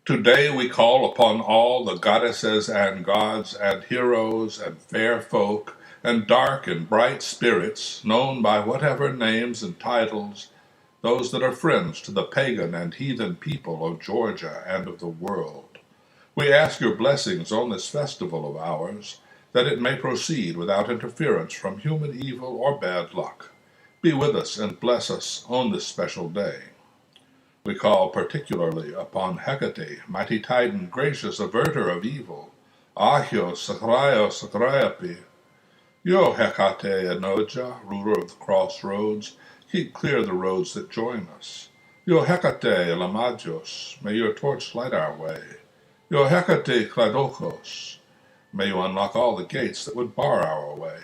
Today we call upon all the goddesses and gods and heroes and fair folk and dark and bright spirits, known by whatever names and titles, those that are friends to the pagan and heathen people of Georgia and of the world. We ask your blessings on this festival of ours, that it may proceed without interference from human evil or bad luck. Be with us and bless us on this special day. We call particularly upon Hecate, mighty Titan, gracious averter of evil. Ahios Sakraios Sakraiapi. Yo Hecate Enoja, ruler of the crossroads, keep clear the roads that join us. Yo Hecate Lamadios, may your torch light our way. Yo Hecate Kladokos, may you unlock all the gates that would bar our way.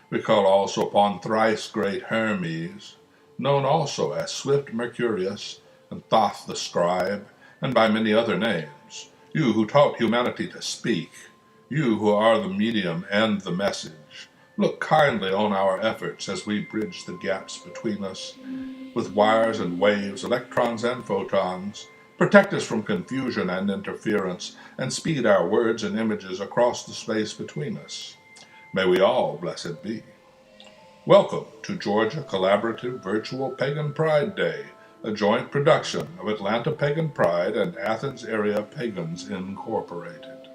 We call also upon thrice great Hermes, known also as Swift Mercurius and Thoth the Scribe, and by many other names, you who taught humanity to speak, you who are the medium and the message. Look kindly on our efforts as we bridge the gaps between us with wires and waves, electrons and photons. Protect us from confusion and interference, and speed our words and images across the space between us. May we all blessed be. Welcome to Georgia Collaborative Virtual Pagan Pride Day, a joint production of Atlanta Pagan Pride and Athens Area Pagans Incorporated.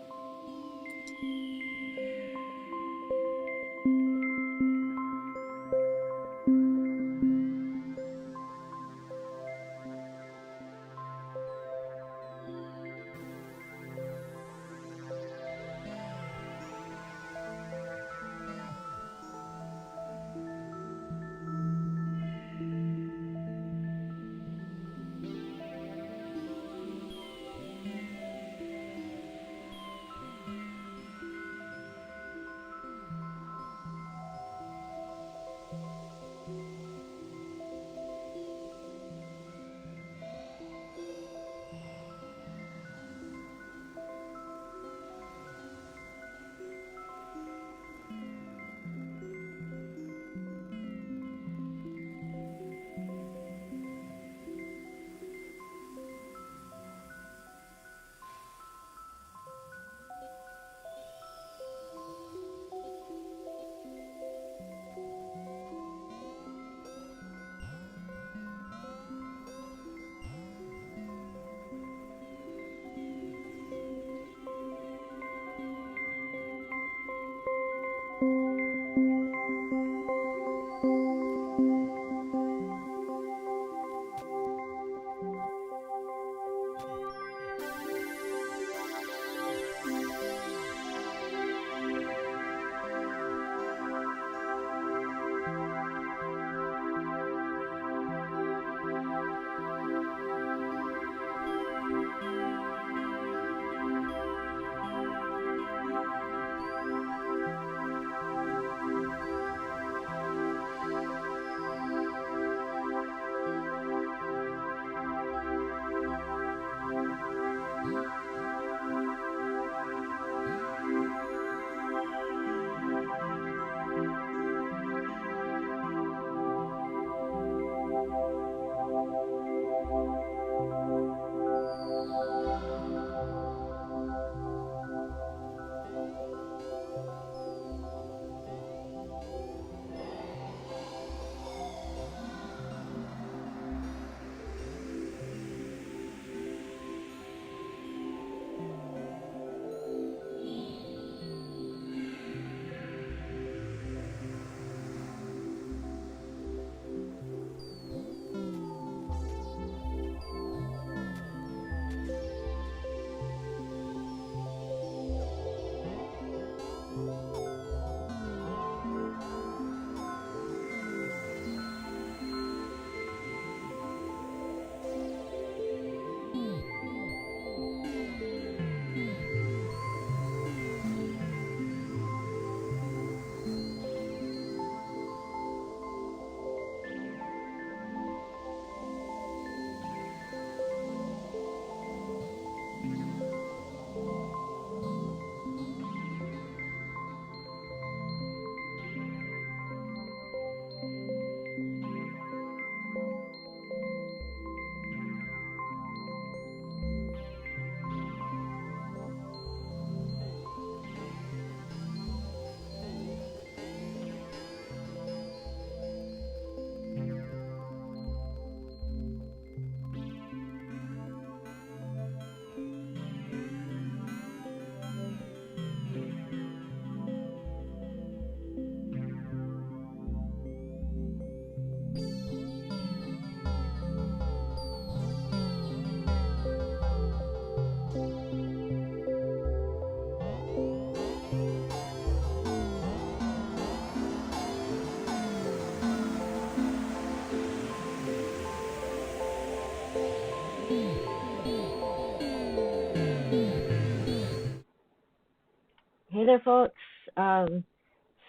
Hey there, folks.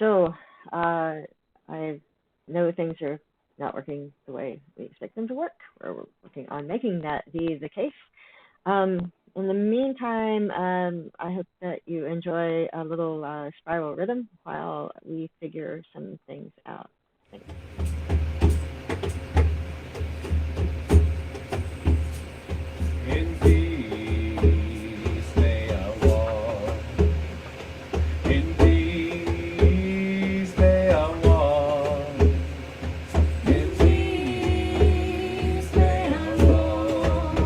So, I know things are not working the way we expect them to work, or we're working on making that be the case. In the meantime, I hope that you enjoy a little spiral rhythm while we figure some things out. Thanks. In peace may I walk. In peace may I walk. In peace may I walk.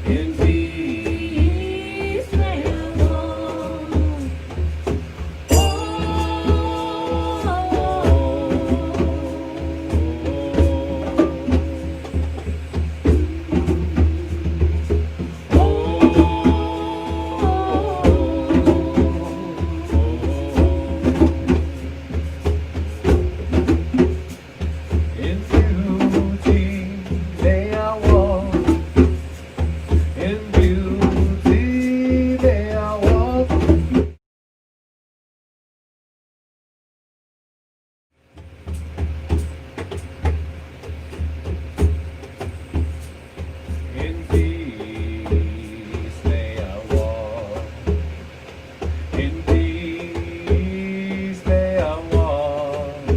In peace may I walk. Oh, in beauty may I walk. In beauty may I walk. In peace may I walk. In peace may I walk.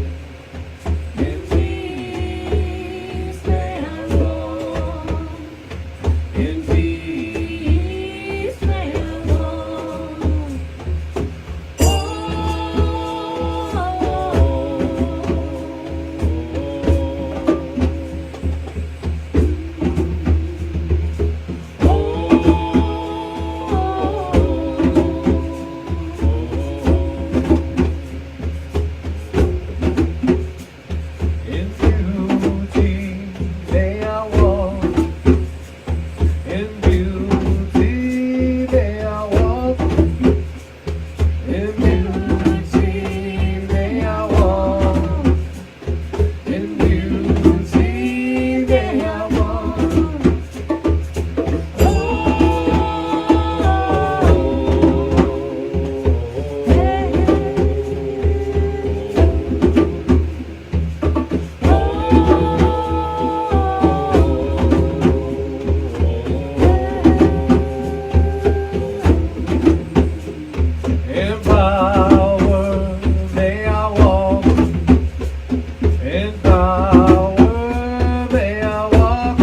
In peace may I walk. In peace may I walk. Oh, in beauty may I walk. In beauty may I walk. In beauty may I walk. In beauty may I walk. In power may I walk. In power may I walk.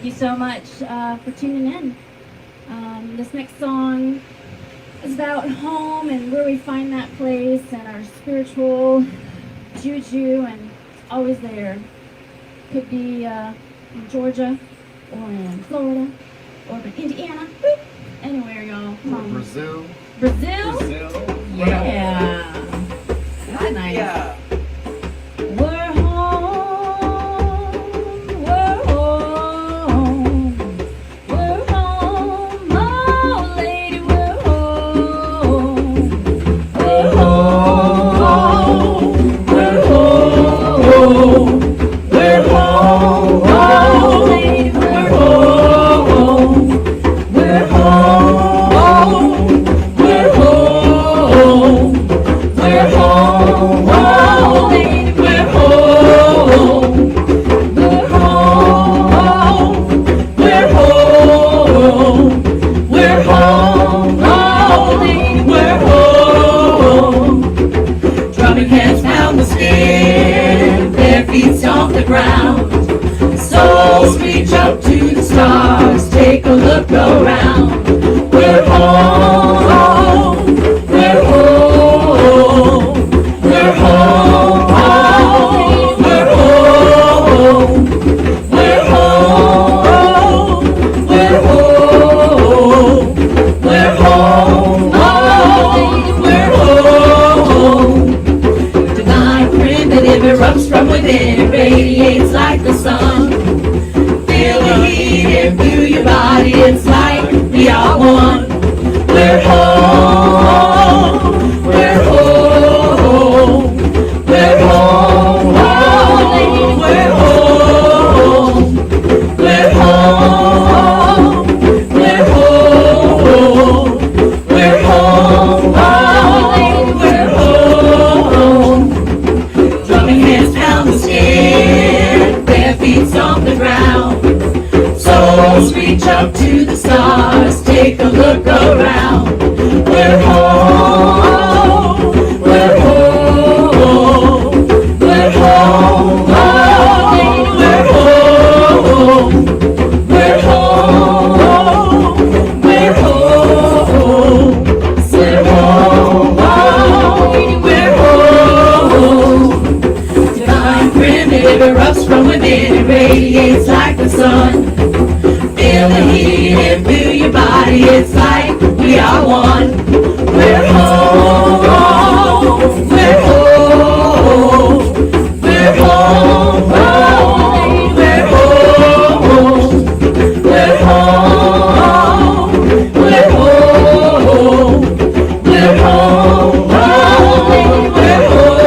Thank you so much for tuning in. This next song is about home and where we find that place and our spiritual juju, and it's always there. Could be in Georgia or in Florida or in Indiana. Boop. Anywhere, y'all. Brazil. Brazil? Yeah. That's nice. Yeah. We're home. We're home. We're home. Oh, lady, we're home. We're home. We're home. We're home. Oh, lady, we're home. We're home. We're home. We're home. Oh, lady, we're home. We're home. We're home. We're home. Oh, lady, we're home. Drumming hands pound the skin, bare feet stomp the ground. Souls reach up to the stars, take a look around. We're home. We're home. We're home. Oh, we're home. We're home. We're home. We're home. Oh, we're home. Divine primitive erupts from within, it radiates like the sun. Feel the heat imbue your body, it's like we are one. We're home. We're home. We're home. Oh, lady, we're home. We're home. We're home. We're home. Oh, lady, we're home. Drumming hands pound the skin, bare feet stomp the ground. Souls reach up to the stars, take a look around. We're home. We're home. We're home. Oh, lady, we're home. We're home. We're home. We're home. Oh, lady, we're home. Divine primitive erupts from within, it radiates like the sun. Feel the heat imbue your body, it's like we are one. We're home. We're home. We're home. Oh, lady, we're home. We're home. We're home. We're home. Oh, lady, we're home.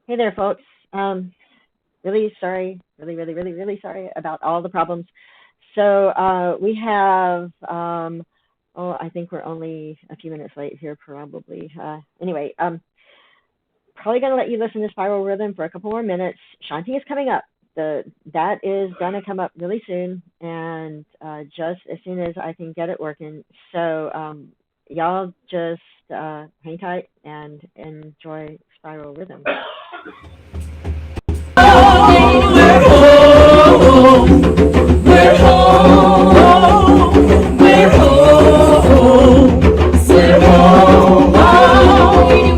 Hey there, folks. Really sorry, really sorry about all the problems. So we have, I think we're only a few minutes late here, probably. Anyway, probably going to let you listen to Spiral Rhythm for a couple more minutes. Shanti is coming up. That is going to come up really soon, and just as soon as I can get it working. So y'all just hang tight and enjoy Spiral Rhythm. We're home. We're home. We're home. We're home.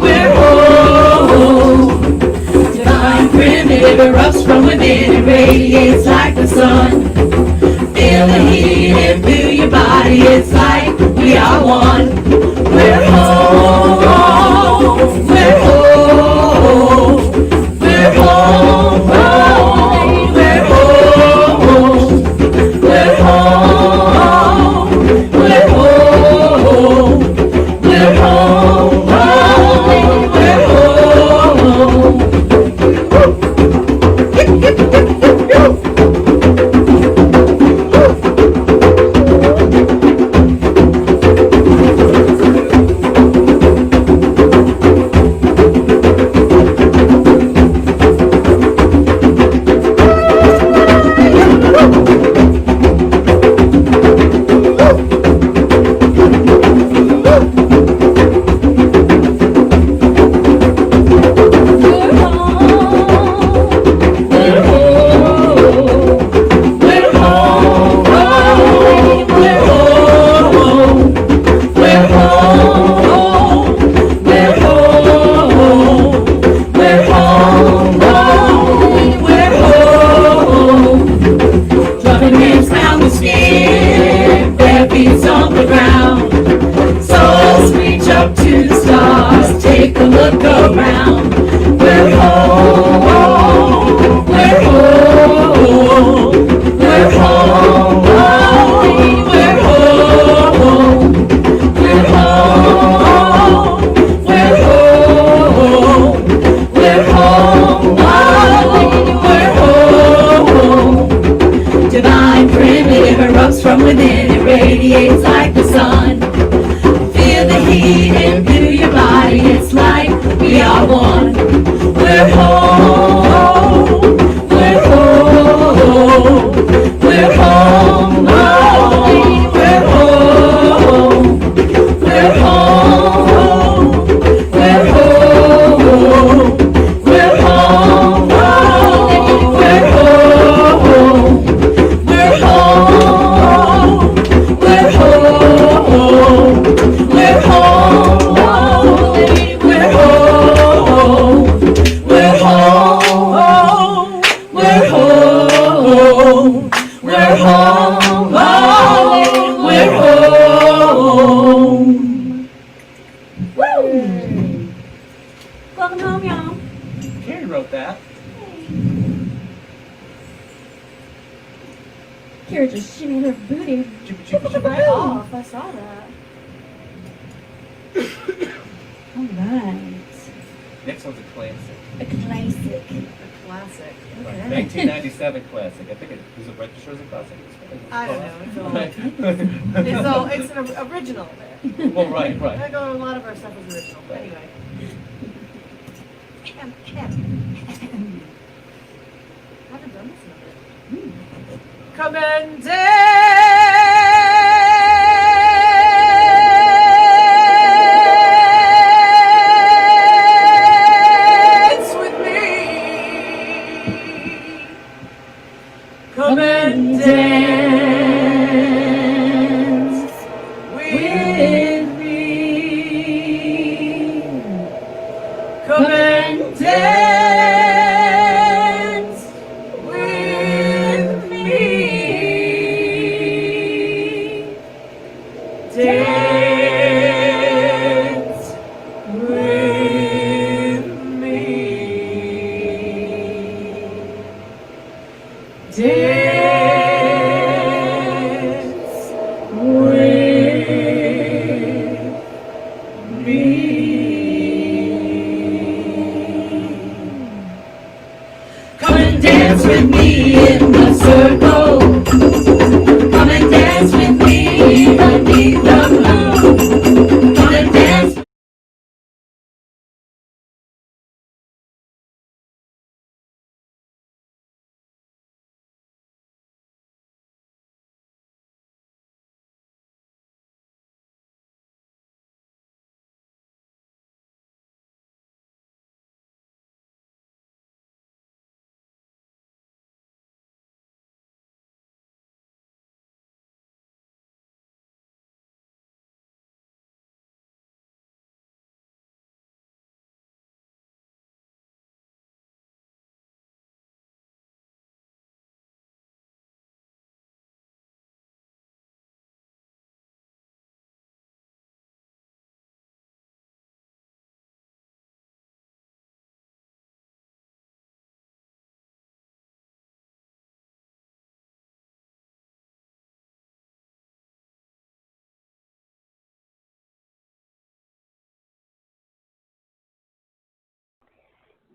We're home. Divine primitive erupts from within, it radiates like the sun. Feel the heat imbue your body, it's like we are one. We're home. We're home. We're home. We're home. We're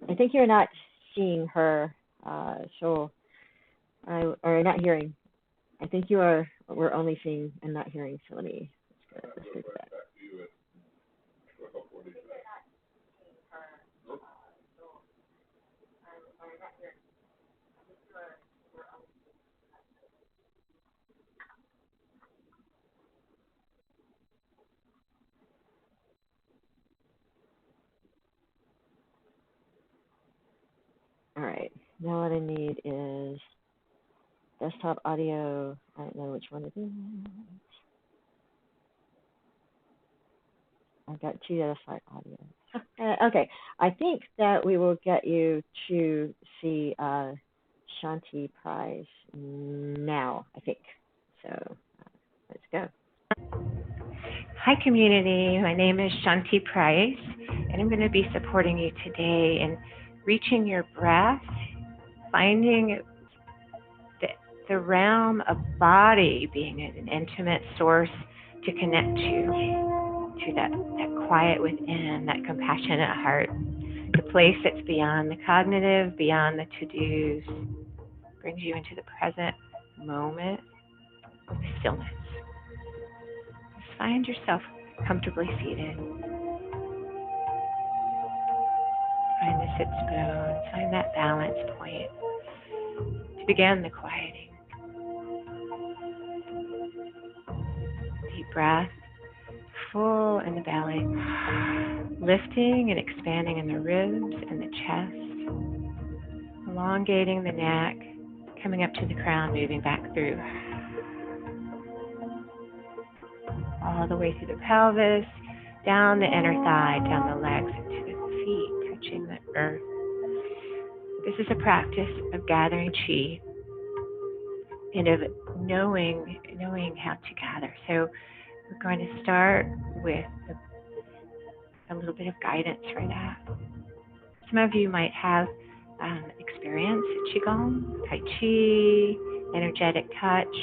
I think you're not seeing her show, or not hearing. I think you are. We're only seeing and not hearing. So let's fix that. All right. Now what I need is desktop audio. I don't know which one it is. I've got two desktop audio. Okay. I think that we will get you to see Shanti Prize now, I think. So let's go. Hi, community. My name is Shanti Price, and I'm going to be supporting you today in reaching your breath, finding the realm of body being an intimate source to connect to that quiet within, that compassionate heart, the place that's beyond the cognitive, beyond the to-dos, brings you into the present moment with stillness. Just find yourself comfortably seated. Find the sit bone, find that balance point to begin the quieting. Deep breath, full in the belly, lifting and expanding in the ribs and the chest, elongating the neck, coming up to the crown, moving back through. All the way through the pelvis, down the inner thigh, down the legs, into the feet, touching the earth. This is a practice of gathering chi and of knowing how to gather. So we're going to start with a little bit of guidance for that. Some of you might have experience at Qigong, Tai Chi, energetic touch,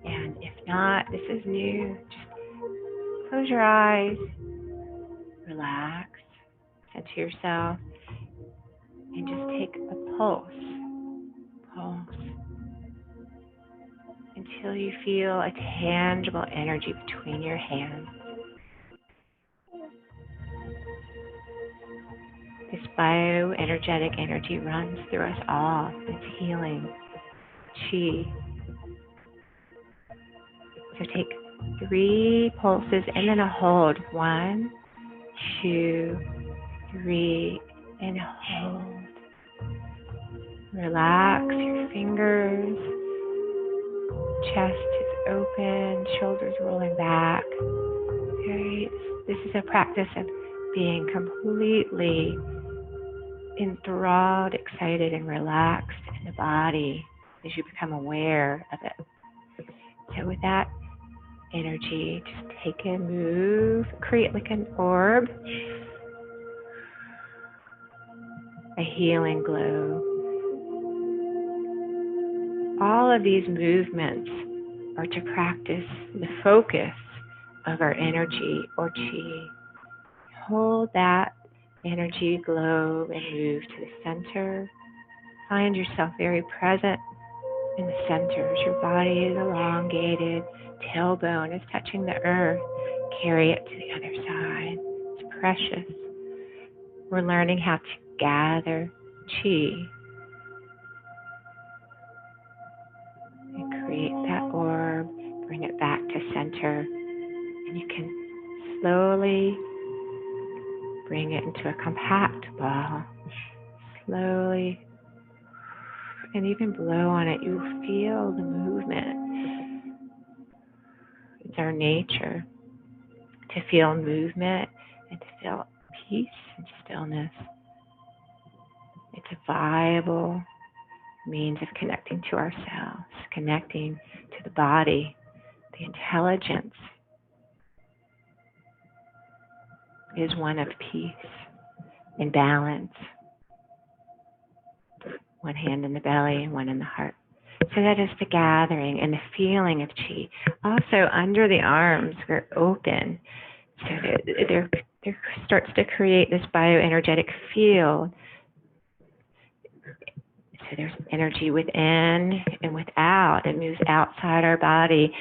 and if not, this is new. Just close your eyes, relax, center yourself, and just take a pulse until you feel a tangible energy between your hands. This bioenergetic energy runs through us all. It's healing, chi. So take 3 pulses and then a hold. 1, 2, 3, and hold. Relax your fingers. Chest is open, shoulders rolling back. Okay. This is a practice of being completely enthralled, excited, and relaxed in the body as you become aware of it. So with that energy, just take a move, create like an orb, a healing glow. All of these movements are to practice the focus of our energy or chi. Hold that energy globe and move to the center. Find yourself very present in the center as your body is elongated, tailbone is touching the earth. Carry it to the other side. It's precious. We're learning how to gather chi and create that orb. Bring it back to center, and you can slowly bring it into a compact ball. Slowly, and even blow on it, you feel the movement. It's our nature to feel movement and to feel peace and stillness. It's a viable means of connecting to ourselves, connecting to the body, the intelligence is one of peace and balance. One hand in the belly and one in the heart. So that is the gathering and the feeling of chi. Also, under the arms, we're open. So there starts to create this bioenergetic field. So there's energy within and without. It moves outside our body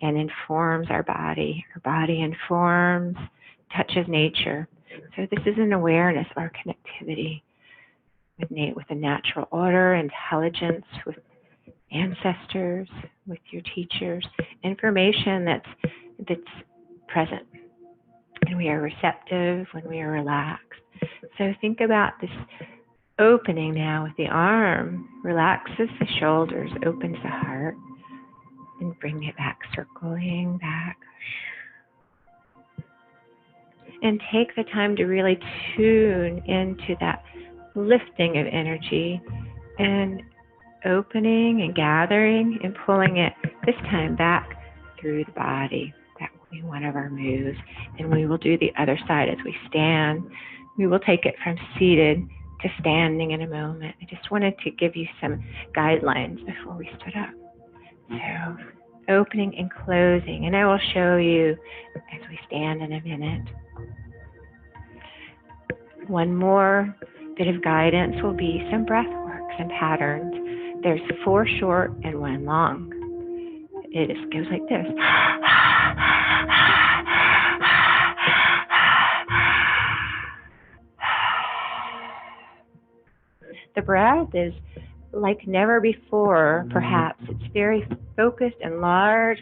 and informs our body. Our body informs, touches nature. So this is an awareness of our connectivity with the natural order, intelligence, with ancestors, with your teachers, information that's present. And we are receptive when we are relaxed. So think about this opening now with the arm. Relaxes the shoulders, opens the heart, and bring it back, circling back. And take the time to really tune into that lifting of energy and opening and gathering and pulling it this time back through the body. That will be one of our moves. And we will do the other side as we stand. We will take it from seated to standing in a moment. I just wanted to give you some guidelines before we stood up. So, opening and closing. And I will show you as we stand in a minute. One more bit of guidance will be some breath work, some patterns. There's 4 short and 1 long. It just goes like this. The breath is like never before, perhaps. It's very focused and large,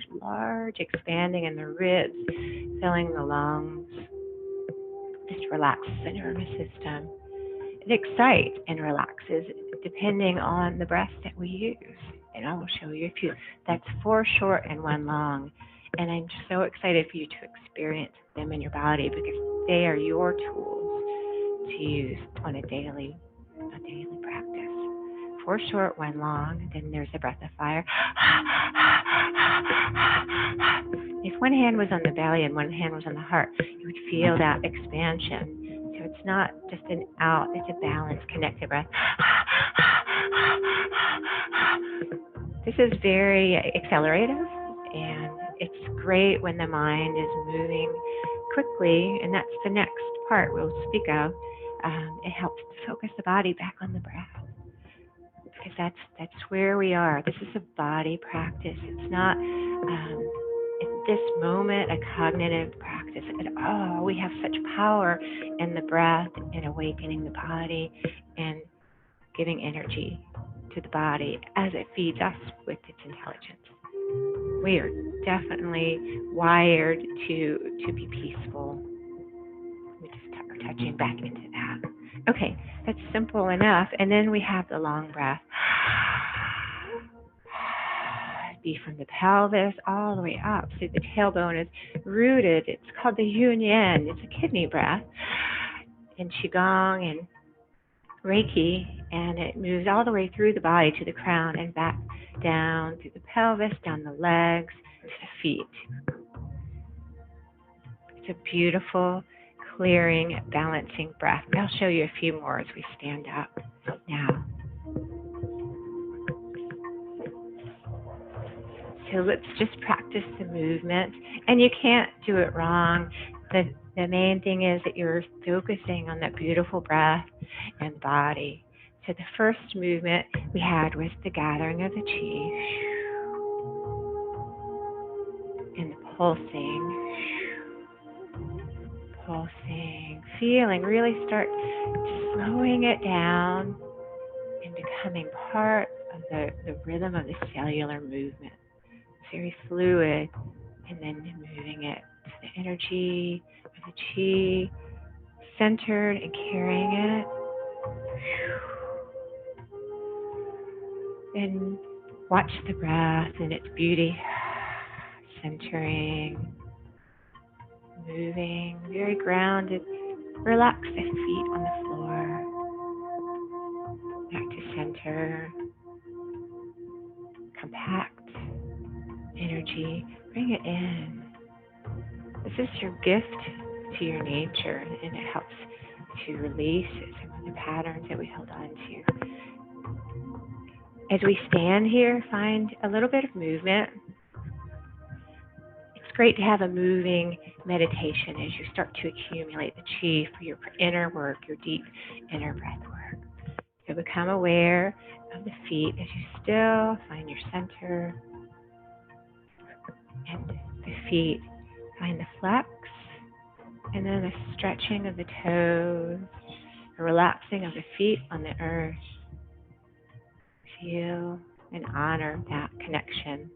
expanding in the ribs, filling the lungs. This relaxes the nervous system. It excites and relaxes depending on the breath that we use. And I will show you a few. That's 4 short and 1 long. And I'm so excited for you to experience them in your body because they are your tools to use on a daily practice. 4 short, 1 long. Then there's a breath of fire. If one hand was on the belly and one hand was on the heart, you would feel that expansion. So it's not just an out, it's a balanced, connected breath. This is very accelerative, and it's great when the mind is moving quickly, and that's the next part we'll speak of. It helps to focus the body back on the breath, because that's where we are. This is a body practice. It's not at this moment a cognitive practice at all. We have such power in the breath and awakening the body and giving energy to the body as it feeds us with its intelligence. We are definitely wired to be peaceful. We just are touching back into that. Okay, that's simple enough. And then we have the long breath. Be from the pelvis all the way up. So the tailbone is rooted. It's called the Yun Yen. It's a kidney breath in Qigong and Reiki, and it moves all the way through the body to the crown and back down through the pelvis, down the legs, to the feet. It's a beautiful, clearing, balancing breath. I'll show you a few more as we stand up now. So let's just practice the movement. And you can't do it wrong. The main thing is that you're focusing on that beautiful breath and body. So the first movement we had was the gathering of the chi and the pulsing, feeling, really start slowing it down and becoming part of the rhythm of the cellular movement. Very fluid, and then moving it to the energy of the chi, centered and carrying it. And watch the breath and its beauty, centering, moving, very grounded. Relax the feet on the floor. Back to center. Compact energy, bring it in. This is your gift to your nature, and it helps to release some of the patterns that we held on to. As we stand here, find a little bit of movement. It's great to have a moving meditation as you start to accumulate the chi for your inner work, your deep inner breath work. So become aware of the feet as you still find your center. And the feet, find the flex, and then a stretching of the toes, a relaxing of the feet on the earth. Feel and honor that connection.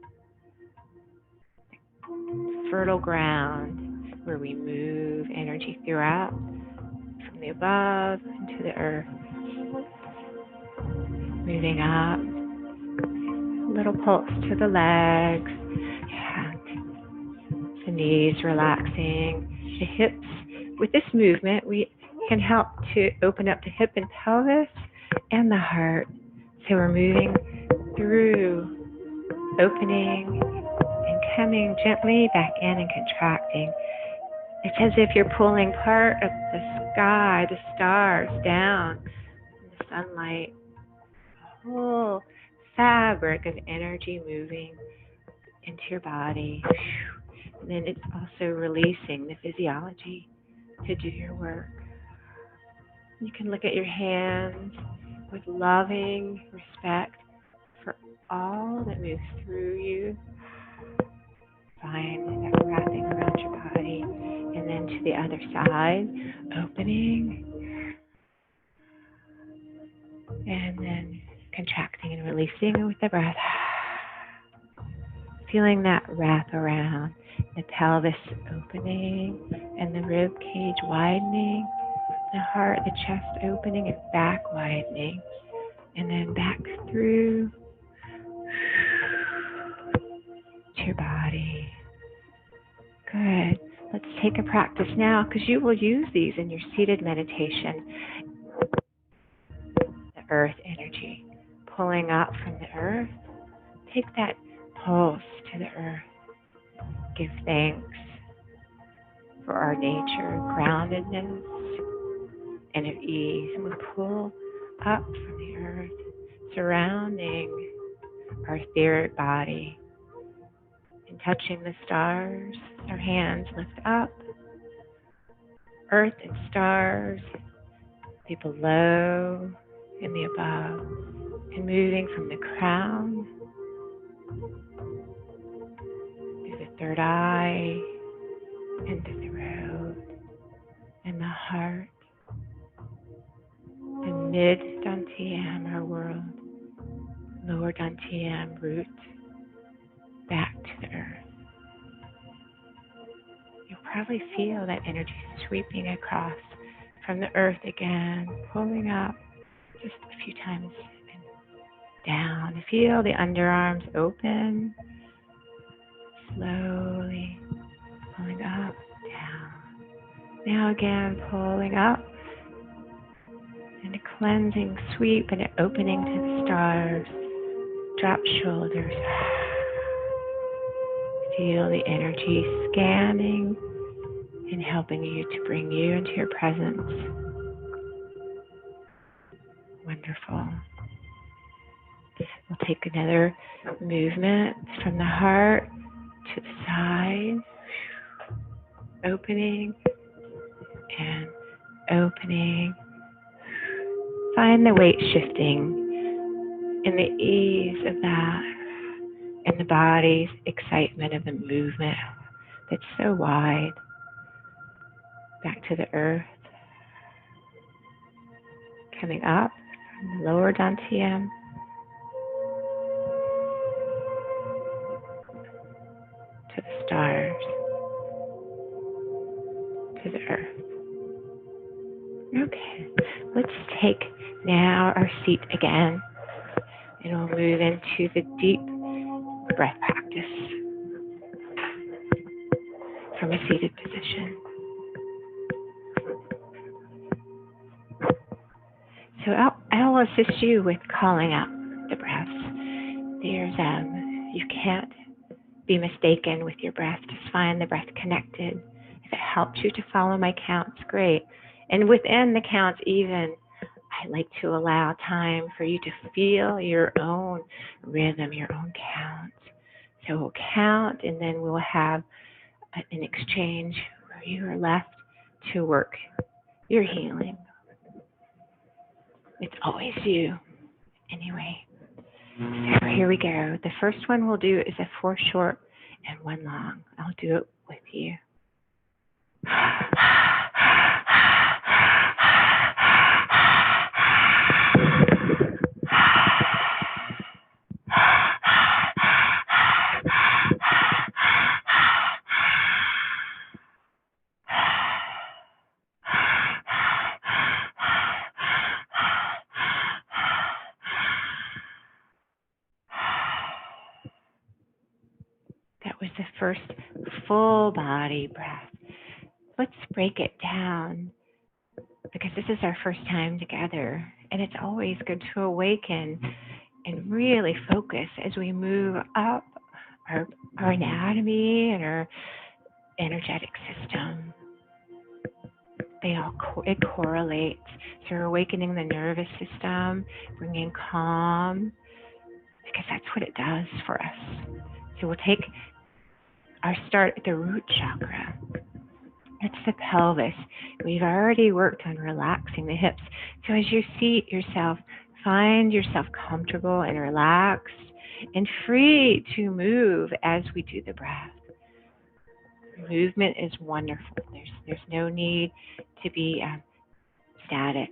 Fertile ground where we move energy throughout, from the above into the earth. Moving up, a little pulse to the legs, the knees relaxing, the hips. With this movement, we can help to open up the hip and pelvis and the heart. So we're moving through, opening and coming gently back in and contracting. It's as if you're pulling part of the sky, the stars down, the sunlight, the whole fabric of energy moving into your body. And then it's also releasing the physiology to do your work. You can look at your hands with loving respect for all that moves through you. Find that wrapping around your body. And then to the other side, opening. And then contracting and releasing with the breath. Feeling that wrap around the pelvis opening and the rib cage widening, the heart, the chest opening and back widening, and then back through to your body. Good. Let's take a practice now, because you will use these in your seated meditation. The earth energy, pulling up from the earth. Take that pulse to the earth. Give thanks for our nature, groundedness, and of ease. And we'll pull up from the earth, surrounding our etheric body and touching the stars. Our hands lift up. Earth and stars, the below and the above, and moving from the crown to the third eye and the throat and the heart, the mid-dantian, our world, lower dantian, root, back to the earth. You'll probably feel that energy sweeping across from the earth again, pulling up just a few times and down. Feel the underarms open, slowly pulling up, down. Now again, pulling up and a cleansing sweep and an opening to the stars. Drop shoulders. Feel the energy scanning and helping you to bring you into your presence. Wonderful. We'll take another movement from the heart to the side. Opening and opening. Find the weight shifting and the ease of that, and the body's excitement of the movement that's so wide. Back to the earth. Coming up from the lower dantian. To the stars. To the earth. Okay, let's take now our seat again, and we'll move into the deep breath practice from a seated position. So I'll assist you with calling out the breaths. You can't be mistaken with your breath. Just find the breath connected. If it helps you to follow my counts, great. And within the counts even, I like to allow time for you to feel your own rhythm, your own count. So we'll count, and then we'll have an exchange where you are left to work your healing. It's always you, anyway. So here we go. The first one we'll do is a 4 short and 1 long. I'll do it with you. first full body breath. Let's break it down because this is our first time together, and it's always good to awaken and really focus as we move up our anatomy and our energetic system. It correlates. So we're awakening the nervous system, bringing calm, because that's what it does for us. So we'll take our start at the root chakra. It's the pelvis. We've already worked on relaxing the hips. So as you seat yourself, find yourself comfortable and relaxed and free to move as we do the breath. Movement is wonderful. There's no need to be static.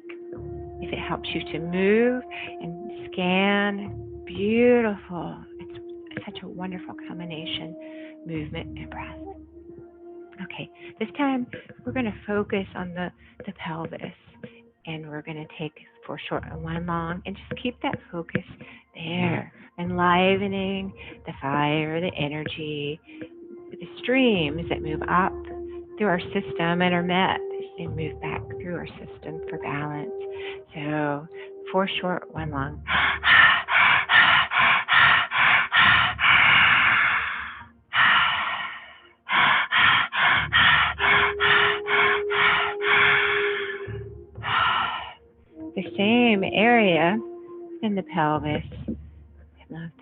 If it helps you to move and scan, beautiful. It's such a wonderful combination, movement and breath. Okay, this time we're going to focus on the pelvis, and we're going to take 4 short and 1 long, and just keep that focus there, enlivening the fire, the energy, the streams that move up through our system and are met and move back through our system for balance. So 4 short, 1 long. The same area in the pelvis,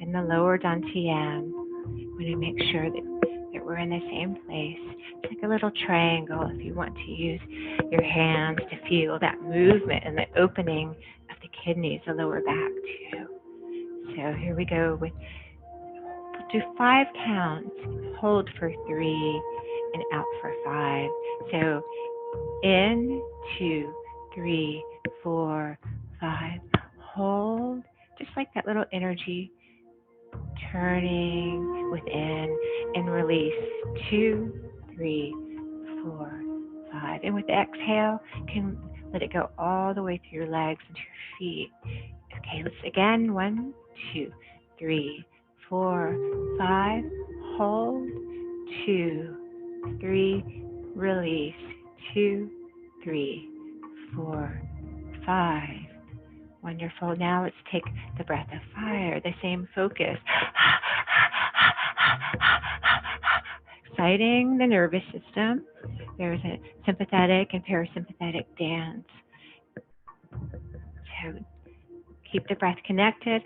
in the lower dantian. We want to make sure that we're in the same place. It's like a little triangle if you want to use your hands to feel that movement and the opening of the kidneys, the lower back too. So here we go we'll do 5 counts, hold for 3 and out for 5. So in, 2, 3, 4, 5. Hold, just like that little energy turning within, and release 2, 3, 4, 5. And with the exhale, you can let it go all the way through your legs and to your feet. Okay, let's again. 1, 2, 3, 4, 5. Hold. 2, 3. Release. 2, 3, 4, 5. Wonderful. Now let's take the breath of fire, the same focus. Exciting the nervous system. There's a sympathetic and parasympathetic dance. So keep the breath connected.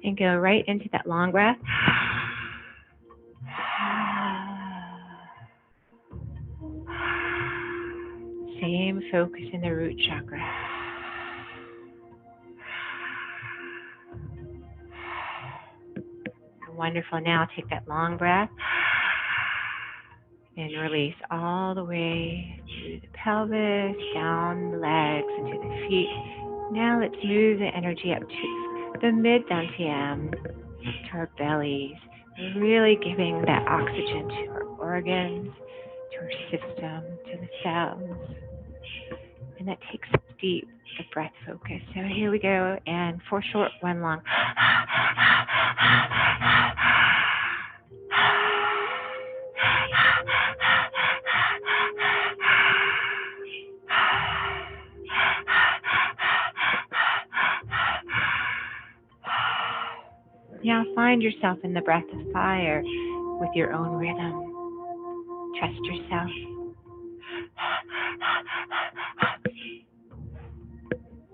And go right into that long breath. Same focus in the root chakra. Wonderful. Now take that long breath and release all the way through the pelvis, down the legs, into the feet. Now let's move the energy up to the mid-dantian, to our bellies, really giving that oxygen to our organs, to our system, to the cells. And that takes deep the breath focus. So here we go, and 4 short, 1 long. Now find yourself in the breath of fire with your own rhythm. Trust yourself.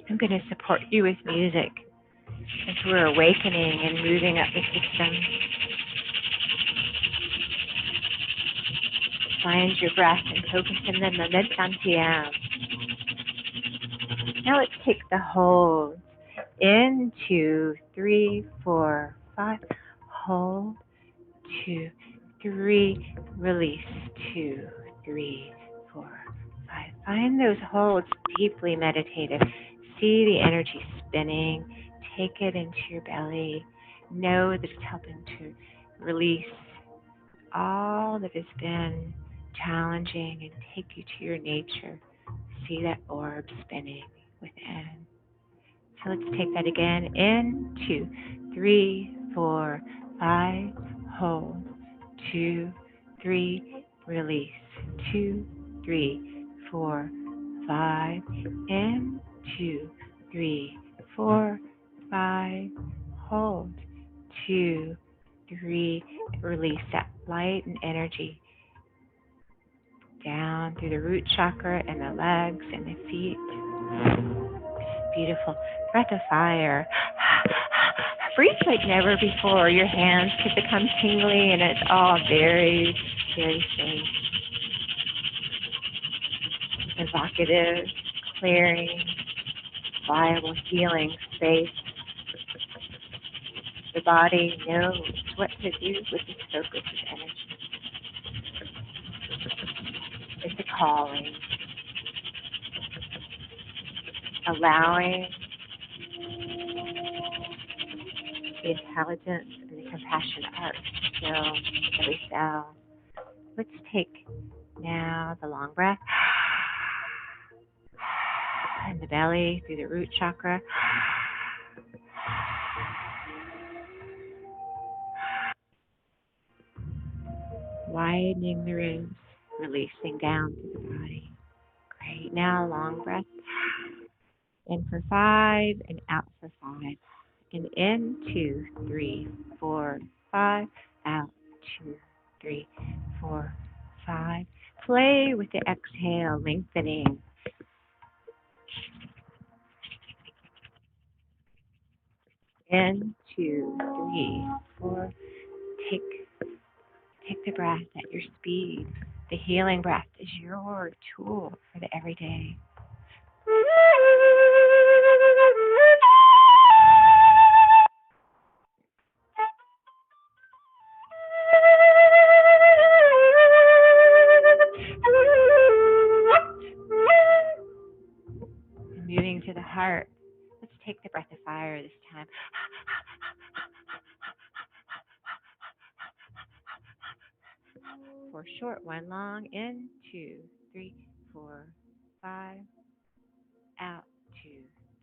I'm going to support you with music as we're awakening and moving up the system. Find your breath and focus in the mid-dantian. Now let's take the hold. In, 2, 3, 4, 5. Hold. 2, 3. Release. 2, 3, 4, 5. Find those holds deeply meditative. See the energy spinning. Take it into your belly. Know that it's helping to release all that has been challenging and take you to your nature. See that orb spinning within. So let's take that again. In, 2, 3, 4, 5. Hold. 2, 3. Release. 2, 3, 4, 5. In, 2, 3, 4, 5. Hold. 2, 3. Release that light and energy down through the root chakra and the legs and the feet. Beautiful. Breath of fire. Breathe like never before. Your hands could become tingly, and it's all very, very safe. Evocative, clearing, viable, healing space. The body knows what to do with its focus of energy. It's a calling. Allowing the intelligence and the compassionate heart to fill every cell. Let's take now the long breath in the belly through the root chakra. Widening the ribs, releasing down through the body. Great. Now long breath. In for 5 and out for 5. And in 2, 3, 4, 5. Out 2, 3, 4, 5. Play with the exhale, lengthening. In 2, 3, 4. Take the breath at your speed. The healing breath is your tool for the everyday. Moving to the heart. Let's take the breath of fire this time. 4 short, 1 long. In, 2, 3, 4, 5. Out, 2,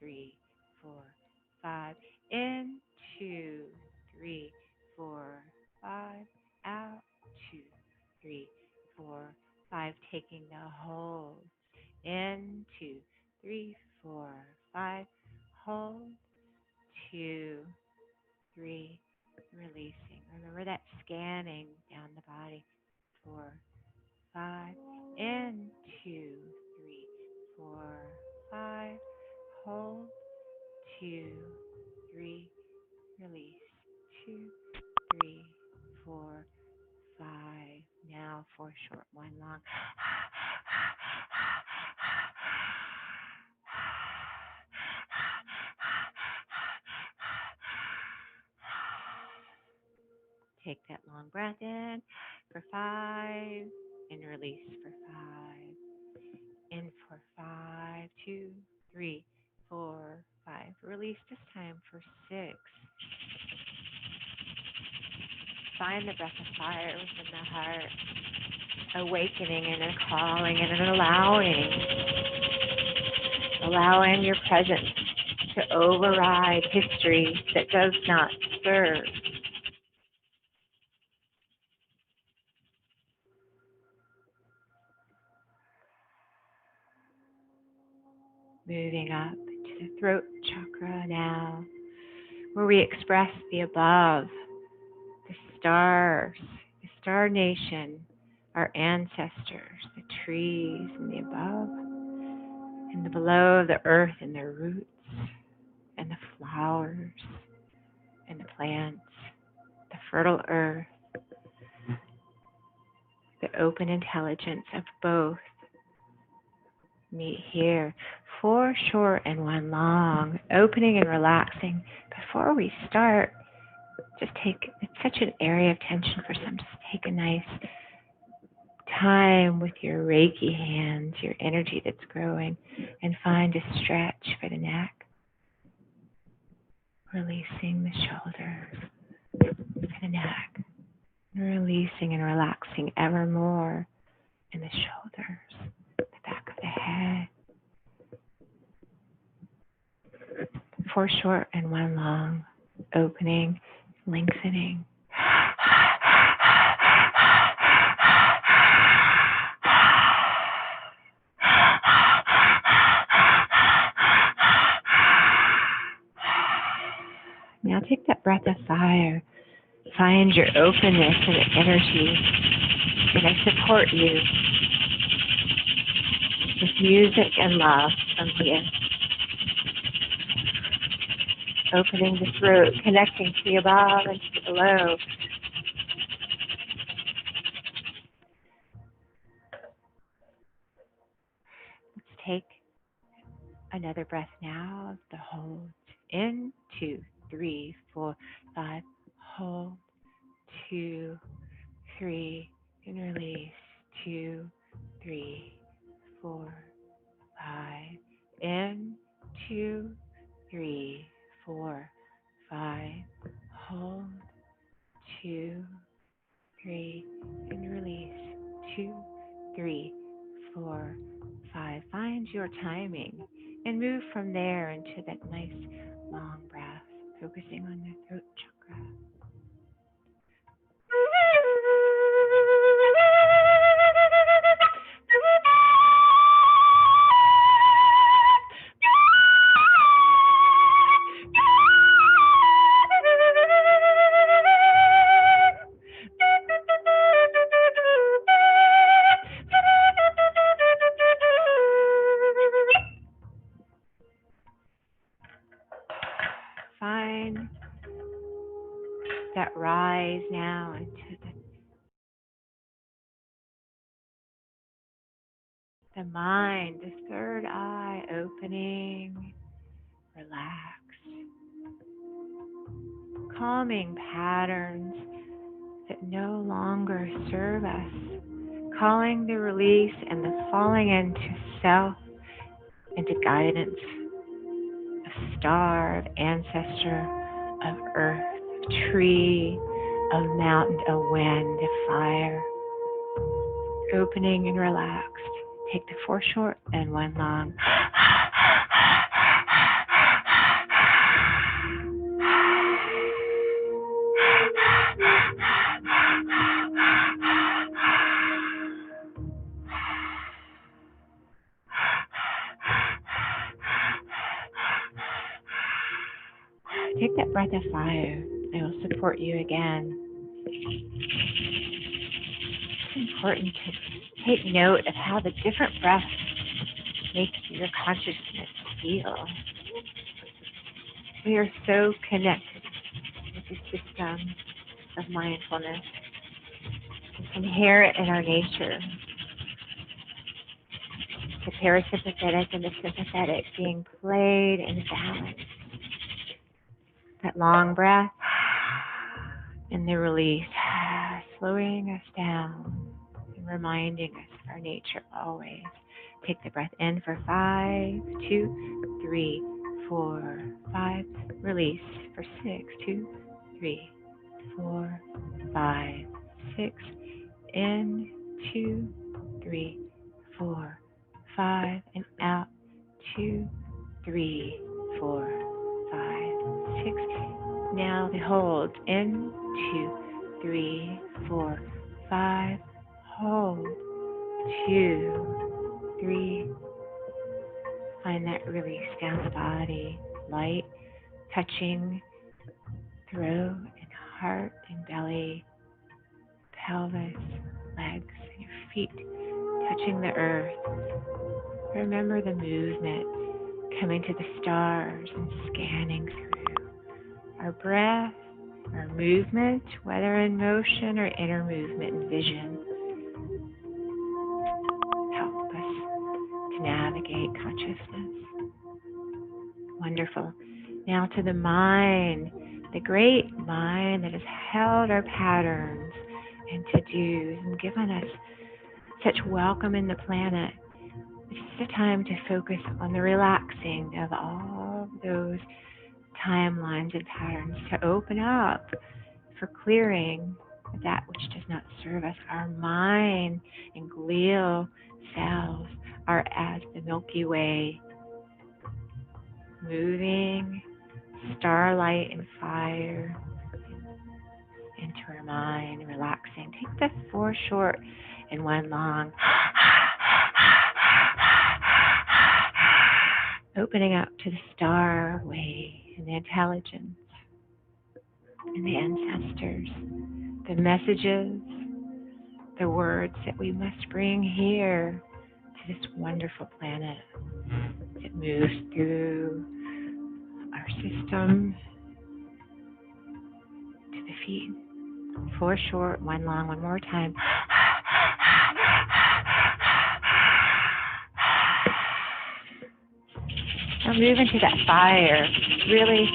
3, 4, 5. In, 2, 3, 4, 5. Out, 2, 3, 4, 5. Taking the hold. In, 2, 3, 4, 5. Hold. 2, 3. Releasing. Remember that scanning down the body. 4, 5. In, 2, 3, 4, 5. Hold. 2, 3. Release. 2, 3, 4, 5. Now 4 short, 1 long. Take that long breath in for 5 and release for 5. In for 5, 2, 3, 4, 5. Release this time for 6. Find the breath of fire within the heart, awakening and a calling and an allowing your presence to override history that does not serve. Moving up to the throat chakra now, where we express the above, the stars, the star nation, our ancestors, the trees and the above, and the below, the earth and the roots, and the flowers, and the plants, the fertile earth, the open intelligence of both meet here. 4 short and 1 long, opening and relaxing. Before we start, just it's such an area of tension for some, just take a nice time with your Reiki hands, your energy that's growing, and find a stretch for the neck, releasing the shoulders, for the neck, releasing and relaxing ever more in the shoulders, the back of the head. 4 short and 1 long, opening, lengthening. Now take that breath of fire. Find your openness and energy. And I support you with music and love from here. Opening the throat, connecting to the above and to the below. Let's take another breath now. The hold. In, 2, 3, 4, 5. Hold. 2, 3. And release. 2, 3, 4, 5. In, 2, 3, 4, 5. Hold. 2, 3. And release. 2, 3, 4, 5. Find your timing and move from there into that nice long breath, focusing on the throat chakra. Find that rise now into the mind, the third eye opening, relaxed, calming patterns that no longer serve us, calling the release and the falling into self, into guidance, of star, of ancestor, of earth, of tree, of mountain, of wind, of fire, opening and relaxed. Take the 4 short and 1 long. Take that breath of fire. I will support you again. It's important to take note of how the different breaths make your consciousness feel. We are so connected with the system of mindfulness. It's inherent in our nature. The parasympathetic and the sympathetic being played in balance. That long breath and the release, slowing us down and reminding us of our nature always. Take the breath in for 5, 2, 3, 4, 5. Release for 6, 2, 3, 4, 5, 6. In, 2, 3, 4, 5. And out, 2, 3, 4, 5, 6. Now the hold. In, 2, 3, 4, 5. Hold. 2, 3. Find that release down the body. Light touching throat and heart and belly, pelvis, legs, and your feet touching the earth. Remember the movement coming to the stars and scanning through our breath, our movement, whether in motion or inner movement and vision. Help us to navigate consciousness. Wonderful. Now to the mind, the great mind that has held our patterns and to-dos and given us such welcome in the planet. This is a time to focus on the relaxing of all those timelines and patterns, to open up for clearing that which does not serve us. Our mind and glial cells are as the Milky Way, moving starlight and fire into our mind, relaxing. Take the 4 short and 1 long. Opening up to the star way and the intelligence and the ancestors, the messages, the words that we must bring here to this wonderful planet. It moves through our system to the feet. 4 short, 1 long, one more time. Now move into that fire, really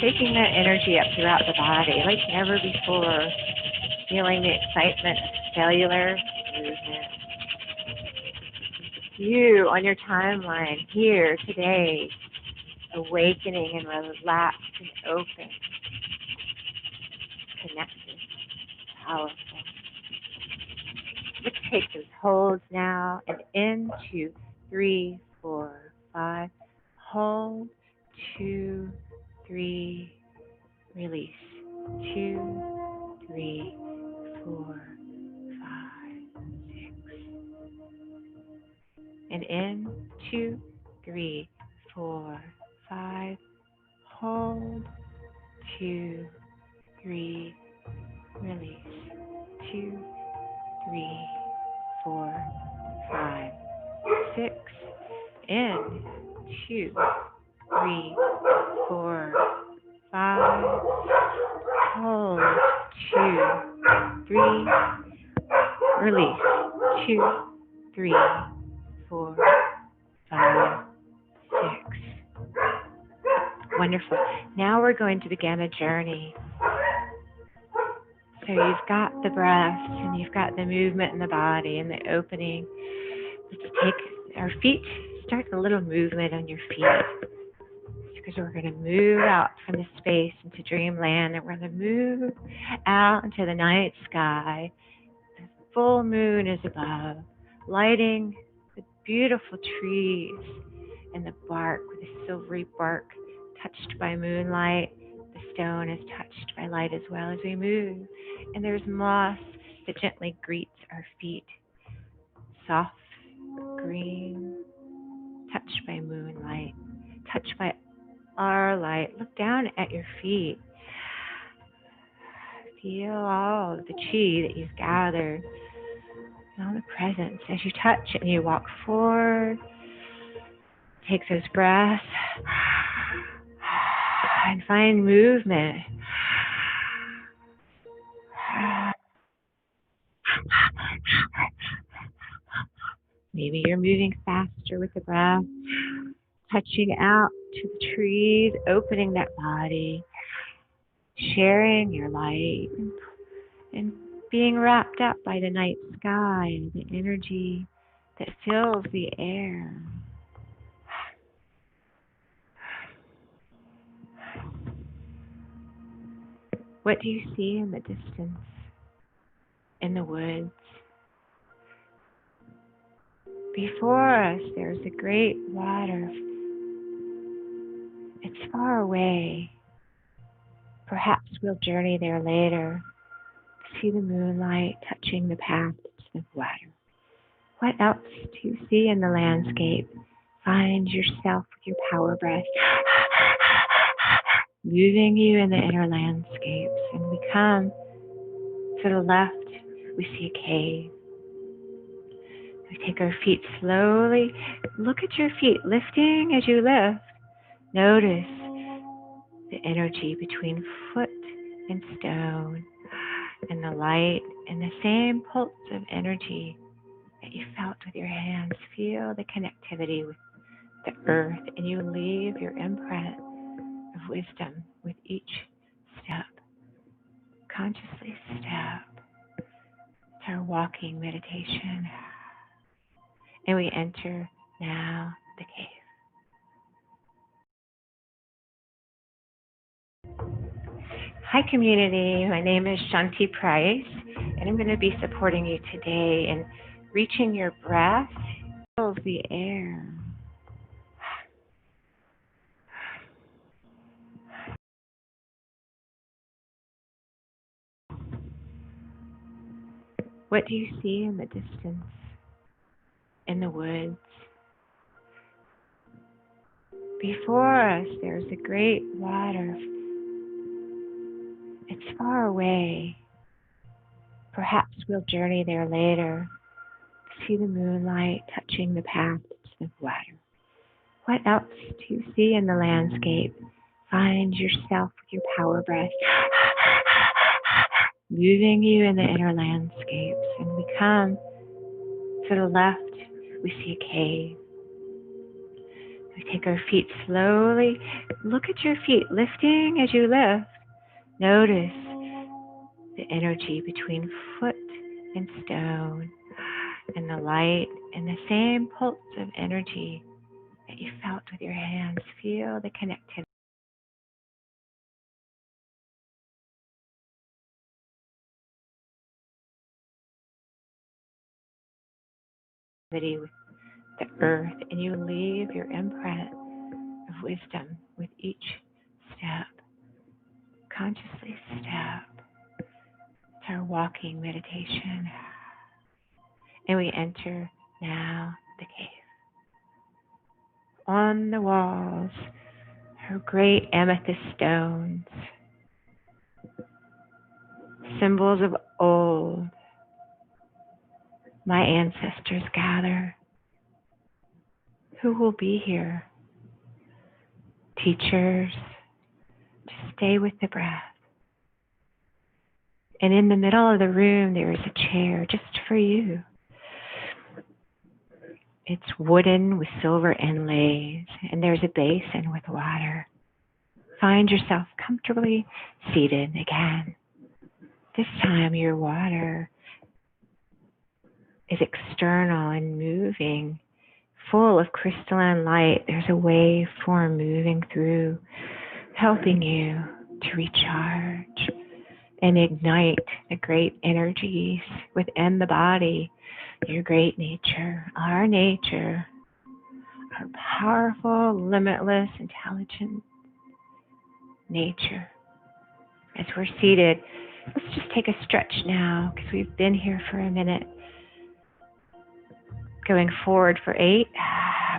shaking that energy up throughout the body like never before, feeling the excitement of cellular movement. You on your timeline here today, awakening and relaxed and open, connected, powerful. Let's take those holds now and into 3, 4, 5. Hold, 2, 3, release. 2, 3, 4, 5, 6. And in 2, 3, 4, 5. Hold, 2, 3, release. 2, 3, 4, 5, 6. In 2, 3, 4, 5. Hold, 2, 3, release. 2, 3, 4, 5, 6. Wonderful. Now we're going to begin a journey. So you've got the breath and you've got the movement in the body and the opening. Let's take our feet, start a little movement on your feet. Because we're going to move out from the space into dreamland, and we're going to move out into the night sky. The full moon is above, lighting the beautiful trees and the bark with the silvery bark touched by moonlight. The stone is touched by light as well as we move. And there's moss that gently greets our feet. Soft green, touched by moonlight, touched by our light. Look down at your feet. Feel all of the chi that you've gathered, and all the presence as you touch it and you walk forward. Take those breaths and find movement. Maybe you're moving faster with the breath, touching out to the trees, opening that body, sharing your light, and being wrapped up by the night sky and the energy that fills the air. What do you see in the distance, in the woods? Before us, there's a great water. It's far away. Perhaps we'll journey there later. See the moonlight touching the path to the water. What else do you see in the landscape? Find yourself with your power breath, moving you in the inner landscapes. And we come to the left, we see a cave. We take our feet slowly. Look at your feet lifting as you lift. Notice the energy between foot and stone, and the light and the same pulse of energy that you felt with your hands. Feel the connectivity with the earth, and you leave your imprint of wisdom with each step. Consciously step. It's our walking meditation. And we enter now the cave. Hi community, my name is Shanti Price, and I'm going to be supporting you today in reaching your breath, fills the air. What do you see in the distance, in the woods? Before us, there's a great water. It's far away. Perhaps we'll journey there later. See the moonlight touching the path to the water. What else do you see in the landscape? Find yourself with your power breath, moving you in the inner landscapes. And we come to the left, we see a cave. We take our feet slowly. Look at your feet lifting as you lift. Notice the energy between foot and stone and the light and the same pulse of energy that you felt with your hands. Feel the connectivity with the earth, and you leave your imprint of wisdom with each step. Consciously step. It's our walking meditation. And we enter now the cave. On the walls are great amethyst stones, symbols of old. My ancestors gather. Who will be here? Teachers, to stay with the breath. And in the middle of the room, there is a chair just for you. It's wooden with silver inlays, and there's a basin with water. Find yourself comfortably seated again. This time your water is external and moving, full of crystalline light. There's a waveform moving through, helping you to recharge and ignite the great energies within the body, your great nature, our powerful, limitless, intelligent nature. As we're seated, let's just take a stretch now because we've been here for a minute. Going forward for 8,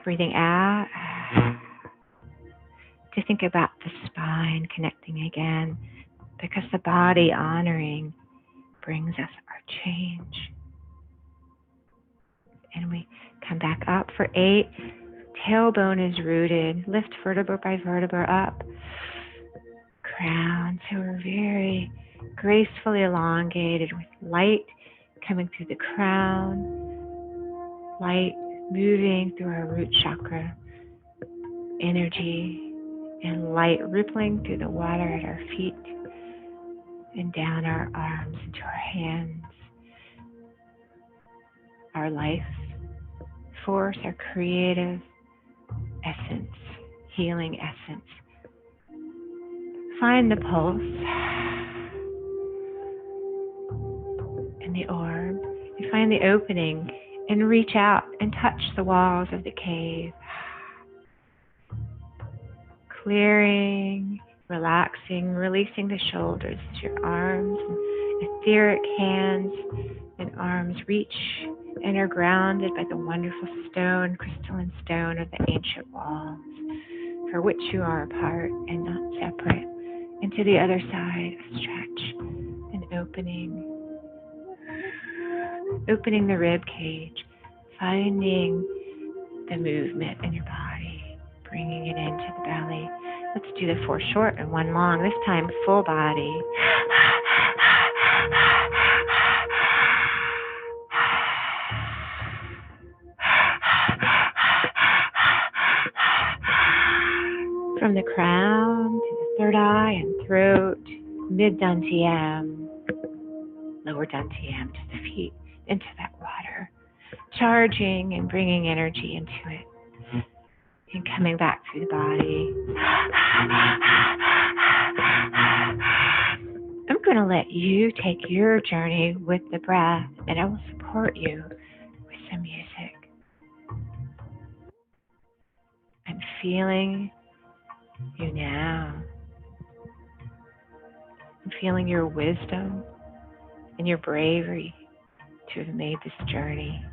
breathing out. To think about the spine connecting again, because the body honoring brings us our change. And we come back up for 8. Tailbone is rooted. Lift vertebra by vertebra up. Crown. So we're very gracefully elongated with light coming through the crown. Light moving through our root chakra. Energy and light rippling through the water at our feet and down our arms into our hands. Our life force, our creative essence, healing essence. Find the pulse and the orb. You find the opening and reach out and touch the walls of the cave. Clearing, relaxing, releasing the shoulders as your arms and etheric hands and arms reach and are grounded by the wonderful stone, crystalline stone of the ancient walls, for which you are a part and not separate. And to the other side, a stretch, an opening the rib cage, finding the movement in your body, bringing it into the belly. Let's do the 4 short and 1 long. This time, full body. From the crown to the third eye and throat, mid-dantian, lower dantian to the feet, into that water, charging and bringing energy into it, and coming back through the body. I'm going to let you take your journey with the breath, and I will support you with some music. I'm feeling you now. I'm feeling your wisdom and your bravery to have made this journey.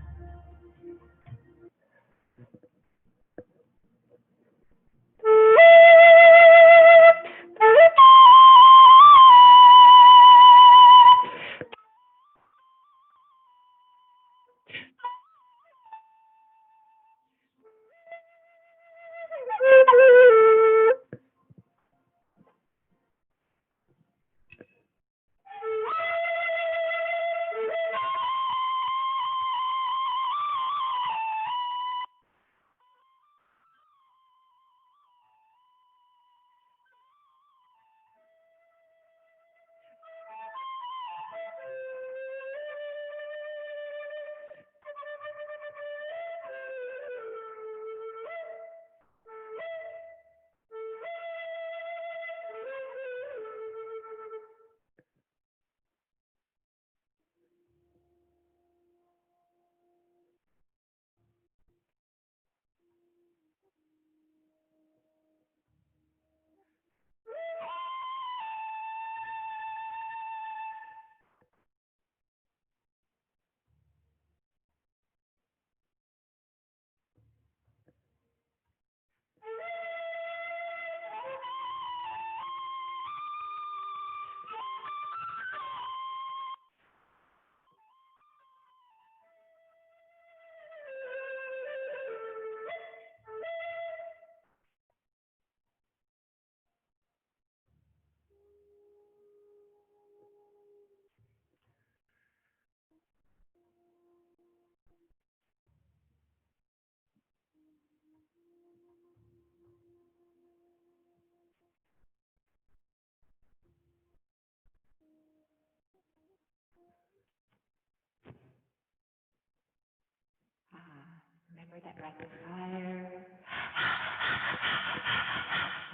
Remember that breath of fire.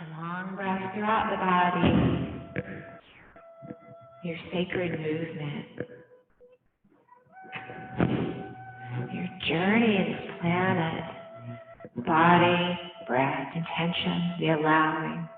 A long breath throughout the body. Your sacred movement. Your journey in this planet. Body, breath, intention, the allowing.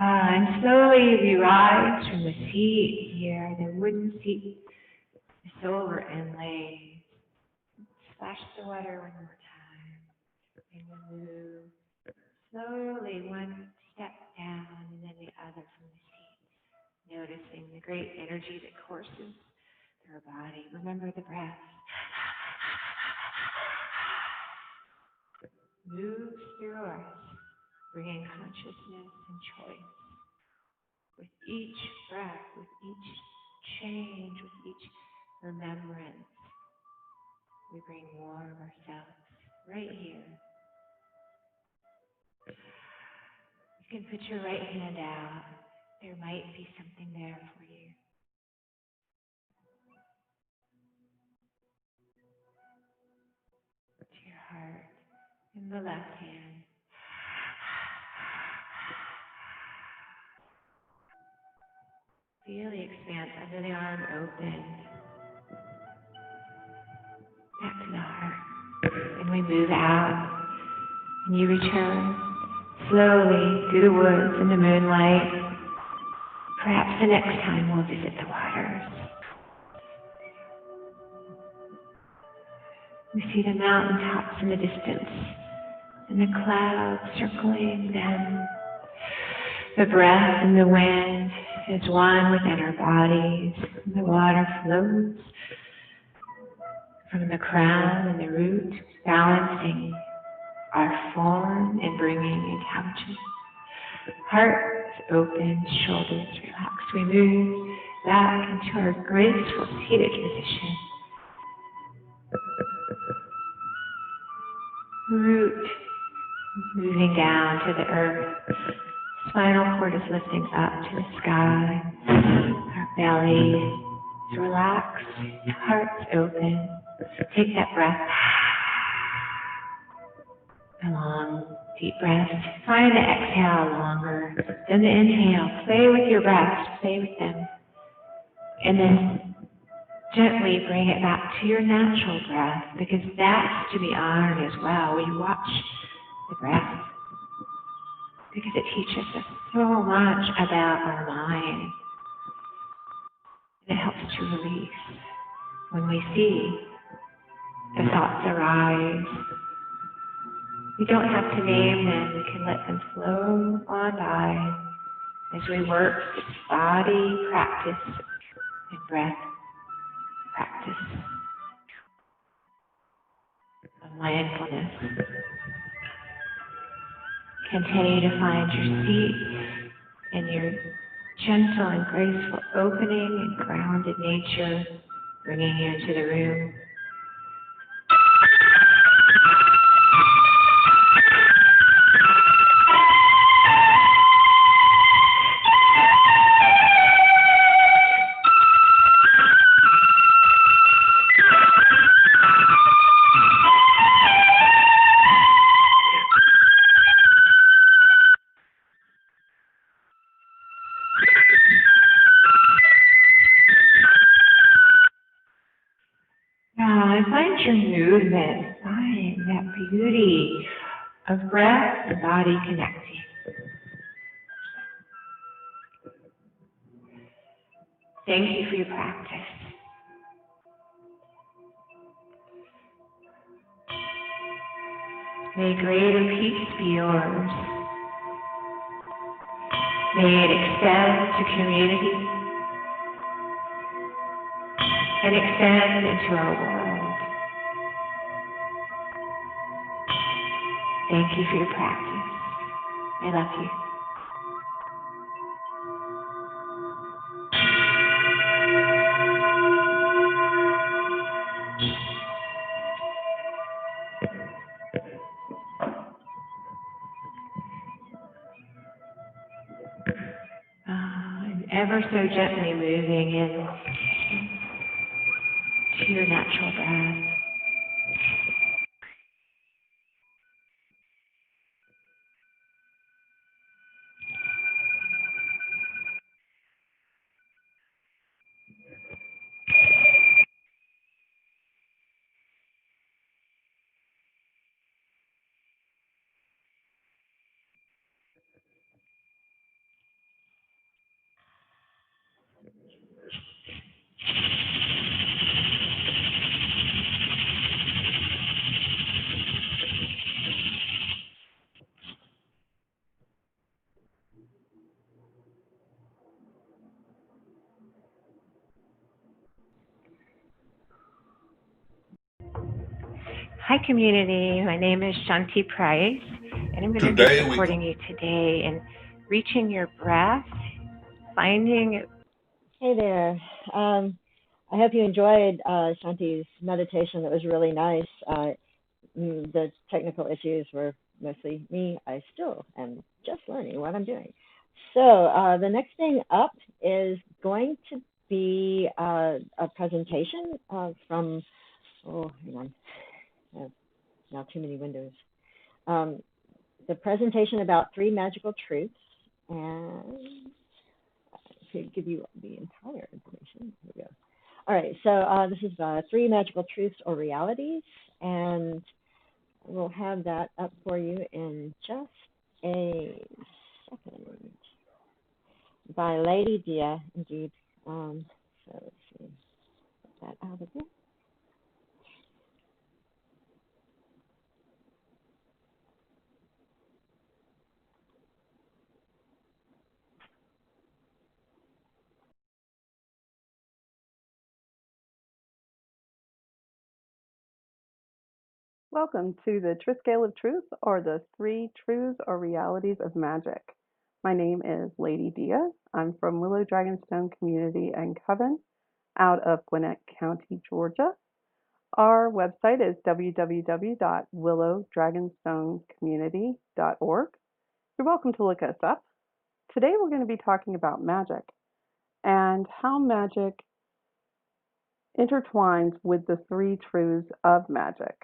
And slowly we rise from the seat here, the wooden seat, the silver inlay. Splash the water one more time. And we'll move slowly one step down and then the other from the seat. Noticing the great energy that courses through our body. Remember the breath. Moves through us, bringing consciousness and choice. With each breath, with each change, with each remembrance, we bring more of ourselves right here. You can put your right hand out. There might be something there for you. To your heart, in the left hand. Feel the expanse under the arm open. Back to the heart. And we move out. And you return slowly through the woods in the moonlight. Perhaps the next time we'll visit the waters. We see the mountaintops in the distance and the clouds circling them. The breath and the wind is one within our bodies. And the water flows from the crown and the root, balancing our form and bringing intelligence. Heart open, shoulders relaxed. We move back into our graceful seated position. Root moving down to the earth. Spinal cord is lifting up to the sky. Our belly is relaxed. Heart's open. Take that breath. A long, deep breath. Find the exhale longer than the inhale. Play with your breaths. Play with them. And then gently bring it back to your natural breath, because that's to be honored as well. We watch the breath because it teaches us so much about our mind. It helps to release. When we see the thoughts arise, we don't have to name them. We can let them flow on by as we work this body practice and breath practice of mindfulness. Continue to find your seat in your gentle and graceful opening and grounded nature, bringing you into the room. Find your movement, find that beauty of breath and body connecting. Thank you for your practice. May greater peace be yours. May it extend to community and extend into our world. Thank you for your practice. I love you. And ever so gently moving in to your natural breath. Hi, community. My name is Shanti Price, and I'm going to be supporting you today in reaching your breath, finding... Hey there. I hope you enjoyed Shanti's meditation. It was really nice. The technical issues were mostly me. I still am just learning what I'm doing. So the next thing up is going to be a presentation from, hang on. I have now too many windows. The presentation about 3 magical truths, and to give you the entire information. Here we go. All right, so this is 3 magical truths or realities, and we'll have that up for you in just a second. by Lady Dia, indeed. So let's see, put that out of here. Welcome to the Scale of Truth, or the 3 Truths or Realities of Magic. My name is Lady Dia. I'm from Willow Dragonstone Community and Coven out of Gwinnett County, Georgia. Our website is www.willowdragonstonecommunity.org. You're welcome to look us up. Today we're going to be talking about magic and how magic intertwines with the 3 truths of magic.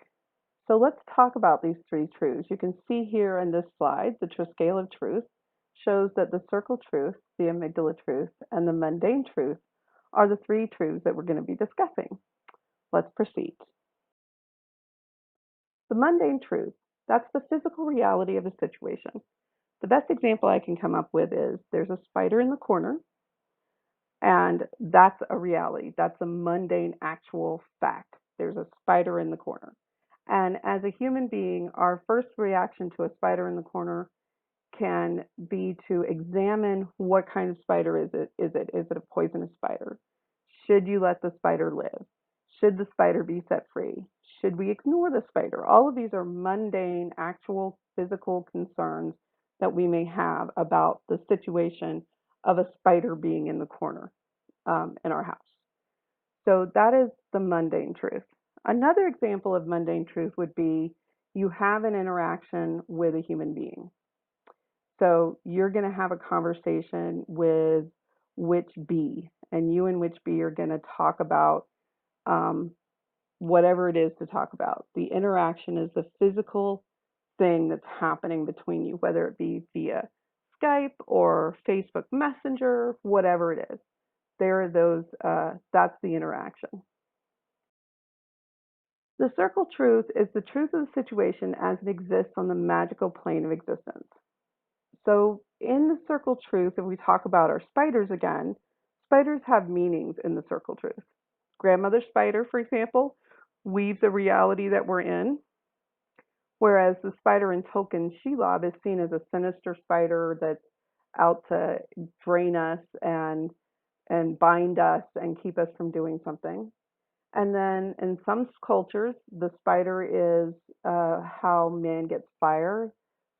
So let's talk about these 3 truths. You can see here in this slide, the Scale of Truth shows that the circle truth, the amygdala truth, and the mundane truth are the 3 truths that we're going to be discussing. Let's proceed. The mundane truth, that's the physical reality of a situation. The best example I can come up with is there's a spider in the corner, and that's a reality. That's a mundane actual fact. There's a spider in the corner. And as a human being, our first reaction to a spider in the corner can be to examine what kind of spider is it. Is it a poisonous spider? Should you let the spider live? Should the spider be set free? Should we ignore the spider? All of these are mundane, actual physical concerns that we may have about the situation of a spider being in the corner in our house. So that is the mundane truth. Another example of mundane truth would be you have an interaction with a human being. So you're going to have a conversation with Witch B, and you and Witch B are going to talk about whatever it is to talk about. The interaction is the physical thing that's happening between you, whether it be via Skype or Facebook Messenger, whatever it is. There are those, that's the interaction. The circle truth is the truth of the situation as it exists on the magical plane of existence. So in the circle truth, if we talk about our spiders again, spiders have meanings in the circle truth. Grandmother spider, for example, weaves a reality that we're in, whereas the spider in Tolkien's Shelob is seen as a sinister spider that's out to drain us and bind us and keep us from doing something. And then in some cultures, the spider is how man gets fire.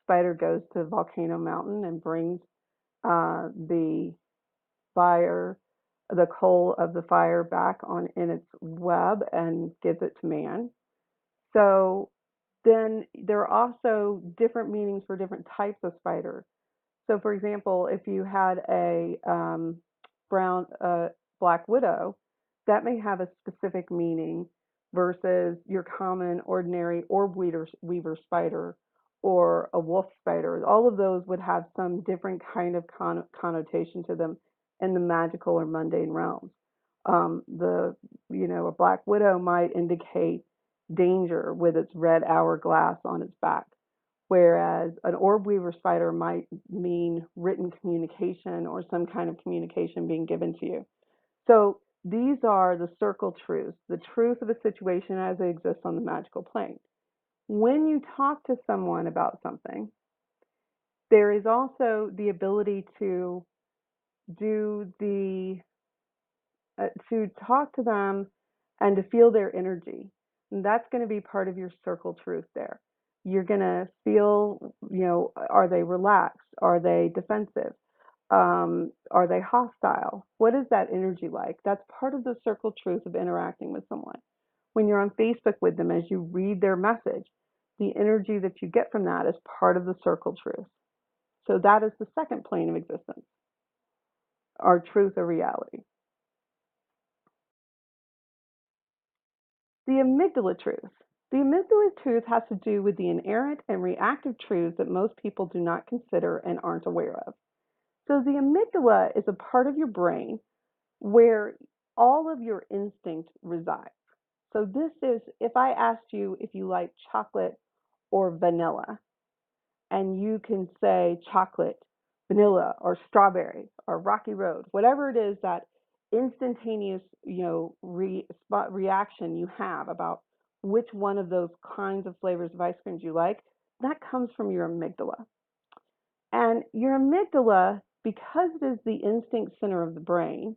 Spider goes to Volcano Mountain and brings the fire, the coal of the fire back on in its web and gives it to man. So then there are also different meanings for different types of spiders. So for example, if you had a black widow, that may have a specific meaning versus your common, ordinary orb weaver spider or a wolf spider. All of those would have some different kind of connotation to them in the magical or mundane realms. A black widow might indicate danger with its red hourglass on its back, whereas an orb weaver spider might mean written communication or some kind of communication being given to you. So these are the circle truths, the truth of a situation as it exists on the magical plane. When you talk to someone about something, there is also the ability to talk to them and to feel their energy. And that's going to be part of your circle truth there. You're going to feel, are they relaxed? Are they defensive? Are they hostile? What is that energy like? That's part of the circle truth of interacting with someone. When you're on Facebook with them, as you read their message, the energy that you get from that is part of the circle truth. So that is the second plane of existence, our truth or reality. The amygdala truth. The amygdala truth has to do with the inerrant and reactive truths that most people do not consider and aren't aware of. So the amygdala is a part of your brain where all of your instinct resides. So this is, if I asked you if you like chocolate or vanilla, and you can say chocolate vanilla or strawberry or rocky road, whatever it is, that instantaneous, reaction you have about which one of those kinds of flavors of ice creams you like, that comes from your amygdala. And your amygdala, because it is the instinct center of the brain,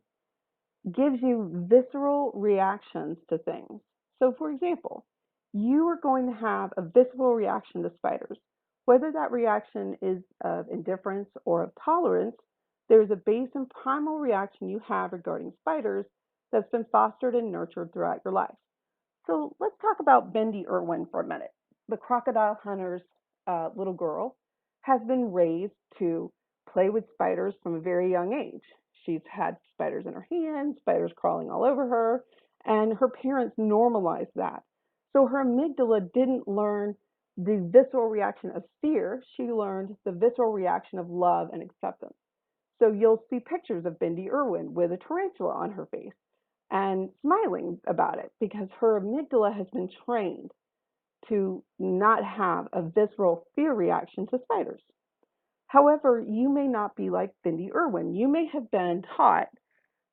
gives you visceral reactions to things. So, for example, you are going to have a visceral reaction to spiders. Whether that reaction is of indifference or of tolerance, there's a base and primal reaction you have regarding spiders that's been fostered and nurtured throughout your life. So let's talk about Bendy Irwin for a minute. The crocodile hunter's little girl has been raised to play with spiders from a very young age. She's had spiders in her hands, spiders crawling all over her, and her parents normalized that. So her amygdala didn't learn the visceral reaction of fear, she learned the visceral reaction of love and acceptance. So you'll see pictures of Bendy Irwin with a tarantula on her face and smiling about it because her amygdala has been trained to not have a visceral fear reaction to spiders. However, you may not be like Bendy Irwin. You may have been taught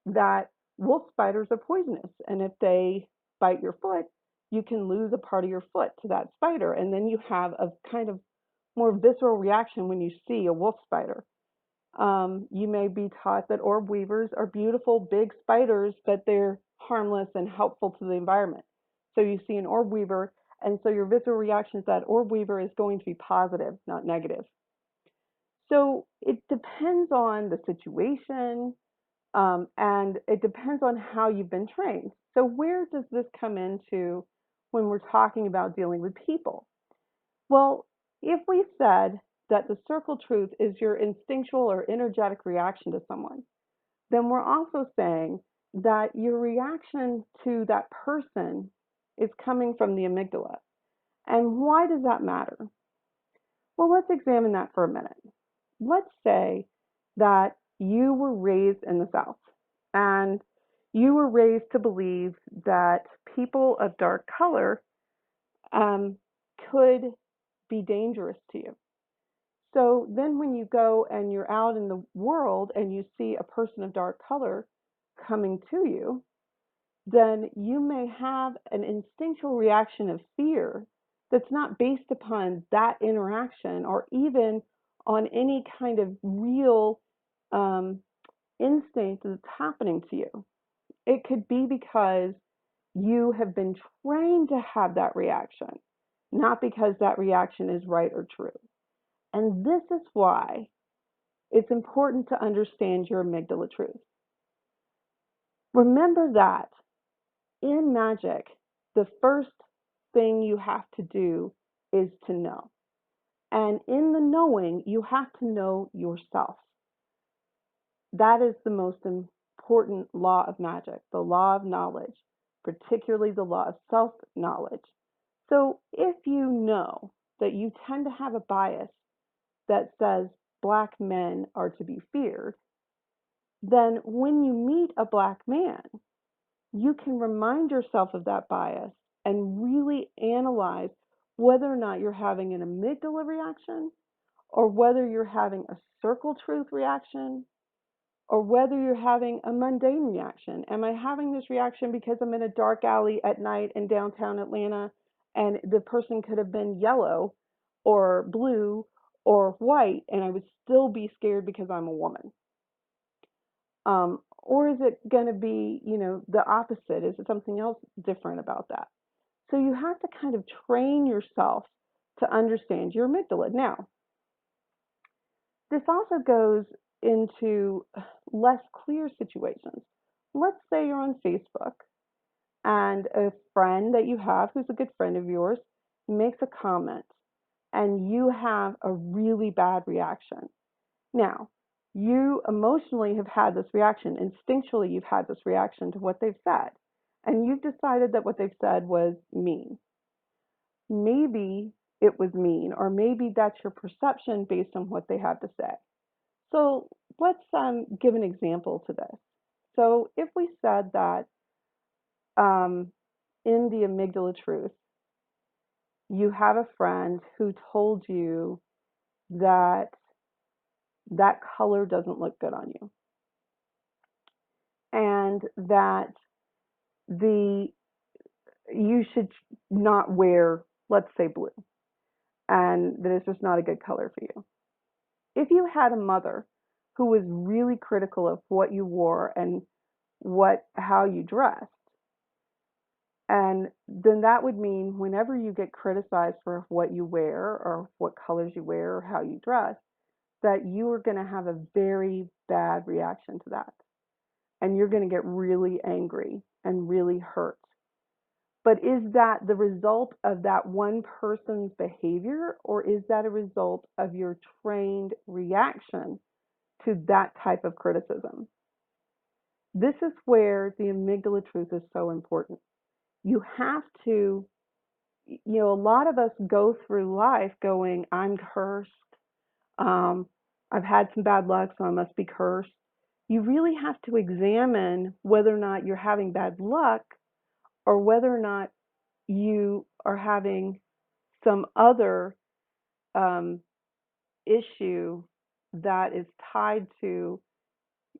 that wolf spiders are poisonous, and if they bite your foot, you can lose a part of your foot to that spider, and then you have a kind of more visceral reaction when you see a wolf spider. You may be taught that orb weavers are beautiful big spiders, but they're harmless and helpful to the environment. So you see an orb weaver, and so your visceral reaction to that orb weaver is going to be positive, not negative. So it depends on the situation, and it depends on how you've been trained. So where does this come into when we're talking about dealing with people? Well, if we said that the circle truth is your instinctual or energetic reaction to someone, then we're also saying that your reaction to that person is coming from the amygdala. And why does that matter? Well, let's examine that for a minute. Let's say that you were raised in the South and you were raised to believe that people of dark color could be dangerous to you. So then when you go and you're out in the world and you see a person of dark color coming to you, then you may have an instinctual reaction of fear that's not based upon that interaction or even on any kind of real instinct that's happening to you. It could be because you have been trained to have that reaction, not because that reaction is right or true. And this is why it's important to understand your amygdala truth. Remember that in magic, the first thing you have to do is to know. And in the knowing, you have to know yourself. That is the most important law of magic, the law of knowledge, particularly the law of self-knowledge. So if you know that you tend to have a bias that says Black men are to be feared, then when you meet a Black man, you can remind yourself of that bias and really analyze whether or not you're having an amygdala reaction or whether you're having a circle truth reaction or whether you're having a mundane reaction. Am I having this reaction because I'm in a dark alley at night in downtown Atlanta and the person could have been yellow or blue or white and I would still be scared because I'm a woman? Or is it going to be, the opposite? Is it something else different about that? So you have to kind of train yourself to understand your amygdala. Now, this also goes into less clear situations. Let's say you're on Facebook and a friend that you have who's a good friend of yours makes a comment and you have a really bad reaction. Now, you emotionally have had this reaction. Instinctually, you've had this reaction to what they've said. And you've decided that what they've said was mean. Maybe it was mean, or maybe that's your perception based on what they have to say. So let's give an example to this. So if we said that in the amygdala truth, you have a friend who told you that that color doesn't look good on you. And that you should not wear, let's say, blue, and that it's just not a good color for you. If you had a mother who was really critical of what you wore and how you dressed, and then that would mean whenever you get criticized for what you wear or what colors you wear or how you dress, that you are going to have a very bad reaction to that. And you're going to get really angry and really hurt. But is that the result of that one person's behavior, or is that a result of your trained reaction to that type of criticism? This is where the amygdala truth is so important. You have to, a lot of us go through life going, I'm cursed. I've had some bad luck, so I must be cursed. You really have to examine whether or not you're having bad luck or whether or not you are having some other issue that is tied to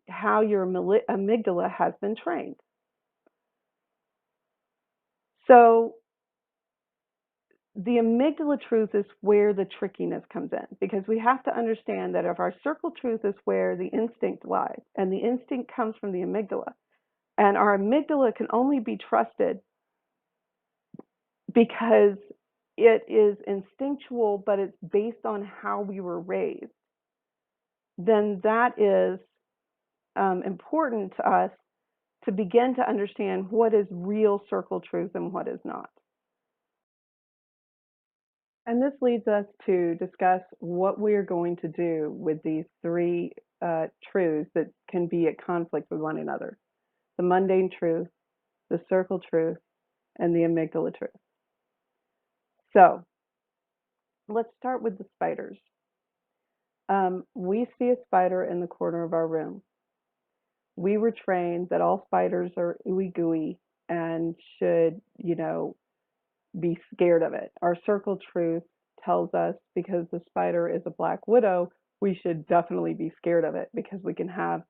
how your amygdala has been trained. So the amygdala truth is where the trickiness comes in, because we have to understand that if our circle truth is where the instinct lies, and the instinct comes from the amygdala, and our amygdala can only be trusted because it is instinctual, but it's based on how we were raised, then that is important to us to begin to understand what is real circle truth and what is not. And this leads us to discuss what we are going to do with these three truths that can be at conflict with one another: the mundane truth, the circle truth, and the amygdala truth. So let's start with the spiders. We see a spider in the corner of our room. We were trained that all spiders are ooey gooey and should, be scared of it. Our circle truth tells us because the spider is a black widow, we should definitely be scared of it because we can have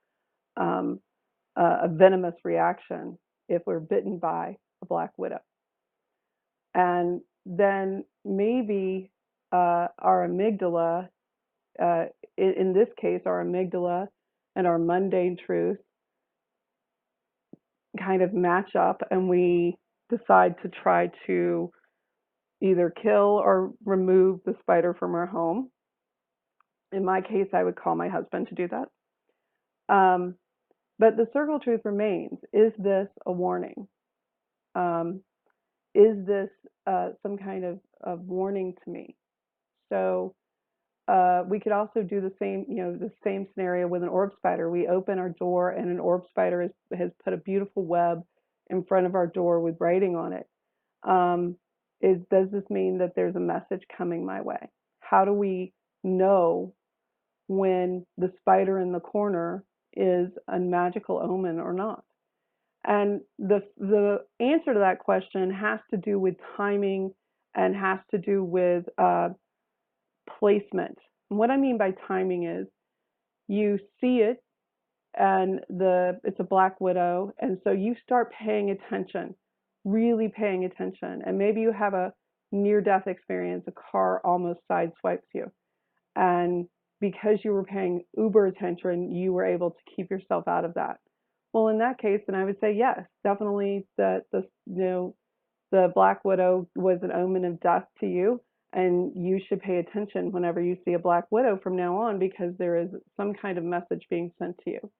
a venomous reaction if we're bitten by a black widow. And then maybe our amygdala, in this case, our amygdala and our mundane truth kind of match up, and we decide to try to either kill or remove the spider from our home. In my case, I would call my husband to do that. But the circle truth remains. Is this a warning? Is this some kind of warning to me? So we could also do the same scenario with an orb spider. We open our door and an orb spider has put a beautiful web in front of our door with writing on it. Does this mean that there's a message coming my way? How do we know when the spider in the corner is a magical omen or not? And the answer to that question has to do with timing and has to do with placement. And what I mean by timing is you see it and it's a black widow, and so you start paying attention, really paying attention, and maybe you have a near-death experience, a car almost sideswipes you, and because you were paying uber attention, you were able to keep yourself out of that. Well, in that case, then I would say yes, definitely the black widow was an omen of death to you, and you should pay attention whenever you see a black widow from now on, because there is some kind of message being sent to you.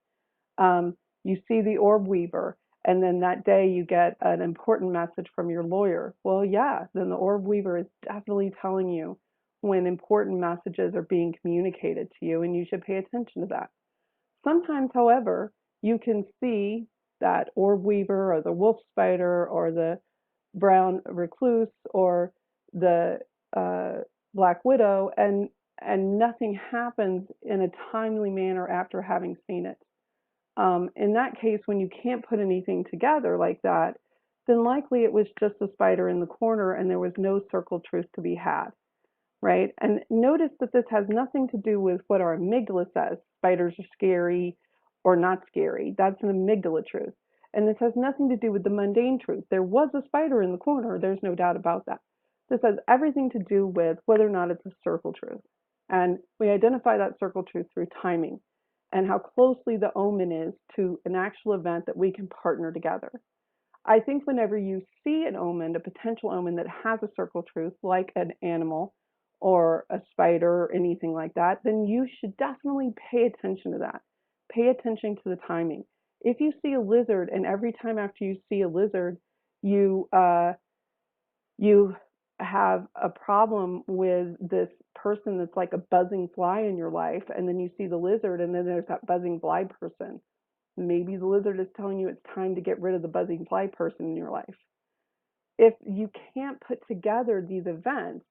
You see the orb weaver, and then that day you get an important message from your lawyer. Well, yeah, then the orb weaver is definitely telling you when important messages are being communicated to you, and you should pay attention to that. Sometimes, however, you can see that orb weaver or the wolf spider or the brown recluse or the black widow, and nothing happens in a timely manner after having seen it. In that case, when you can't put anything together like that, then likely it was just a spider in the corner and there was no circle truth to be had. right? And notice that this has nothing to do with what our amygdala says. Spiders are scary or not scary. That's an amygdala truth. And this has nothing to do with the mundane truth. There was a spider in the corner. There's no doubt about that. This has everything to do with whether or not it's a circle truth. And we identify that circle truth through timing and how closely the omen is to an actual event that we can partner together. I think whenever you see an omen, a potential omen that has a circle truth, like an animal or a spider or anything like that, then you should definitely pay attention to that. Pay attention to the timing. If you see a lizard, and every time after you see a lizard, you have a problem with this person that's like a buzzing fly in your life, and then you see the lizard, and then there's that buzzing fly person. Maybe the lizard is telling you it's time to get rid of the buzzing fly person in your life. If you can't put together these events,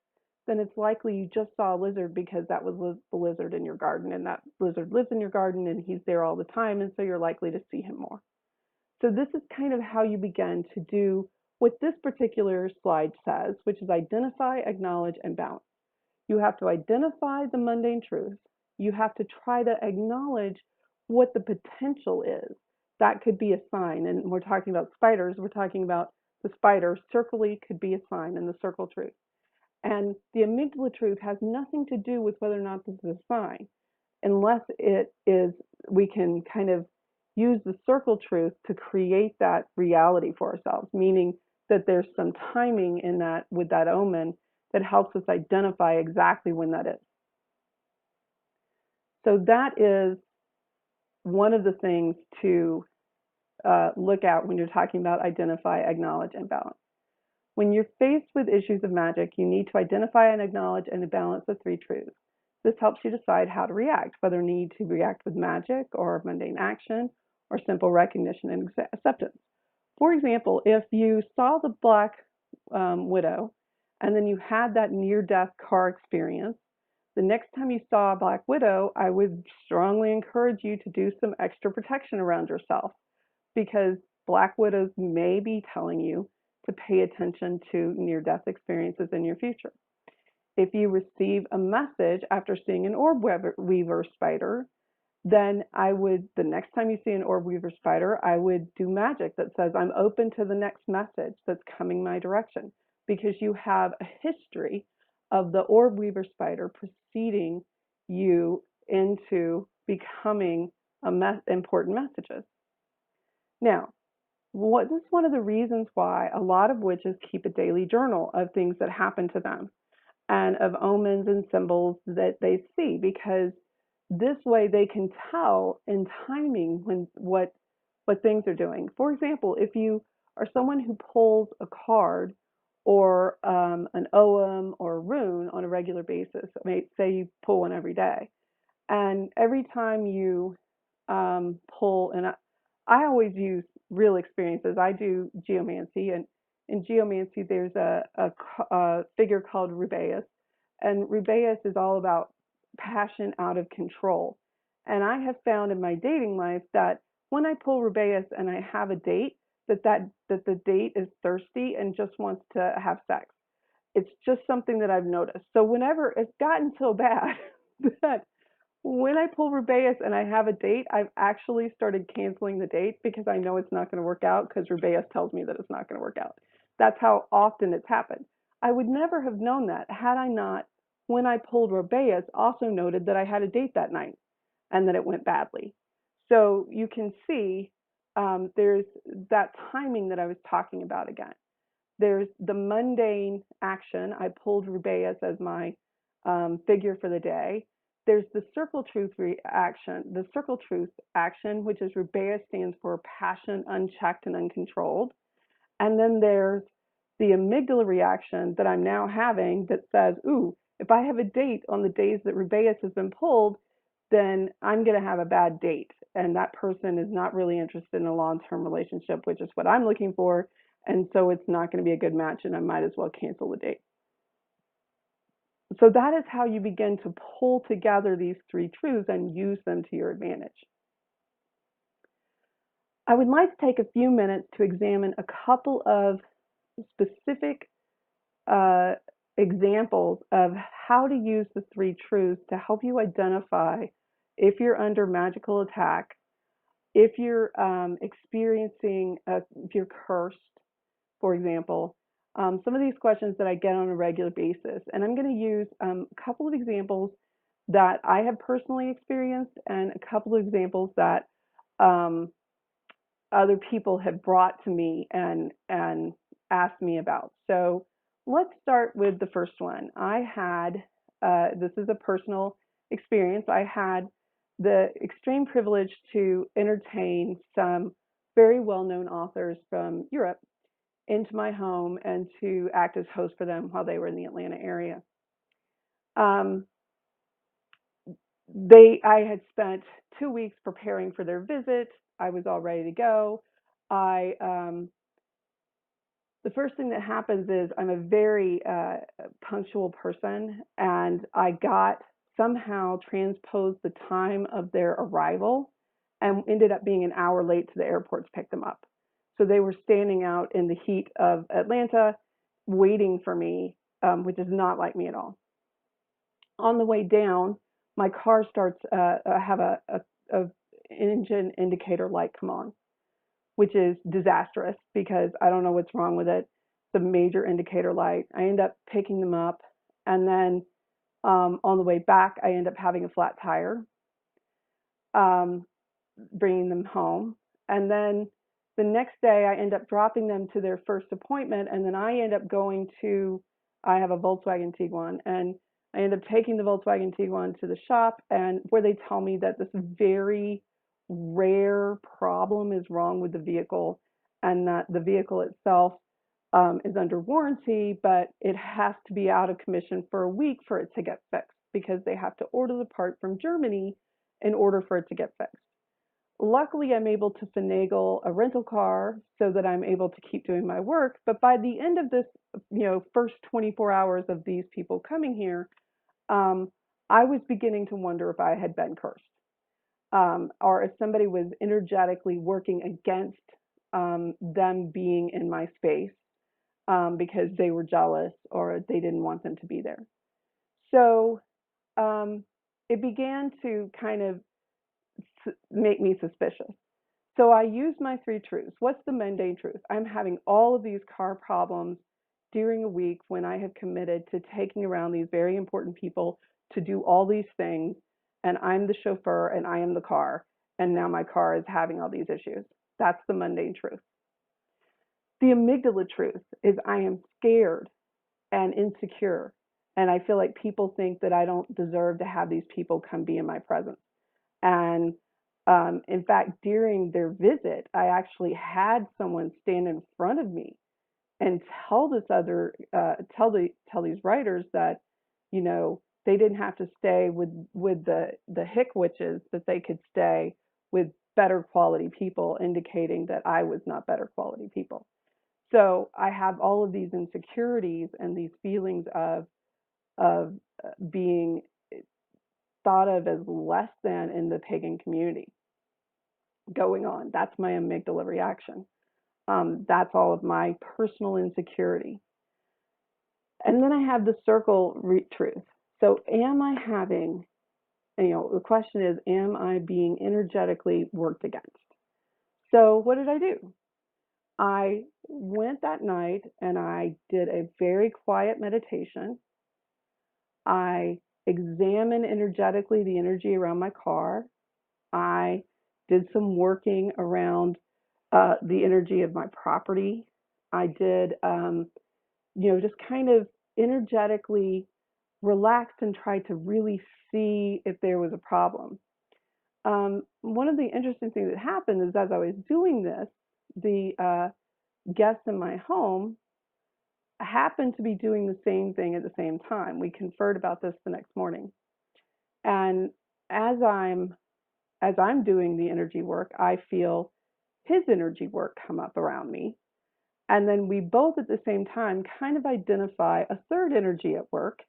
then it's likely you just saw a lizard because that was the lizard in your garden, and that lizard lives in your garden and he's there all the time, and so you're likely to see him more. So this is kind of how you begin to do what this particular slide says, which is identify, acknowledge, and balance. You have to identify the mundane truth. You have to try to acknowledge what the potential is. That could be a sign, and we're talking about spiders. We're talking about the spider. Circly could be a sign in the circle truth. And the amygdala truth has nothing to do with whether or not this is a sign, unless it is, we can kind of use the circle truth to create that reality for ourselves, meaning that there's some timing in that with that omen that helps us identify exactly when that is. So that is one of the things to look at when you're talking about identify, acknowledge, and balance. When you're faced with issues of magic, you need to identify and acknowledge and balance the three truths. This helps you decide how to react, whether you need to react with magic or mundane action or simple recognition and acceptance. For example, if you saw the Black Widow and then you had that near-death car experience, the next time you saw a Black Widow, I would strongly encourage you to do some extra protection around yourself, because Black Widows may be telling you to pay attention to near-death experiences in your future. If you receive a message after seeing an orb weaver spider, then I would, the next time you see an orb weaver spider, I would do magic that says, I'm open to the next message that's coming my direction, because you have a history of the orb weaver spider preceding you into becoming important messages. Now, this is one of the reasons why a lot of witches keep a daily journal of things that happen to them and of omens and symbols that they see, because this way they can tell in timing what things are doing. For example, if you are someone who pulls a card or an ogham or a rune on a regular basis, say you pull one every day, and every time you pull, and I always use real experiences. I do geomancy, and in geomancy there's a figure called Rubeus, and Rubeus is all about passion out of control. And I have found in my dating life that when I pull Rubeus and I have a date, that the date is thirsty and just wants to have sex. It's just something that I've noticed. So whenever it's gotten so bad that when I pull Rubeus and I have a date, I've actually started canceling the date because I know it's not going to work out, because Rubeus tells me that it's not going to work out. That's how often it's happened. I would never have known that had I not, when I pulled Rubeus, also noted that I had a date that night and that it went badly. So you can see there's that timing that I was talking about again. There's the mundane action. I pulled Rubeus as my figure for the day. There's the circle truth action. The circle truth action, which is Rubeus, stands for passion unchecked and uncontrolled. And then there's the amygdala reaction that I'm now having that says, ooh, if I have a date on the days that Rubeus has been pulled, then I'm going to have a bad date. And that person is not really interested in a long-term relationship, which is what I'm looking for. And so it's not going to be a good match, and I might as well cancel the date. So that is how you begin to pull together these three truths and use them to your advantage. I would like to take a few minutes to examine a couple of specific examples of how to use the three truths to help you identify if you're under magical attack, if you're experiencing, if you're cursed, for example. Some of these questions that I get on a regular basis. And I'm going to use a couple of examples that I have personally experienced and a couple of examples that other people have brought to me and asked me about. So let's start with the first one. I had, this is a personal experience, I had the extreme privilege to entertain some very well-known authors from Europe into my home and to act as host for them while they were in the Atlanta area. I had spent 2 weeks preparing for their visit. I was all ready to go. The first thing that happens is I'm a very punctual person, and I got somehow transposed the time of their arrival and ended up being an hour late to the airport to pick them up. So they were standing out in the heat of Atlanta waiting for me, which is not like me at all. On the way down, my car starts, I have a engine indicator light come on, which is disastrous because I don't know what's wrong with it. It's a major indicator light. I end up picking them up, and then on the way back, I end up having a flat tire, bringing them home. And then the next day, I end up dropping them to their first appointment, and then I end up going to, I have a Volkswagen Tiguan, and I end up taking the Volkswagen Tiguan to the shop, and where they tell me that this very rare problem is wrong with the vehicle, and that the vehicle itself is under warranty, but it has to be out of commission for a week for it to get fixed because they have to order the part from Germany in order for it to get fixed. Luckily, I'm able to finagle a rental car so that I'm able to keep doing my work. But by the end of this, first 24 hours of these people coming here, I was beginning to wonder if I had been cursed, or if somebody was energetically working against them being in my space because they were jealous or they didn't want them to be there. So it began to kind of make me suspicious. So I used my three truths. What's the mundane truth? I'm having all of these car problems during a week when I have committed to taking around these very important people to do all these things, and I'm the chauffeur and I am the car, and now my car is having all these issues. That's the mundane truth. The amygdala truth is I am scared and insecure, and I feel like people think that I don't deserve to have these people come be in my presence. And in fact, during their visit, I actually had someone stand in front of me and tell tell these writers that, they didn't have to stay with the hick witches, that they could stay with better quality people, indicating that I was not better quality people. So I have all of these insecurities and these feelings of being thought of as less than in the pagan community going on. That's my amygdala reaction. That's all of my personal insecurity. And then I have the circle truth. So am I having, the question is, am I being energetically worked against? So what did I do? I went that night and I did a very quiet meditation. I examined energetically the energy around my car. I did some working around the energy of my property. I did, just kind of energetically relaxed and tried to really see if there was a problem. One of the interesting things that happened is as I was doing this, the guests in my home happened to be doing the same thing at the same time. We conferred about this the next morning. And as I'm doing the energy work, I feel his energy work come up around me. And then we both at the same time kind of identify a third energy at work.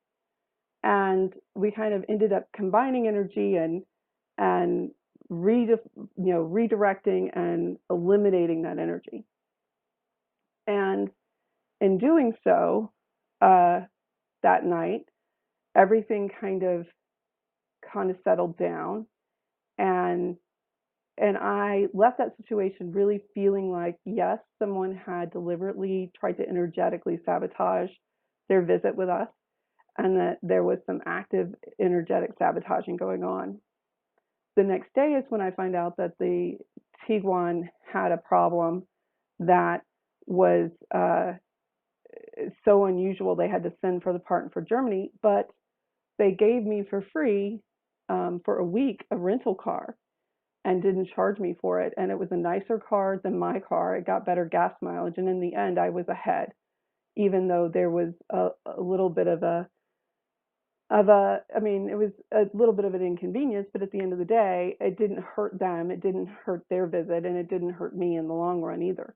And we kind of ended up combining energy and redirecting and eliminating that energy. And in doing so, that night, everything kind of settled down, and I left that situation really feeling like, yes, someone had deliberately tried to energetically sabotage their visit with us, and that there was some active energetic sabotaging going on. The next day is when I find out that the Qigong had a problem that was so unusual they had to send for the part for Germany, but they gave me for free for a week a rental car and didn't charge me for it. And it was a nicer car than my car. It got better gas mileage. And in the end, I was ahead, even though there was a little bit of I mean, it was a little bit of an inconvenience, but at the end of the day, it didn't hurt them. It didn't hurt their visit, and it didn't hurt me in the long run either.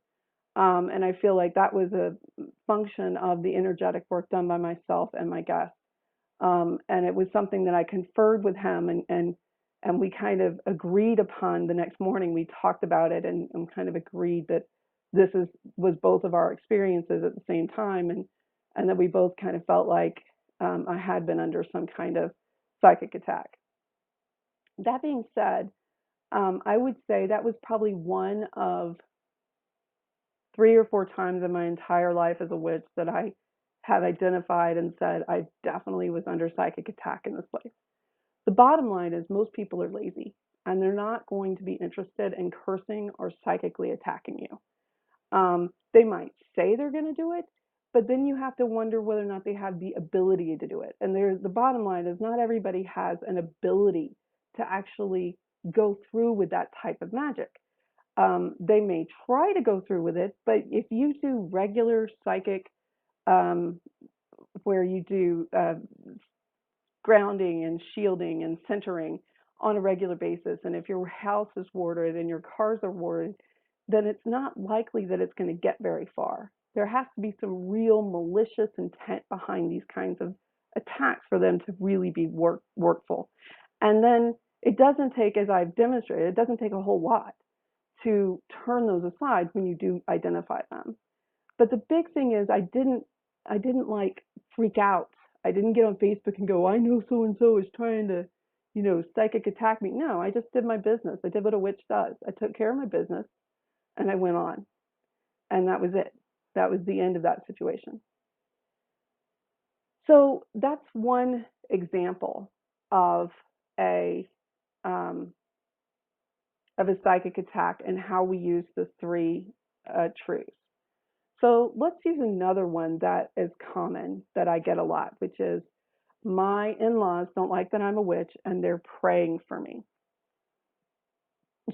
And I feel like that was a function of the energetic work done by myself and my guests. And it was something that I conferred with him, and we kind of agreed upon the next morning. We talked about it and kind of agreed that this was both of our experiences at the same time, and that we both kind of felt like I had been under some kind of psychic attack. That being said, I would say that was probably one of 3 or 4 times in my entire life as a witch that I had identified and said I definitely was under psychic attack in this place. The bottom line is most people are lazy, and they're not going to be interested in cursing or psychically attacking you. They might say they're going to do it, but then you have to wonder whether or not they have the ability to do it. And the bottom line is not everybody has an ability to actually go through with that type of magic. They may try to go through with it, but if you do regular psychic, where you do grounding and shielding and centering on a regular basis, and if your house is warded and your cars are warded, then it's not likely that it's going to get very far. There has to be some real malicious intent behind these kinds of attacks for them to really be workful. And then it doesn't take, as I've demonstrated, it doesn't take a whole lot to turn those aside when you do identify them. But the big thing is I didn't like freak out. I didn't get on Facebook and go, I know so and so is trying to, psychic attack me. No, I just did my business. I did what a witch does. I took care of my business and I went on. And that was it. That was the end of that situation. So that's one example of a psychic attack and how we use the 3 truths. So let's use another one that is common that I get a lot, which is my in-laws don't like that I'm a witch and they're praying for me.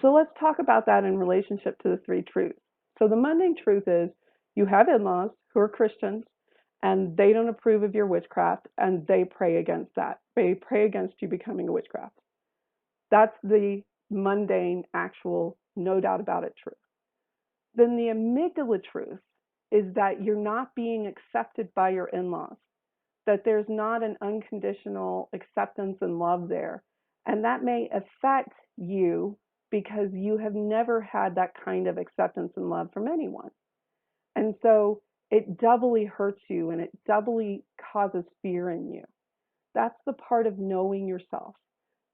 So let's talk about that in relationship to the 3 truths. So the mundane truth is you have in-laws who are Christians and they don't approve of your witchcraft and they pray against that. They pray against you becoming a witchcraft. That's the mundane, actual, no doubt about it truth. Then the amygdala truth is that you're not being accepted by your in-laws, that there's not an unconditional acceptance and love there. And that may affect you because you have never had that kind of acceptance and love from anyone. And so it doubly hurts you and it doubly causes fear in you. That's the part of knowing yourself.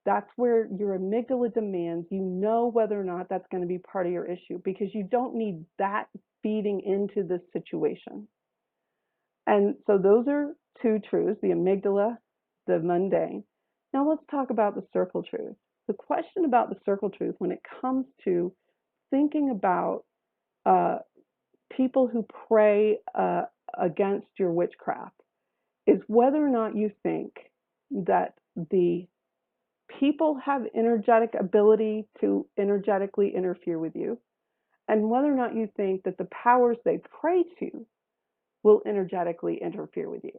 That's where your amygdala demands you know whether or not that's going to be part of your issue, because you don't need that feeding into this situation. And so those are 2 truths, the amygdala, the mundane. Now let's talk about the circle truth. The question about the circle truth when it comes to thinking about people who pray against your witchcraft is whether or not you think that the people have energetic ability to energetically interfere with you, and whether or not you think that the powers they pray to will energetically interfere with you.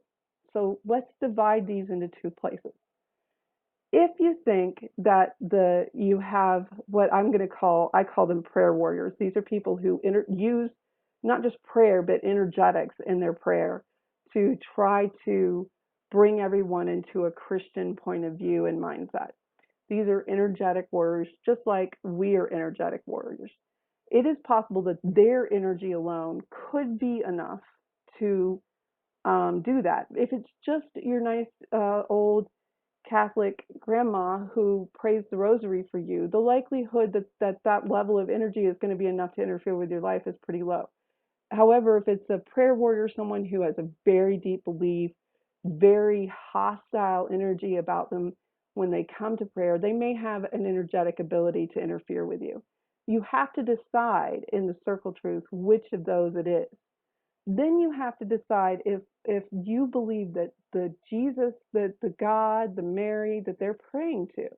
So let's divide these into 2 places. If you think that you have what I call them prayer warriors. These are people who use not just prayer, but energetics in their prayer to try to bring everyone into a Christian point of view and mindset. These are energetic warriors, just like we are energetic warriors. It is possible that their energy alone could be enough to do that. If it's just your nice old Catholic grandma who prays the rosary for you, the likelihood that level of energy is going to be enough to interfere with your life is pretty low. However, if it's a prayer warrior, someone who has a very deep belief, very hostile energy about them when they come to prayer, they may have an energetic ability to interfere with you. You have to decide in the circle truth which of those it is. Then you have to decide if you believe that the Jesus, the God, the Mary that they're praying to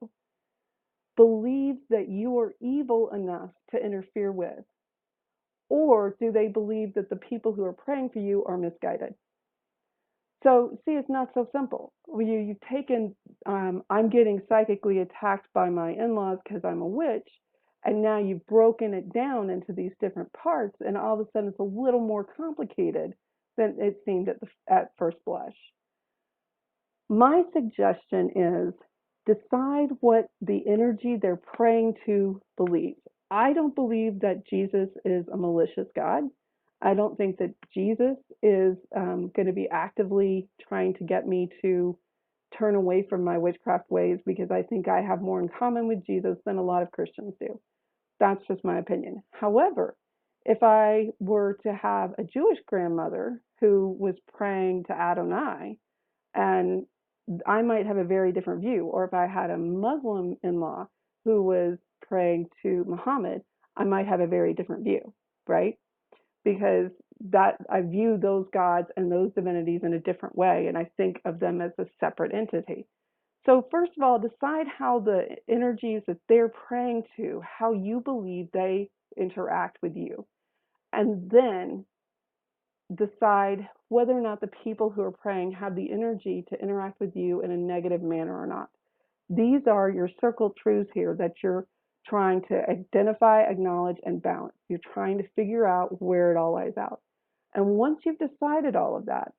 believes that you are evil enough to interfere with, or do they believe that the people who are praying for you are misguided? So, see, it's not so simple. You've taken, I'm getting psychically attacked by my in-laws because I'm a witch, and now you've broken it down into these different parts, and all of a sudden it's a little more complicated than it seemed at first blush. My suggestion is decide what the energy they're praying to believes. I don't believe that Jesus is a malicious God. I don't think that Jesus is going to be actively trying to get me to turn away from my witchcraft ways, because I think I have more in common with Jesus than a lot of Christians do. That's just my opinion. However, if I were to have a Jewish grandmother who was praying to Adonai, and I might have a very different view, or if I had a Muslim in-law who was praying to Muhammad, I might have a very different view, right? Because that I view those gods and those divinities in a different way, and I think of them as a separate entity. So first of all, decide how the energies that they're praying to, how you believe they interact with you, and then decide whether or not the people who are praying have the energy to interact with you in a negative manner or not. These are your circle truths here that you're trying to identify, acknowledge, and balance. You're trying to figure out where it all lies out. And once you've decided all of that,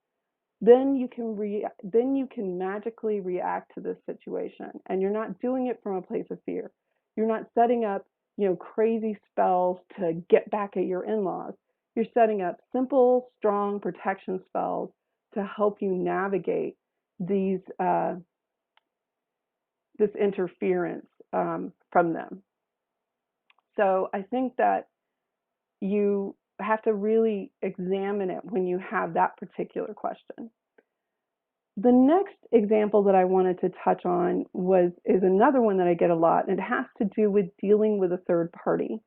then you can magically react to this situation, and you're not doing it from a place of fear. You're not setting up, crazy spells to get back at your in-laws. You're setting up simple, strong protection spells to help you navigate these this interference from them. So I think that you have to really examine it when you have that particular question. The next example that I wanted to touch on is another one that I get a lot, and it has to do with dealing with a third party.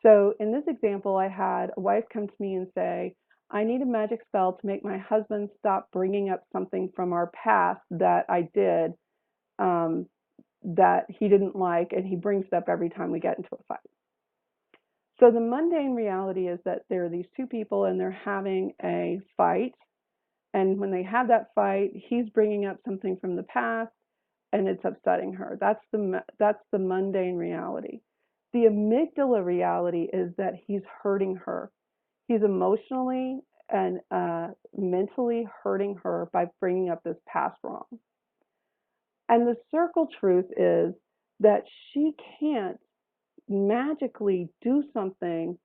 So in this example, I had a wife come to me and say, I need a magic spell to make my husband stop bringing up something from our past that I did that he didn't like, and he brings it up every time we get into a fight. So the mundane reality is that there are these two people and they're having a fight. And when they have that fight, he's bringing up something from the past and it's upsetting her. That's the mundane reality. The amygdala reality is that he's hurting her. He's emotionally and mentally hurting her by bringing up this past wrong. And the circle truth is that she can't magically do something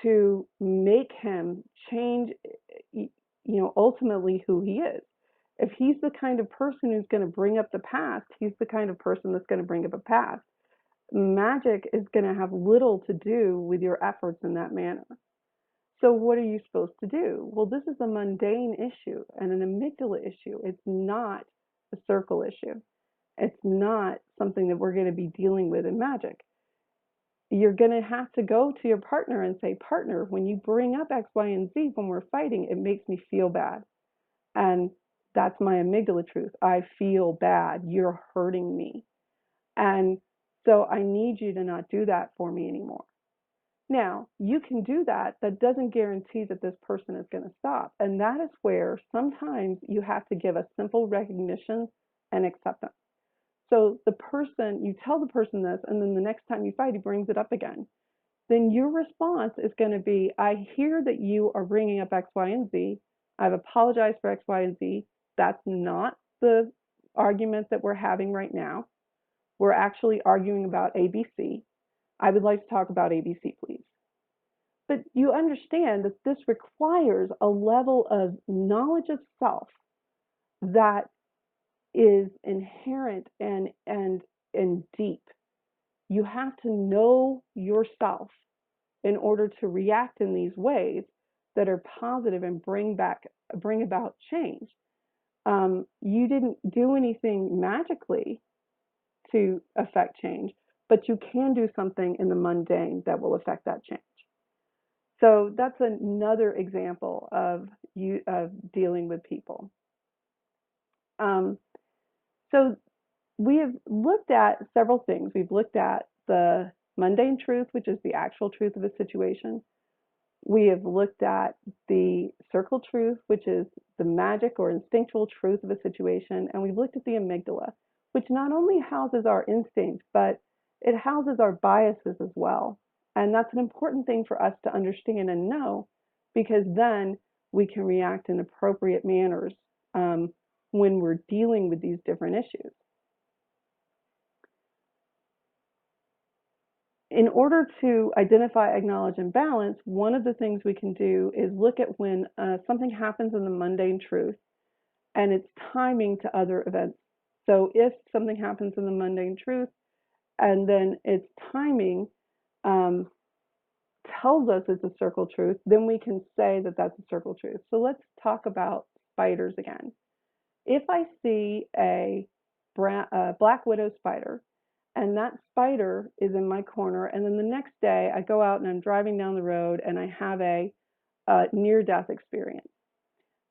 to make him change, ultimately who he is. If he's the kind of person who's going to bring up the past, he's the kind of person that's going to bring up a past. Magic is going to have little to do with your efforts in that manner. So what are you supposed to do? Well, this is a mundane issue and an amygdala issue. It's not a circle issue. It's not something that we're going to be dealing with in magic. You're going to have to go to your partner and say, partner, when you bring up X, Y, and Z when we're fighting, it makes me feel bad. And that's my amygdala truth. I feel bad. You're hurting me. And so I need you to not do that for me anymore. Now, you can do that. That doesn't guarantee that this person is going to stop. And that is where sometimes you have to give a simple recognition and acceptance. So the person, you tell the person this, and then the next time you fight, he brings it up again. Then your response is going to be, I hear that you are bringing up X, Y, and Z. I've apologized for X, Y, and Z. That's not the argument that we're having right now. We're actually arguing about ABC. I would like to talk about ABC, please. But you understand that this requires a level of knowledge of self that is inherent and deep. You have to know yourself in order to react in these ways that are positive and bring about change. You didn't do anything magically to affect change, but you can do something in the mundane that will affect that change. So that's another example of dealing with people. So we have looked at several things. We've looked at the mundane truth, which is the actual truth of a situation. We have looked at the circle truth, which is the magic or instinctual truth of a situation. And we've looked at the amygdala, which not only houses our instincts, but it houses our biases as well. And that's an important thing for us to understand and know, because then we can react in appropriate manners when we're dealing with these different issues. In order to identify, acknowledge, and balance, one of the things we can do is look at when something happens in the mundane truth and it's timing to other events. So if something happens in the mundane truth and then its timing tells us it's a circle truth, then we can say that that's a circle truth. So let's talk about spiders again. If I see a black widow spider, and that spider is in my corner, and then the next day I go out and I'm driving down the road and I have a near-death experience,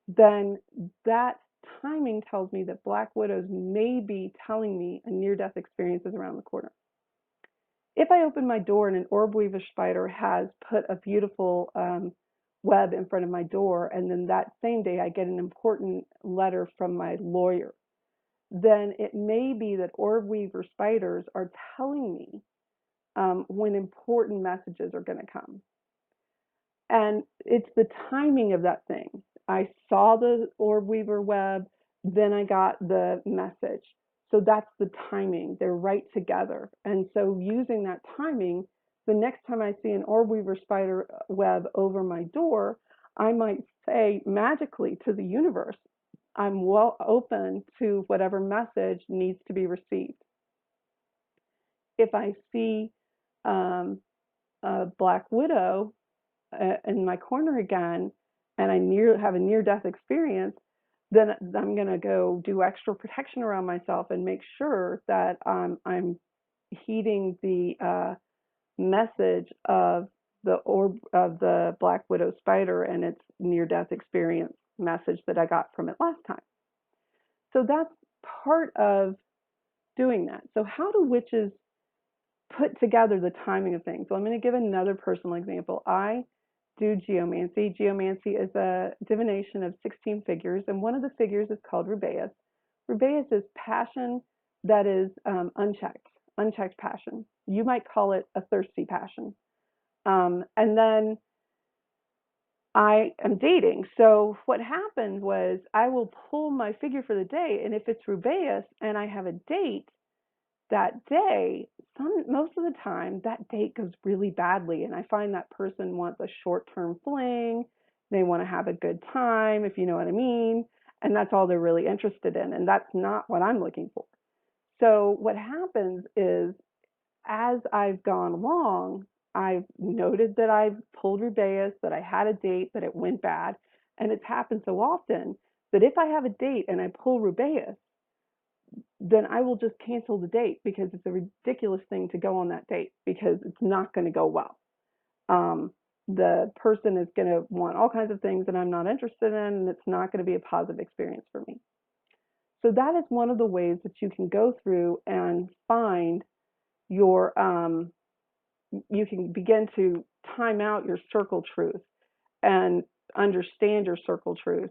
then that timing tells me that black widows may be telling me a near-death experience is around the corner. If I open my door and an orb weaver spider has put a beautiful web in front of my door, and then that same day I get an important letter from my lawyer, then it may be that orb weaver spiders are telling me when important messages are going to come. And it's the timing of that thing. I saw the orb weaver web, then I got the message. So that's the timing. They're right together. And so using that timing, the next time I see an orb weaver spider web over my door, I might say magically to the universe, I'm well open to whatever message needs to be received. If I see a black widow in my corner again, and I have a near-death experience, then I'm going to go do extra protection around myself and make sure that I'm heeding the message of the black widow spider and its near-death experience message that I got from it last time. So that's part of doing that. So how do witches put together the timing of things? Well, I'm going to give another personal example. I do geomancy. Geomancy is a divination of 16 figures, and one of the figures is called Rubeus. Rubeus is passion that is unchecked passion. You might call it a thirsty passion. And then I am dating. So what happened was I will pull my figure for the day, and if it's Rubeus and I have a date that day, most of the time that date goes really badly, and I find that person wants a short-term fling. They want to have a good time, if you know what I mean, and that's all they're really interested in, and that's not what I'm looking for. So what happens is, as I've gone along, I've noted that I've pulled Rubeus, that I had a date, that it went bad, and it's happened so often that if I have a date and I pull Rubeus, then I will just cancel the date because it's a ridiculous thing to go on that date because it's not going to go well. The person is going to want all kinds of things that I'm not interested in, and it's not going to be a positive experience for me. So that is one of the ways that you can go through and find your, you can begin to time out your circle truth and understand your circle truth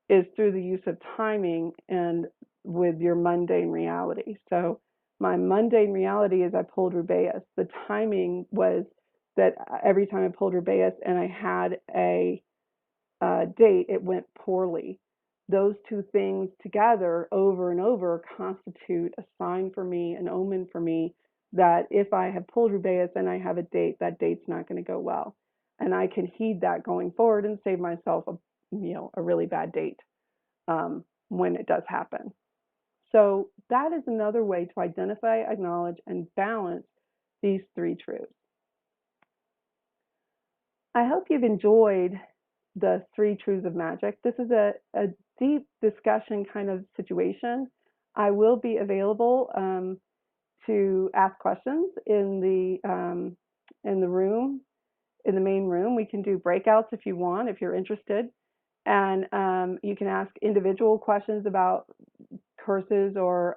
is through the use of timing and with your mundane reality. So my mundane reality is I pulled Rubeus. The timing was that every time I pulled Rubeus and I had a date, it went poorly. Those two things together over and over constitute a sign for me, an omen for me, that if I have pulled Rubeus and I have a date, that date's not going to go well. and I can heed that going forward and save myself a really bad date when it does happen. So that is another way to identify, acknowledge, and balance these three truths. I hope you've enjoyed the three truths of magic. This is a deep discussion kind of situation. I will be available to ask questions in the room, in the main room. We can do breakouts if you want, if you're interested. And you can ask individual questions about curses or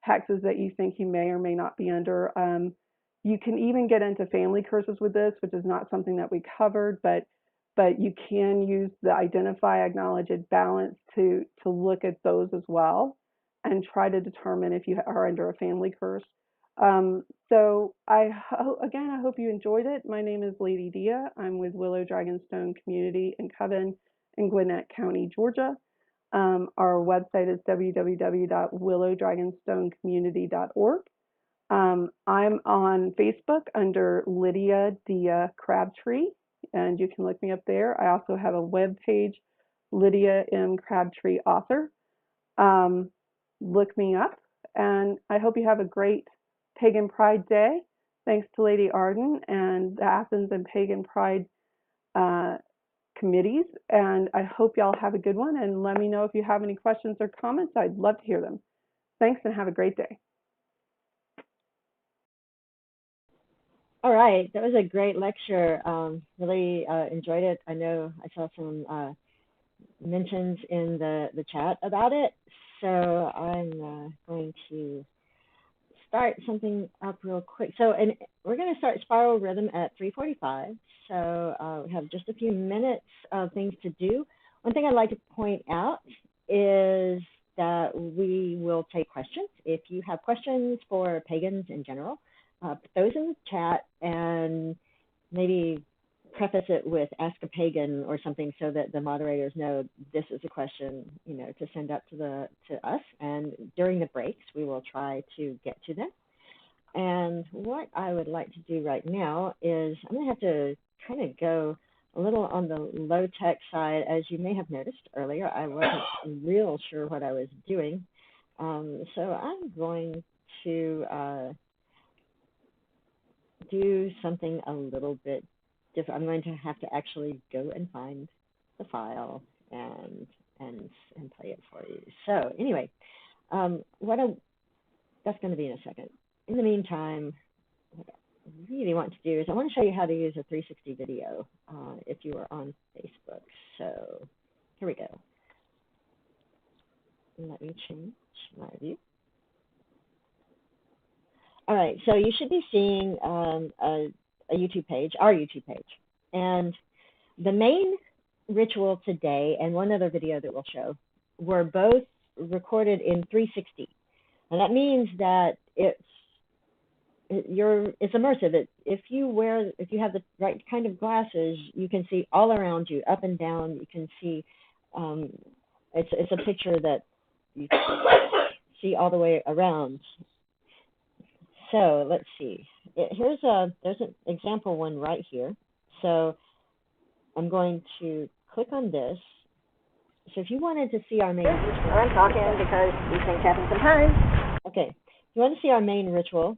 hexes that you think you may or may not be under. You can even get into family curses with this, which is not something that we covered, but you can use the identify, acknowledge, and balance to look at those as well and try to determine if you are under a family curse. So again, I hope you enjoyed it. My name is Lady Dia. I'm with Willow Dragonstone Community in Coven in Gwinnett County, Georgia. Our website is www.willowdragonstonecommunity.org. I'm on Facebook under Lydia Dia Crabtree, and you can look me up there. I also have a web page, Lydia M. Crabtree Author. Look me up, and I hope you have a great Pagan Pride Day. Thanks to Lady Arden and the Athens and Pagan Pride committees, and I hope y'all have a good one, and let me know if you have any questions or comments. I'd love to hear them. Thanks, and have a great day. All right, that was a great lecture. Really enjoyed it. I know I saw some mentions in the chat about it, so I'm going to start something up real quick. So, and we're going to start Spiral Rhythm at 3:45. So we have just a few minutes of things to do. One thing I'd like to point out is that we will take questions. If you have questions for pagans in general, put those in the chat and maybe preface it with Ask a Pagan or something so that the moderators know this is a question, to send up to us. And during the breaks, we will try to get to them. And what I would like to do right now is I'm going to have to kind of go a little on the low-tech side. As you may have noticed earlier, I wasn't real sure what I was doing. So I'm going to do something a little bit different. I'm going to have to actually go and find the file and play it for you. So anyway, that's going to be in a second. In the meantime, what I really want to do is I want to show you how to use a 360 video if you are on Facebook. So here we go. Let me change my view. All right, so you should be seeing a YouTube page, our YouTube page. And the main ritual today and one other video that we'll show were both recorded in 360. And that means that it's immersive. If you have the right kind of glasses, you can see all around you, up and down. You can see it's a picture that you can see all the way around. So let's see. There's an example one right here. So I'm going to click on this. So if you wanted to see our main ritual, I'm talking because these things happen sometimes. Okay, if you want to see our main ritual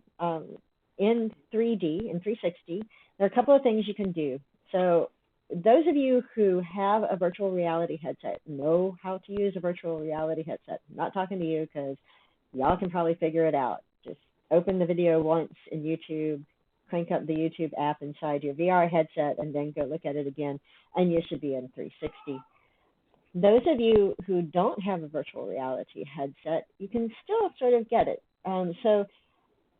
in 3D, in 360, there are a couple of things you can do. So those of you who have a virtual reality headset know how to use a virtual reality headset. I'm not talking to you because y'all can probably figure it out. Just open the video once in YouTube, crank up the YouTube app inside your VR headset, and then go look at it again, and you should be in 360. Those of you who don't have a virtual reality headset, you can still sort of get it. So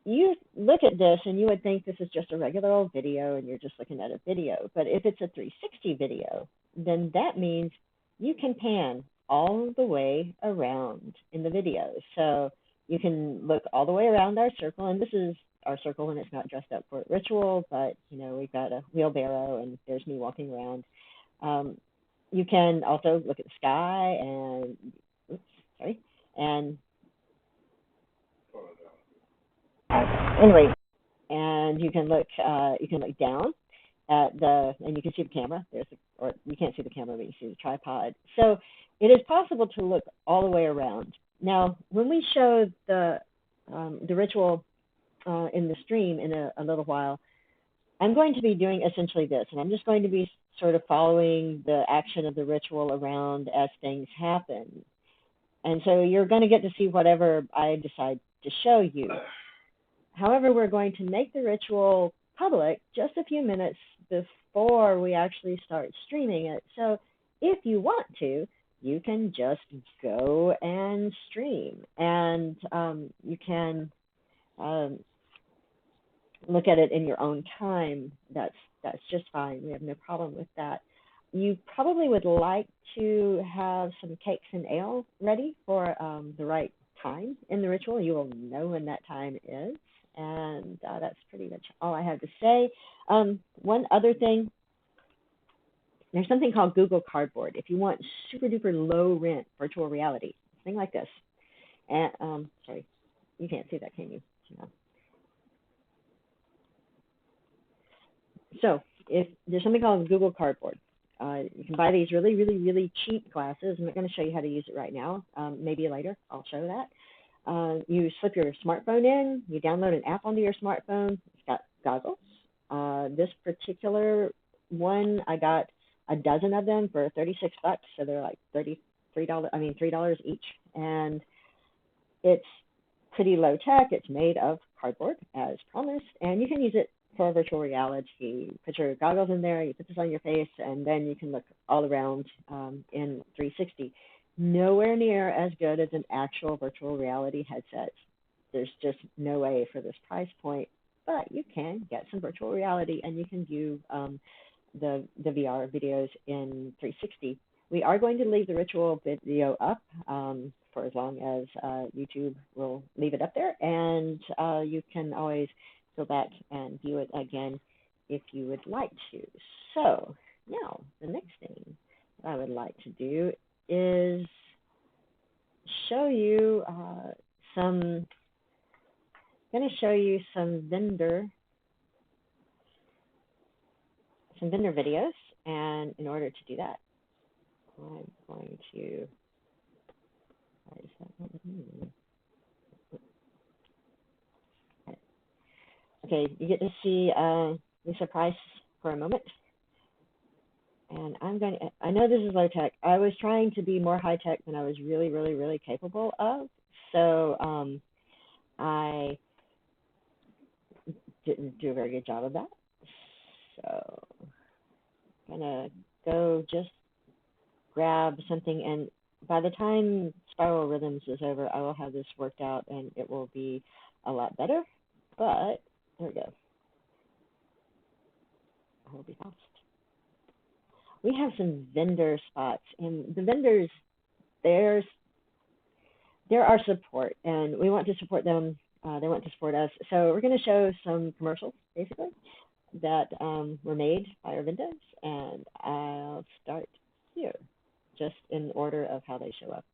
you look at this and you would think this is just a regular old video and you're just looking at a video. But if it's a 360 video, then that means you can pan all the way around in the video. So you can look all the way around our circle, and this is our circle when it's not dressed up for ritual, but we've got a wheelbarrow and there's me walking around. You can also look at the sky and you can look down, and you can see the camera. Or you can't see the camera, but you see the tripod. So it is possible to look all the way around. Now, when we show the ritual in the stream in a little while, I'm going to be doing essentially this, and I'm just going to be sort of following the action of the ritual around as things happen. And so you're going to get to see whatever I decide to show you. However, we're going to make the ritual public just a few minutes before we actually start streaming it. So if you want to, you can just go and stream, and you can look at it in your own time. That's just fine. We have no problem with that. You probably would like to have some cakes and ale ready for the right time in the ritual. You will know when that time is, and that's pretty much all I have to say. One other thing, there's something called Google Cardboard. If you want super duper low rent virtual reality, thing like this. And sorry, you can't see that, can you? No. So if there's something called Google Cardboard, you can buy these really, really, really cheap glasses. I'm not going to show you how to use it right now. Maybe later I'll show that. You slip your smartphone in. You download an app onto your smartphone. It's got goggles. This particular one, I got a dozen of them for $36, so they're like $3 each, and it's pretty low tech. It's made of cardboard, as promised, and you can use it for virtual reality. You put your goggles in there, you put this on your face, and then you can look all around in 360. Nowhere near as good as an actual virtual reality headset. There's just no way for this price point, but you can get some virtual reality, and you can view the VR videos in 360. We are going to leave the ritual video up for as long as YouTube will leave it up there, and you can always go back and view it again if you would like to. So now the next thing that I would like to do is show you some vendor videos, and in order to do that, I'm going to, why is that not working? Okay, you get to see Lisa Price for a moment. And I know this is low tech. I was trying to be more high tech than I was really, really, really capable of. So I didn't do a very good job of that. So I'm gonna go just grab something, and by the time Spiral Rhythms is over, I will have this worked out and it will be a lot better. But there we go. I will be fast. We have some vendor spots, and the vendors, they're our support, and we want to support them. They want to support us. So we're going to show some commercials, basically, that were made by our vendors, and I'll start here, just in order of how they show up.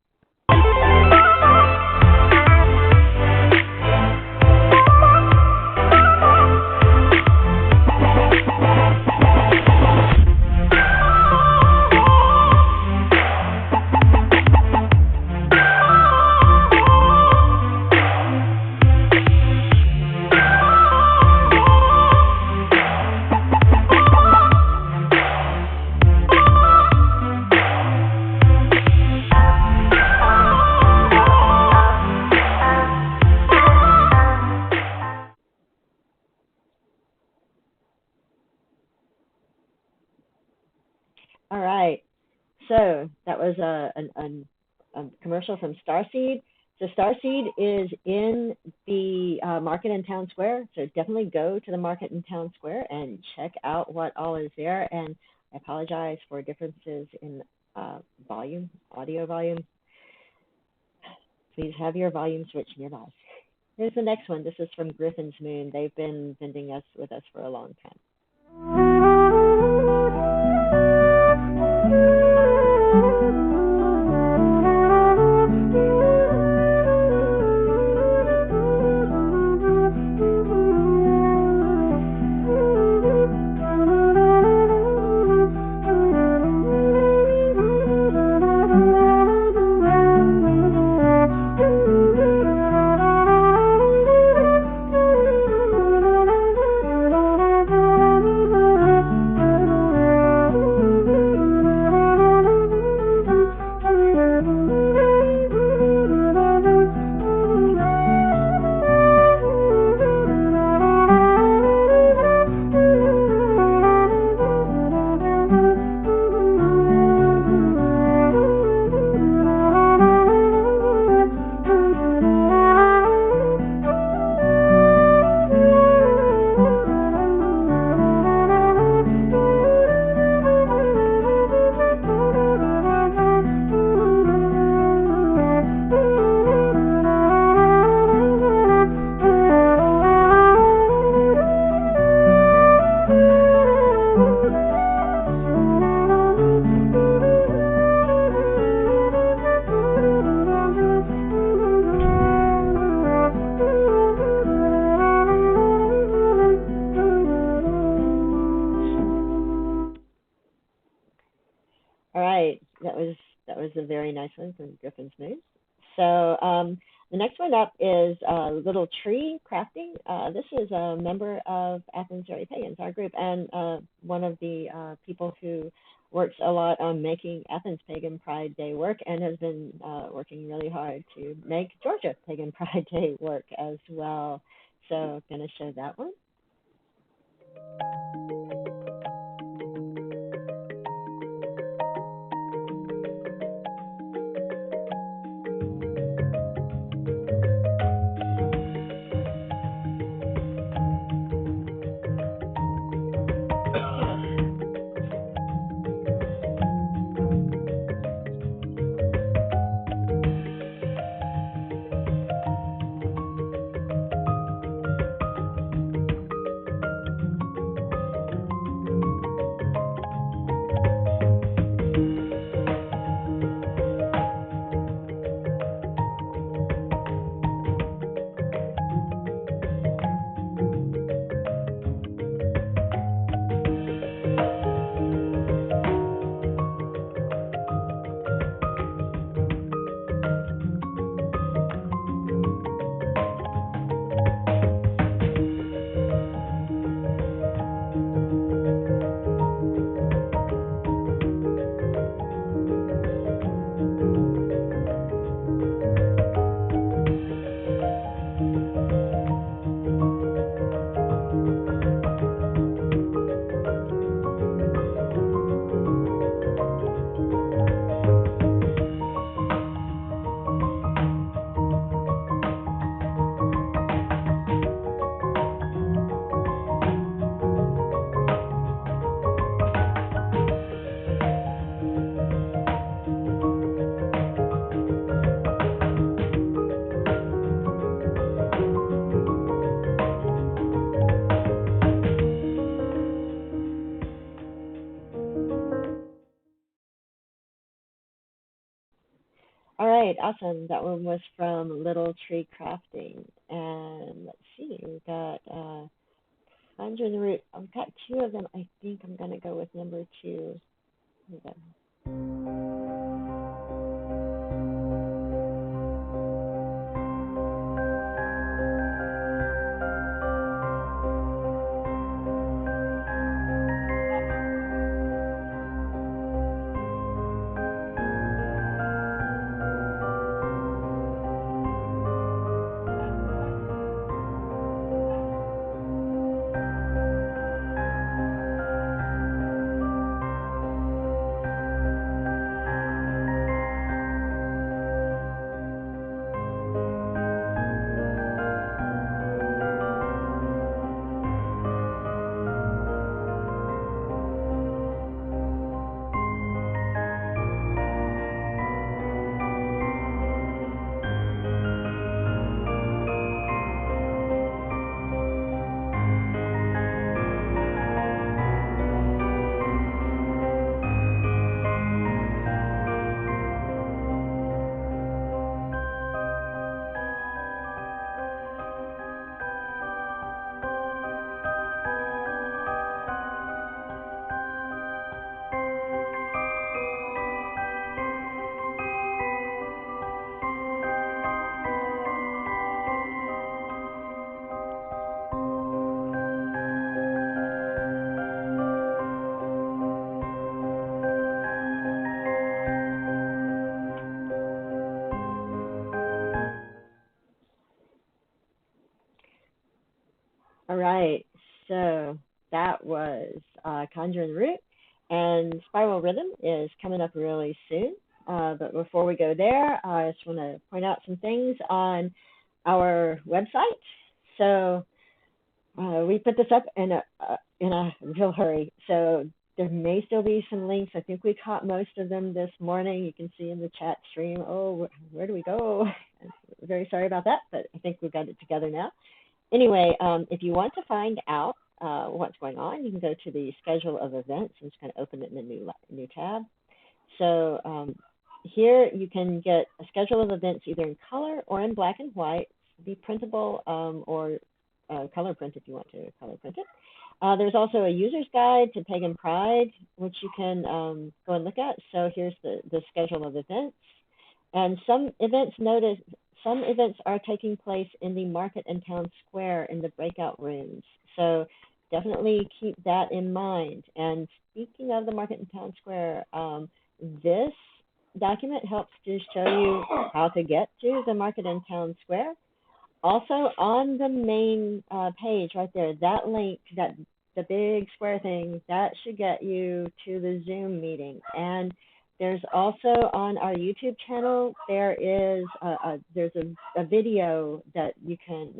All right, so that was a commercial from Starseed. So Starseed is in the market in Town Square, so definitely go to the market in Town Square and check out what all is there. And I apologize for differences in volume, audio volume. Please have your volume switch nearby. Here's the next one. This is from Griffin's Moon. They've been vending with us for a long time. All right, that was a very nice one from Griffin's Moose. So the next one up is Little Tree Crafting. This is a member of Athens Area Pagans, our group, and one of the people who works a lot on making Athens Pagan Pride Day work, and has been working really hard to make Georgia Pagan Pride Day work as well. So I'm going to show that one. All right, awesome. That one was from Little Tree Crafting. And let's see, we've got Conjure the Root. I've got two of them. I think I'm going to go with number two. Here we go. All right, so that was Conjuring Root, and Spiral Rhythm is coming up really soon. But before we go there, I just want to point out some things on our website. So we put this up in a real hurry, so there may still be some links. I think we caught most of them this morning. You can see in the chat stream. Oh, where do we go? Very sorry about that, but I think we've got it together now. Anyway, if you want to find out what's going on, you can go to the schedule of events. I'm just going to open it in a new tab. So here you can get a schedule of events either in color or in black and white, be printable or color print if you want to color print it. There's also a user's guide to Pagan Pride, which you can go and look at. So here's the schedule of events. And some events are taking place in the market and town square in the breakout rooms. So definitely keep that in mind. And speaking of the market and town square, this document helps to show you how to get to the market and town square. Also on the main page right there, that link, the big square thing, that should get you to the Zoom meeting. And there's also on our YouTube channel, there's a video that you can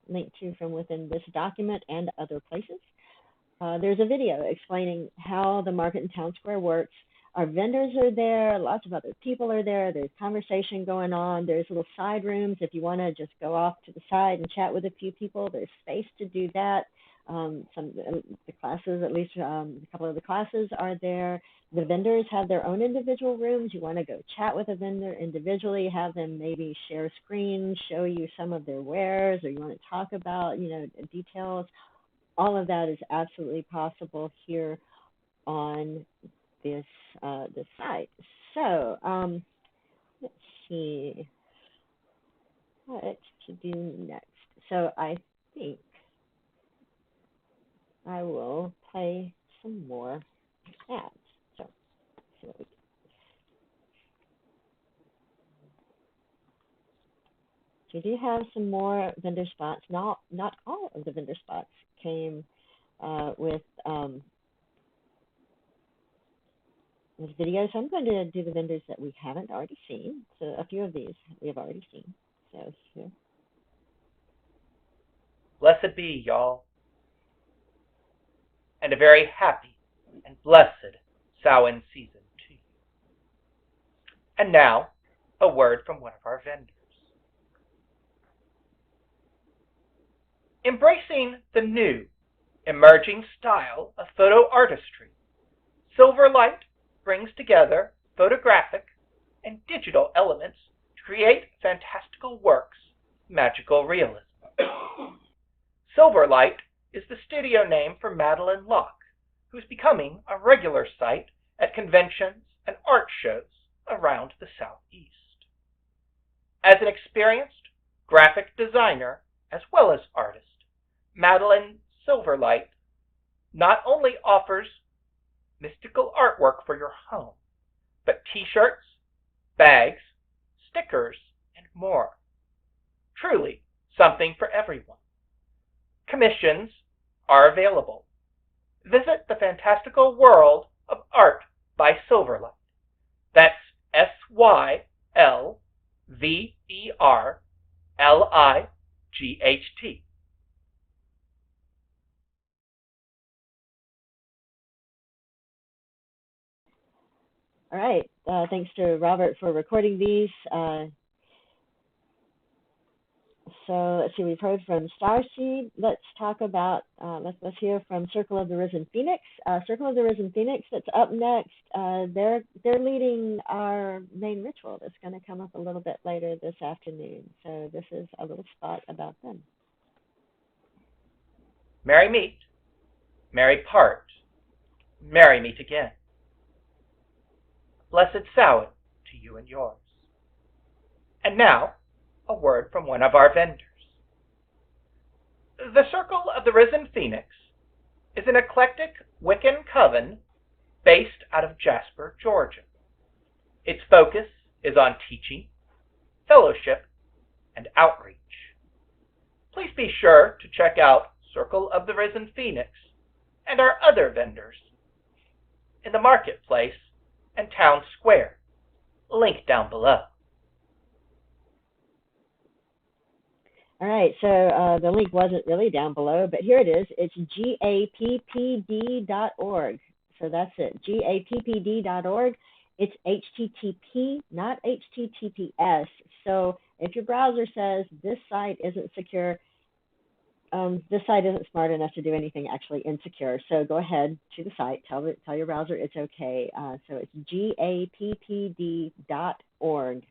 link to from within this document and other places. There's a video explaining how the market and town square works. Our vendors are there, lots of other people are there, there's conversation going on, there's little side rooms if you want to just go off to the side and chat with a few people, there's space to do that. The classes, at least a couple of the classes are there. The vendors have their own individual rooms. You want to go chat with a vendor individually, have them maybe share screens, show you some of their wares, or you want to talk about, details. All of that is absolutely possible here on this site. So let's see what to do next. So I think I will play some more ads. So let's see what we do. So we do have some more vendor spots. Not all of the vendor spots came with videos. So I'm going to do the vendors that we haven't already seen. So a few of these we have already seen. So here. Blessed be, y'all, and a very happy and blessed Samhain season to you. And now, a word from one of our vendors. Embracing the new, emerging style of photo artistry, Silverlight brings together photographic and digital elements to create fantastical works, magical realism. Silverlight is the studio name for Madeline Locke, who's becoming a regular sight at conventions and art shows around the Southeast. As an experienced graphic designer as well as artist, Madeline Silverlight not only offers mystical artwork for your home, but t-shirts, bags, stickers, and more. Truly something for everyone. Commissions are available. Visit the fantastical world of art by Silverlight. That's SYLVERLIGHT. All right. Thanks to Robert for recording these. So let's see, we've heard from Starseed. Let's talk about, let's hear from Circle of the Risen Phoenix. Circle of the Risen Phoenix, that's up next. They're leading our main ritual that's going to come up a little bit later this afternoon. So this is a little spot about them. Merry meet, merry part, merry meet again. Blessed Samhain to you and yours. And now, a word from one of our vendors. The Circle of the Risen Phoenix is an eclectic Wiccan coven based out of Jasper, Georgia. Its focus is on teaching, fellowship, and outreach. Please be sure to check out Circle of the Risen Phoenix and our other vendors in the marketplace and town square, link down below. All right, so the link wasn't really down below, but here it is. It's gappd.org. So that's it, gappd.org. It's HTTP, not HTTPS. So if your browser says this site isn't secure, this site isn't smart enough to do anything actually insecure. So go ahead to the site, tell your browser it's okay. So it's gappd.org.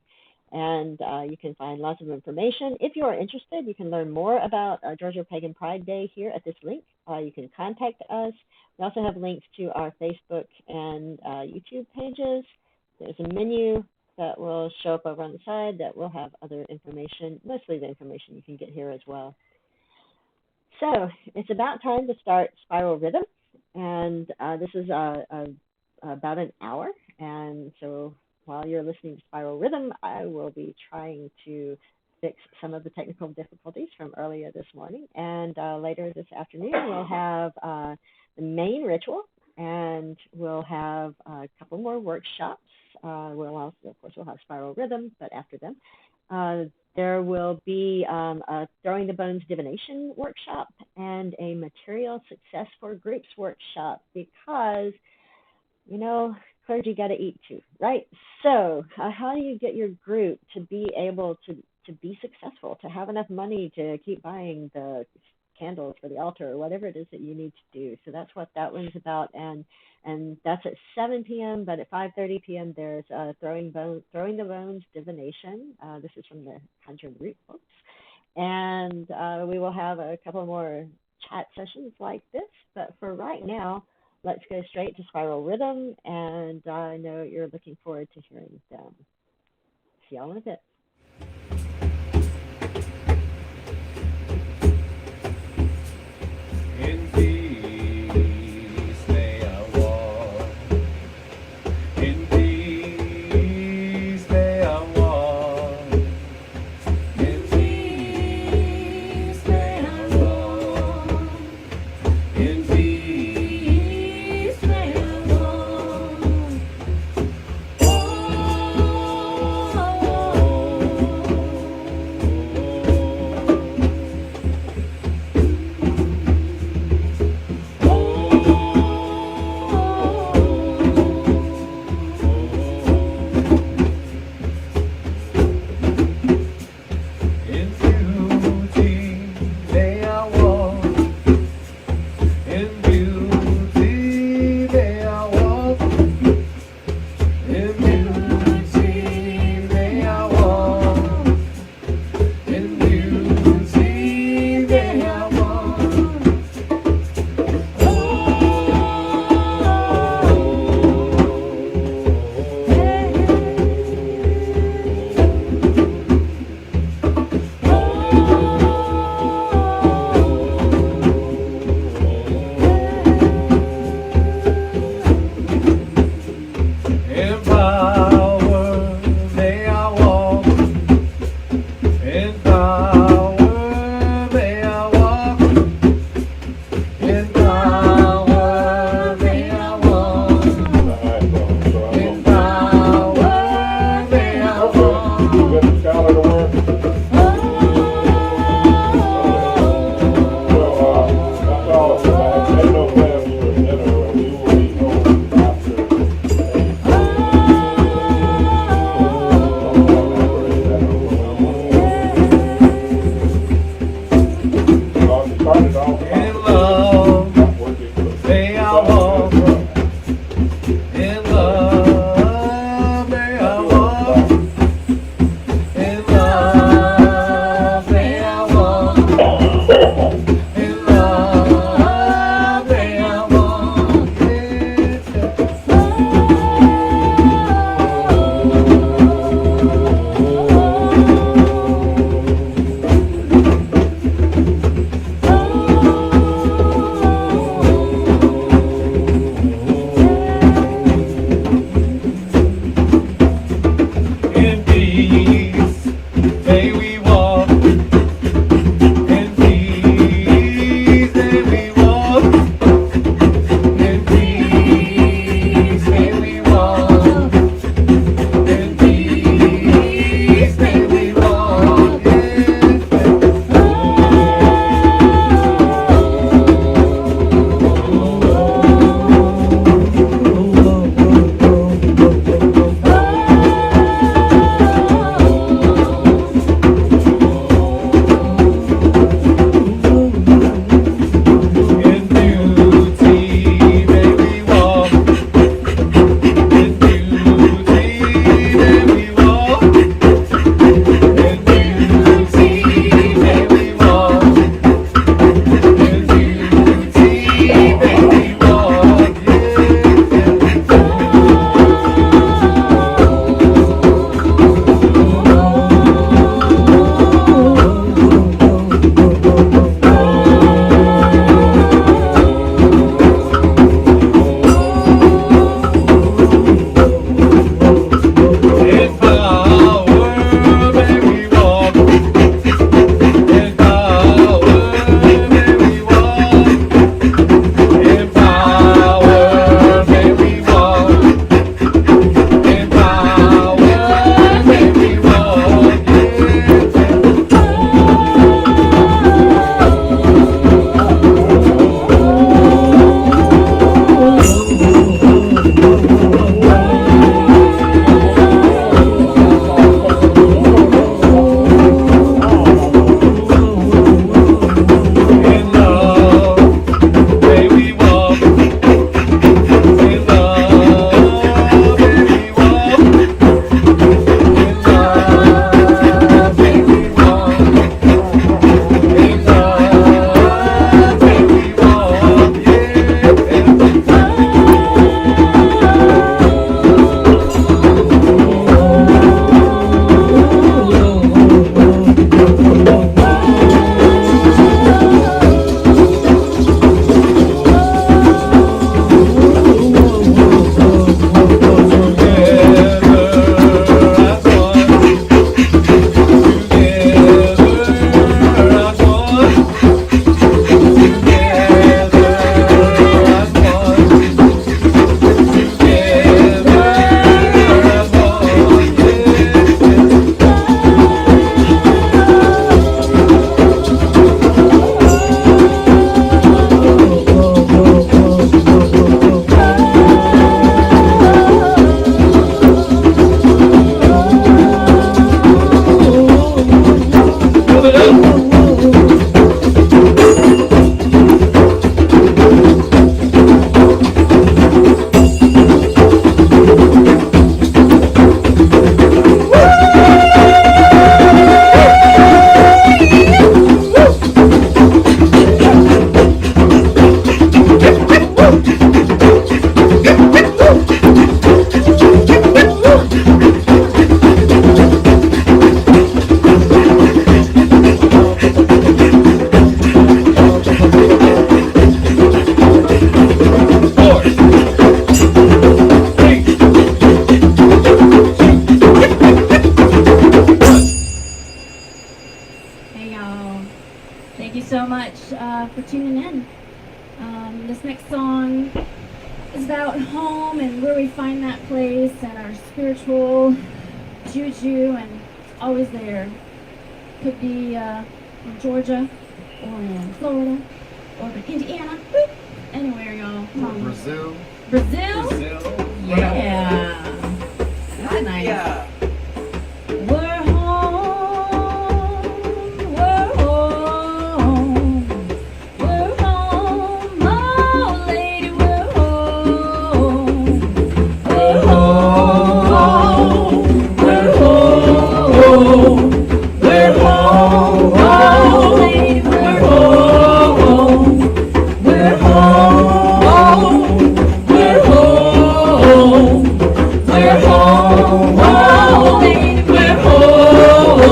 And you can find lots of information. If you are interested, you can learn more about Georgia Pagan Pride Day here at this link. You can contact us. We also have links to our Facebook and YouTube pages. There's a menu that will show up over on the side that will have other information, mostly the information you can get here as well. So it's about time to start Spiral Rhythm, and this is about an hour. And so while you're listening to Spiral Rhythm, I will be trying to fix some of the technical difficulties from earlier this morning. And later this afternoon, we'll have the main ritual, and we'll have a couple more workshops. We'll also, of course, we'll have Spiral Rhythm, but after them, there will be a Throwing the Bones Divination workshop and a Material Success for Groups workshop, because, you know, clergy got to eat too, right? So how do you get your group to be able to be successful, to have enough money to keep buying the candles for the altar or whatever it is that you need to do? So that's what that one's about, and that's at 7 p.m. But at 5:30 p.m. there's Throwing the Bones Divination. This is from the Conjure Root books, and we will have a couple more chat sessions like this. But for right now, let's go straight to Spiral Rhythm, and I know you're looking forward to hearing them. See y'all in a bit. In peace may I walk. In peace may I walk. In peace may I walk. In peace may I walk. Oh, oh, oh. Hey y'all, thank you so much for tuning in. This next song is about home and where we find that place and our spiritual juju, and it's always there. Could be in Georgia or in Florida or in Indiana, boop, anywhere y'all. Brazil. Brazil? Yeah. That's nice. Yeah. We're home, we're home, we're home, oh lady, we're home, we're home, we're home, we're home, oh lady, we're home, we're home, we're home, we're home, oh lady, we're home,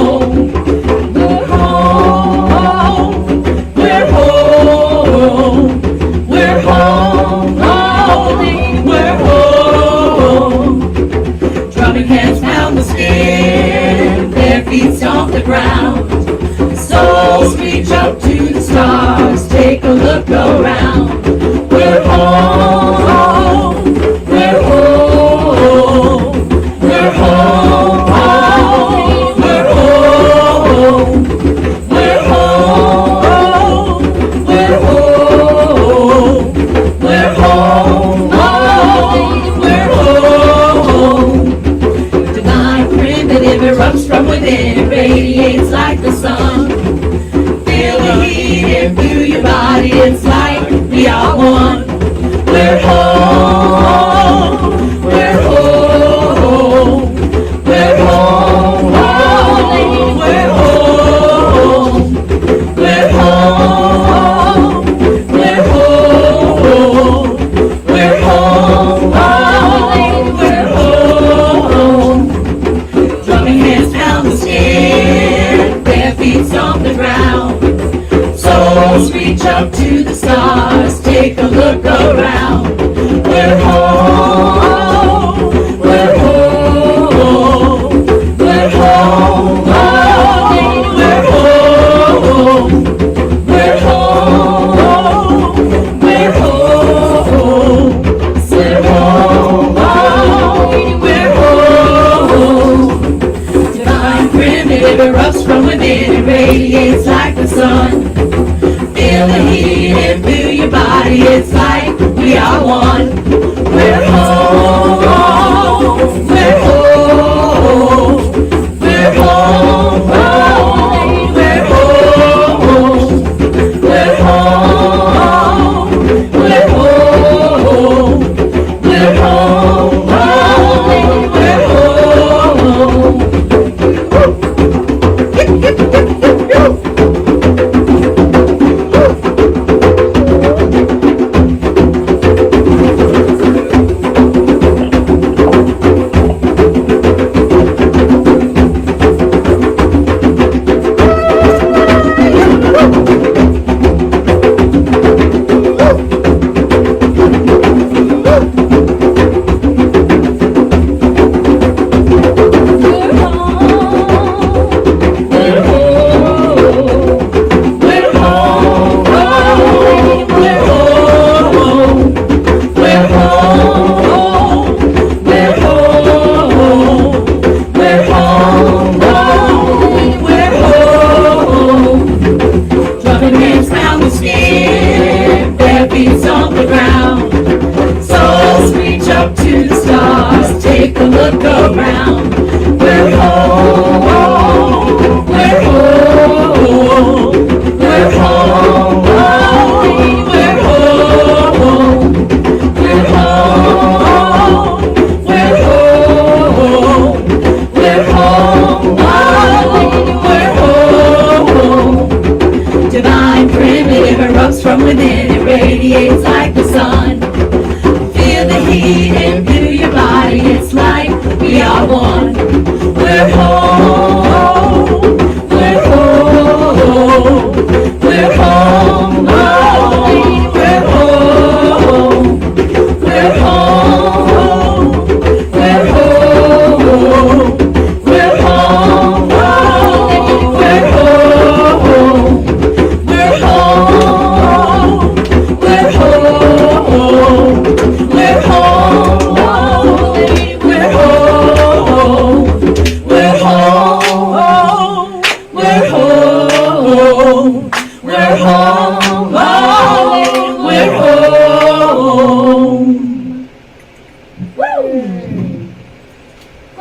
we're home, we're home, we're home, oh lady, we're home. Drumming hands pound the skin, bare feet stomp the ground. Souls reach up to the stars, take a look around. We're home, we're home, we're home, oh, we're home, we're home, we're home, we're home, oh, we're home. Divine primitive erupts from within, it radiates like the sun. Feel the heat imbue your body, it's like we are one. We're home, we're home, we're home, oh, we're home, we're home, we're home, we're home, oh, we're home. Drumming hands pound the skin, bare feet stomp the ground. Souls reach up to the stars, take a look around. We're home, we're home, we're home, oh, we're home, we're home, we're home, we're home, oh, we're home. Divine primitive erupts from within, it radiates like the sun. Feel the heat imbue your body, it's like we are one. We're home, we're home, we're home, oh, we're home, we're home, we're home, we're home, oh, we're home. we are one.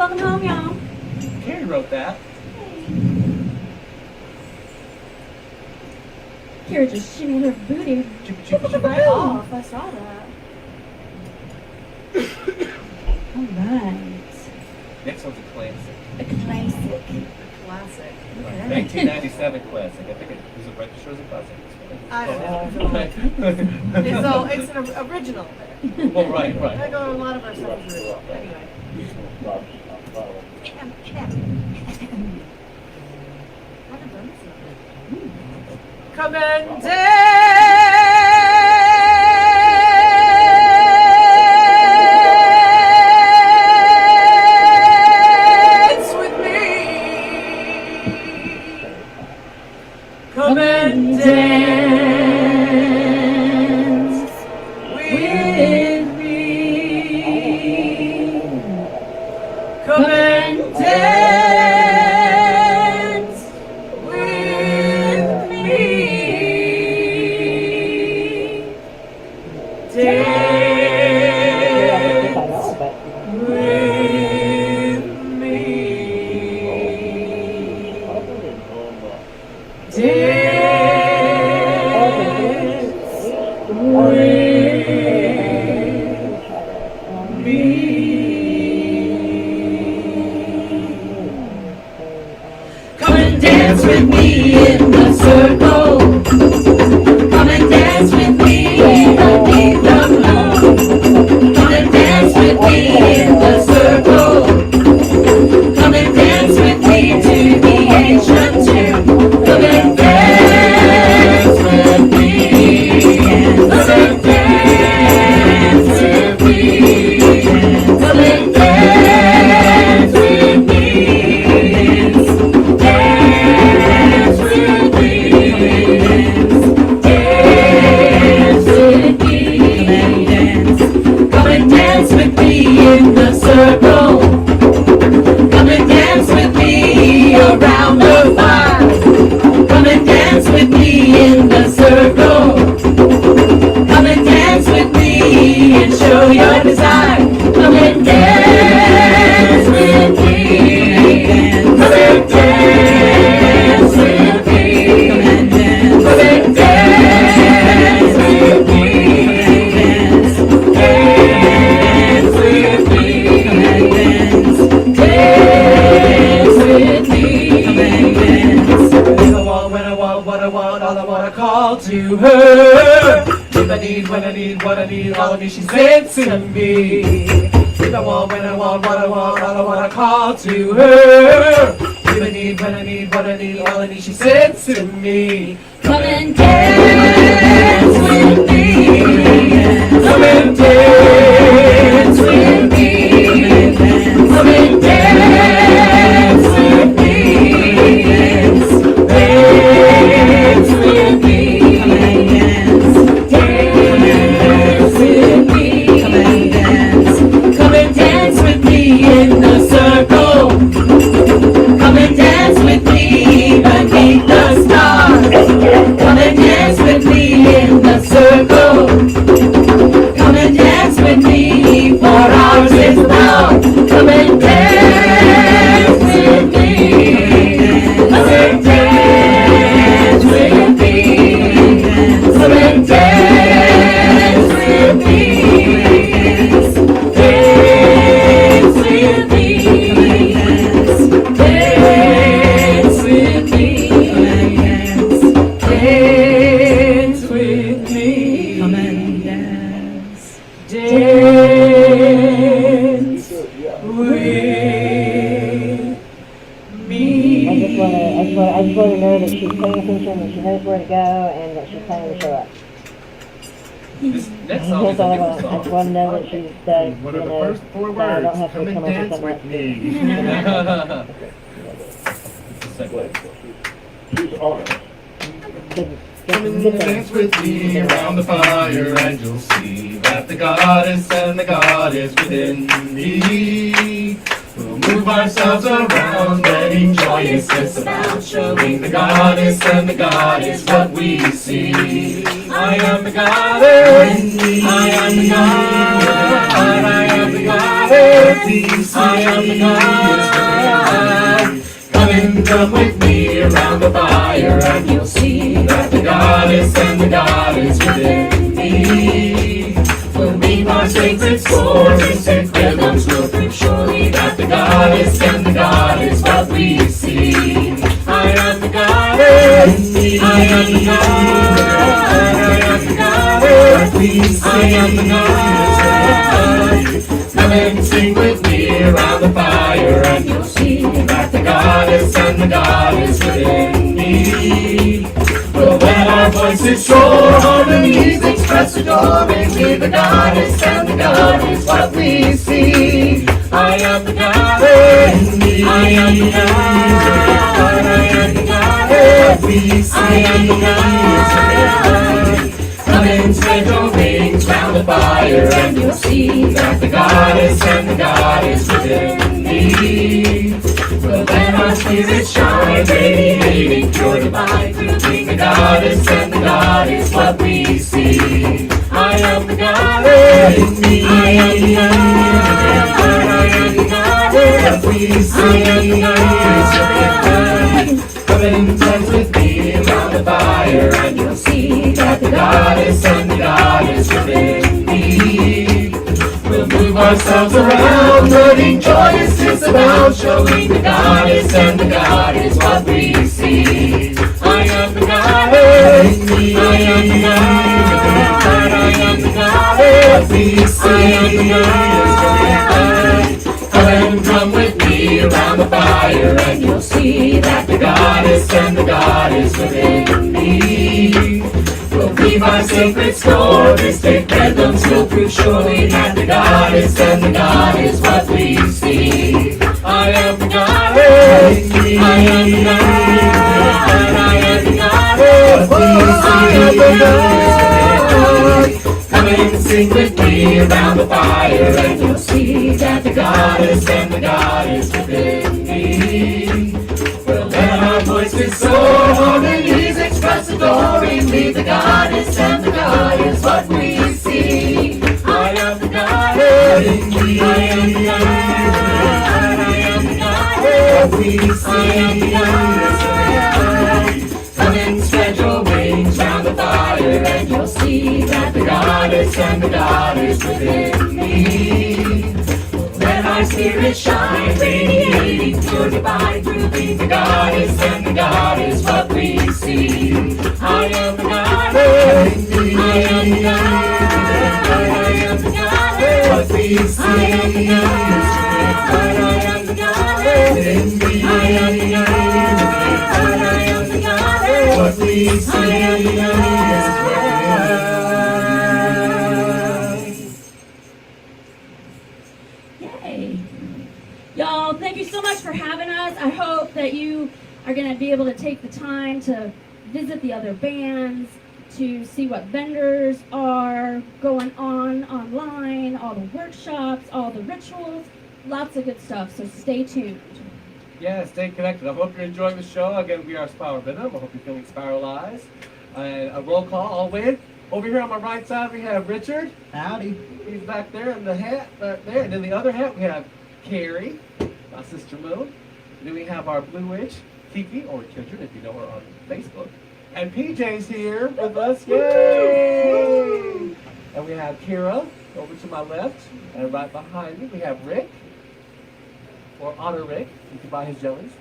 Welcome home, y'all. Carrie wrote that. Kira just shimmied her booty right off. I saw that. All right. Next one's a classic. A classic. Classic. Okay. 1997 classic. I think it was a register as a classic. I don't know. So it's an original. Well, right. I go to a lot of our stuff is original. Anyway. Come and dance with me. Come and dance with me. Come and dance with me. Dance with me. Come and dance with me in the circle. Come and dance with me beneath the moon. Come and dance with me in the circle. Come and dance with me to the ancient tune. Come and dance with me. Come and dance with me. Come and dance with me. Dance with me. Dance with me. Come and dance with me in the circle. Come and dance with me around the fire. Come and dance with me in the circle. Come and dance with me and show your desire. Come and dance with me. Come and dance with me. Come and dance with me. Dance with me. Dance with me. When I want, what I want, all I wanna call to her. If I need, when I need, what I need, all of me she said to me. If I want, when I want, what I want, all I wanna call to her. If I need, when I need, what I need, all I need she said to me. Come and dance with me. Come and dance with me. Come and dance with me. Dance with me. Dance with me. Come and dance with me in the circle. Come and dance with me beneath the stars. Come and dance with me in the circle. Come and dance with me, for ours is love. Come and dance with me. Come and dance with me. Come and dance with me. Dance with me. Dance with me. Dance with me. Come and dance. Dance with me. I just want to know that she's paying attention, that she knows where to go, and that she's planning to show up. This next song That's is a all I new want. I song. just want to know that she's What are the first four that I don't words? have to Come and come up with dance something with me. Come and dance with me around the fire, and you'll see that the goddess and the God is within me. We'll move ourselves around, letting joyousness about, showing the goddess and the God is what we see. I am the goddess, I am the God, I am the goddess, we see. I am the God. Come with me around the fire, and you'll see that the goddess and the God is within me. We'll weave our sacred swords and sing rhythms, we'll prove surely that the goddess and the God is what we see. I am the goddess, I am the God, I am the goddess, I am the God. Come and sing with me around the fire, and you'll see that the goddess and the God is within me. We'll let our voices soar, harmonies express adoringly. The goddess and the God is what we see. I am the goddess, I am the God, I am the goddess, I am the God. Come and spread your wings round the fire, and you'll see that the goddess and the God is within me. We'll let our spirits shine, radiating pure divine, proving the goddess and the God is what we see. I am the goddess, I am the God, I am the goddess, I am the God. Come and dance with me around the fire, and you'll see that the goddess and the God is within me. We'll move ourselves around, learning joyous disavow, showing the goddess and the God is what we see. I am the goddess, I am the God, I am the goddess, I am the God. Come with me around the fire, and you'll see that the goddess and the God is within me. We'll weave our sacred score, distinct rhythms will prove surely that the goddess and the God is what we see. I am the goddess, I am the God, I am the goddess, I am the God. Come and sing with me around the fire, and you'll see that the goddess and the God is within me. We'll let our voices soar, harmonies express adoringly. The goddess and the God is what we see. I am the goddess, I am the God, I am the goddess, I am the God. Come and spread your wings round the fire, and you'll see that the goddess and the God is within me. Let our spirit shine, radiating pure divine, proving the goddess and the God is what we see. I am the goddess, I am the God, I am the goddess, I am the God, I am the goddess, I am the God, I am the goddess, what we see. I am the goddess. Yay. Y'all, thank you so much for having us. I hope that you are going to be able to take the time to visit the other bands, to see what vendors are going on online, all the workshops, all the rituals, lots of good stuff, so stay tuned. Yeah, stay connected. I hope you're enjoying the show. Again, we are Spiral Venom. I hope you're feeling spiralized. And a roll call, I'll win. Over here on my right side, we have Richard. Howdy. He's back there in the hat, back there. And in the other hat, we have Carrie, my sister Moon. Then we have our Blue Witch, Kiki, or Kindred, if you know her on Facebook. And PJ's here with us. Yay! And we have Kira over to my left. And right behind me, we have Rick. Or Honor Rick. You can buy his jellies.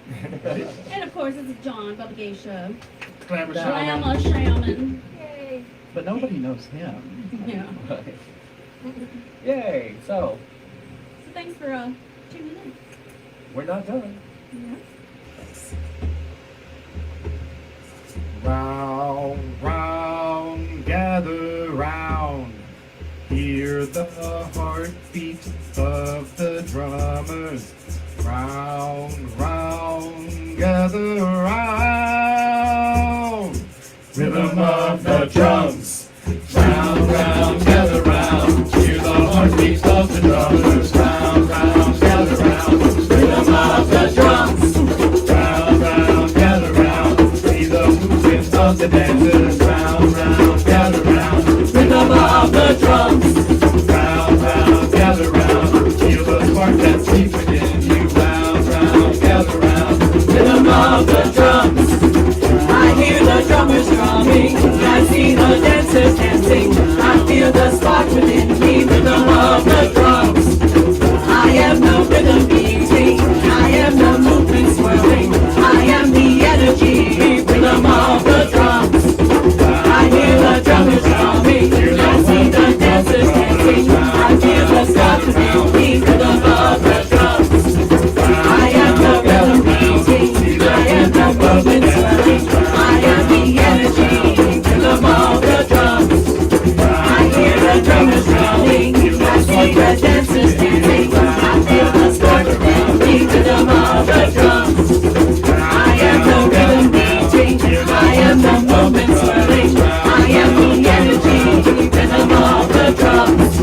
And of course, this is John, Bubba Geisha. Glamour Shyama Shaman. Yay. But nobody knows him. Yeah. Yay! So, Thanks for tuning in. we're not done. Yeah. Round, round, gather round. Hear the heartbeat of the drummers. Round, round, gather round. Rhythm of the drums. Round, round, gather round. Hear the heartbeat of the drummers. Round, round, gather round. Rhythm of the drums. Round, round, gather round. See the movement of the dancers. Round, round, gather round. Rhythm of the drums. Round, round, gather round. Feel the spark spark that's deep within you. Round, round, gather round, rhythm of the drums. I hear the drummers drumming, I see the dancers dancing, I feel the spark within me, rhythm of the drums. I am the rhythm beating, I am the movement swirling, I am the energy, rhythm of the drums. I hear the drummers drumming, I see the dancers dancing, I feel the spark within me, rhythm of the drums. I am the rhythm beating, I am the movement swirling, I am the energy, rhythm of the drums. I hear the drummers drumming, I see the dancers dancing, I feel the spark within me, rhythm of the drums. I am the rhythm beating, I am the movement swirling, I am the energy, rhythm of the drums.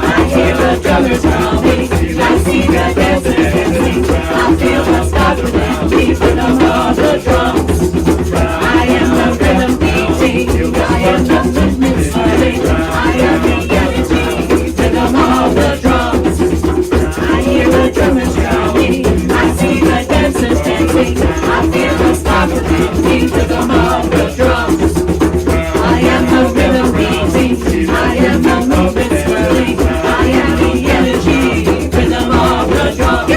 I hear the drummers drumming, I see the dancers dancing, I feel the spark within me, rhythm of the drums. I am the rhythm beating, I am the movement swirling, I am the energy, rhythm of the drums. I hear the drummers drumming, I see the dancers dancing, I feel the spark within me, rhythm of the drums. I am the rhythm beating, I am the movement swirling, I am the energy, rhythm of the drums.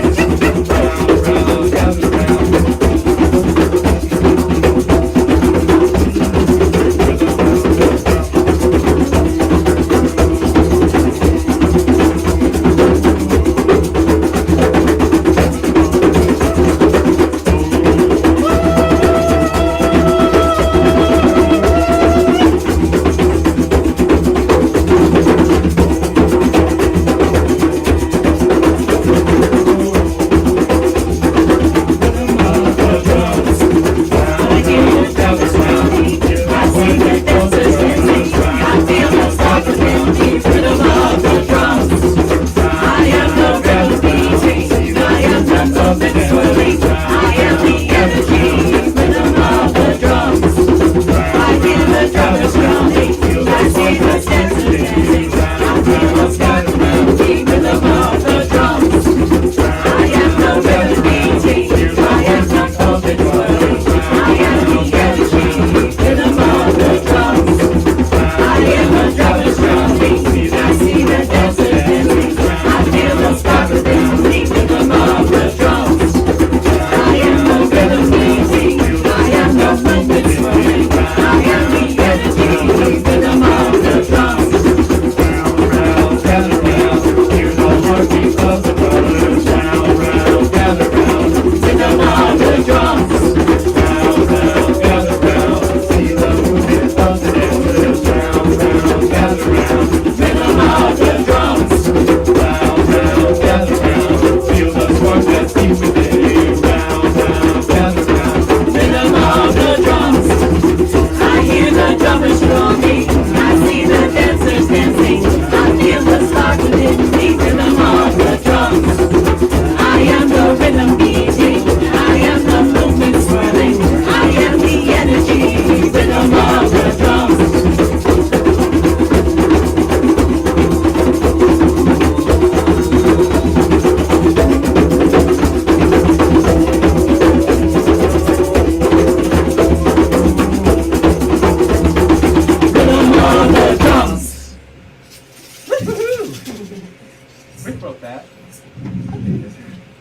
Rick wrote that.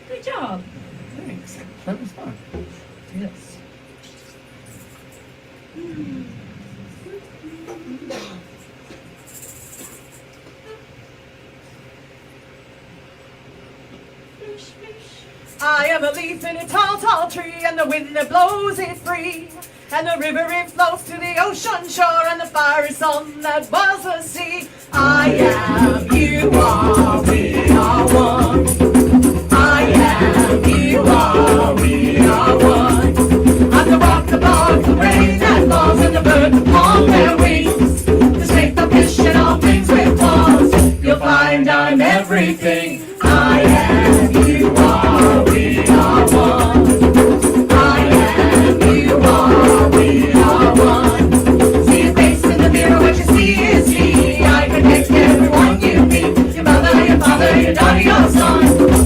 Good job. Thanks. That was fun. Yes. I am a leaf in a tall, tall tree, and the wind that blows it free. And the river it flows to the ocean shore, and the fiery sun that was the sea. I am, you are, we are one. I am, you are, we are one. I'm the rock, the bark, the rain that falls, and the bird upon their wings. The snake, the fish, and all things with claws. You'll find I'm everything. I am, you are, we are one. I am, you are, we are one. See your face in the mirror, what you see is me. I protect everyone you meet. Your mother, your father, your daughter, your son.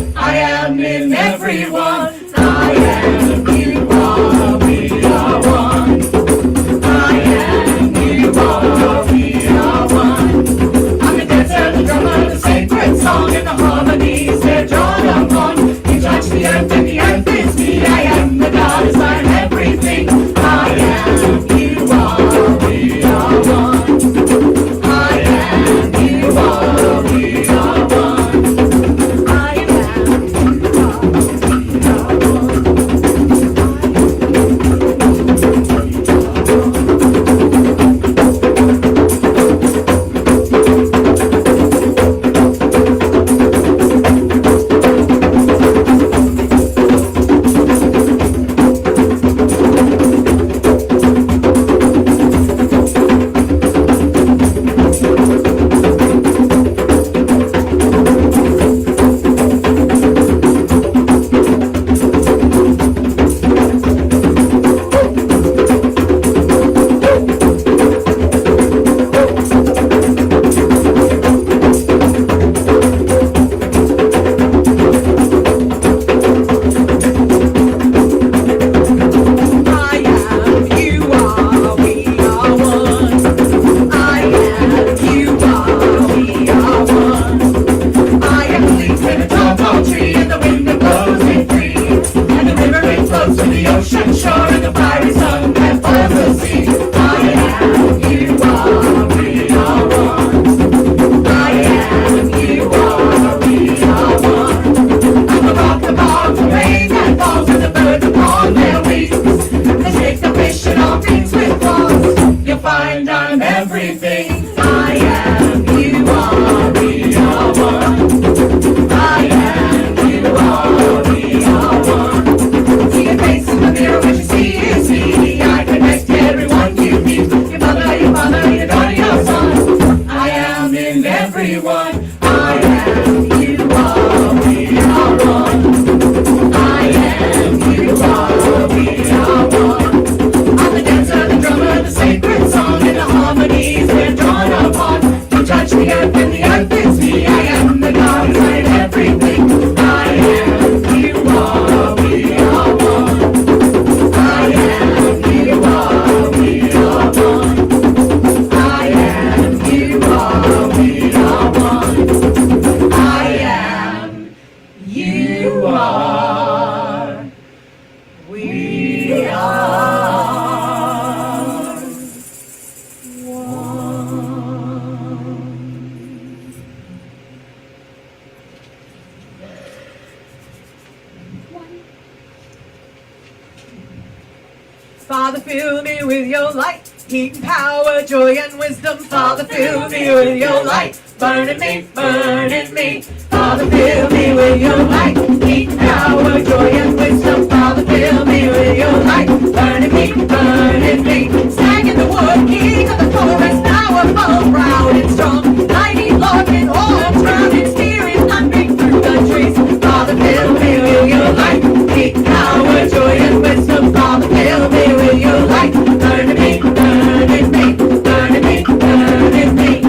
Father, fill me with your light. Heat and power, joy and wisdom. Father, fill me with your light. Burn in me, burn in me. Father, fill me with your light. Heat and power, joy and wisdom. Father, fill me with your light. Burn in me, burn in me. Stag in the wood, king of the forest, powerful, proud and strong. Mighty Lord in arms, drowning spirit, thundering through the trees. Father, fill me with your light. Heat and power, joy and wisdom. Father, fill me with your light. Burn in me, burn in me. Burn in me, burn in me.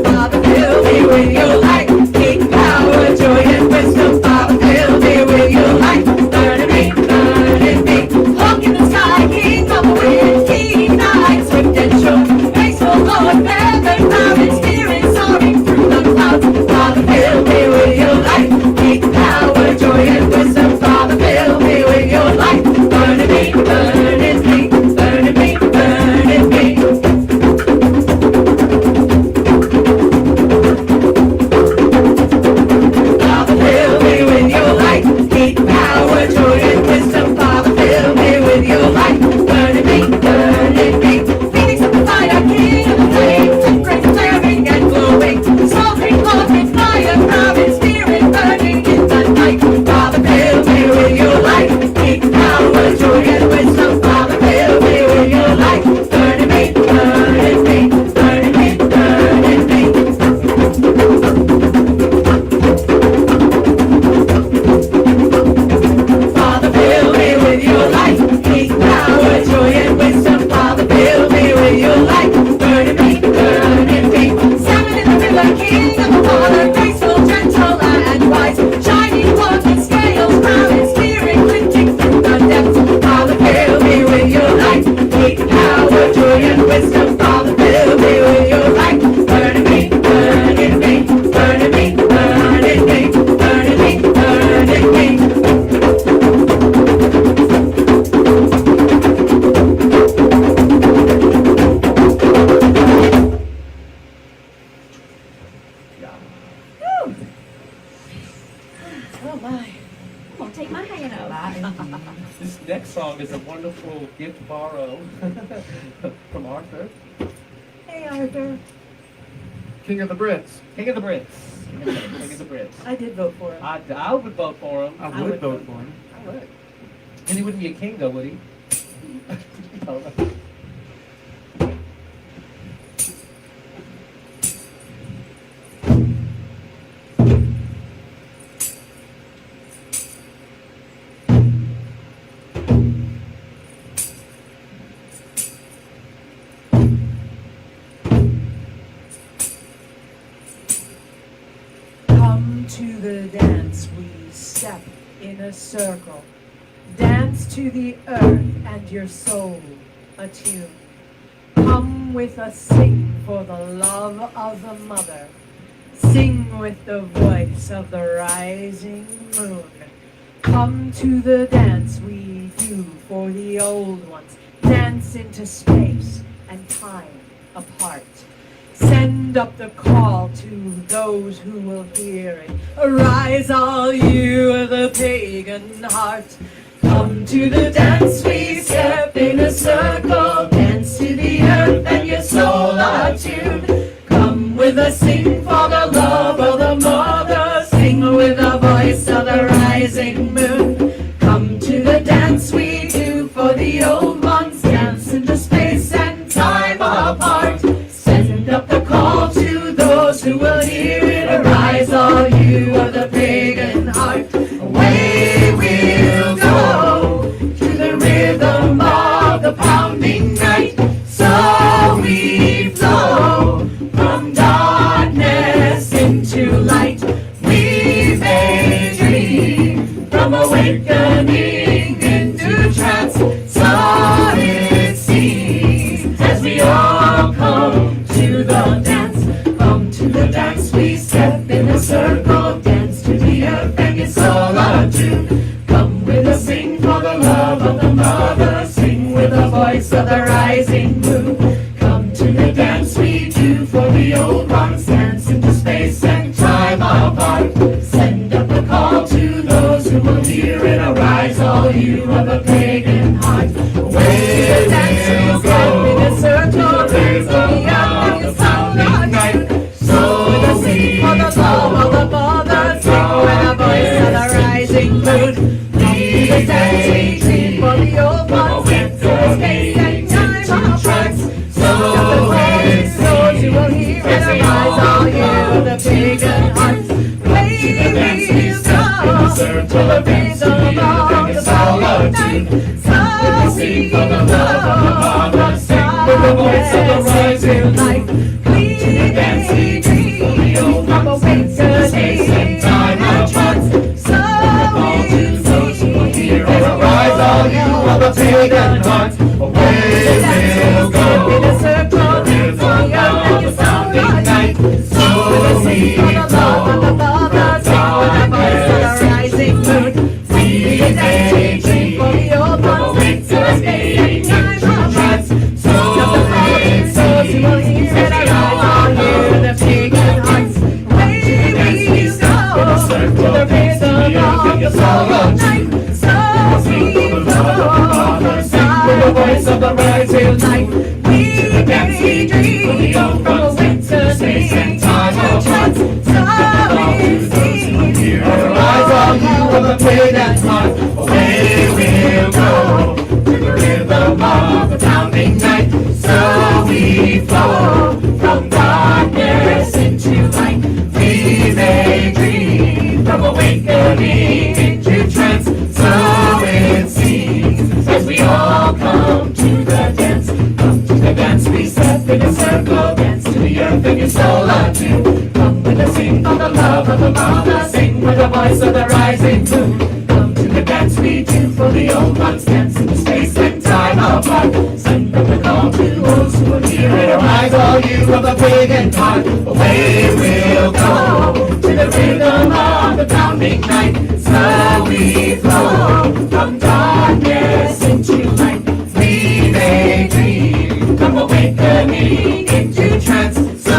Father, fill me with your light. Heat and power, joy and wisdom. Father, fill me with your light. Burn in me, burn in me. Hawk in the sky, king of the wind, king night, swift and sure. Graceful Lord, feathered mountain, spirit soaring through the clouds. Father, fill me with your light. Heat and power, joy and wisdom. Father, fill me with your light. Burn in me, burn in me. Burn in me, burn in me. Father, fill me with your light. Heat, power, joy, and wisdom. Father, fill me with your light. Burn in me, burn in me. Phoenix of the fire, king of the flames, great flaring and glowing. Sweltering Lord with fire, proud in spirit, burning in the night. Father, fill me with your light. Heat, power, joy, and wisdom. Father, fill me with your light. Burn in me, burn in me. Burn in me, burn in me. Father, fill me with your light. Heat, power, joy, and wisdom. Father, fill me with your light. Burn in me, burn in me. Salmon in the river, king of the water, graceful, gentle, and wise. Shining one with scales, proud in spirit, glinting through the depths. Father, fill me with your light. Heat, power, joy, and wisdom. Father, fill me with your light. Burn in me, burn in me. Burn in me, burn in me. Burn in me, burn in me. Whew. Oh my. I'm gonna take my hand off. This next song is a wonderful gift borrow from Arthur. Hey, Arthur. King of the Brits. King of the Brits. King of the Brits. I did vote for him. I would vote for him. I would vote for him. I would. And he wouldn't be a king though, would he? No. Come to the dance, we step in a circle. Dance to the earth and your soul attune. Come with us, sing for the love of the mother. Sing with the voice of the rising moon. Come to the dance we do for the old ones. Dance into space and time apart. Send up the call to those who will hear it. Arise, all you of the pagan heart. Come to the dance, we step in a circle. Dance to the earth and your soul attune. Come with us, sing for the love of the mother. Sing with the voice of the rising moon. Come to the dance we do for the old ones. Dance into space and time apart. Send up the call to those who will hear it. Arise, all you of the pagan heart. Away we'll go to the rhythm of the pounding night. So we flow from darkness into light. We may dream from awakening into trance. So it seems as we all come to the dance. Come to the dance, we step in a circle. Dance to the earth and your soul attune. Come with us, sing for the love of the mother. Sing with the voice of the rising moon. Come to the dance we do for the old ones. Dance into space and time apart. Send up a call to those who will hear it. arise all you, the pagan hearts. Away we go, to the rhythm of the solitude. So we go, with the voice of the rising light. We dream from awakening and trance. So we arise all you of the pagan hearts. Away we'll go in a circle, rhythm of the founding night. So we flow the darkness of the rising moon. We daydream for the old ones to stay in trance. So we will hear it arise all you, the pagan hearts. Away we go to the rhythm of the solar night. So we flow with the voice of the rising light. We daydream from a winter space and time of trance. So we see arise all you of the pagan heart. Away we'll go to the rhythm of the pounding night. So we flow from darkness into light. We may dream from awakening into trance. So it seems as we all come to the dance. Come to the dance, we step in a circle. Dance to the earth and your soul unto. Come with the sing of the love of the mother. Sing with the voice of the rising moon. Come to the dance we do for the old ones. Dance in the space and time apart. Send up the call to those who are here. And arise all you of the pagan heart. Away we'll go to the rhythm of the pounding night. So we flow from darkness into light. We may dream from awakening into trance. So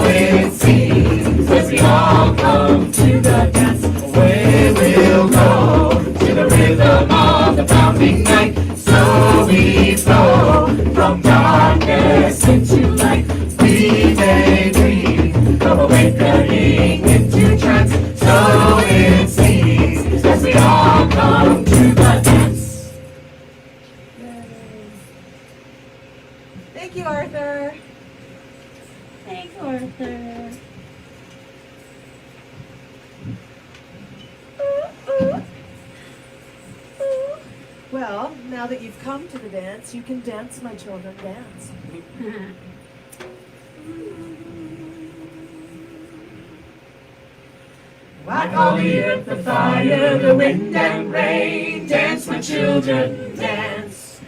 it seems as we all come to the dance. Away we'll go to the rhythm of the pounding night. So we flow from darkness into light. We may dream from awakening into trance. So it seems as we all come to the dance. Thank you, Arthur. Thanks, Arthur. Well, now that you've come to the dance, you can dance, my children, dance. I call the earth, the fire, the wind and rain. Dance, my children, dance.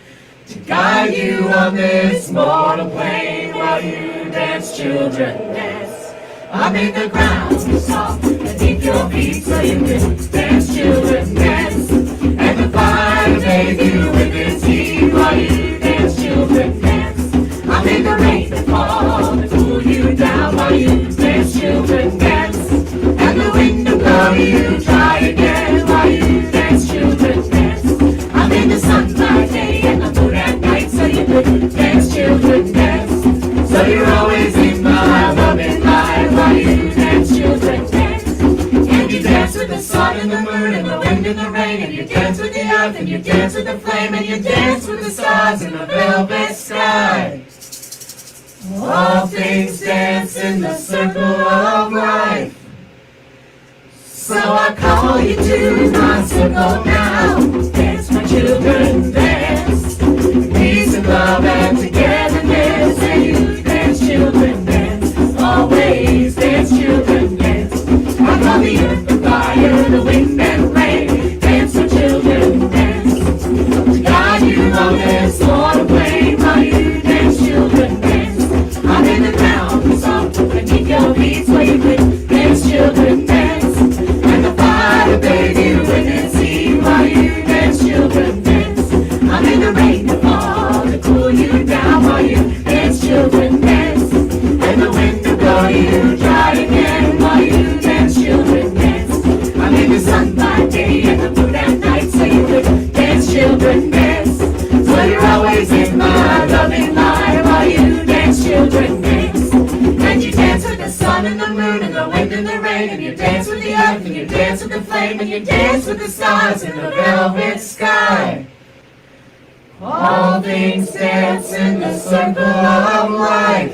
To guide you on this mortal plane. While you dance, children, dance. I made the ground soft beneath your feet so you can dance, children, dance. And the fire made you with its heat. While you dance, children, dance. I made the rain fall to cool you down. While you dance, children, dance. And the wind to blow you dry again. While you dance, children, dance. I made the sun by day and the moon at night so you could dance, children, dance. So you're always in my loving life. While you dance, children, dance. And you dance with the sun and the moon and the wind and the rain. And you dance with the earth and you dance with the flame. And you dance with the stars in the velvet sky. All things dance in the circle of life. So I call you to my circle now. Dance, my children, dance. Peace and love and togetherness. And you dance, children, dance. Always dance, children, dance. I call the earth, the fire, the wind and rain. Dance, my children, dance. To guide you on this mortal plane. While you dance, children, dance. I'm in the ground, soft beneath your feet. So you can dance, children, dance. To bathe you with its heat while you dance, children, dance. I'm in the rain to fall to cool you down while you dance, children, dance. And the wind to blow you dry again while you dance, children, dance. I'm in the sun by day and the moon at night so you could dance, children, dance. So you're always in my loving life while you dance, children, dance. And you dance with the sun and the moon and the wind and the rain. And you dance with the earth and you dance with the flame. And you dance with the stars in the velvet sky. All things dance in the circle of life.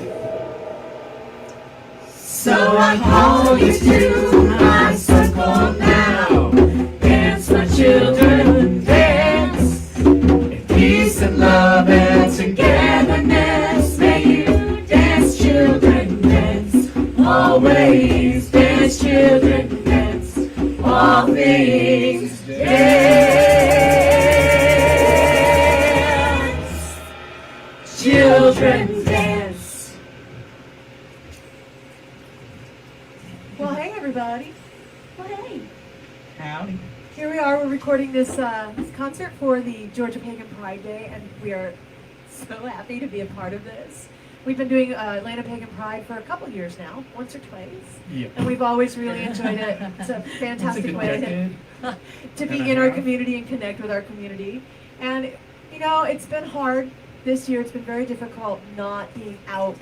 So I call you to my circle now. Dance, my children, dance. In peace and love and togetherness. May you dance, children, dance. Always dance, children, dance. All things dance. Children dance. Well, hey, everybody. Well, hey. Howdy. Here we are. We're recording this concert for the Georgia Pagan Pride Day, and we are so happy to be a part of this. We've been doing Atlanta Pagan Pride for a couple years now, once or twice, and we've always really enjoyed it. It's a fantastic way to be in our community and connect with our community. And, you know, it's been hard this year. It's been very difficult not being out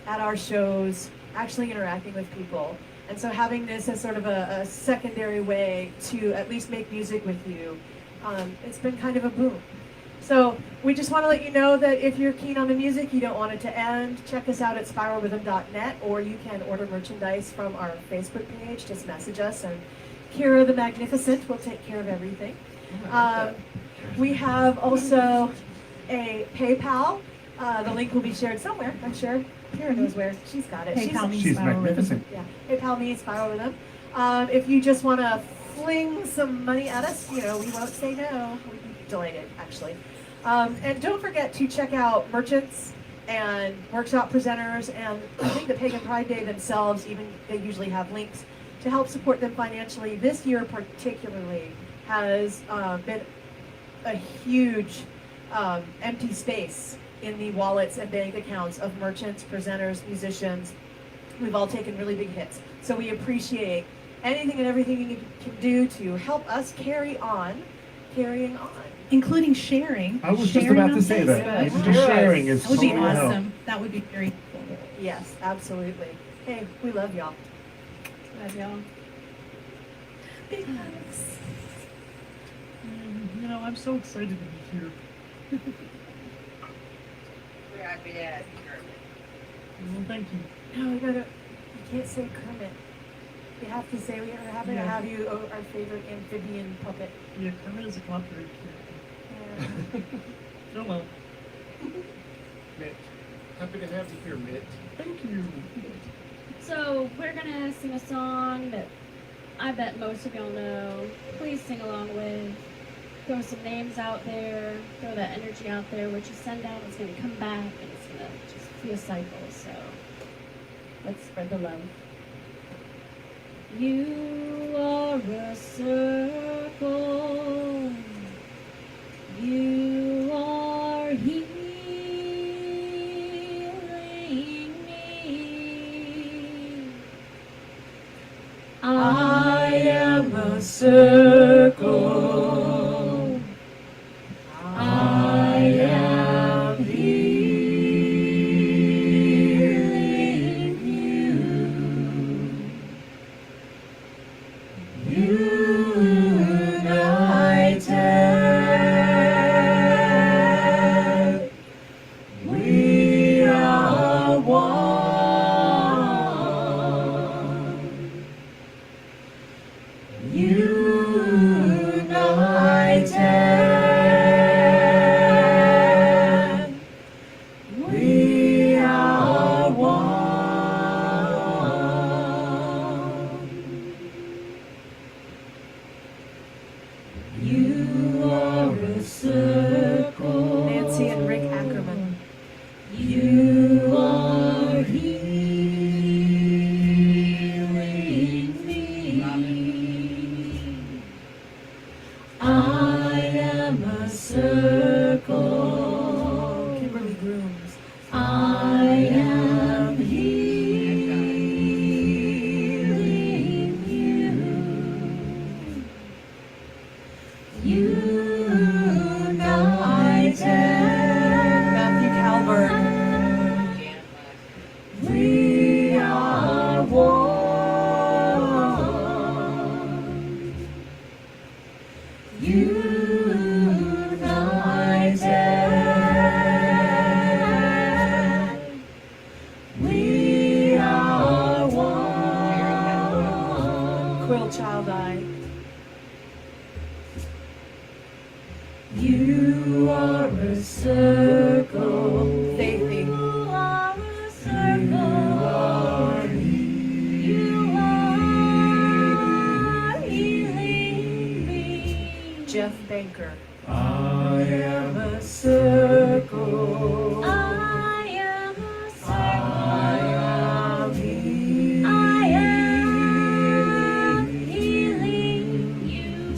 at our shows, actually interacting with people. And so having this as sort of a secondary way to at least make music with you, it's been kind of a boom. So we just want to let you know that if you're keen on the music, you don't want it to end, check us out at spiralrhythm.net, or you can order merchandise from our Facebook page. Just message us, and Kira the Magnificent will take care of everything. We have also a PayPal. The link will be shared somewhere, I'm sure. Kira knows where. She's got it. She's magnificent. Yeah, PayPal me, Spiral Rhythm. If you just want to fling some money at us, you know, we won't say no. We'd be delighted, actually. And don't forget to check out merchants and workshop presenters, and I think the Pagan Pride Day themselves, even they usually have links to help support them financially. This year particularly has been a huge empty space in the wallets and bank accounts of merchants, presenters, musicians. We've all taken really big hits. So we appreciate anything and everything you can do to help us carrying on. Including sharing. I was just about to say that. Just sharing is That would be so help. awesome. That would be very cool. Yes, absolutely. Hey, we love y'all. Love y'all. Big hugs. You know, I'm so excited to be here. Well, thank you. No, you can't say Kermit. You have to say we are happy to have you, our favorite amphibian puppet. Yeah, Kermit is a copyright character. Oh well. Mitt. Happy to have you here, Mitt. Thank you. So we're gonna sing a song that I bet most of y'all know. Please sing along with. Throw some names out there. Throw that energy out there. What you send out is gonna come back, and it's gonna just be a cycle. So let's spread the love. You are a circle. You are healing me. I am a circle. I am healing you. United, we are one. a circle. Faithy. You are a circle. You are healing me. Jeff Banker. I am a circle. I am a circle. I am healing you.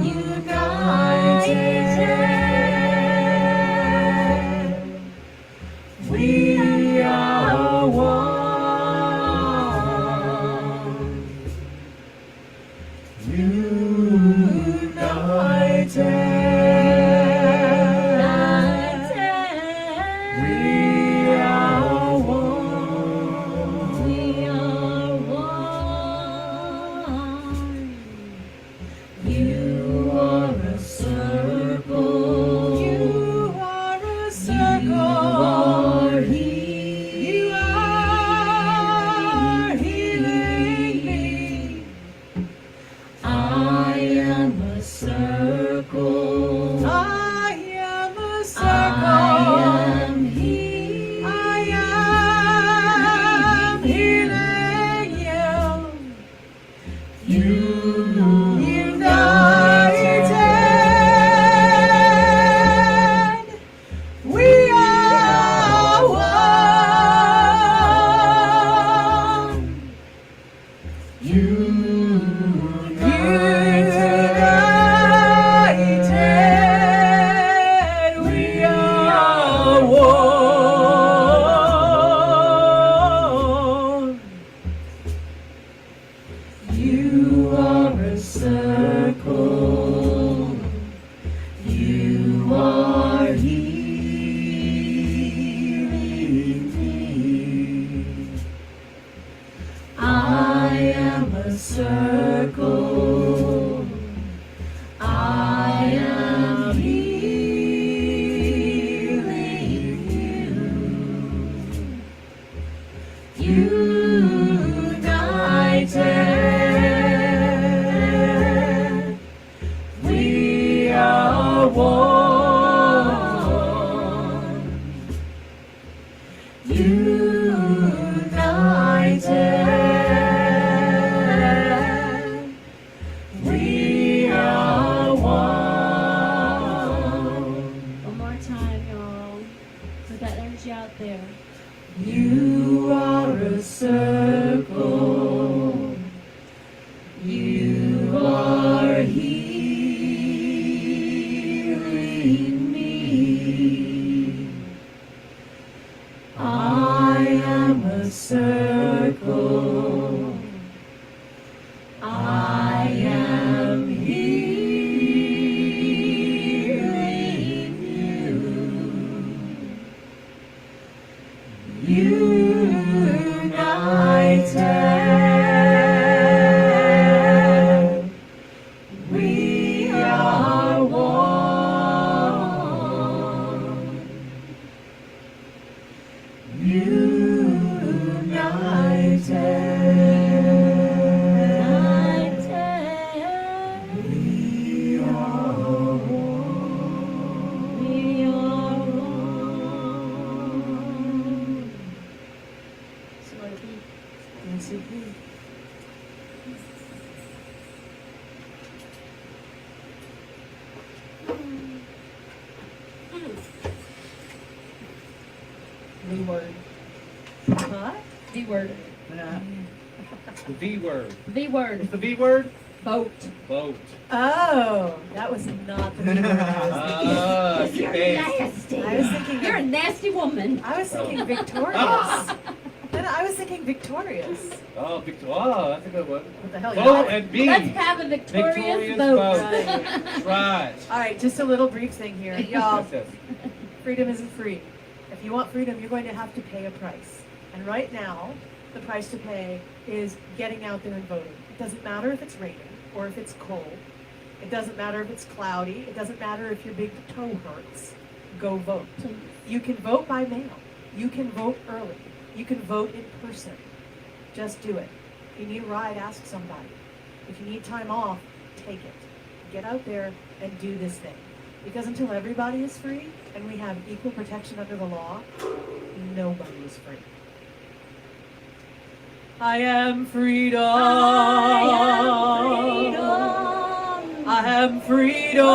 United. We are one. You are a circle. You are a circle. You are healing me. I am a circle. I am a circle. I am healing you. United, we are one. United, we are one. You are a circle. You are healing me. I am a circle. I am healing you. United, we are one. United, we are one. One more time, y'all. Put that energy out there. You are a circle. You are healing me. I am a circle. I am healing you. United, we are one. United, we are one. We are one. The word. Huh? The word. The V word. The word. What's the V word? Boat. Boat. Oh, that was not the B word I was thinking. You're okay. nasty. I was thinking. You're a nasty woman. I was thinking victorious. Then I was thinking victorious. Oh, oh, that's a good one. What the hell? Boat and B. Let's have a victorious, Victorious boat. boat. Right. Right. All right, just a little brief thing here, y'all. Yes, yes. Freedom isn't free. If you want freedom, you're going to have to pay a price. And right now, the price to pay is getting out there and voting. It doesn't matter if it's raining or if it's cold. It doesn't matter if it's cloudy. It doesn't matter if your big toe hurts. Go vote. You can vote by mail. You can vote early. You can vote in person. Just do it. If you need a ride, ask somebody. If you need time off, take it. get out there and do this thing. Because until everybody is free and we have equal protection under the law, nobody is free. I am freedom. I am freedom.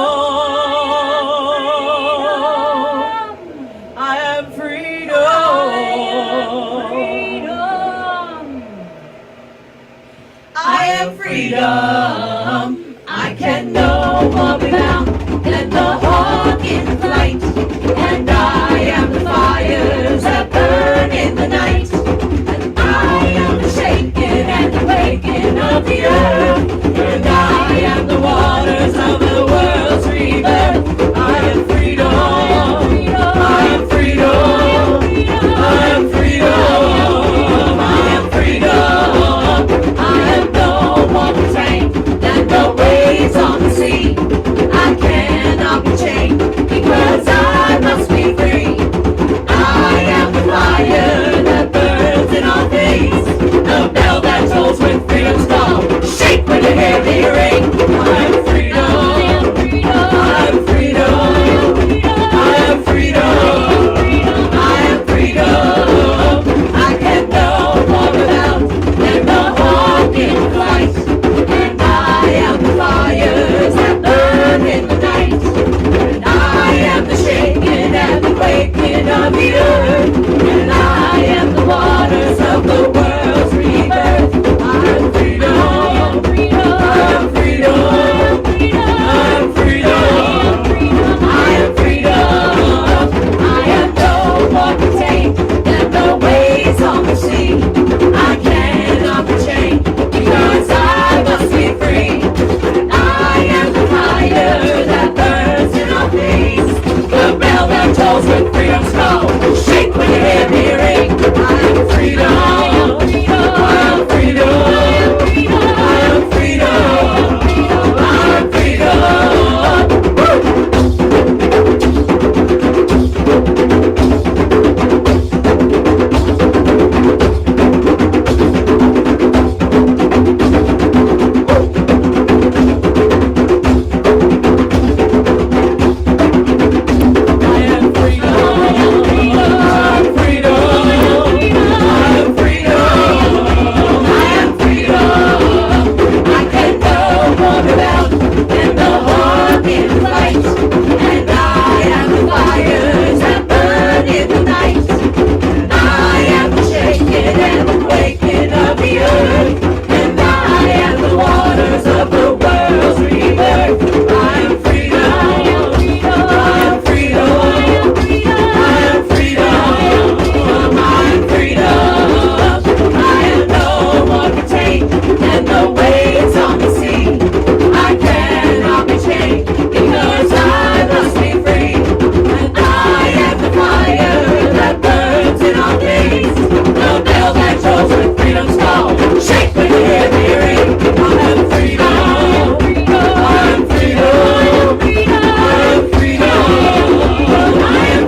I am freedom. I am freedom. I can no more be bound than the hawk in flight. And I am the fires that burn in the night. And I am the shaking and the waking of the earth. And I am the waters of the world's rebirth. I am freedom. I am freedom. I am freedom. I am freedom. I am no more constrained than the waves on the sea. I cannot be chained because I must be free. I am the fire that burns in all things. The bell that tolls when freedom's call. Shake when you hear me ring. I am freedom. I am freedom. I am freedom. I am freedom. I can no more without than the hawk in flight. And I am the fires that burn in the night. And I am the shaking and the waking of the earth. And I am the waters of the world's rebirth. I am freedom. I am freedom. I am freedom. I am freedom. I am no more contained than the waves on the sea. I cannot be chained because I must be free. I am the fire that burns in all things. The bell that tolls when freedom's call. Shake when you hear me ring. I am freedom. I am freedom. I am freedom. I am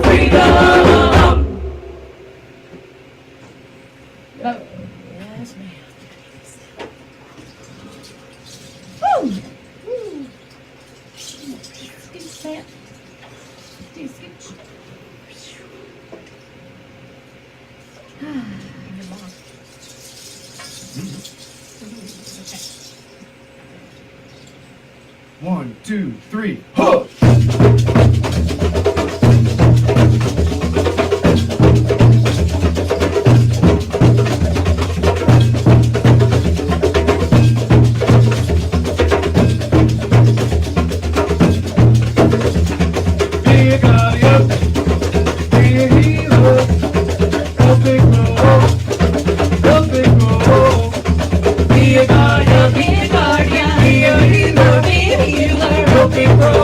freedom. Woo! One, two, three, huh! Help me grow.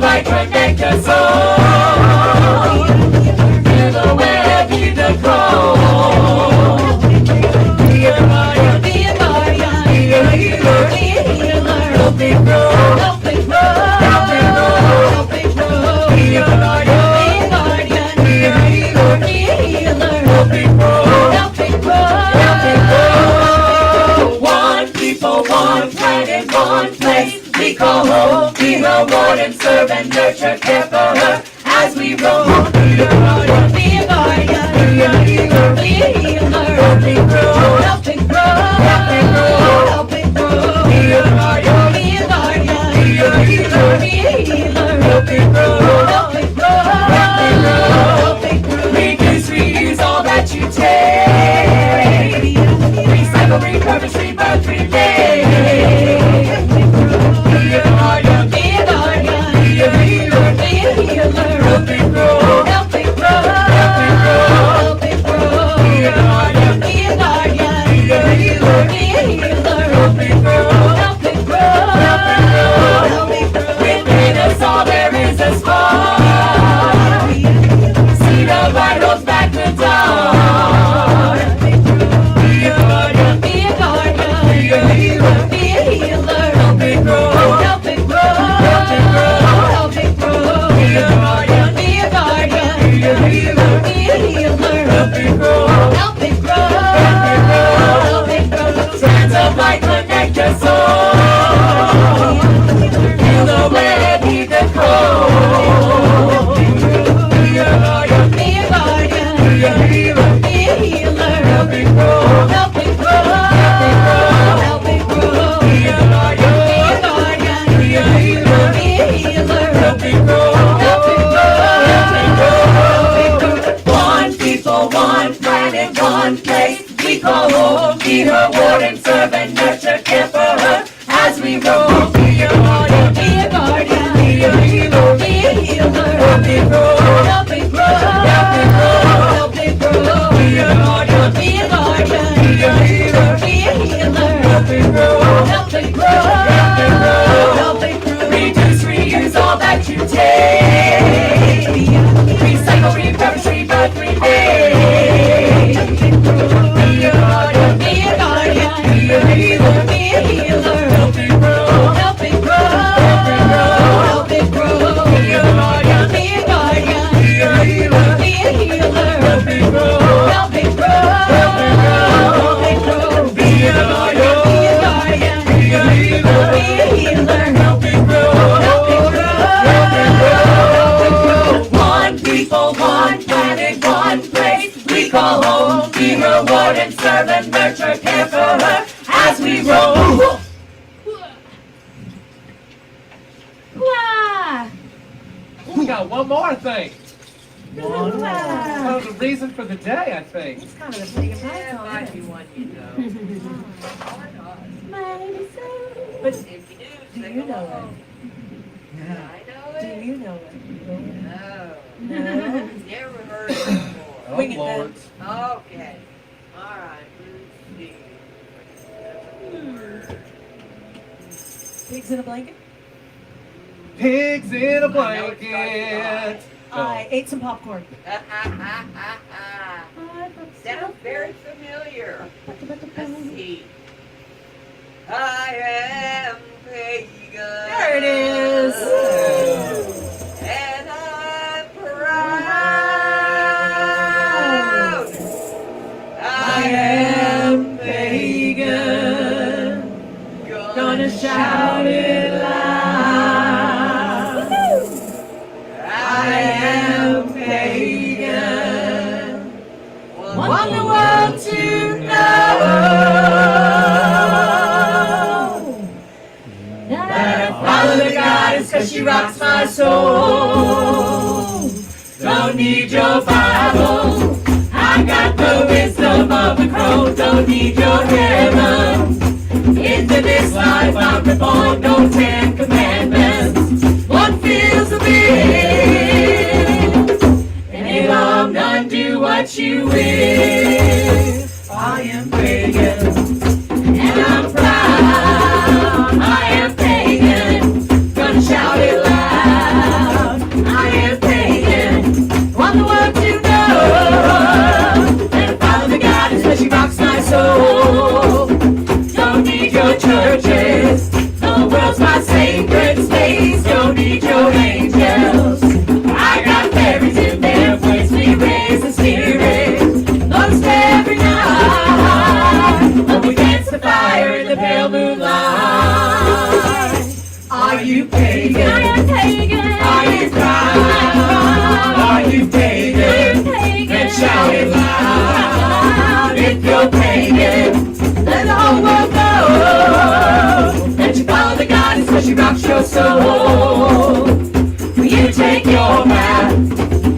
light connect us all. Feel the web, hear the call. Be a guardian, be a guardian, be a healer, be a healer. Help me grow, help me grow, help me grow, help me grow. Be a guardian, be a guardian, be a healer, be a healer. Help me grow, help me grow, help me grow. One people, one planet, one place. We call home, we reward and serve and nurture, care for her as we roll. Be a guardian, be a guardian, be a healer, be a healer. Help me grow, help me grow, help me grow, help me grow. Be a guardian, be a guardian, be a healer, be a healer. Help me grow, help me grow, help me grow, help me grow. Reduce, reuse all that you take. Recycle, repurpose, rebirth, remake. Be a guardian, be a guardian, be a healer, be a healer. Help me grow, help me grow, help me grow, help me grow. Be a guardian, be a guardian, be a healer, be a healer. Help me grow, help me grow, help me grow, help me grow. Within us all there is a spark. See the light holds back the dark. Be a guardian, be a guardian, be a healer, be a healer. Help me grow, help me grow, help me grow, help me grow. Be a guardian, be a guardian, be a healer, be a healer. Help me grow, help me grow, help me grow, help me grow. Strands of light connect us all. Feel the web, hear the call. Be a guardian, be a guardian, be a healer, be a healer. Help me grow, help me grow, help me grow, help me grow. Be a guardian, be a guardian, be a healer, be a healer. Help me grow, help me grow, help me grow, help me grow. One people, one planet, one place. We call home, be her ward and serve and nurture, care for her as we roll. Be a guardian, be a guardian, be a healer, be a healer. Help me grow, help me grow, help me grow, help me grow. Be a guardian, be a guardian, be a healer, be a healer. Help me grow, help me grow, help me grow, help me grow. Reduce, reuse all that you take. Recycle, repurpose, rebirth, remake. Be a guardian, be a guardian, be a healer, be a healer. Help me grow, help me grow, help me grow, help me grow. Be a guardian, be a guardian, be a healer, be a healer. Help me grow, help me grow, help me grow, help me grow. Be a guardian, be a guardian, be a healer, be a healer. Help me grow, help me grow, help me grow, help me grow. One people, one planet, one place. We call home, be reward and serve and nurture, care for her as we roll. Wah! We got one more thing. Wah! Oh, the reason for the day, I think. It's kind of a big might be one, you know. But Do you know it? I know Do it. you know it? No. No? Never heard it before. Oh, Wing it Lord. Okay. All right. Pigs in a blanket? Pigs in a I know it blanket. I ate some popcorn. Sounds very familiar. Let's see. I am pagan. There it is. And I'm proud. I am pagan. Gonna shout it loud. I am pagan. Want the world to know that I follow the goddess 'cause she rocks my soul. Don't need your Bible. I got the wisdom of the crow. Don't need your heaven. Into this life I'm reborn. No 10 commandments. One feels a bit. And I'm none, do what you will. I am pagan. And I'm proud. I am pagan. Gonna shout it loud. take your path,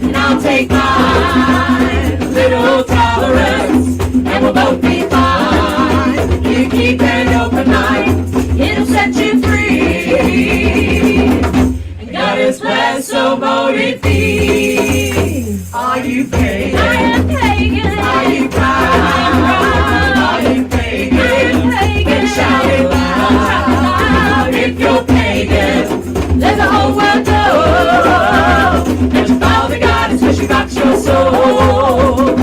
and I'll take mine. Little tolerance, and we'll both be fine. You keep an open mind, it'll set you free. And God is blessed, so motive thee. Are you pagan? I am pagan. Are you proud? Are you pagan? I am pagan. Then shout it loud. If you're pagan, let the whole world know that you follow the goddess because she rocks your soul.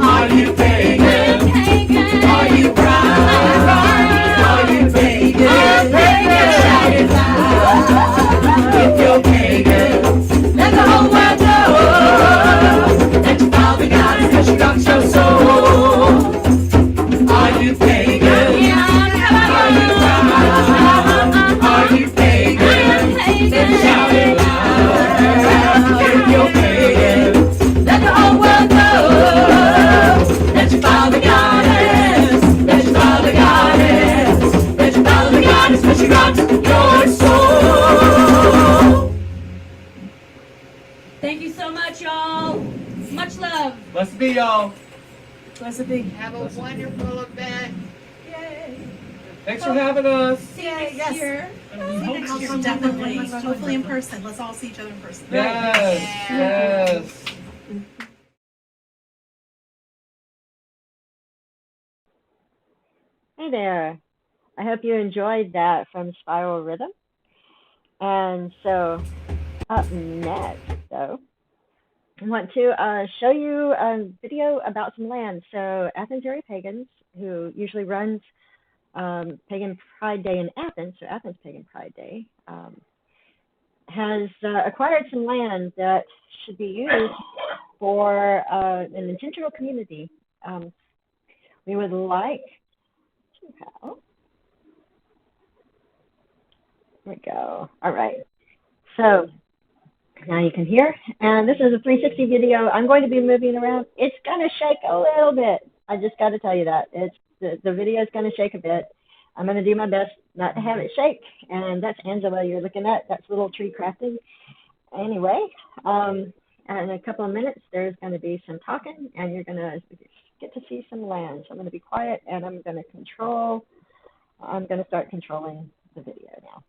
Are you pagan? I'm pagan. Are you proud? Are you pagan? I'm pagan. Shout it loud. If you're pagan, let the whole world know that you follow the goddess because she rocks your soul. Are you pagan? Are you proud? Are you pagan? Then shout it loud. If you're pagan, let the whole world know that you follow the goddess, that you follow the goddess, that you follow the goddess because she rocks your soul. Thank you so much, y'all. Much love. Blessed be, y'all. Blessed be. Have a wonderful event. Yay. Thanks for having us. See you next year. Definitely. Hopefully in person. Let's all see each other in person. Yes, yes. Hey there. I hope you enjoyed that from Spiral Rhythm. And so, up next, though, I want to show you a video about some land. So, Athens area pagans, who usually runs Pagan Pride Day in Athens, so Athens Pagan Pride Day, has acquired some land that should be used for an intentional community. We would like to have. There we go. All right. So now you can hear. And this is a 360 video. I'm going to be moving around. It's going to shake a little bit. I just got to tell you that. The video is going to shake a bit. I'm going to do my best not to have it shake. And that's Angela you're looking at. That's Little Tree Crafting. Anyway, in a couple of minutes, there's going to be some talking, and you're going to get to see some land. So I'm going to be quiet, and I'm going to start controlling the video now.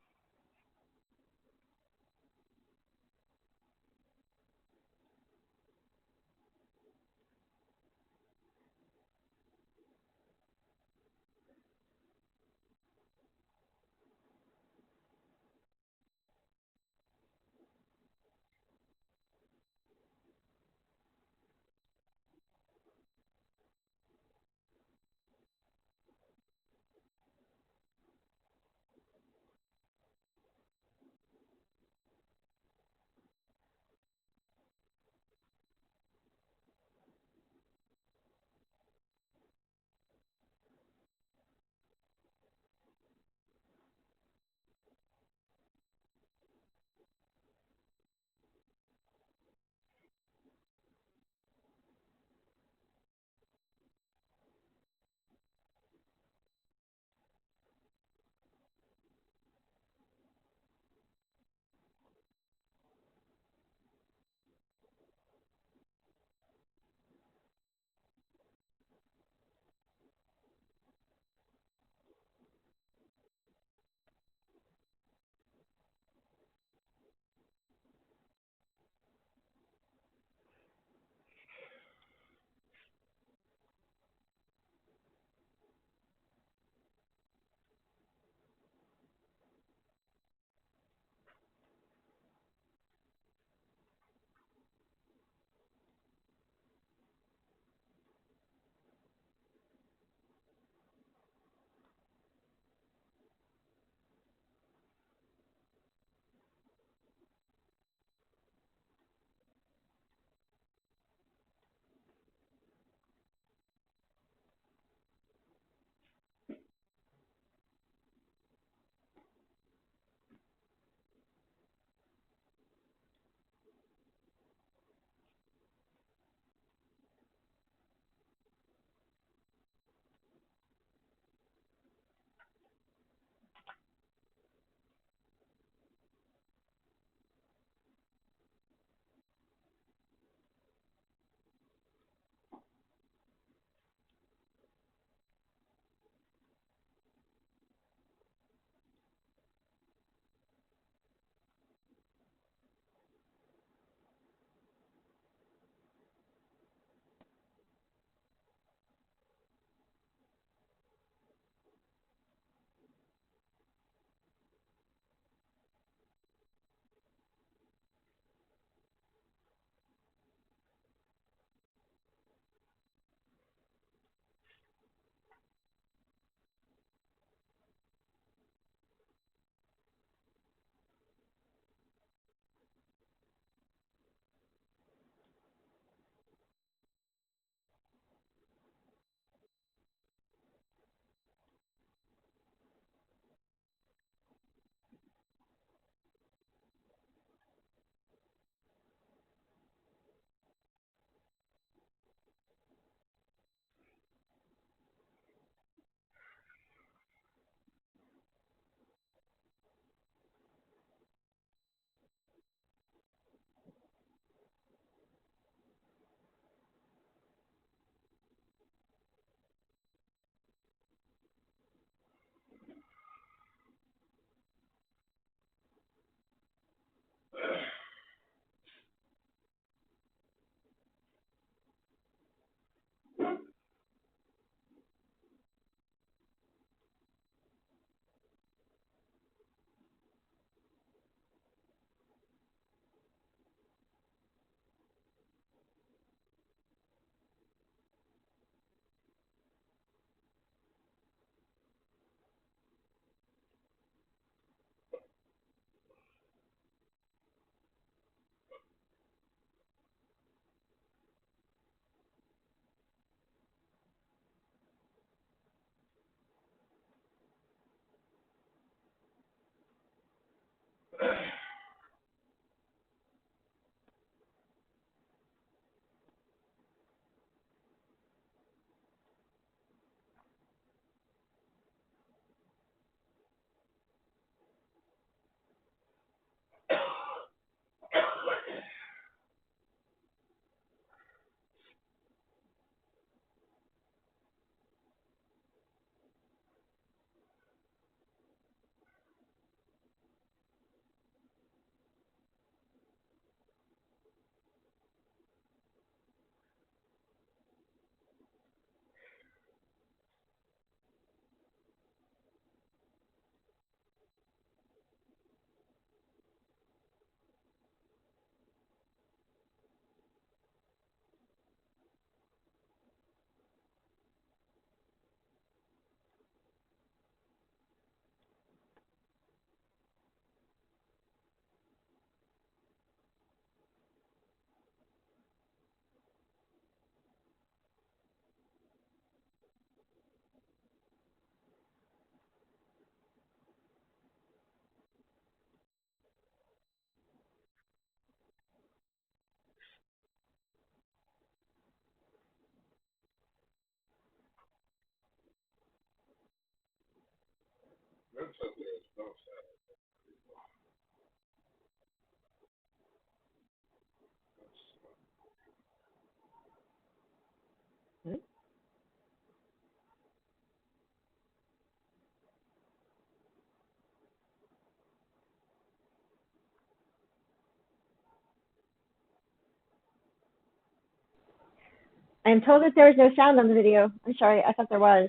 I am told that there is no sound on the video. I'm sorry, I thought there was.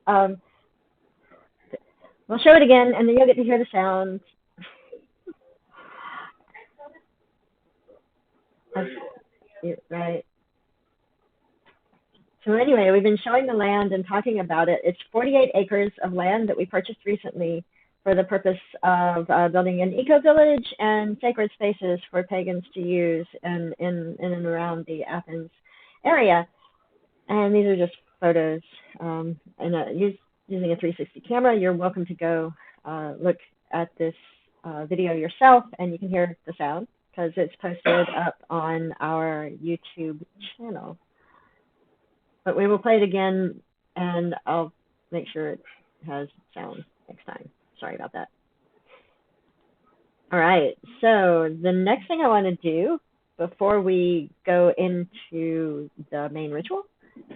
Um, we'll show it again, and then you'll get to hear the sound. Right. So anyway, we've been showing the land and talking about it. It's 48 acres of land that we purchased recently for the purpose of building an eco-village and sacred spaces for pagans to use in and around the Athens area. And these are just photos. Using a 360 camera, you're welcome to go look at this video yourself, and you can hear the sound because it's posted up on our YouTube channel. But we will play it again, and I'll make sure it has sound next time. Sorry about that. All right, so the next thing I want to do before we go into the main ritual,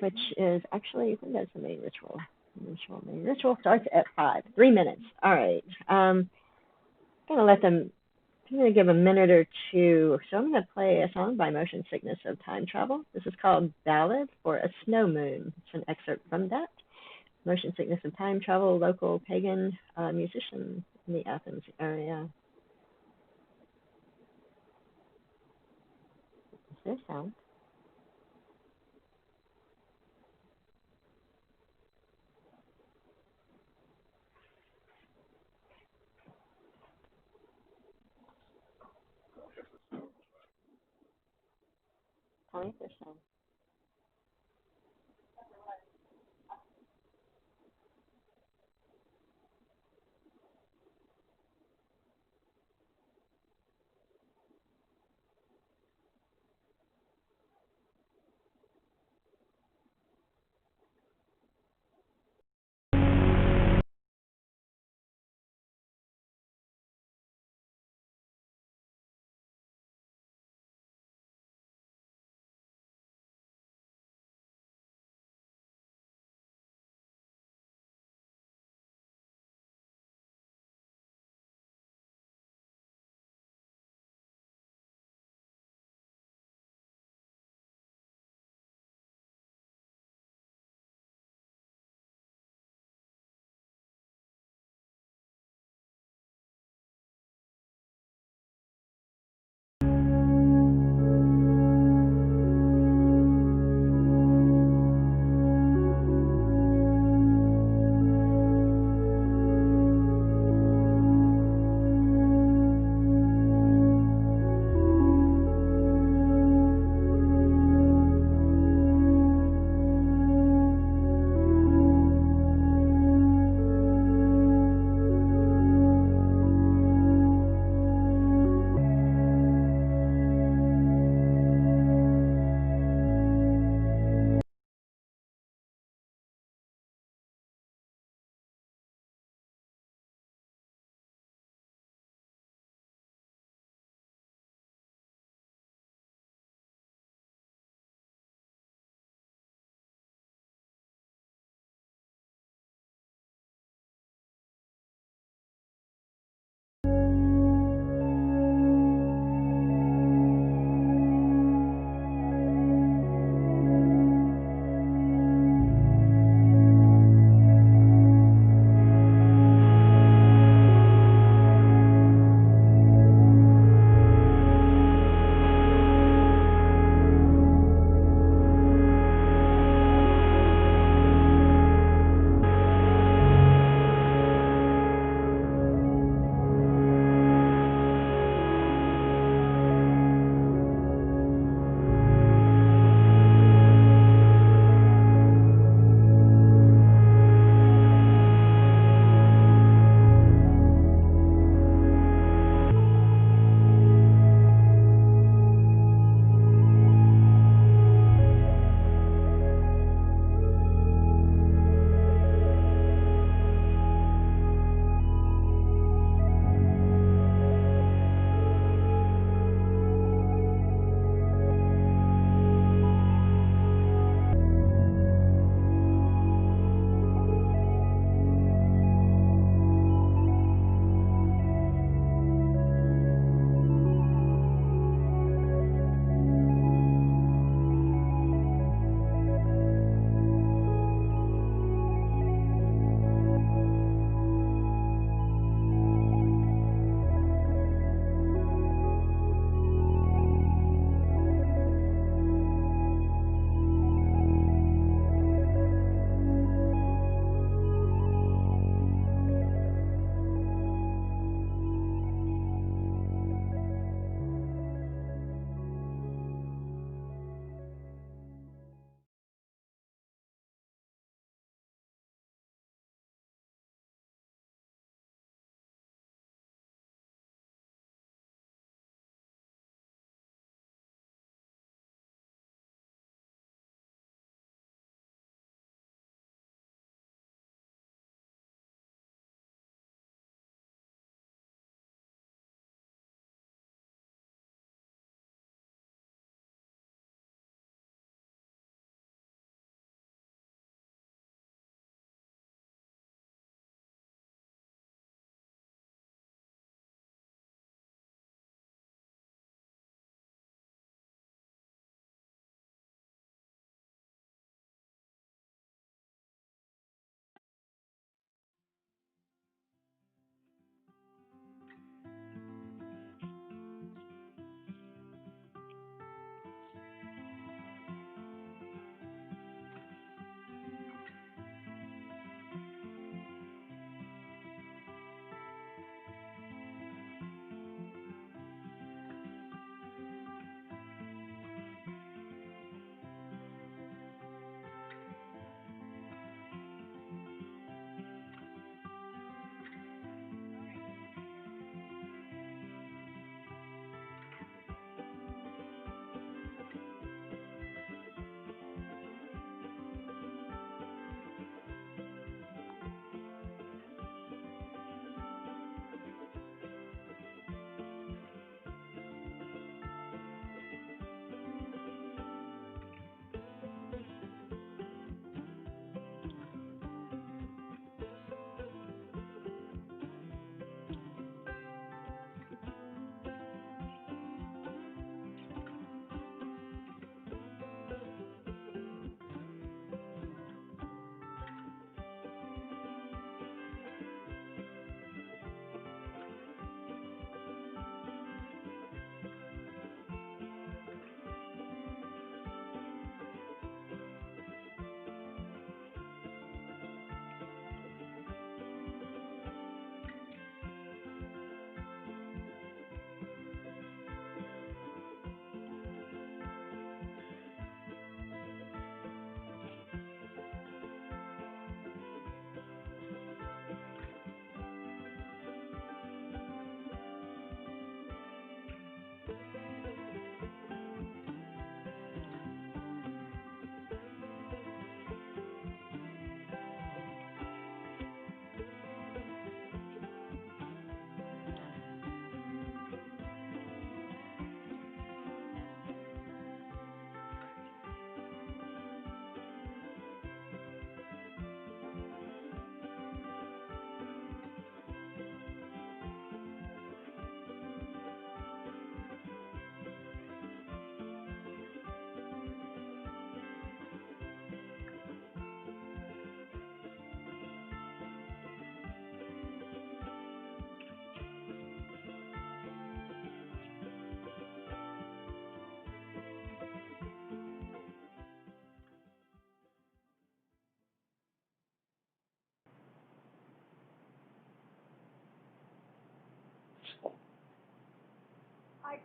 which is actually, I think that's the main ritual. Main ritual starts at 5, 3 minutes. All right, I'm going to give a minute or two. So I'm going to play a song by Motion Sickness of Time Travel. This is called Ballad for a Snow Moon. It's an excerpt from that. Motion Sickness of Time Travel, local pagan musician in the Athens area. Is there sound? Tell me if there's sound.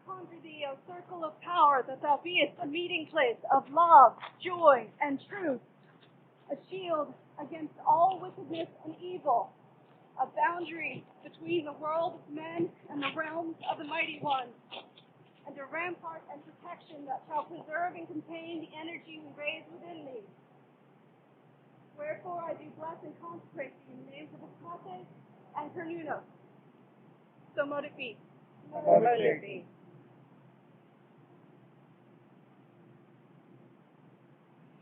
conjure thee a circle of power, that thou beest a meeting place of love, joy, and truth, a shield against all wickedness and evil, a boundary between the world of men and the realms of the mighty ones, and a rampart and protection that shall preserve and contain the energy we raise within thee. Wherefore I do bless and consecrate thee in the names of Ascate and Communal. So mote it be. So mote it be.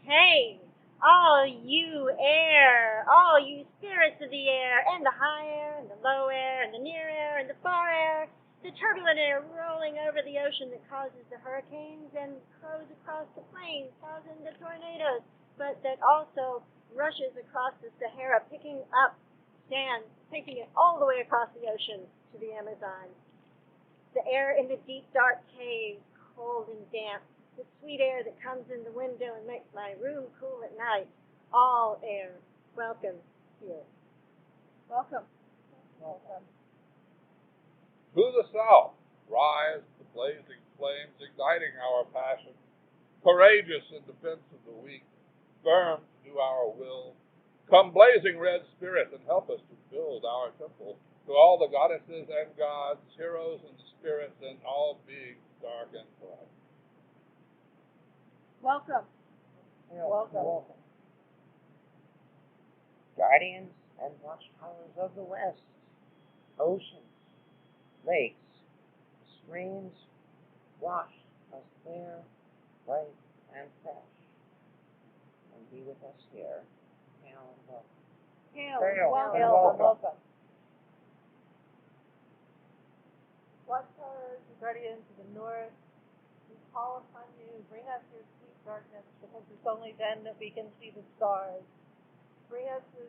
Hey, all you air, all you spirits of the air, and the high air, and the low air, and the near air, and the far air, the turbulent air rolling over the ocean that causes the hurricanes and flows across the plains, causing the tornadoes, but that also rushes across the Sahara, picking up sand, taking it all the way across the ocean to the Amazon. The air in the deep, dark caves, cold and damp, the sweet air that comes in the window and makes my room cool at night. All air, welcome here. Welcome. Welcome. To the south, rise the blazing flames, igniting our passion, courageous in defense of the weak, firm to do our will. Come, blazing red spirit, and help us to build our temple to all the goddesses and gods, heroes and spirits, and all beings dark and bright. Welcome. Welcome. Guardians and watchtowers of the west, oceans, lakes, streams, wash us clear, bright, and fresh, and be with us here. Hail and welcome. Hail, welcome. Watchtowers and guardians of the north, we call upon you, bring us your sweet darkness, because it's only then that we can see the stars. Bring us the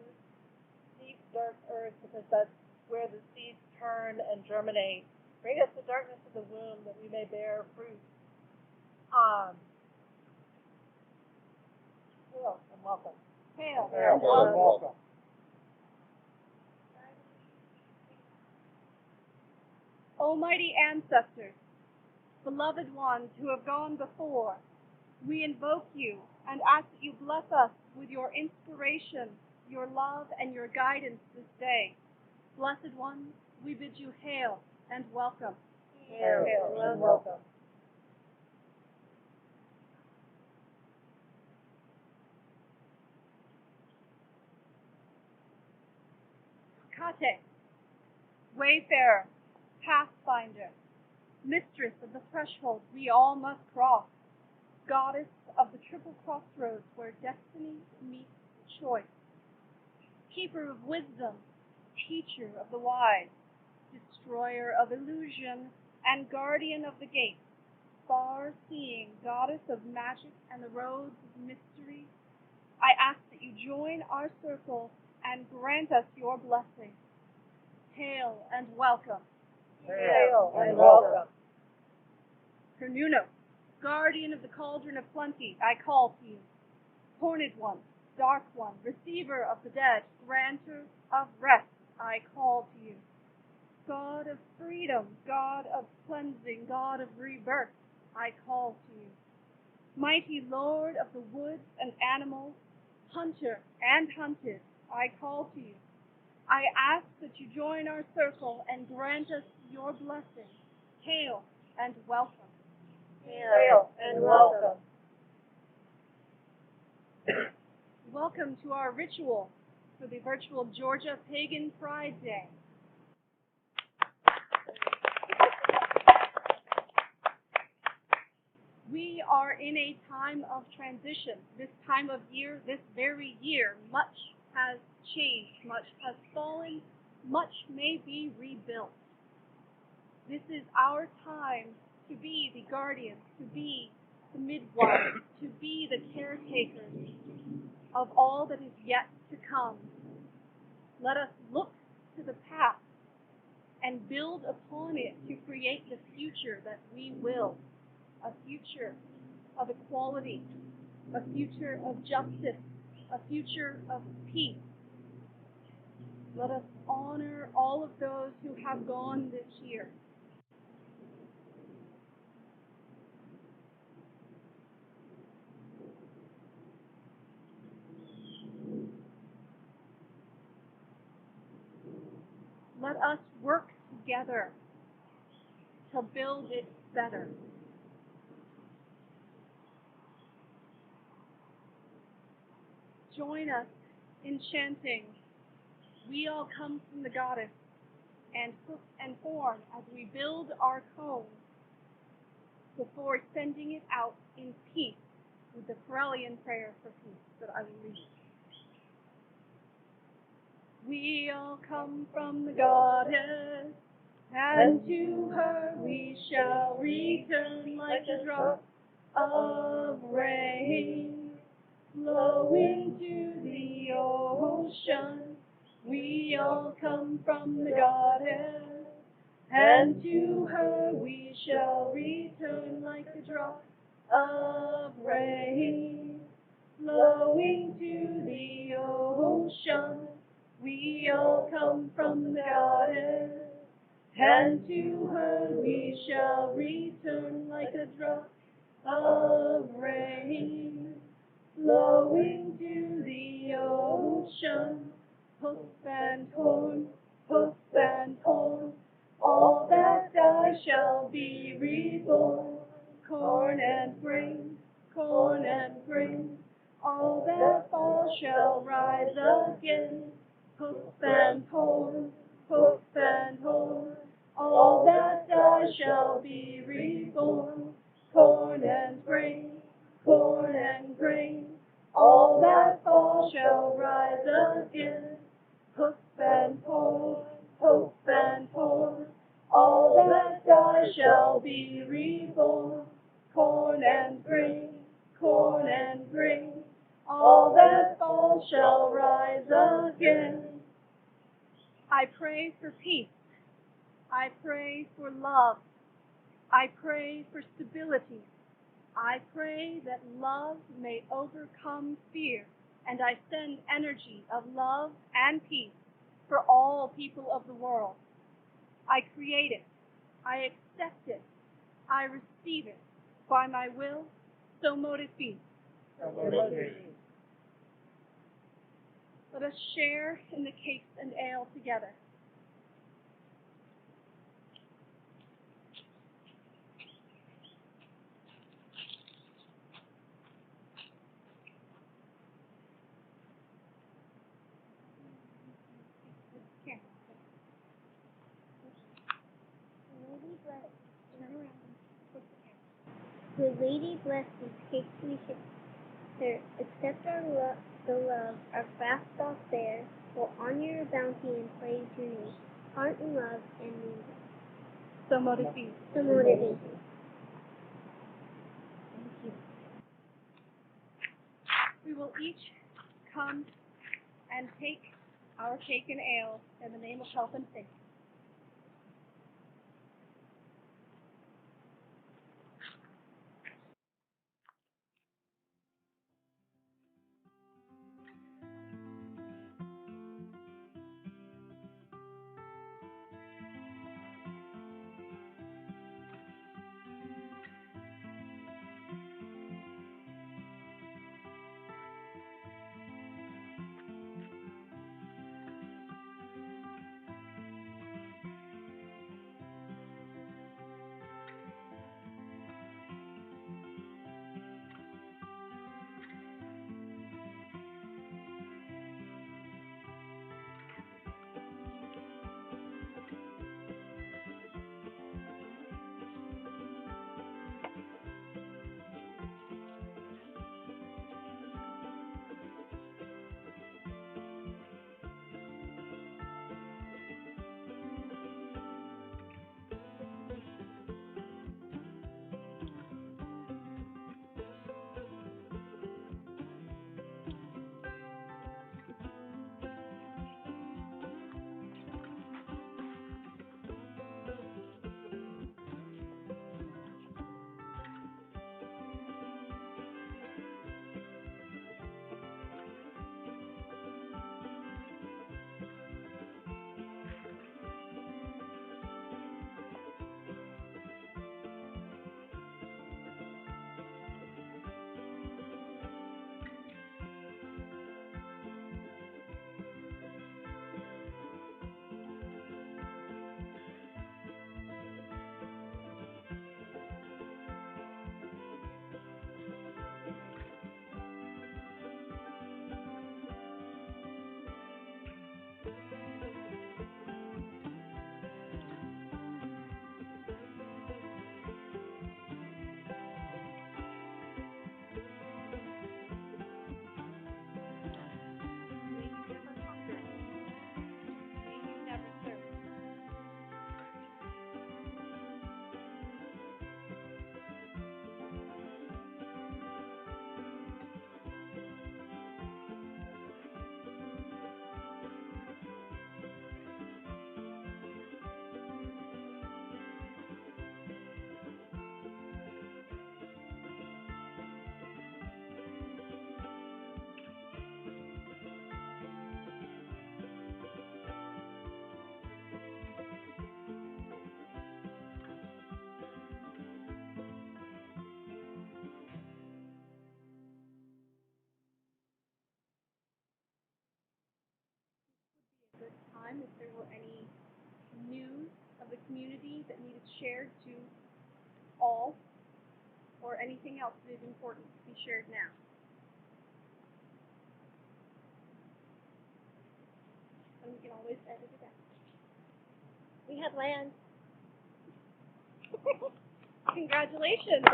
deep, dark earth, because that's where the seeds turn and germinate. Bring us the darkness of the womb, that we may bear fruit. Hail and welcome. Hail and welcome. Almighty ancestors, beloved ones who have gone before, we invoke you and ask that you bless us with your inspiration, your love, and your guidance this day. Blessed ones, we bid you hail and welcome. Hail and welcome. Kate, wayfarer, pathfinder, mistress of the threshold we all must cross, goddess of the triple crossroads where destiny meets choice, keeper of wisdom, teacher of the wise, destroyer of illusion, and guardian of the gates, far-seeing goddess of magic and the roads of mystery, I ask that you join our circle and grant us your blessing. Hail and welcome. Hail and welcome. Communal, guardian of the cauldron of plenty, I call to you. Horned one, dark one, receiver of the dead, granter of rest, I call to you. God of freedom, God of cleansing, God of rebirth, I call to you. Mighty Lord of the woods and animals, hunter and hunted, I call to you. I ask that you join our circle and grant us your blessing. Hail and welcome. Hail and welcome. Welcome to our ritual for the virtual Georgia Pagan Pride Day. We are in a time of transition. This time of year, this very year, much has changed, much has fallen, much may be rebuilt. This is our time to be the guardians, to be the midwives, to be the caretakers of all that is yet to come. Let us look to the past and build upon it to create the future that we will. A future of equality, a future of justice, a future of peace. Let us honor all of those who have gone this year. Let us work together to build it better. Join us in chanting, "We all come from the goddess," and form as we build our cone before sending it out in peace with the Corellian prayer for peace that I will read. We all come from the goddess, and to her we shall return like a drop of rain, flow into the ocean. We all come from the goddess, and to her we shall return like a drop of rain, flowing to the ocean. We all come from the goddess, and to her we shall return like a drop of rain, flowing to the ocean. Hoof and horn, all that die shall be reborn. Corn and grain, all that fall shall rise again. Hoof and horn, all that die shall be reborn. Corn and grain, all that fall shall rise again. Hoof and horn, all that die shall be reborn. Corn and grain, all that fall shall rise again. I pray for peace. I pray for love. I pray for stability. I pray that love may overcome fear, and I send energy of love and peace for all people of the world. I create it. I accept it. I receive it. By my will, so mote it be. Let us share in the cakes and ale together. The Lady bless these cakes we share. Accept the love, our fast off there. We'll honor your bounty and praise your name. Heart and love and name. So mote it be. So mote it be. Thank you. We will each come and take our cake and ale in the name of health and safety. time if there were any news of the community that needed shared to all, or anything else that is important to be shared now. And we can always edit it out. We have land. Congratulations.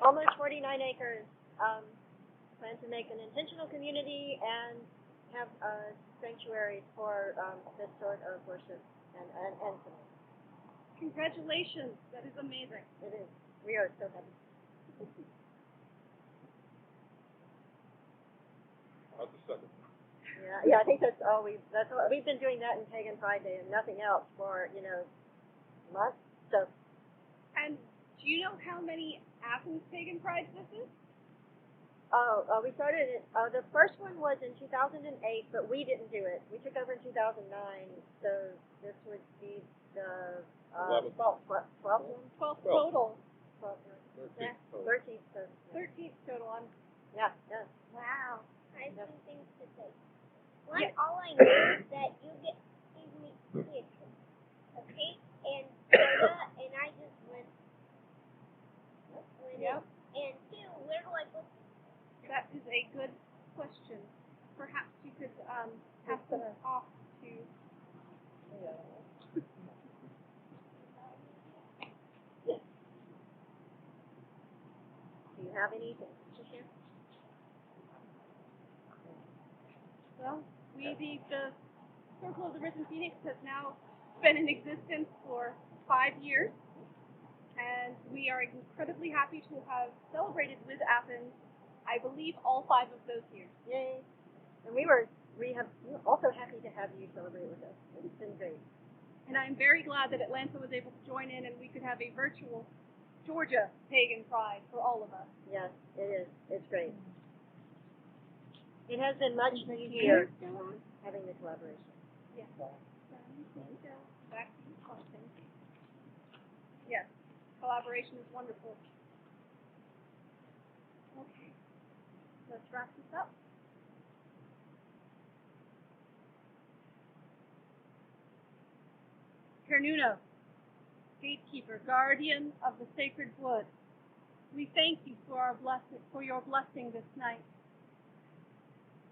Almost 49 acres. Plan to make an intentional community and have sanctuaries for this sort of worship and singing. Congratulations. That is amazing. It is. We are so happy. That's the second. Yeah, I think that's all we've been doing that in Pagan Pride Day and nothing else for, months. So. And do you know how many Athens Pagan Prides this is? We started it. The first one was in 2008, but we didn't do it. We took over in 2009, so this would be the 12th one. 12th total. 13th. 13th total. Yeah. Wow. I have two things to say. One, Yeah. all I know is that you gave me kids, okay? And and I just went Yep. And two, where do I go? That is a good question. Perhaps you could pass them off to. Do you have anything to share? Well, the Circle of the Risen Phoenix has now been in existence for 5 years, and we are incredibly happy to have celebrated with Athens, I believe, all 5 of those years. Yay! And we're also happy to have you celebrate with us. It's been great. And I'm very glad that Atlanta was able to join in and we could have a virtual Georgia Pagan Pride for all of us. Yes, it is. It's great. It has been much easier having the collaboration. Yes. Back to you, Carlton. Yes, collaboration is wonderful. Okay, let's wrap this up. Kernuno, gatekeeper, guardian of the sacred wood, we thank you for your blessing this night.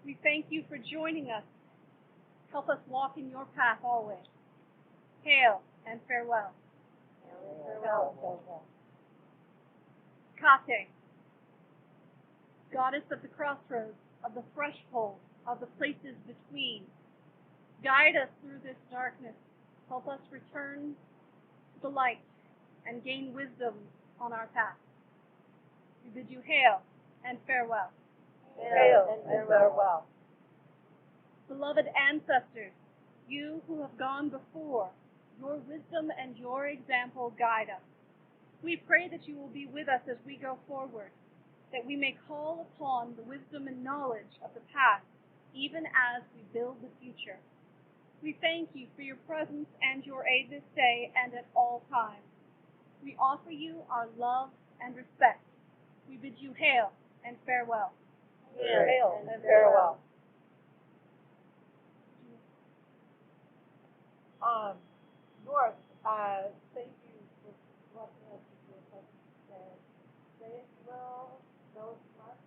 We thank you for joining us. Help us walk in your path always. Hail and farewell. Kate, goddess of the crossroads, of the threshold, of the places between, guide us through this darkness. Help us return to the light and gain wisdom on our path. We bid you hail and farewell. Hail and farewell. Beloved ancestors, you who have gone before, your wisdom and your example guide us. We pray that you will be with us as we go forward, that we may call upon the wisdom and knowledge of the past, even as we build the future. We thank you for your presence and your aid this day and at all times. We offer you our love and respect. We bid you hail and farewell. Hail and farewell. North, thank you for blessing us with your presence today. Say it well, go smart.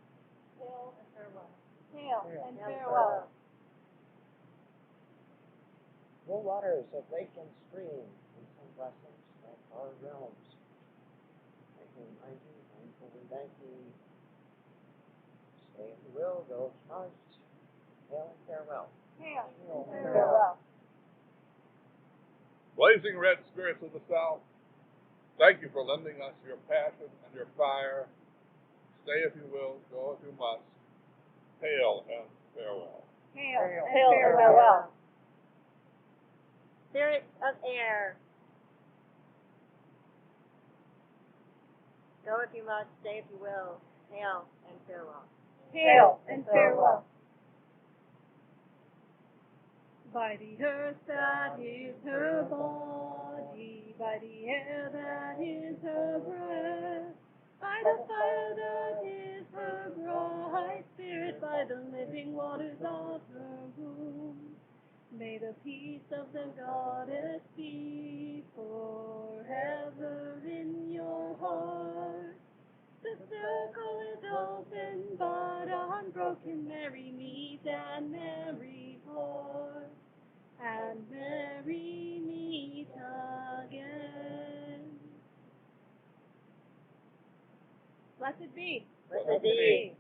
Hail and farewell. Hail and farewell. Full waters of lake and stream, and some blessings of our realms. I can remind you, mindfully thank you. Stay if you will, go trust. Hail and farewell. Hail and farewell. Blazing red spirits of the South, thank you for lending us your passion and your fire. Stay if you will, go if you must. Hail and farewell. Hail and farewell. Spirits of air, go if you must, stay if you will. Hail and farewell. Hail and farewell. By the earth that is her body, by the air that is her breath, by the fire that is her bright spirit, by the living waters of her womb. May the of the goddess be forever in your heart. The circle is open but unbroken. Mary meet and Mary part, and Mary meet again. Blessed be. Blessed be.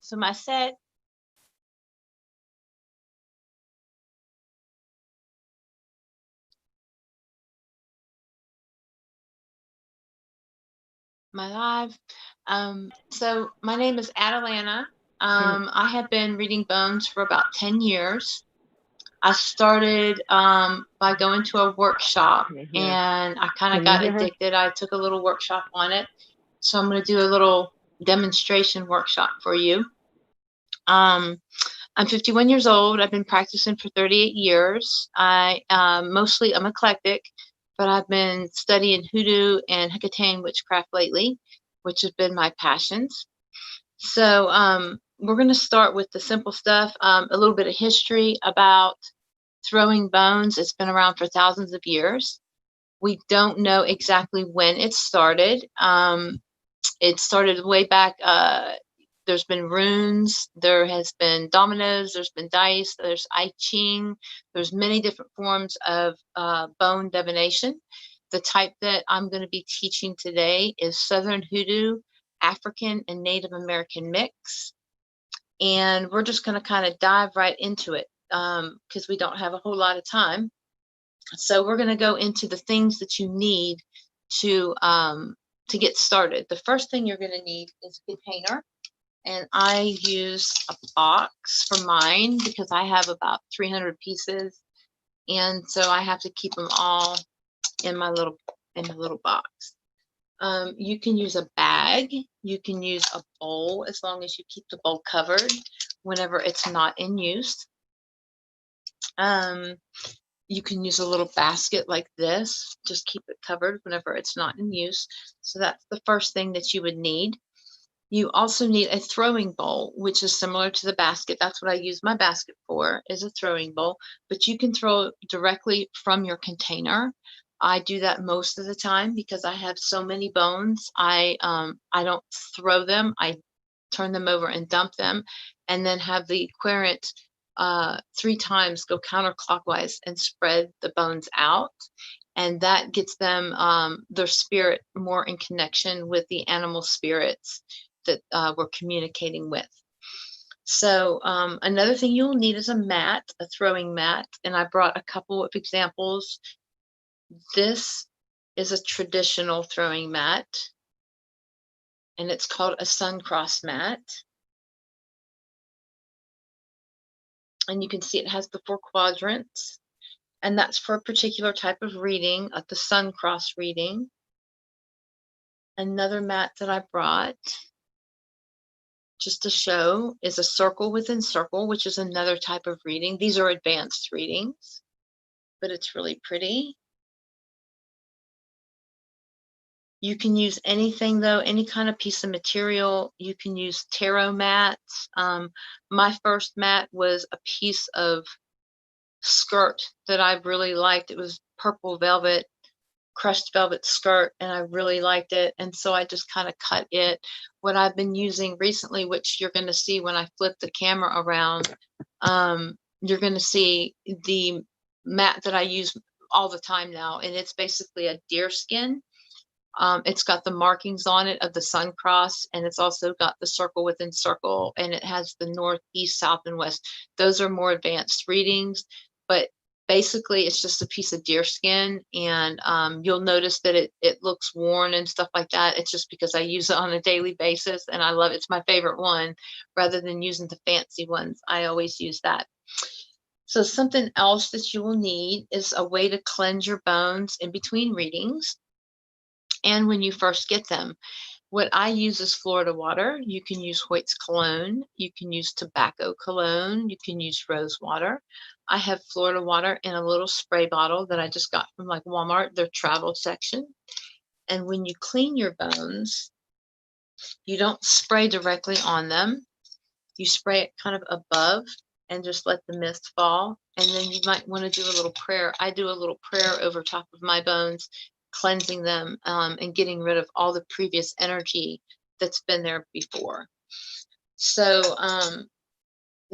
So my set, my live. So my name is Atalanta. I have been reading bones for about 10 years. I started by going to a workshop, and I kind of got addicted. I took a little workshop on it. So I'm going to do a little demonstration workshop for you. I'm 51 years old. I've been practicing for 38 years. I'm eclectic, but I've been studying hoodoo and Hecate witchcraft lately, which have been my passions. So we're going to start with the simple stuff, a little bit of history about throwing bones. It's been around for thousands of years. We don't know exactly when it started. It started way back. There's been runes, there has been dominoes, there's been dice, there's I Ching, there's many different forms of bone divination. The type that I'm going to be teaching today is Southern Hoodoo, African and Native American mix. And we're just going to kind of dive right into it because we don't have a whole lot of time. So we're going to go into the things that you need to get started. The first thing you're going to need is a container. And I use a box for mine because I have about 300 pieces. And so I have to keep them all in my little box. You can use a bag. You can use a bowl as long as you keep the bowl covered whenever it's not in use. You can use a little basket like this. Just keep it covered whenever it's not in use. So that's the first thing that you would need. You also need a throwing bowl, which is similar to the basket. That's what I use my basket for, is a throwing bowl. But you can throw directly from your container. I do that most of the time because I have so many bones. I don't throw them. I turn them over and dump them, and then have the querent 3 times go counterclockwise and spread the bones out. And that gets them, their spirit, more in connection with the animal spirits that we're communicating with. So another thing you'll need is a mat, a throwing mat. And I brought a couple of examples. This is a traditional throwing mat, and it's called a sun cross mat. And you can see it has the 4 quadrants, and that's for a particular type of reading, the sun cross reading. Another mat that I brought, just to show, is a circle within circle, which is another type of reading. These are advanced readings, but it's really pretty. You can use anything though, any kind of piece of material. You can use tarot mats. My first mat was a piece of skirt that I really liked. It was purple velvet, crushed velvet skirt, and I really liked it. And so I just kind of cut it. What I've been using recently, which you're going to see when I flip the camera around, you're going to see the mat that I use all the time now. And it's basically a deer skin. It's got the markings on it of the sun cross, and it's also got the circle within circle, and it has the north, east, south, and west. Those are more advanced readings, but basically it's just a piece of deer skin, and you'll notice that it looks worn and stuff like that. It's just because I use it on a daily basis, and I love it. It's my favorite one. Rather than using the fancy ones, I always use that. So something else that you will need is a way to cleanse your bones in between readings and when you first get them. What I use is Florida water. You can use Hoyt's cologne. You can use tobacco cologne. You can use rose water. I have Florida water in a little spray bottle that I just got from like Walmart, their travel section. And when you clean your bones, you don't spray directly on them. You spray it kind of above and just let the mist fall. And then you might want to do a little prayer. I do a little prayer over top of my bones, cleansing them and getting rid of all the previous energy that's been there before. So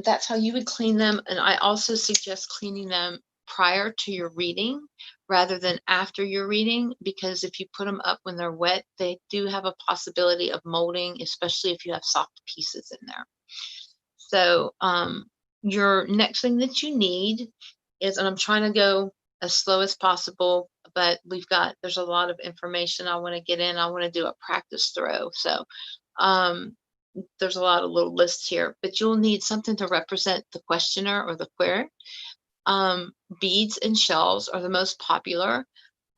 that's how you would clean them. And I also suggest cleaning them prior to your reading rather than after your reading, because if you put them up when they're wet, they do have a possibility of molding, especially if you have soft pieces in there. So your next thing that you need is, and I'm trying to go as slow as possible, but there's a lot of information I want to get in. I want to do a practice throw. So there's a lot of little lists here, but you'll need something to represent the questioner or the querent. Beads and shells are the most popular.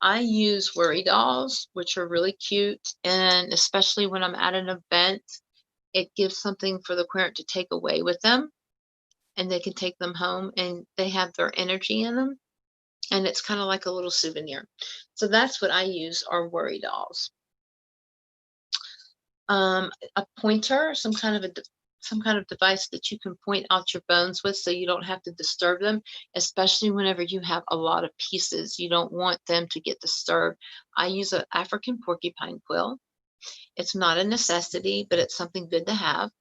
I use worry dolls, which are really cute. And especially when I'm at an event, it gives something for the querent to take away with them, and they can take them home and they have their energy in them. And it's kind of like a little souvenir. So that's what I use, are worry dolls. A pointer, some kind of device that you can point out your bones with so you don't have to disturb them, especially whenever you have a lot of pieces. You don't want them to get disturbed. I use an African porcupine quill. It's not a necessity, but it's something good to have.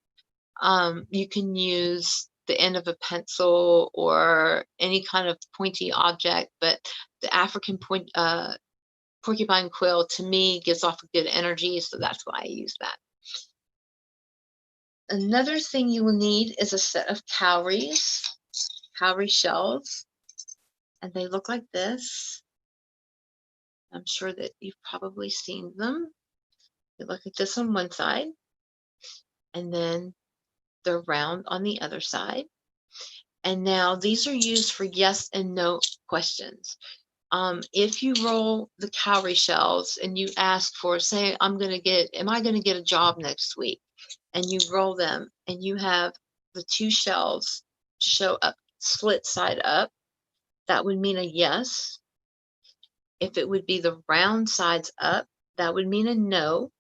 You can use the end of a pencil or any kind of pointy object, but the African porcupine quill to me gives off a good energy, so that's why I use that. Another thing you will need is a set of cowrie shells, and they look like this. I'm sure that you've probably seen them. They look like this on one side, and then they're round on the other side. And now these are used for yes and no questions. If you roll the cowrie shells and you ask for, say, am I going to get a job next week? And you roll them and you have the two shells show up, split side up, that would mean a yes. If it would be the round sides up, that would mean a no.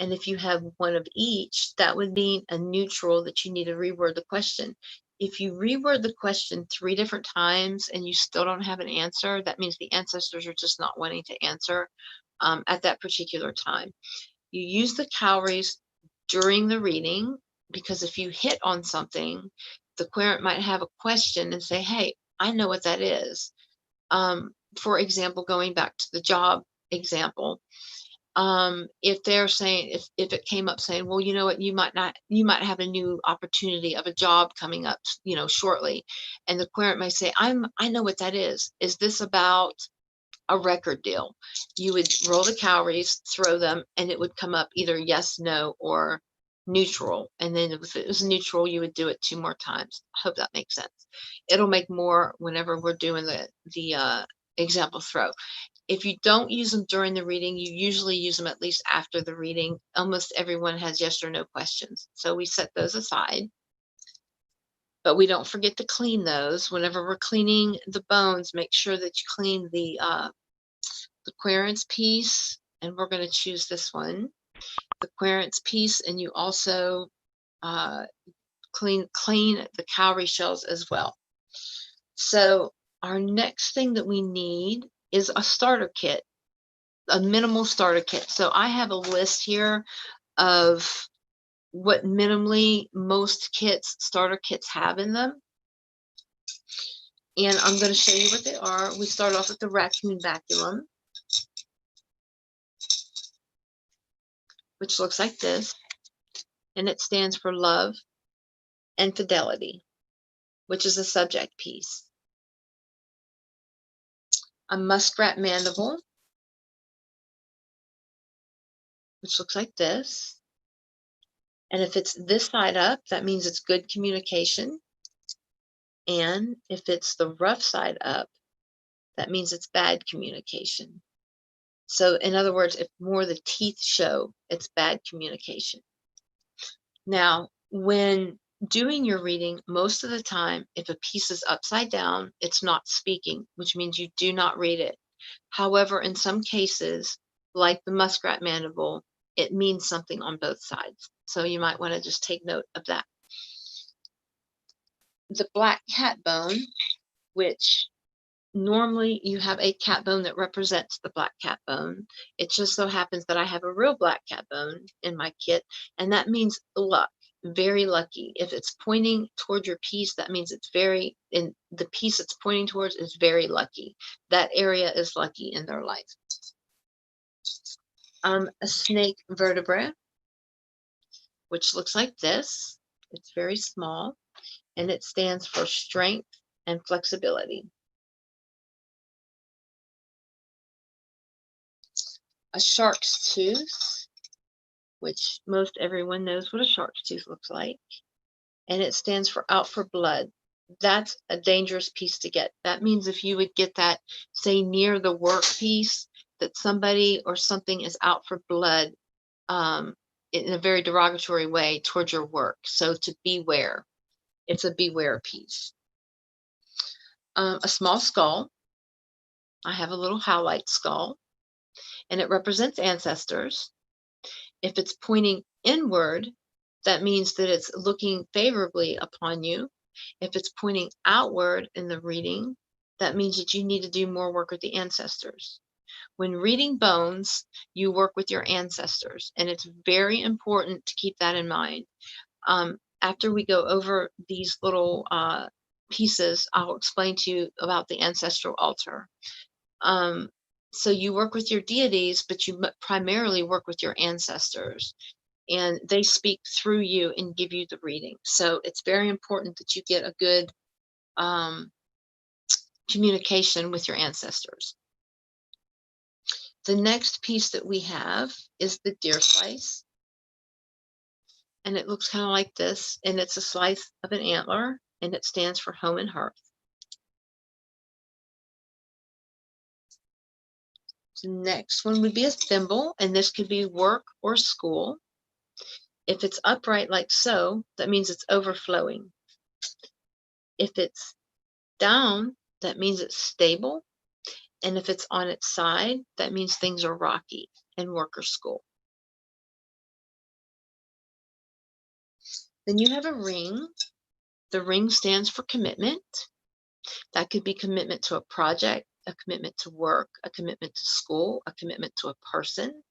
And if you have one of each, that would mean a neutral, that you need to reword the question. If you reword the question 3 different times and you still don't have an answer, that means the ancestors are just not wanting to answer at that particular time. You use the cowries during the reading, because if you hit on something, the querent might have a question and say, hey, I know what that is. For example, going back to the job example, if they're saying, if it came up saying, well, you know what, you might have a new opportunity of a job coming up, shortly. And the querent may say, I know what that is. Is this about a record deal? You would roll the cowries, throw them, and it would come up either yes, no, or neutral. And then if it was neutral, you would do it 2 more times. I hope that makes sense. It'll make more whenever we're doing the example throw. If you don't use them during the reading, you usually use them at least after the reading. Almost everyone has yes or no questions, so we set those aside. But we don't forget to clean those. Whenever we're cleaning the bones, make sure that you clean the querent's piece and we're going to choose this one, the querent's piece, and you also clean the cowrie shells as well. So our next thing that we need is a starter kit, a minimal starter kit. So I have a list here of what minimally most starter kits have in them. And I'm going to show you what they are. We start off with the raccoon baculum, which looks like this. And it stands for love and fidelity, which is a subject piece. A muskrat mandible, which looks like this. And if it's this side up, that means it's good communication. And if it's the rough side up, that means it's bad communication. So in other words, if more the teeth show, it's bad communication. Now, when doing your reading, most of the time, if a piece is upside down, it's not speaking, which means you do not read it. However, in some cases, like the muskrat mandible, it means something on both sides. So you might want to just take note of that. The black cat bone, which normally you have a cat bone that represents the black cat bone. It just so happens that I have a real black cat bone in my kit, and that means luck, very lucky. If it's pointing toward your piece, that means it's very, in the piece it's pointing towards is very lucky. That area is lucky in their life. A snake vertebra, which looks like this. It's very small, and it stands for strength and flexibility. A shark's tooth, which most everyone knows what a shark's tooth looks like, and it stands for out for blood. That's a dangerous piece to get. That means if you would get that, say, near the work piece, that somebody or something is out for blood in a very derogatory way towards your work. So to beware. It's a beware piece. A small skull. I have a little howlite skull, and it represents ancestors. If it's pointing inward, that means that it's looking favorably upon you. If it's pointing outward in the reading, that means that you need to do more work with the ancestors. When reading bones, you work with your ancestors, and it's very important to keep that in mind. After we go over these little pieces, I'll explain to you about the ancestral altar. So you work with your deities, but you primarily work with your ancestors, and they speak through you and give you the reading. So it's very important that you get a good communication with your ancestors. The next piece that we have is the deer slice, and it looks kind of like this, and it's a slice of an antler, and it stands for home and hearth. The next one would be a thimble, and this could be work or school. If it's upright like so, that means it's overflowing. If it's down, that means it's stable. And if it's on its side, that means things are rocky in work or school. Then you have a ring. The ring stands for commitment. That could be commitment to a project, a commitment to work, a commitment to school, a commitment to a person.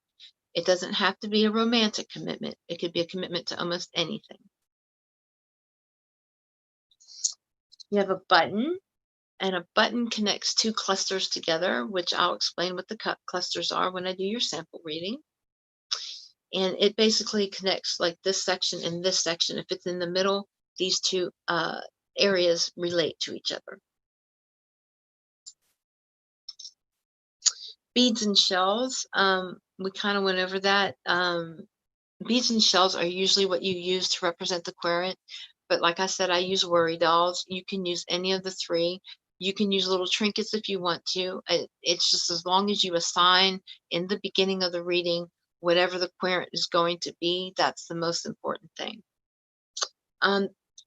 It doesn't have to be a romantic commitment. It could be a commitment to almost anything. You have a button, and a button connects two clusters together, which I'll explain what the clusters are when I do your sample reading. And it basically connects like this section and this section. If it's in the middle, these two areas relate to each other. Beads and shells, we kind of went over that. Beads and shells are usually what you use to represent the querent, but like I said, I use worry dolls. You can use any of the three. You can use little trinkets if you want to. It's just as long as you assign in the beginning of the reading whatever the querent is going to be, that's the most important thing.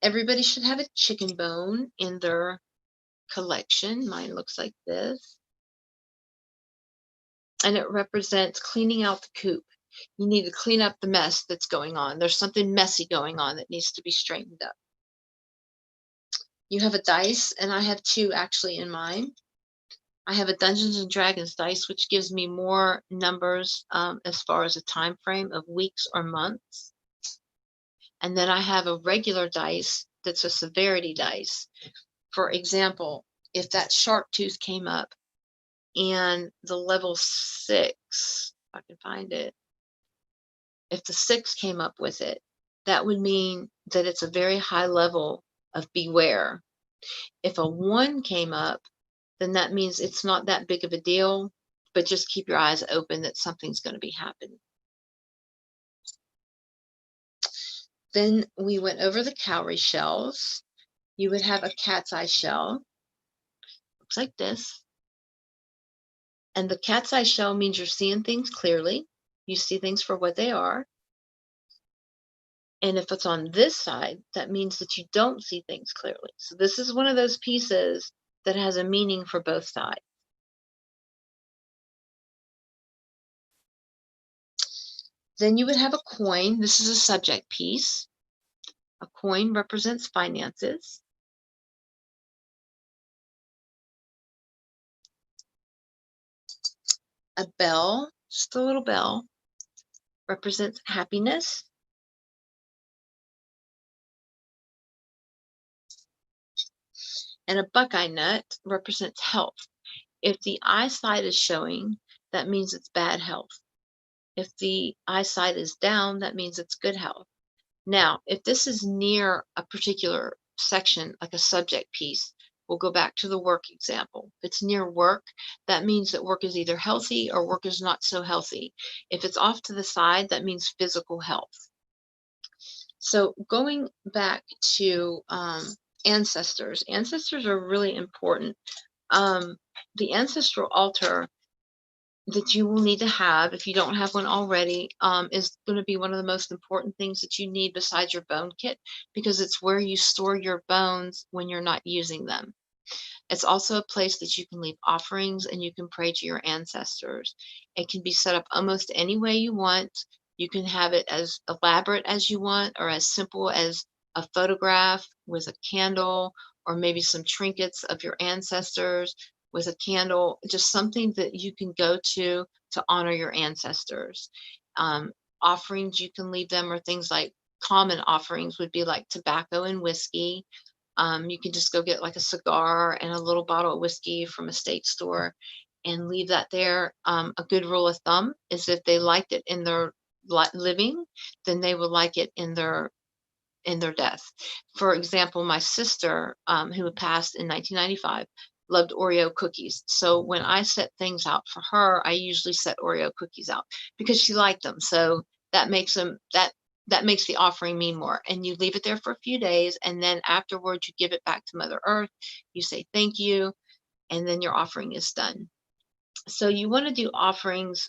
Everybody should have a chicken bone in their collection. Mine looks like this. and it represents cleaning out the coop. You need to clean up the mess that's going on. There's something messy going on that needs to be straightened up. You have a dice, and I have 2 actually in mine. I have a Dungeons and Dragons dice, which gives me more numbers as far as a time frame of weeks or months. And then I have a regular dice that's a severity dice. For example, if that shark tooth came up and the level 6, if I can find it, if the 6 came up with it, that would mean that it's a very high level of beware. If a 1 came up, then that means it's not that big of a deal, but just keep your eyes open that something's going to be happening. Then we went over the cowrie shells. You would have a cat's eye shell. Looks like this. And the cat's eye shell means you're seeing things clearly. You see things for what they are. And if it's on this side, that means that you don't see things clearly. So this is one of those pieces that has a meaning for both sides. Then you would have a coin. This is a subject piece. A coin represents finances. A bell, just a little bell, represents happiness. And a buckeye nut represents health. If the eyesight is showing, that means it's bad health. If the eyesight is down, that means it's good health. Now, if this is near a particular section, like a subject piece, we'll go back to the work example. If it's near work, that means that work is either healthy or work is not so healthy. If it's off to the side, that means physical health. So going back to ancestors. Ancestors are really important. The ancestral altar that you will need to have, if you don't have one already, is going to be one of the most important things that you need besides your bone kit, because it's where you store your bones when you're not using them. It's also a place that you can leave offerings and you can pray to your ancestors. It can be set up almost any way you want. You can have it as elaborate as you want, or as simple as a photograph with a candle, or maybe some trinkets of your ancestors with a candle, just something that you can go to honor your ancestors. Offerings, you can leave them, or things like common offerings would be like tobacco and whiskey. You can just go get like a cigar and a little bottle of whiskey from a state store and leave that there. A good rule of thumb is if they liked it in their living, then they will like it in their death. For example, my sister, who passed in 1995, loved Oreo cookies. So when I set things out for her, I usually set Oreo cookies out because she liked them. So that makes them that makes the offering mean more. And you leave it there for a few days, and then afterwards you give it back to Mother Earth. You say thank you, and then your offering is done. So you want to do offerings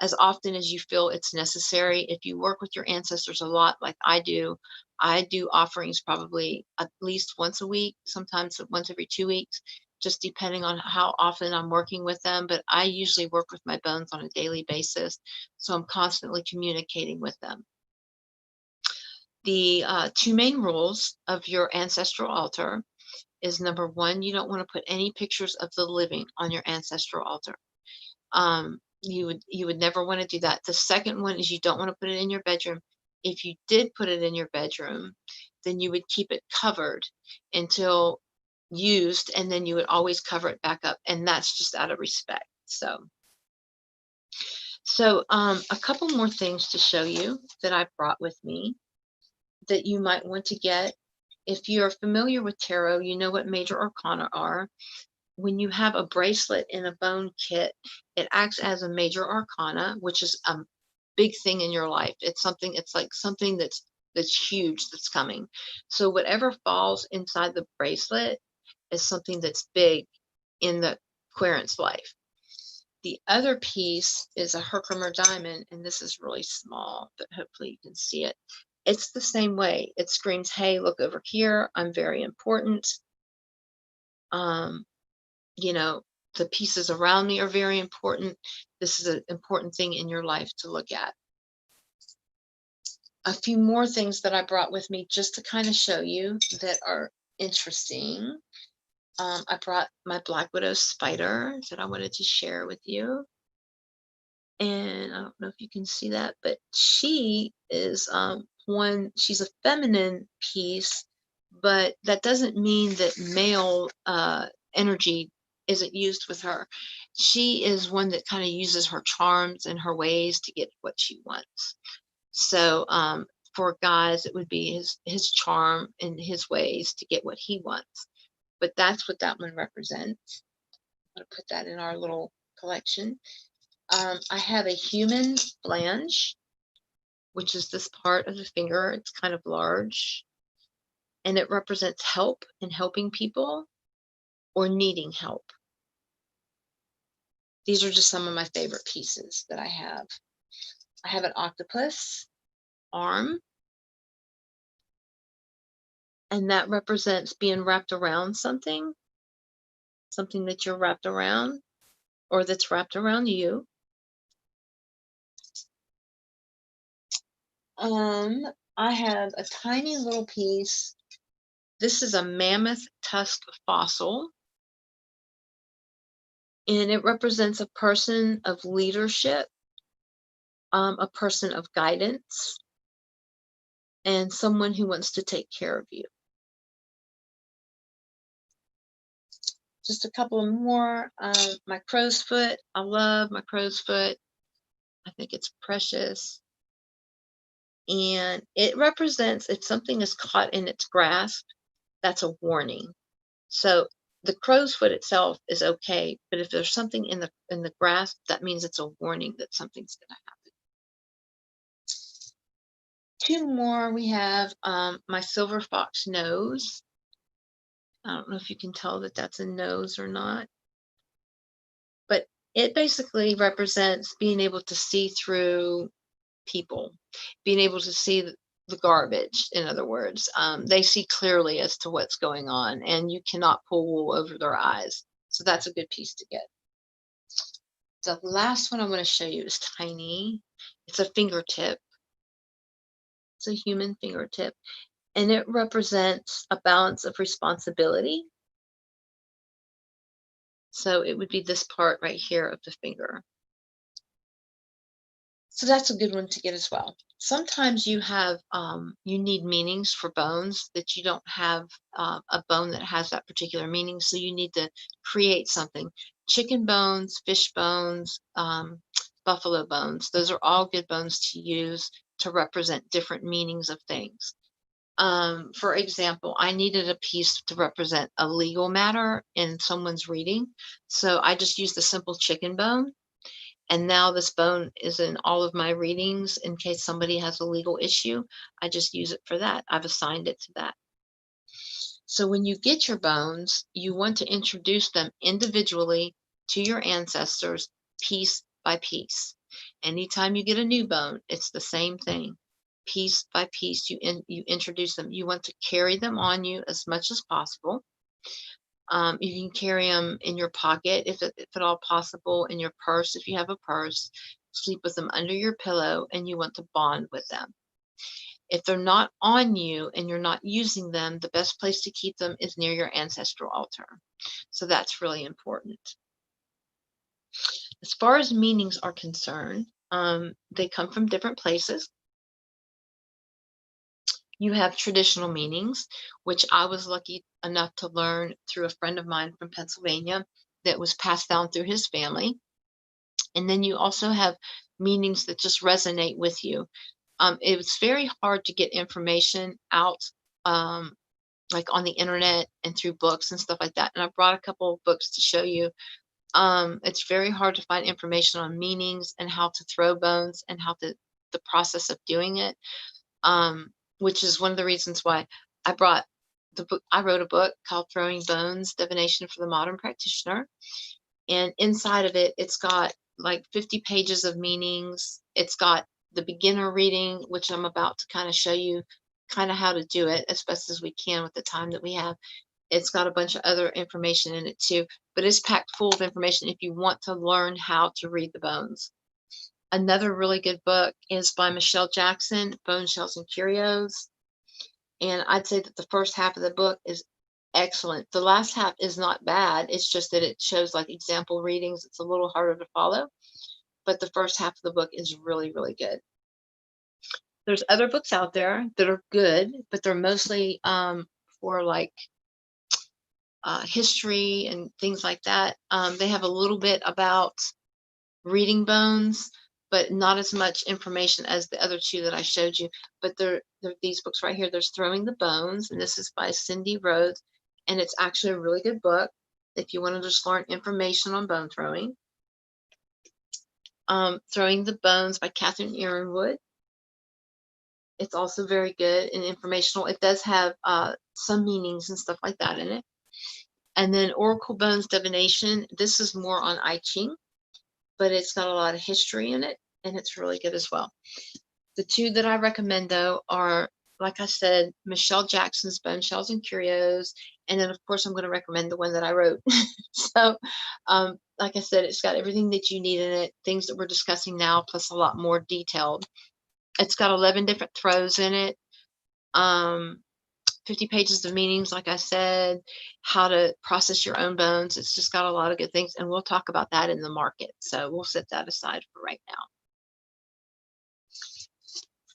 as often as you feel it's necessary. If you work with your ancestors a lot, like I do offerings probably at least once a week, sometimes once every 2 weeks, just depending on how often I'm working with them. But I usually work with my bones on a daily basis, so I'm constantly communicating with them. The 2 main rules of your ancestral altar is, number 1, you don't want to put any pictures of the living on your ancestral altar. You would never want to do that. The second one is you don't want to put it in your bedroom. If you did put it in your bedroom, then you would keep it covered until used, and then you would always cover it back up, and that's just out of respect. So a couple more things to show you that I brought with me that you might want to get. If you're familiar with tarot, you know what major arcana are. When you have a bracelet in a bone kit, it acts as a major arcana, which is a big thing in your life. It's like something that's huge that's coming. So whatever falls inside the bracelet is something that's big in the querent's life. The other piece is a Herkimer diamond, and this is really small, but hopefully you can see it. It's the same way. It screams, hey, look over here. I'm very important. the pieces around me are very important. This is an important thing in your life to look at. A few more things that I brought with me just to kind of show you that are interesting. I brought my Black Widow spider that I wanted to share with you. And I don't know if you can see that, but she is she's a feminine piece, but that doesn't mean that male energy isn't used with her. She is one that kind of uses her charms and her ways to get what she wants. So for guys, it would be his charm and his ways to get what he wants. But that's what that one represents. I'm going to put that in our little collection. I have a human flange, which is this part of the finger. It's kind of large, and it represents help and helping people or needing help. These are just some of my favorite pieces that I have. I have an octopus arm, and that represents being wrapped around something that you're wrapped around or that's wrapped around you. I have a tiny little piece. This is a mammoth tusk fossil, and it represents a person of leadership, a person of guidance, and someone who wants to take care of you. Just a couple more. My crow's foot. I love my crow's foot. I think it's precious. And it represents if something is caught in its grasp, that's a warning. So the crow's foot itself is okay, but if there's something in the grasp, that means it's a warning that something's going to happen. Two more. We have my silver fox nose. I don't know if you can tell that that's a nose or not, but it basically represents being able to see through people, being able to see the garbage. In other words, they see clearly as to what's going on, and you cannot pull wool over their eyes. So that's a good piece to get. The last one I want to show you is tiny. It's a fingertip. It's a human fingertip, and it represents a balance of responsibility. So it would be this part right here of the finger. So that's a good one to get as well. Sometimes you have you need meanings for bones that you don't have a bone that has that particular meaning, so you need to create something. Chicken bones, fish bones, buffalo bones, those are all good bones to use to represent different meanings of things. For example, I needed a piece to represent a legal matter in someone's reading, so I just used the simple chicken bone. And now this bone is in all of my readings in case somebody has a legal issue. I just use it for that. I've assigned it to that. So when you get your bones, you want to introduce them individually to your ancestors, piece by piece. Anytime you get a new bone, it's the same thing. Piece by piece, you introduce them. You want to carry them on you as much as possible. You can carry them in your pocket if at all possible, in your purse if you have a purse. Sleep with them under your pillow, and you want to bond with them. If they're not on you and you're not using them, the best place to keep them is near your ancestral altar. So that's really important. As far as meanings are concerned, they come from different places. You have traditional meanings, which I was lucky enough to learn through a friend of mine from Pennsylvania that was passed down through his family. And then you also have meanings that just resonate with you. It was very hard to get information out, like on the internet and through books and stuff like that. And I brought a couple of books to show you. It's very hard to find information on meanings and how to throw bones and how the process of doing it. Which is one of the reasons why I brought the book. I wrote a book called Throwing Bones, Divination for the Modern Practitioner. And inside of it, it's got like 50 pages of meanings. It's got the beginner reading, which I'm about to kind of show you kind of how to do it as best as we can with the time that we have. It's got a bunch of other information in it too, but it's packed full of information if you want to learn how to read the bones. Another really good book is by Michelle Jackson, Bone Shells and Curios. And I'd say that the first half of the book is excellent. The last half is not bad. It's just that it shows like example readings. It's a little harder to follow, but the first half of the book is really, really good. There's other books out there that are good, but they're mostly for like history and things like that. They have a little bit about reading bones, but not as much information as the other two that I showed you. But they're these books right here. There's Throwing the Bones, and this is by Cindy Rhodes, and it's actually a really good book if you want to just learn information on bone throwing. Throwing the Bones by Catherine Ironwood. It's also very good and informational. It does have some meanings and stuff like that in it. And then Oracle Bones Divination. This is more on I Ching, but it's got a lot of history in it, and it's really good as well. The two that I recommend, though, are, like I said, Michelle Jackson's Bone Shells and Curios, and then, of course, I'm going to recommend the one that I wrote. So, like I said, it's got everything that you need in it, things that we're discussing now, plus a lot more detailed. It's got 11 different throws in it, 50 pages of meanings, like I said, how to process your own bones. It's just got a lot of good things, and we'll talk about that in the market. So we'll set that aside for right now.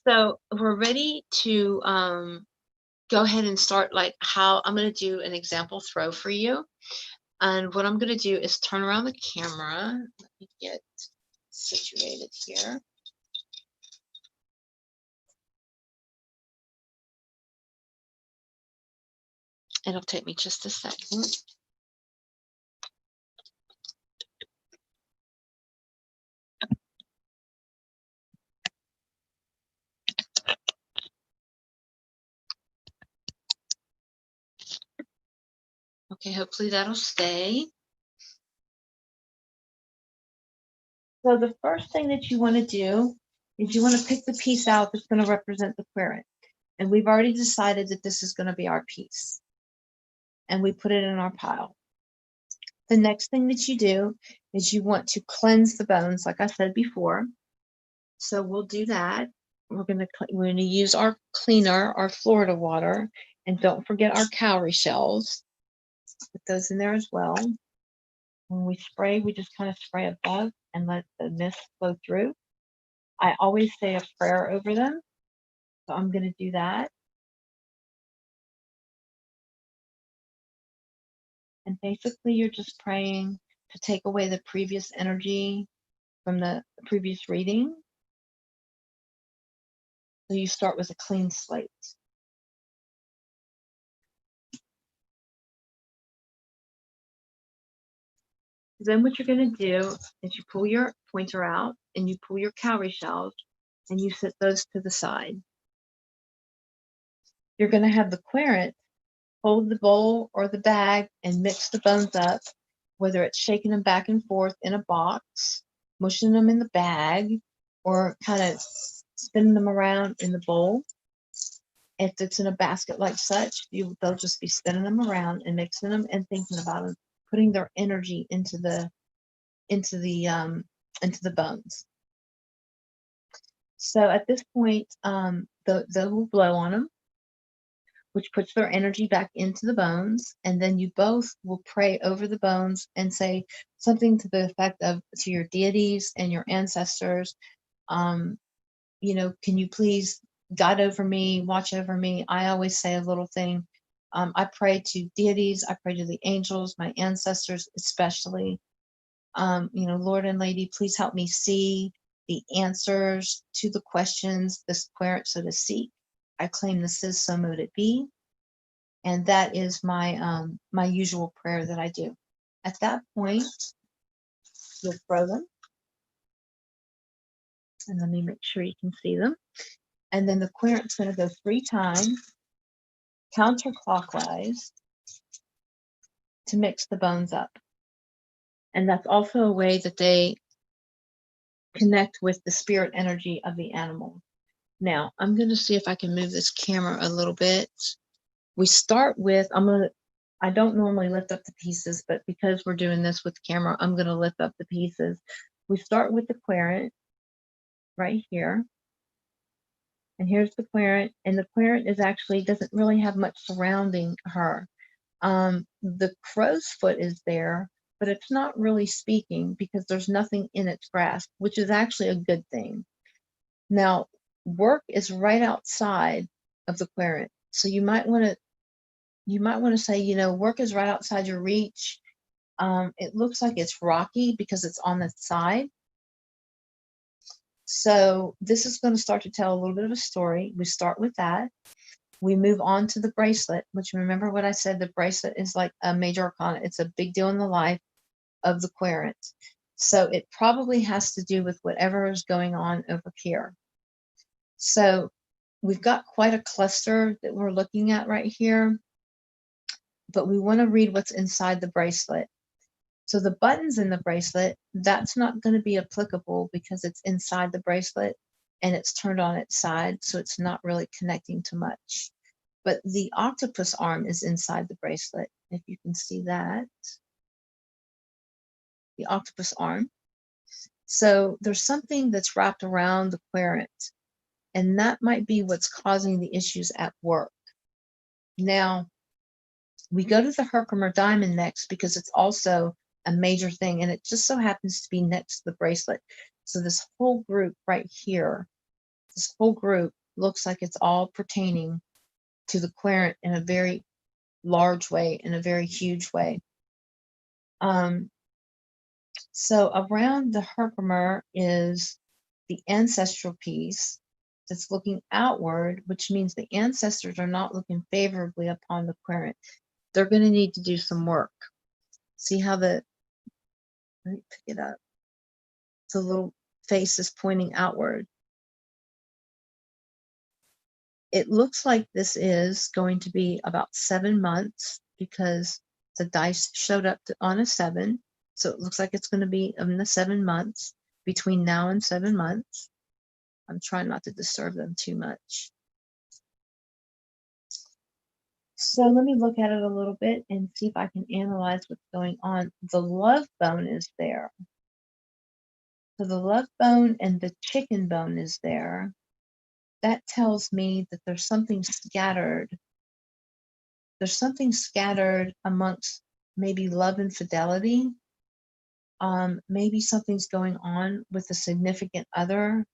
So we're ready to go ahead and start. Like how I'm going to do an example throw for you. And what I'm going to do is turn around the camera. Let me get situated here. It'll take me just a second. Okay, hopefully that'll stay. So the first thing that you want to do is you want to pick the piece out that's going to represent the querent. And we've already decided that this is going to be our piece. And we put it in our pile. The next thing that you do is you want to cleanse the bones, like I said before. So we'll do that. We're going to use our cleaner, our Florida water, and don't forget our cowrie shells. Put those in there as well. When we spray, we just kind of spray above and let the mist flow through. I always say a prayer over them, so I'm going to do that. And basically, you're just praying to take away the previous energy from the previous reading. So you start with a clean slate. Then what you're going to do is you pull your pointer out and you pull your cowrie shells and you set those to the side. You're going to have the querent hold the bowl or the bag and mix the bones up, whether it's shaking them back and forth in a box, mushing them in the bag, or kind of spinning them around in the bowl. If it's in a basket like such, they'll just be spinning them around and mixing them and thinking about them, putting their energy into the bones. So at this point, they'll blow on them, which puts their energy back into the bones, and then you both will pray over the bones and say something to the effect of to your deities and your ancestors, can you please guide over me, watch over me. I always say a little thing. I pray to deities, I pray to the angels, my ancestors especially. Lord and Lady, please help me see the answers to the questions this querent so to seek. I claim this is, so mote it be. And that is my my usual prayer that I do. At that point, you'll throw them. And let me make sure you can see them. And then the querent's going to go 3 times counterclockwise to mix the bones up. And that's also a way that they connect with the spirit energy of the animal. Now, I'm going to see if I can move this camera a little bit. We start with, I'm going to I don't normally lift up the pieces, but because we're doing this with the camera, I'm going to lift up the pieces. We start with the querent right here. And here's the querent, and the querent is actually doesn't really have much surrounding her. The crow's foot is there, but it's not really speaking because there's nothing in its grasp, which is actually a good thing. Now, work is right outside of the querent, so you might want to say, you know, work is right outside your reach. It looks like it's rocky because it's on the side. So this is going to start to tell a little bit of a story. We start with that. We move on to the bracelet, which, remember what I said, the bracelet is like a major arcana. It's a big deal in the life of the querent. So it probably has to do with whatever is going on over here. So we've got quite a cluster that we're looking at right here, but we want to read what's inside the bracelet. So the buttons in the bracelet, that's not going to be applicable because it's inside the bracelet and it's turned on its side, so it's not really connecting to much. But the octopus arm is inside the bracelet, if you can see that. The octopus arm. So there's something that's wrapped around the querent, and that might be what's causing the issues at work. Now, we go to the Herkimer diamond next because it's also a major thing, and it just so happens to be next to the bracelet. So this whole group right here, this whole group looks like it's all pertaining to the querent in a very large way, in a very huge way. So around the Herkimer is the ancestral piece that's looking outward, which means the ancestors are not looking favorably upon the querent. They're going to need to do some work. See how let me pick it up. The little face is pointing outward. It looks like this is going to be about 7 months because the dice showed up on a 7. So it looks like it's going to be in the 7 months, between now and 7 months. I'm trying not to disturb them too much. So let me look at it a little bit and see if I can analyze what's going on. The love bone is there. So the love bone and the chicken bone is there. That tells me that there's something scattered. There's something scattered amongst maybe love and fidelity. Maybe something's going on with a significant other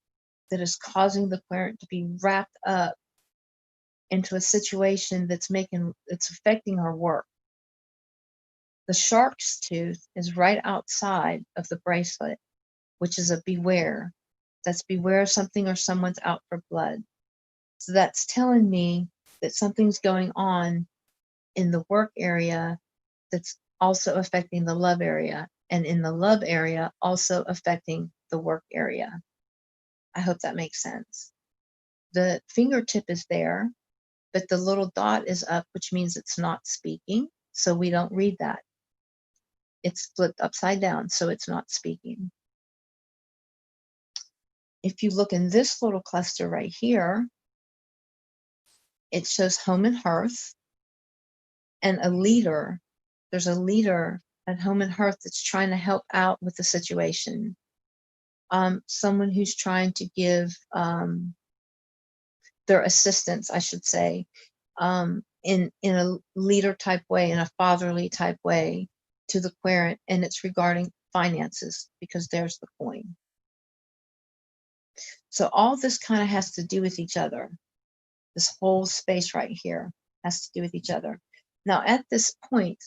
that is causing the querent to be wrapped up into a situation that's affecting her work. The shark's tooth is right outside of the bracelet, which is a beware. That's beware something or someone's out for blood. So that's telling me that something's going on in the work area that's also affecting the love area, and in the love area also affecting the work area. I hope that makes sense. The fingertip is there, but the little dot is up, which means it's not speaking, so we don't read that. It's flipped upside down, so it's not speaking. If you look in this little cluster right here, it shows home and hearth and a leader. There's a leader at home and hearth that's trying to help out with the situation. Someone who's trying to give their assistance, I should say, in a leader type way, in a fatherly type way to the querent, and it's regarding finances because there's the coin. So all this kind of has to do with each other. This whole space right here has to do with each other. Now at this point,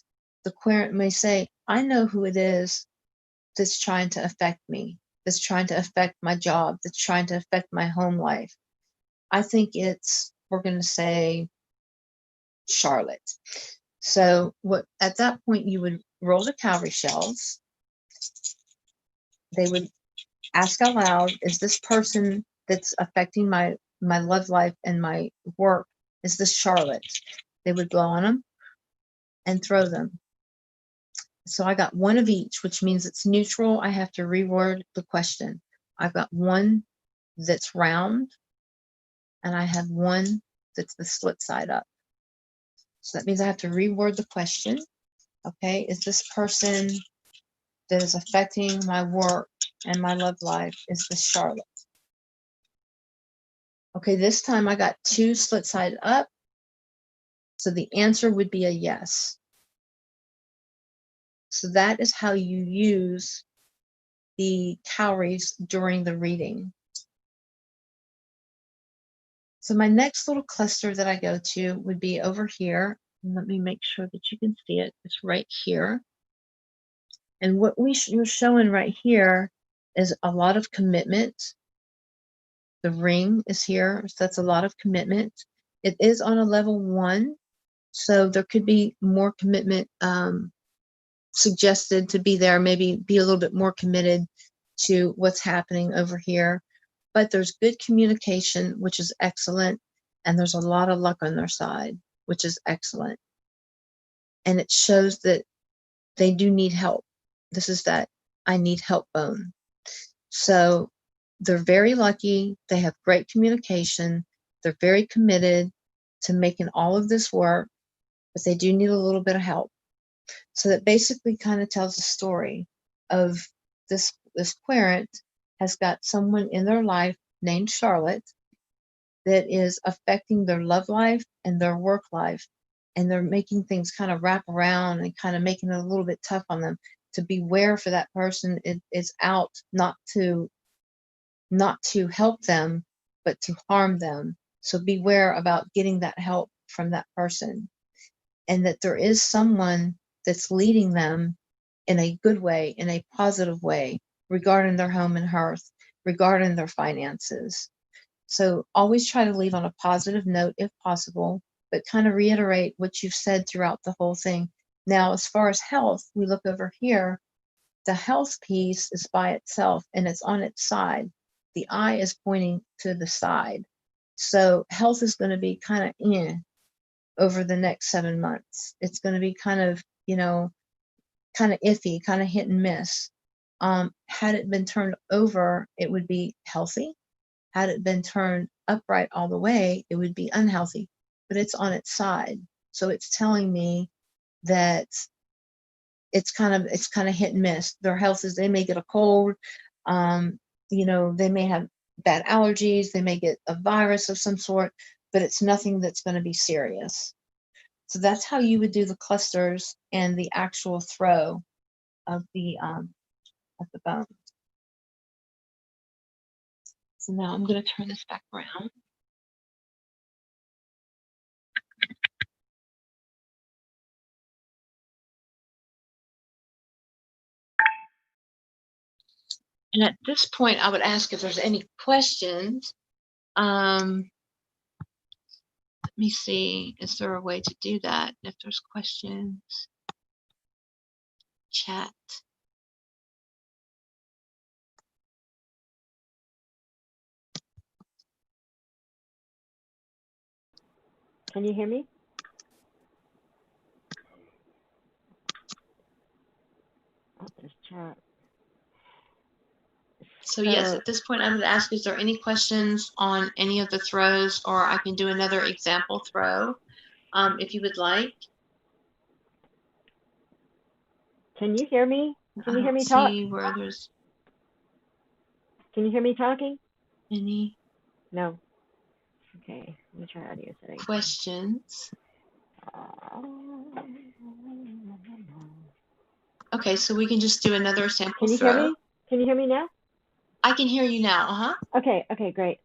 the querent may say, I know who it is that's trying to affect me, that's trying to affect my job, that's trying to affect my home life. I think it's, we're going to say, Charlotte. So at that point, you would roll the cowrie shells. They would ask out loud, is this person that's affecting my love life and my work, is this Charlotte? They would blow on them and throw them. So I got one of each, which means it's neutral. I have to reword the question. I've got one that's round, and I have one that's the split side up. So that means I have to reword the question. Okay, is this person that is affecting my work and my love life, is this Charlotte? Okay, this time I got 2 split side up, so the answer would be a yes. So that is how you use the calories during the reading. So my next little cluster that I go to would be over here. Let me make sure that you can see it. It's right here. And what you're showing right here is a lot of commitment. The ring is here, so that's a lot of commitment. It is on a level 1, so there could be more commitment suggested to be there, maybe be a little bit more committed to what's happening over here. But there's good communication, which is excellent, and there's a lot of luck on their side, which is excellent. And it shows that they do need help. This is that I need help bone. So they're very lucky. They have great communication. They're very committed to making all of this work, but they do need a little bit of help. So that basically kind of tells a story of this querent has got someone in their life named Charlotte that is affecting their love life and their work life, and they're making things kind of wrap around and kind of making it a little bit tough on them. To beware for that person is out not to help them, but to harm them. So beware about getting that help from that person, and that there is someone that's leading them in a good way, in a positive way, regarding their home and hearth, regarding their finances. So always try to leave on a positive note if possible, but kind of reiterate what you've said throughout the whole thing. Now, as far as health, we look over here. The health piece is by itself and it's on its side. The eye is pointing to the side. So health is going to be kind of over the next 7 months. It's going to be kind of, kind of iffy, kind of hit and miss. Had it been turned over, it would be healthy. Had it been turned upright all the way, it would be unhealthy. But it's on its side. So it's telling me that it's kind of hit and miss. Their health is, they may get a cold, they may have bad allergies, they may get a virus of some sort, but it's nothing that's going to be serious. So that's how you would do the clusters and the actual throw of the bone. So now I'm going to turn this back around. And at this point, I would ask if there's any questions. Let me see, is there a way to do that? If there's questions, chat. Can you hear me? Oh, there's chat. So yes, at this point, I would ask, is there any questions on any of the throws, or I can do another example throw if you would like. Can you hear me? Can you hear me talk? See where there's. Can you hear me talking? Any? No. Okay, let me try audio settings. Questions? Okay, so we can just do another sample Can you throw. hear me? Can you hear me now? I can hear you now. Okay, great.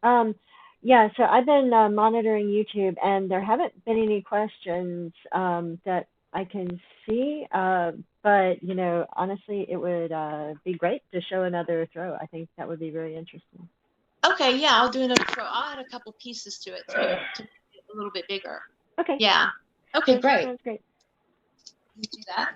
Yeah, so I've been monitoring YouTube, and there haven't been any questions that I can see. But honestly, it would be great to show another throw. I think that would be very interesting. Okay, yeah, I'll do another throw. I'll add a couple pieces to it to make it a little bit bigger. Okay. Yeah. Okay, great. Sounds great. Let me do that.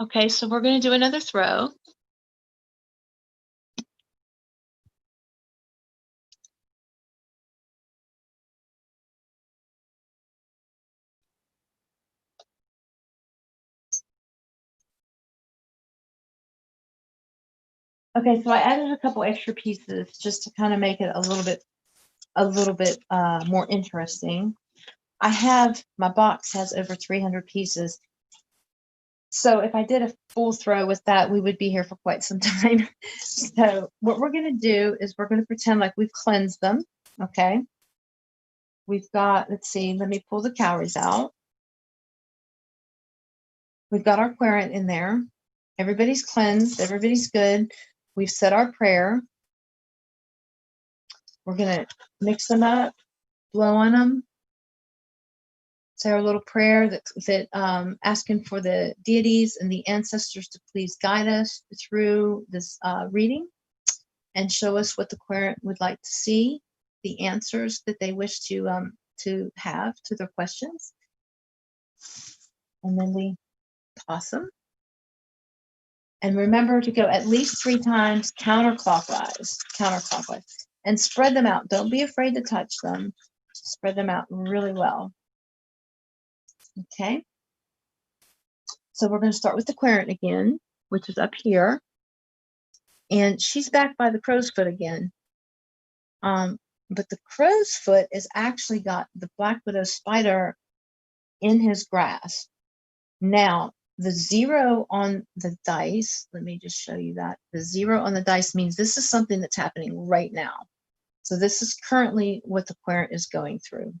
Okay, so we're going to do another throw. Okay, so I added a couple extra pieces just to kind of make it a little bit more interesting. My box has over 300 pieces. So if I did a full throw with that, we would be here for quite some time. So what we're going to do is we're going to pretend like we've cleansed them. Okay. We've got, let's see, let me pull the calories out. We've got our querent in there. Everybody's cleansed. Everybody's good. We've said our prayer. We're going to mix them up, blow on them, say our little prayer that asking for the deities and the ancestors to please guide us through this reading and show us what the querent would like to see, the answers that they wish to have to their questions. And then we toss them. And remember to go at least 3 times counterclockwise, and spread them out. Don't be afraid to touch them. Spread them out really well. Okay. So we're going to start with the querent again, which is up here. And she's back by the crow's foot again. But the crow's foot has actually got the black widow spider in his grasp. Now, the 0 on the dice, let me just show you that. The 0 on the dice means this is something that's happening right now. So this is currently what the querent is going through.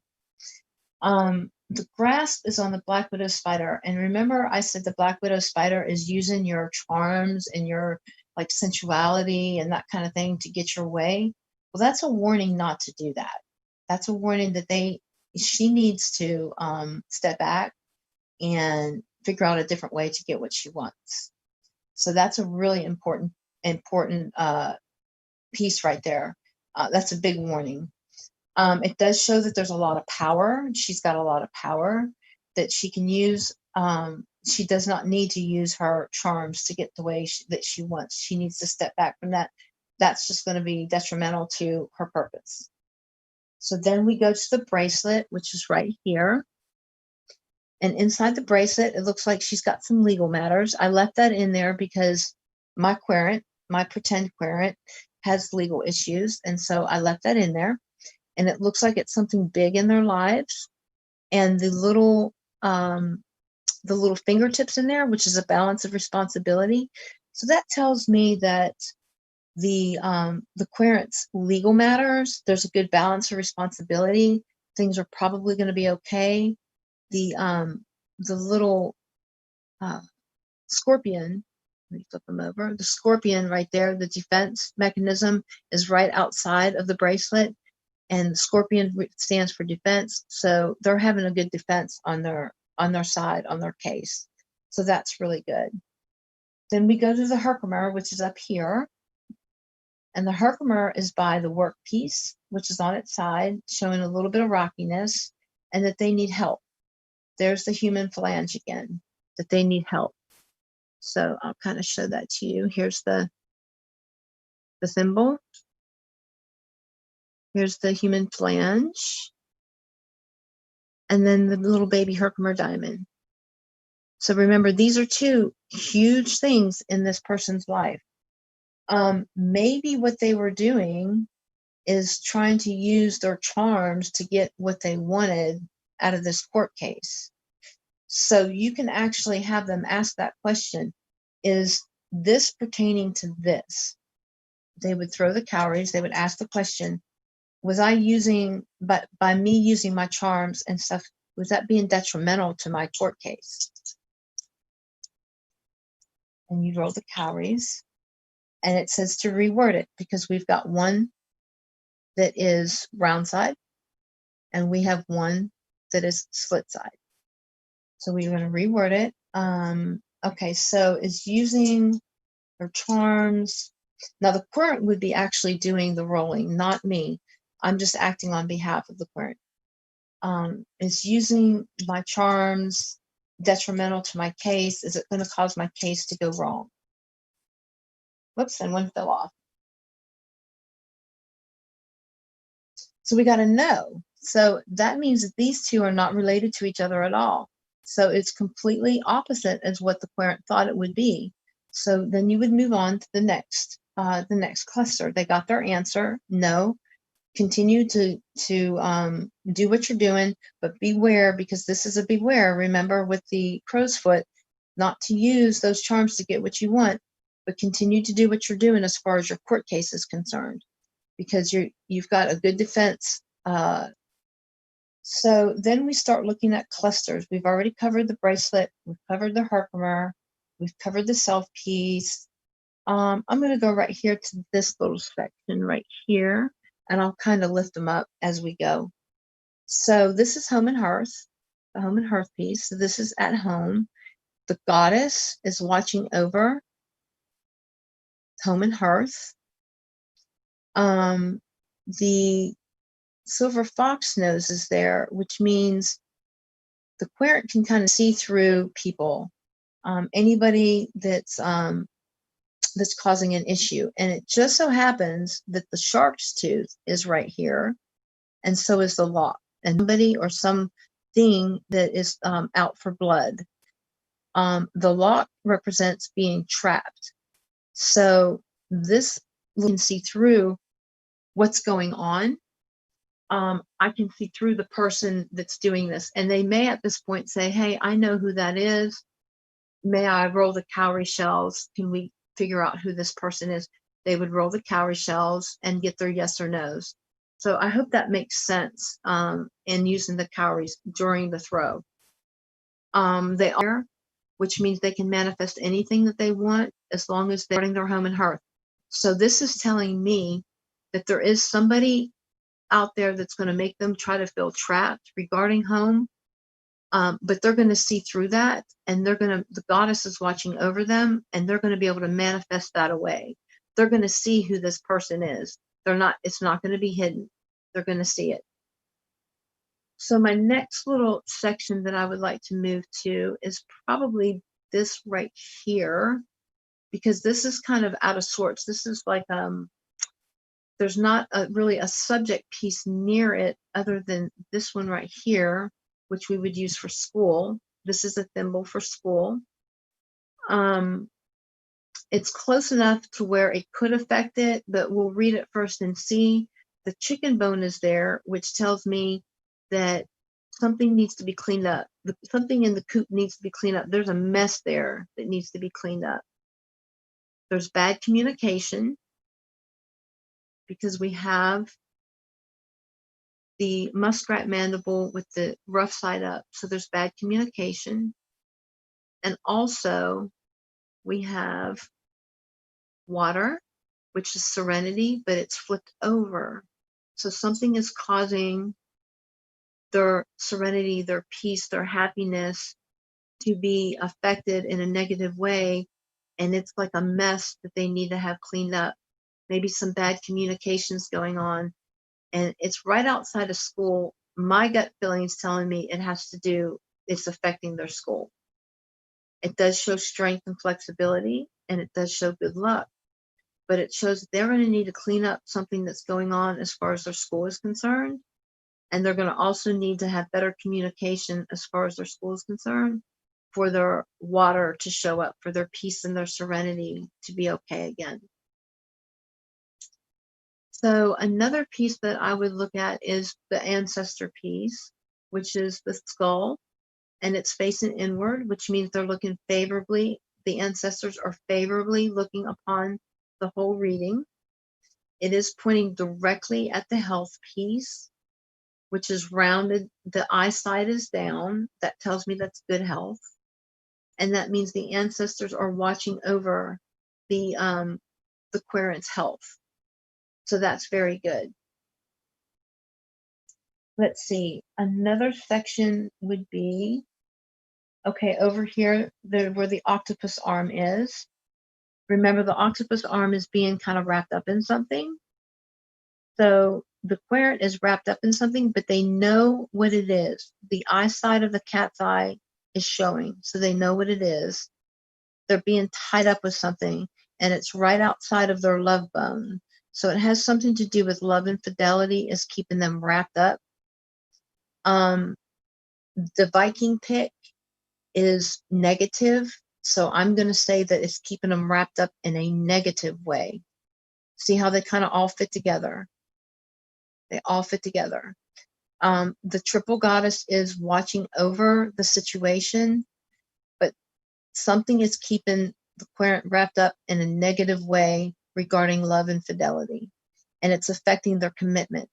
The grasp is on the black widow spider. And remember I said the black widow spider is using your charms and your like sensuality and that kind of thing to get your way. Well, that's a warning not to do that. That's a warning that she needs to step back and figure out a different way to get what she wants. So that's a really important piece right there. That's a big warning. It does show that there's a lot of power. She's got a lot of power that she can use. She does not need to use her charms to get the way that she wants. She needs to step back from that. That's just going to be detrimental to her purpose. So then we go to the bracelet, which is right here. And inside the bracelet, it looks like she's got some legal matters. I left that in there because my querent, my pretend querent, has legal issues. And so I left that in there. And it looks like it's something big in their lives. And the little fingertips in there, which is a balance of responsibility. So that tells me that the querent's legal matters, there's a good balance of responsibility. Things are probably going to be okay. The little scorpion, let me flip them over. The scorpion right there, the defense mechanism is right outside of the bracelet. And scorpion stands for defense. So they're having a good defense on their side, on their case. So that's really good. Then we go to the Herkimer, which is up here. And the Herkimer is by the work piece, which is on its side, showing a little bit of rockiness and that they need help. There's the human phalange again, that they need help. So I'll kind of show that to you. Here's the thimble. Here's the human phalange. And then the little baby Herkimer diamond. So remember, these are 2 huge things in this person's life. Maybe what they were doing is trying to use their charms to get what they wanted out of this court case. So you can actually have them ask that question, is this pertaining to this? They would throw the calories, they would ask the question, was I using, but by me using my charms and stuff, was that being detrimental to my court case? And you roll the calories. And it says to reword it because we've got one that is round side and we have one that is split side. So we're going to reword it. Okay, so it's using her charms. Now the querent would be actually doing the rolling, not me. I'm just acting on behalf of the querent. Is using my charms detrimental to my case? Is it going to cause my case to go wrong? Whoops, and one fell off. So we got to know. So that means that these 2 are not related to each other at all. So it's completely opposite as what the querent thought it would be. So then you would move on to the next. the next cluster. They got their answer. No, continue to do what you're doing, but beware, because this is a beware. Remember with the crow's foot, not to use those charms to get what you want, but continue to do what you're doing as far as your court case is concerned, because you've got a good defense. So then we start looking at clusters. We've already covered the bracelet. We've covered the Herkimer. We've covered the self piece. I'm going to go right here to this little section right here, and I'll kind of lift them up as we go. So this is home and hearth, the home and hearth piece. So this is at home. The goddess is watching over home and hearth. The silver fox nose is there, which means the querent can kind of see through people, anybody that's causing an issue. And it just so happens that the shark's tooth is right here, and so is the lock, and somebody or something that is out for blood. The lock represents being trapped. So this can see through what's going on. I can see through the person that's doing this, and they may at this point say, hey, I know who that is. May I roll the cowrie shells? Can we figure out who this person is? They would roll the cowrie shells and get their yes or no's. So I hope that makes sense in using the cowries during the throw. They are, which means they can manifest anything that they want as long as they're guarding their home and hearth. So this is telling me that there is somebody out there that's going to make them try to feel trapped regarding home, but they're going to see through that, and the goddess is watching over them, and they're going to be able to manifest that away. They're going to see who this person is. It's not going to be hidden. They're going to see it. So my next little section that I would like to move to is probably this right here, because this is kind of out of sorts. This is like, there's not really a subject piece near it other than this one right here, which we would use for school. This is a thimble for school. It's close enough to where it could affect it, but we'll read it first and see. The chicken bone is there, which tells me that something needs to be cleaned up. Something in the coop needs to be cleaned up. There's a mess there that needs to be cleaned up. There's bad communication, because we have the muskrat mandible with the rough side up. So there's bad communication. And also we have water, which is serenity, but it's flipped over. So something is causing their serenity, their peace, their happiness to be affected in a negative way. And it's like a mess that they need to have cleaned up. Maybe some bad communications going on. And it's right outside of school. My gut feeling is telling me it's affecting their school. It does show strength and flexibility, and it does show good luck, but it shows that they're going to need to clean up something that's going on as far as their school is concerned. And they're going to also need to have better communication as far as their school is concerned, for their water to show up, for their peace and their serenity to be okay again. So another piece that I would look at is the ancestor piece, which is the skull, and it's facing inward, which means they're looking favorably. The ancestors are favorably looking upon the whole reading. It is pointing directly at the health piece, which is rounded. The eye side is down. That tells me that's good health. And that means the ancestors are watching over the querent's health. So that's very good. Let's see. Another section would be, okay, over here, where the octopus arm is. Remember, the octopus arm is being kind of wrapped up in something. So the querent is wrapped up in something, but they know what it is. The eye side of the cat's eye is showing, so they know what it is. They're being tied up with something, and it's right outside of their love bone. So it has something to do with love and fidelity is keeping them wrapped up. The Viking pick is negative, so I'm going to say that it's keeping them wrapped up in a negative way. See how they kind of all fit together? They all fit together. The triple goddess is watching over the situation, but something is keeping the querent wrapped up in a negative way regarding love and fidelity, and it's affecting their commitment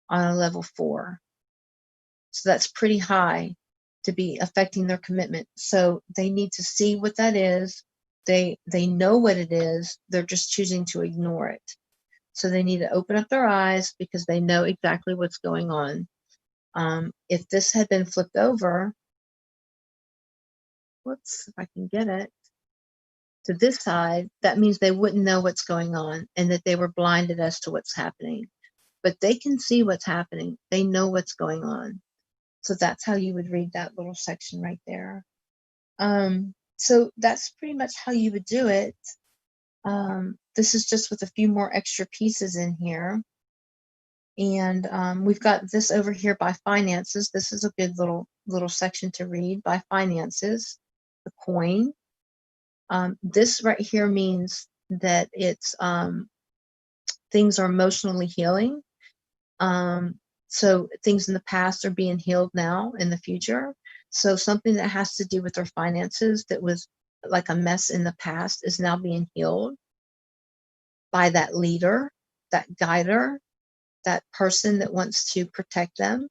on a level 4. So that's pretty high to be affecting their commitment. So they need to see what that is. They know what it is. They're just choosing to ignore it. So they need to open up their eyes because they know exactly what's going on. If this had been flipped over, whoops, if I can get it to this side, that means they wouldn't know what's going on and that they were blinded as to what's happening. But they can see what's happening. They know what's going on. So that's how you would read that little section right there. So that's pretty much how you would do it. This is just with a few more extra pieces in here. And we've got this over here by finances. This is a good little section to read by finances, the coin. This right here means that it's things are emotionally healing. So things in the past are being healed now in the future. So something that has to do with their finances that was like a mess in the past is now being healed by that leader, that guider, that person that wants to protect them.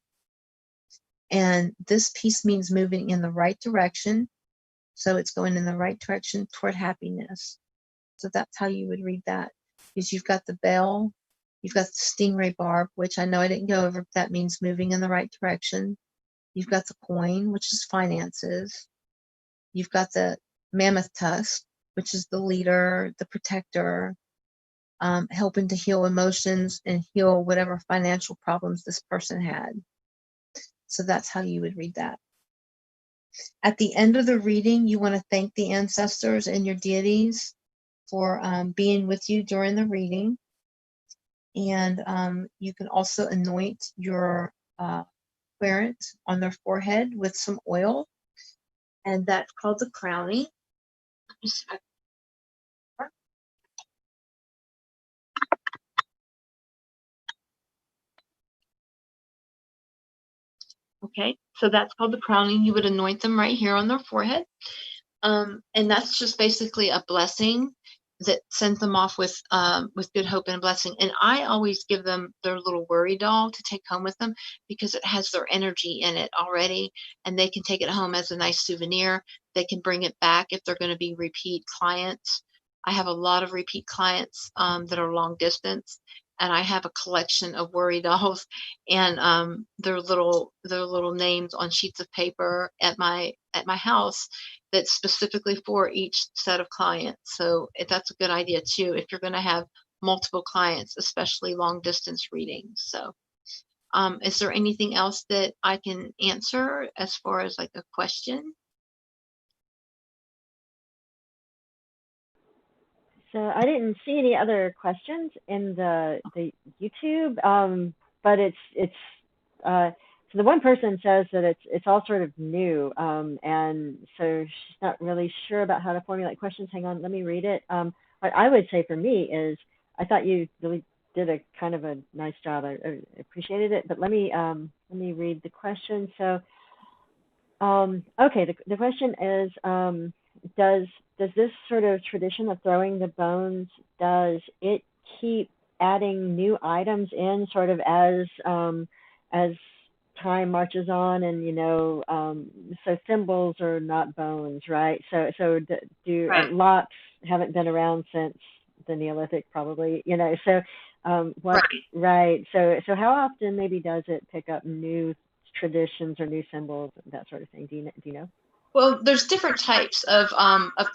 And this piece means moving in the right direction. So it's going in the right direction toward happiness. So that's how you would read that. Because you've got the bell, you've got the stingray barb, which I know I didn't go over, but that means moving in the right direction. You've got the coin, which is finances. You've got the mammoth tusk, which is the leader, the protector, helping to heal emotions and heal whatever financial problems this person had. So that's how you would read that. At the end of the reading, you want to thank the ancestors and your deities for being with you during the reading. And you can also anoint your parent on their forehead with some oil, and that's called the crowning. Okay, so that's called the crowning. You would anoint them right here on their forehead. And that's just basically a blessing that sends them off with good hope and a blessing. And I always give them their little worry doll to take home with them because it has their energy in it already, and they can take it home as a nice souvenir. They can bring it back if they're going to be repeat clients. I have a lot of repeat clients that are long distance, and I have a collection of worry dolls and their little names on sheets of paper at my house that's specifically for each set of clients. So that's a good idea too if you're going to have multiple clients, especially long distance readings. So is there anything else that I can answer as far as like a question? So I didn't see any other questions in the YouTube, but so the one person says that it's all sort of new, and so she's not really sure about how to formulate questions. Hang on, let me read it. What I would say for me is I thought you really did a kind of a nice job. I appreciated it, but let me read the question. So okay, the question is, does this sort of tradition of throwing the bones, does it keep adding new items in sort of as time marches on, and so symbols are not bones, right? So do Right. locks haven't been around since the Neolithic, probably, so what right. So how often maybe does it pick up new traditions or new symbols, that sort of thing? Do you know? Well, there's different types of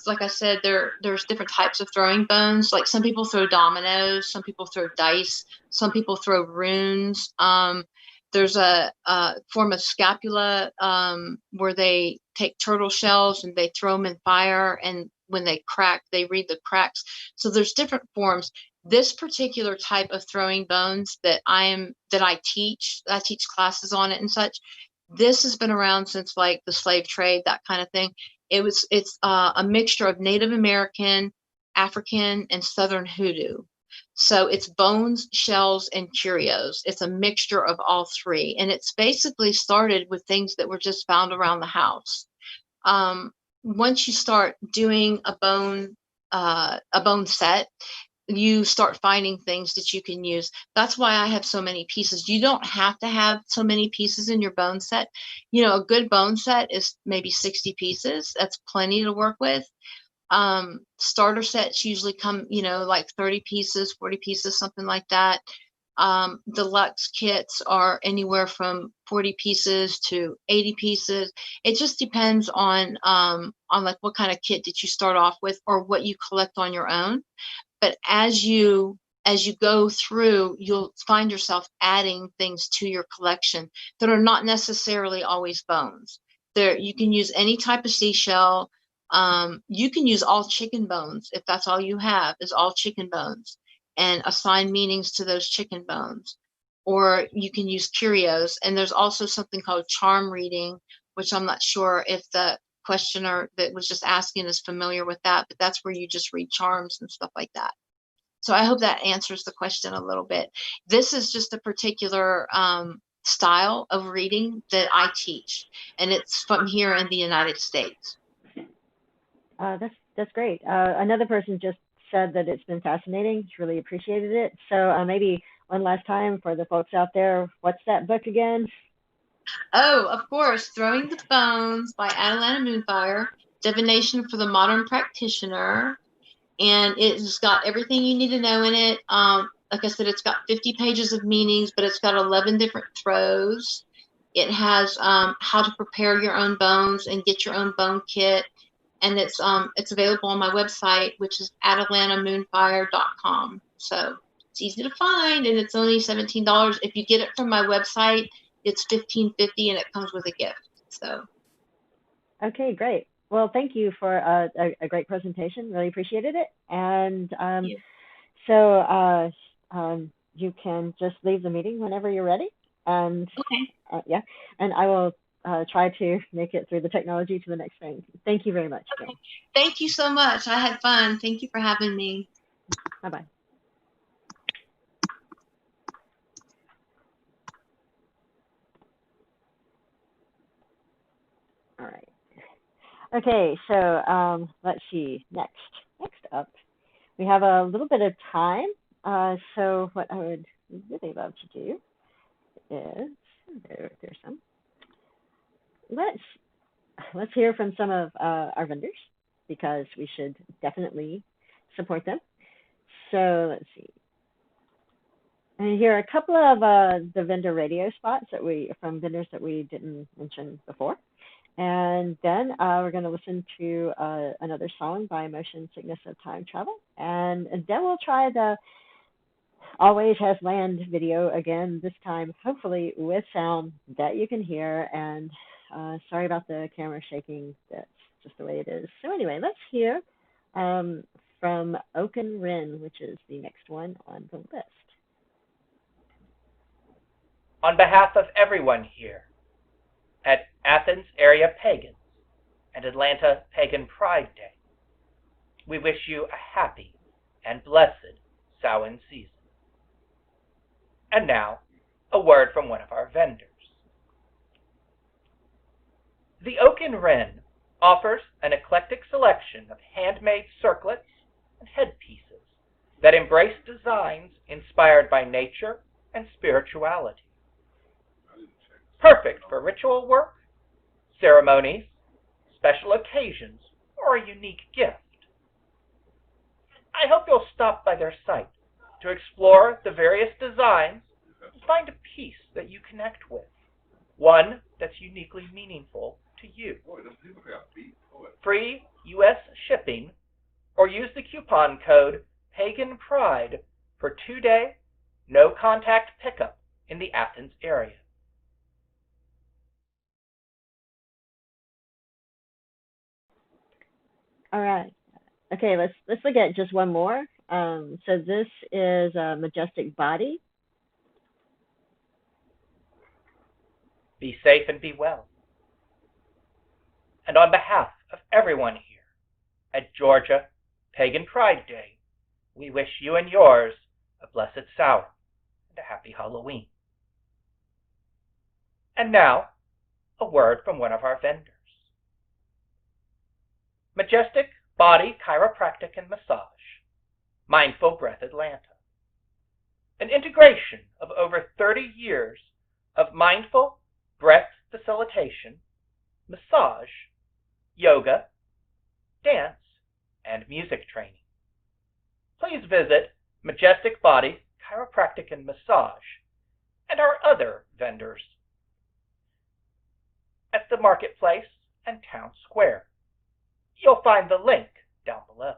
like I said, there's different types of throwing bones. Like some people throw dominoes, some people throw dice, some people throw runes. There's a form of scapula where they take turtle shells and they throw them in fire, and when they crack, they read the cracks. So there's different forms. This particular type of throwing bones that I teach classes on it and such. This has been around since like the slave trade, that kind of thing. It's a mixture of Native American, African, and Southern hoodoo. So it's bones, shells, and curios. It's a mixture of all three. And it's basically started with things that were just found around the house. Once you start doing a bone set, you start finding things that you can use. That's why I have so many pieces. You don't have to have so many pieces in your bone set. You know, a good bone set is maybe 60 pieces. That's plenty to work with. Starter sets usually come, you know, like 30 pieces, 40 pieces, something like that. Deluxe kits are anywhere from 40 pieces to 80 pieces. It just depends on like what kind of kit did you start off with or what you collect on your own. But as you go through, you'll find yourself adding things to your collection that are not necessarily always bones. There, you can use any type of seashell. You can use all chicken bones if that's all you have is all chicken bones, and assign meanings to those chicken bones. Or you can use curios, and there's also something called charm reading, which I'm not sure if the questioner that was just asking is familiar with that, but that's where you just read charms and stuff like that. So I hope that answers the question a little bit. This is just a particular style of reading that I teach, and it's from here in the United States. That's great. Another person just said that it's been fascinating. She really appreciated it. So maybe one last time for the folks out there, what's that book again? Oh, of course, Throwing the Bones by Atalanta Moonfire, Divination for the Modern Practitioner. And it's got everything you need to know in it. Like I said, it's got 50 pages of meanings, but it's got 11 different throws. It has how to prepare your own bones and get your own bone kit. And it's available on my website, which is atalantamoonfire.com. So it's easy to find, and it's only $17. If you get it from my website, it's $15.50, and it comes with a gift. So. Okay, great. Well, thank you for a great presentation. Really appreciated it. And so you can just leave the meeting whenever you're ready. And okay. Yeah, and I will try to make it through the technology to the next thing. Thank you very much. Okay. Thank you so much. I had fun. Thank you for having me. Bye-bye. All right. Okay, so let's see. Next up, we have a little bit of time. So what I would really love to do is there's some. Let's hear from some of our vendors, because we should definitely support them. So let's see. And here are a couple of the vendor radio spots from vendors that we didn't mention before. And then we're going to listen to another song by Motion Sickness of Time Travel. And then we'll try the Always Has Land video again, this time hopefully with sound that you can hear. And sorry about the camera shaking. That's just the way it is. So anyway, let's hear from Oaken Wren, which is the next one on the list. On behalf of everyone here at Athens Area Pagans and Atlanta Pagan Pride Day, we wish you a happy and blessed Samhain season. And now, a word from one of our vendors. The Oaken Wren offers an eclectic selection of handmade circlets and headpieces that embrace designs inspired by nature and spirituality. Perfect for ritual work, ceremonies, special occasions, or a unique gift. I hope you'll stop by their site to explore the various designs and find a piece that you connect with, one that's uniquely meaningful to you. Free U.S. shipping, or use the coupon code PAGANPRIDE for 2-day, no-contact pickup in the Athens area. All right. Okay, let's look at just one more. So this is a Majestic Body. Be safe and be well. And on behalf of everyone here at Georgia Pagan Pride Day, we wish you and yours a blessed Samhain, and a happy Halloween. And now, a word from one of our vendors. Majestic Body Chiropractic and Massage, Mindful Breath Atlanta. An integration of over 30 years of mindful breath facilitation, massage, yoga, dance, and music training. Please visit Majestic Body Chiropractic and Massage and our other vendors at the Marketplace and Town Square. You'll find the link down below.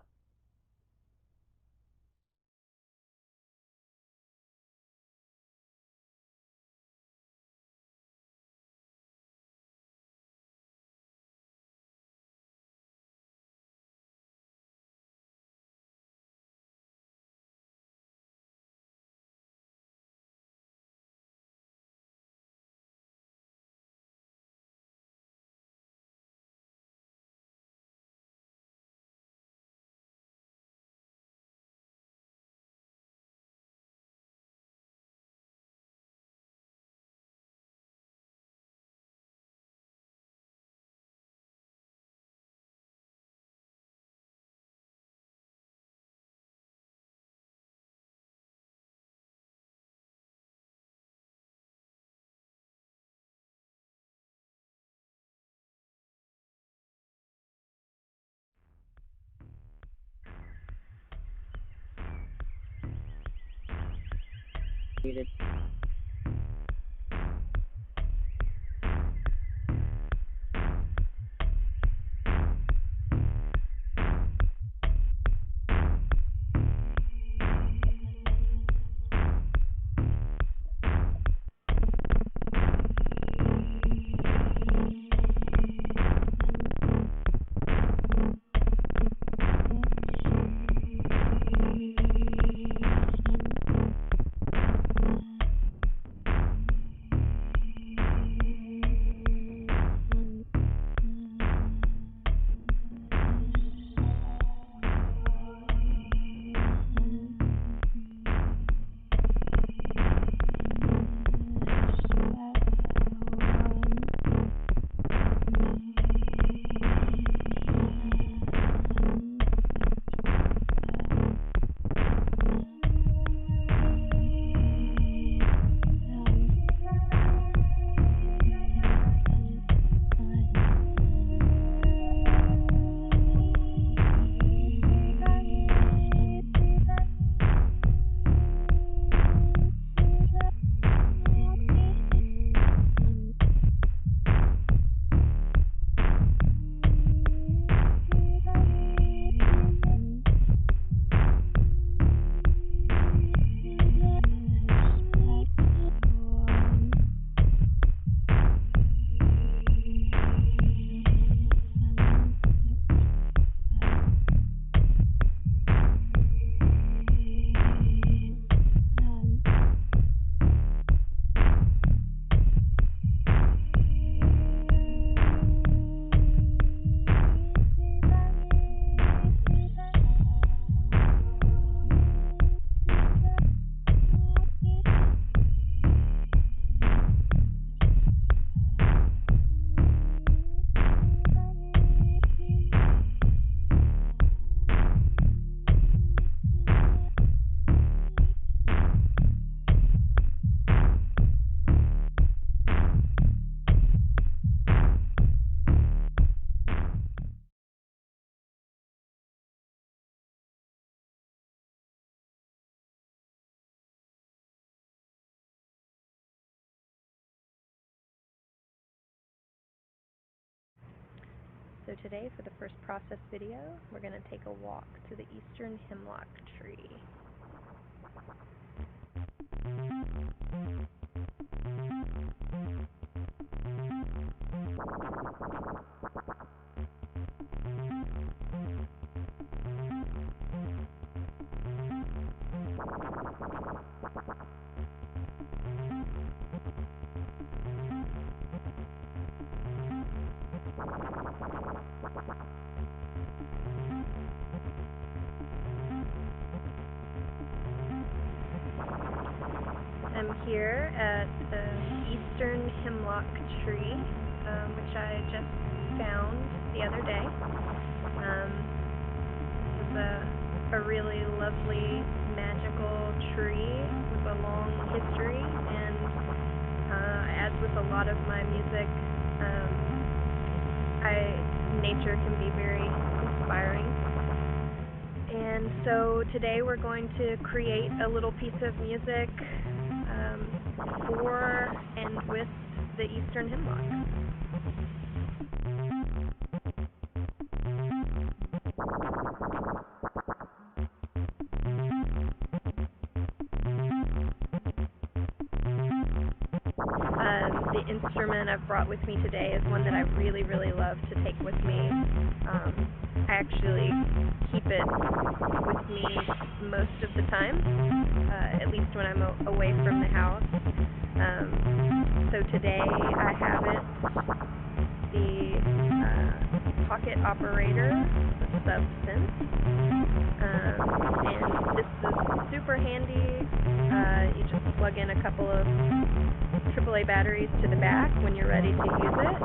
Muted. So today, for the first process video, we're going to take a walk to the eastern hemlock tree. here at the eastern hemlock tree, which I just found the other day. This is a really lovely, magical tree with a long history, and as with a lot of my music, nature can be very inspiring. And so today we're going to create a little piece of music for and with the eastern hemlock. The instrument I've brought with me today is one that I really, really love to take with me. I actually keep it with me most of the time, at least when I'm away from the house. So today I have it, the pocket operator, the substance, and this is super handy. You just plug in a couple of AAA batteries to the back when you're ready to use it.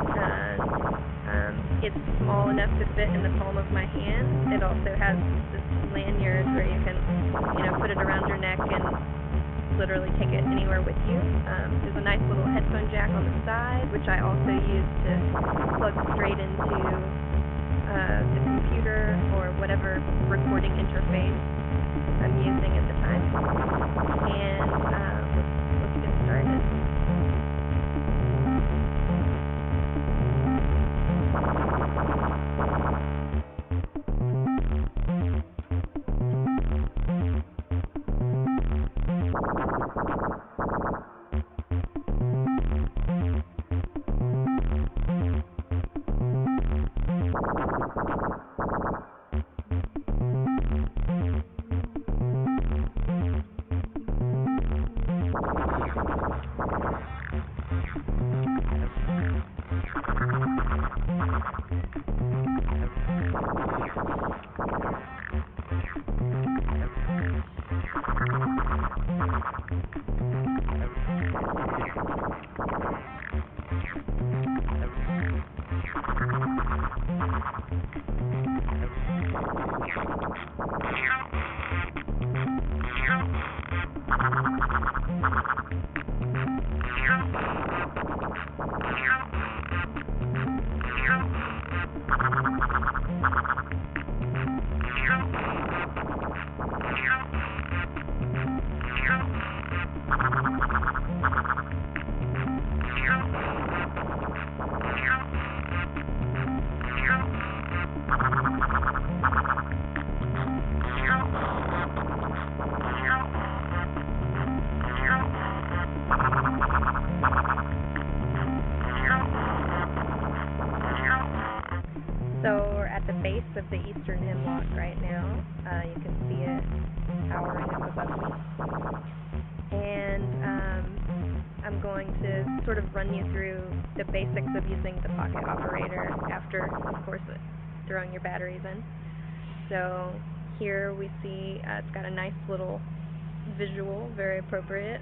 It's small enough to fit in the palm of my hand. It also has this lanyard where you can, put it around your neck and literally take it anywhere with you. There's a nice little headphone jack on the side, which I also use to plug straight into the computer or whatever recording interface I'm using at the time. And let's get started. So we're at the base of the eastern hemlock right now. You can see it towering up above me. And I'm going to sort of run you through the basics of using the pocket operator after, of course, throwing your batteries in. So here we see it's got a nice little visual, very appropriate.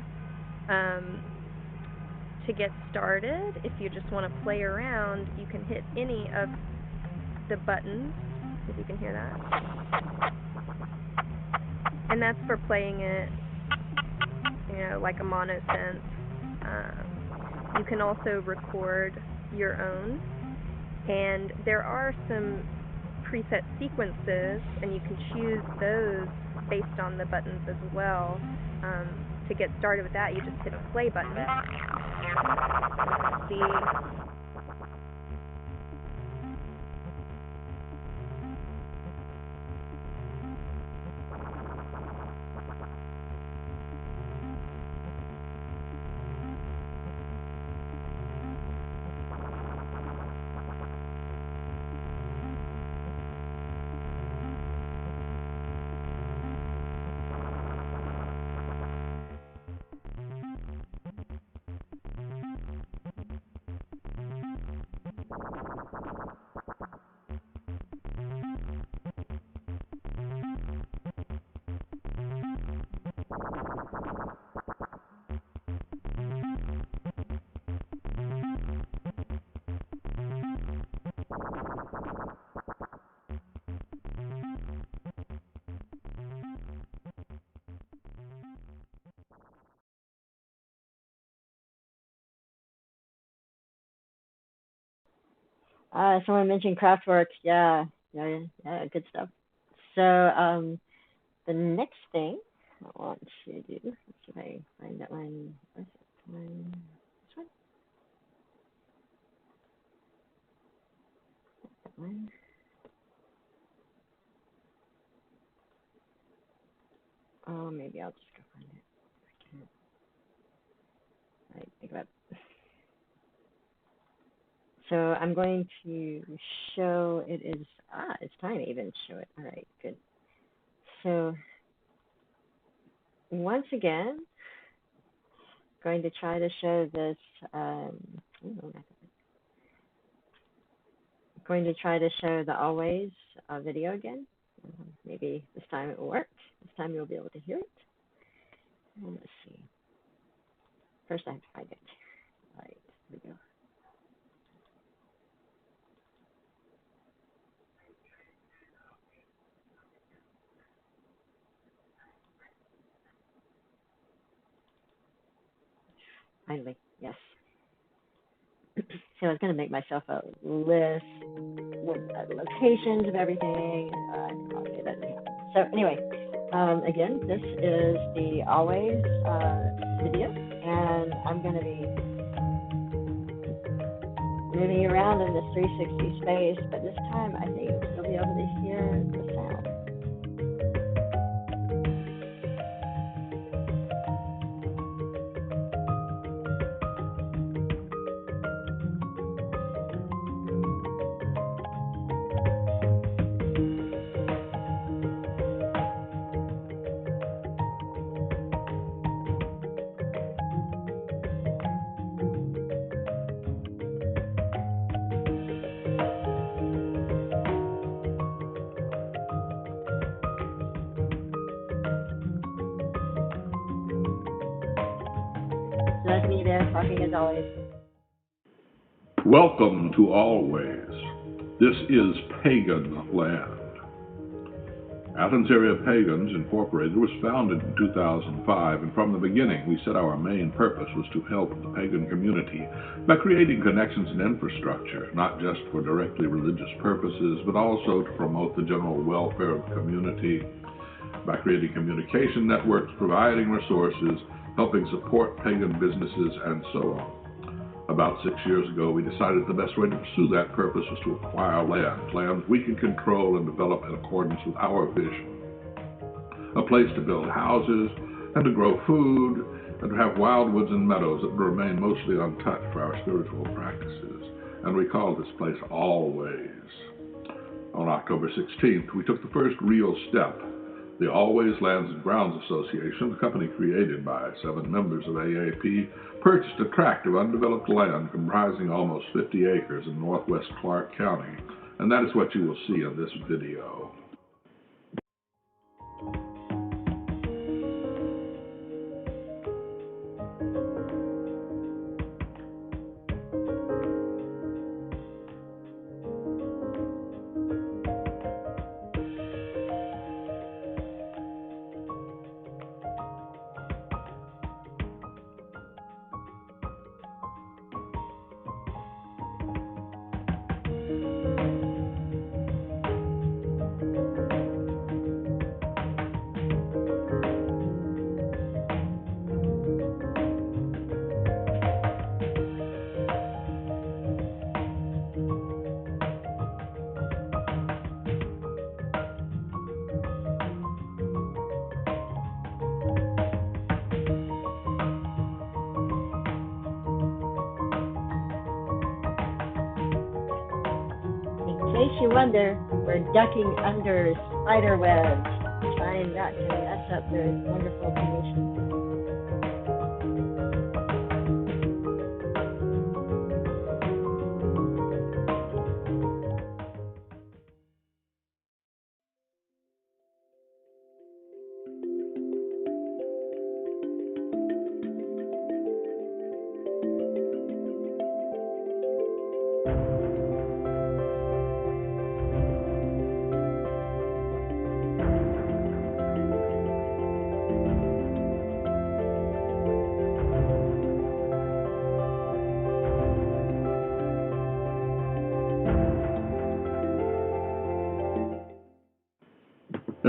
To get started, if you just want to play around, you can hit any of the buttons, if you can hear that. And that's for playing it, like a monosense. You can also record your own, and there are some preset sequences, and you can choose those based on the buttons as well. To get started with that, you just hit a play button. See. Someone mentioned craft work. Yeah, good stuff. So the next thing I want to do, let's see if I find that one. Where's it? This one? That one. Oh, maybe I'll just go find it. I can't. All right, pick it up. So I'm going to show it is, it's time to even show it. All right, good. So once again, going to try to show this, going to try to show the always video again. Maybe this time it will work. This time you'll be able to hear it. And let's see. First I have to find it. All right, here we go. Finally, yes. So I was going to make myself a list with locations of everything. Okay, that didn't happen. So anyway, again, this is the always video, and I'm going to be moving around in this 360 space, but this time I think you'll be able to hear the sound. So that's me there talking as always. Welcome to Always. This is Pagan land. Athens Area Pagans Incorporated was founded in 2005, and from the beginning we said our main purpose was to help the pagan community by creating connections and infrastructure, not just for directly religious purposes, but also to promote the general welfare of the community by creating communication networks, providing resources, helping support pagan businesses, and so on. About 6 years ago, we decided the best way to pursue that purpose was to acquire land we can control and develop in accordance with our vision. A place to build houses, and to grow food, and to have wild woods and meadows that will remain mostly untouched for our spiritual practices. And we called this place Always. On October 16th, we took the first real step. The Always Lands and Grounds Association, a company created by 7 members of AAP, purchased a tract of undeveloped land comprising almost 50 acres in northwest Clark County, and that is what you will see in this video. In case you wonder, we're ducking under spider webs, trying not to mess up their wonderful creation.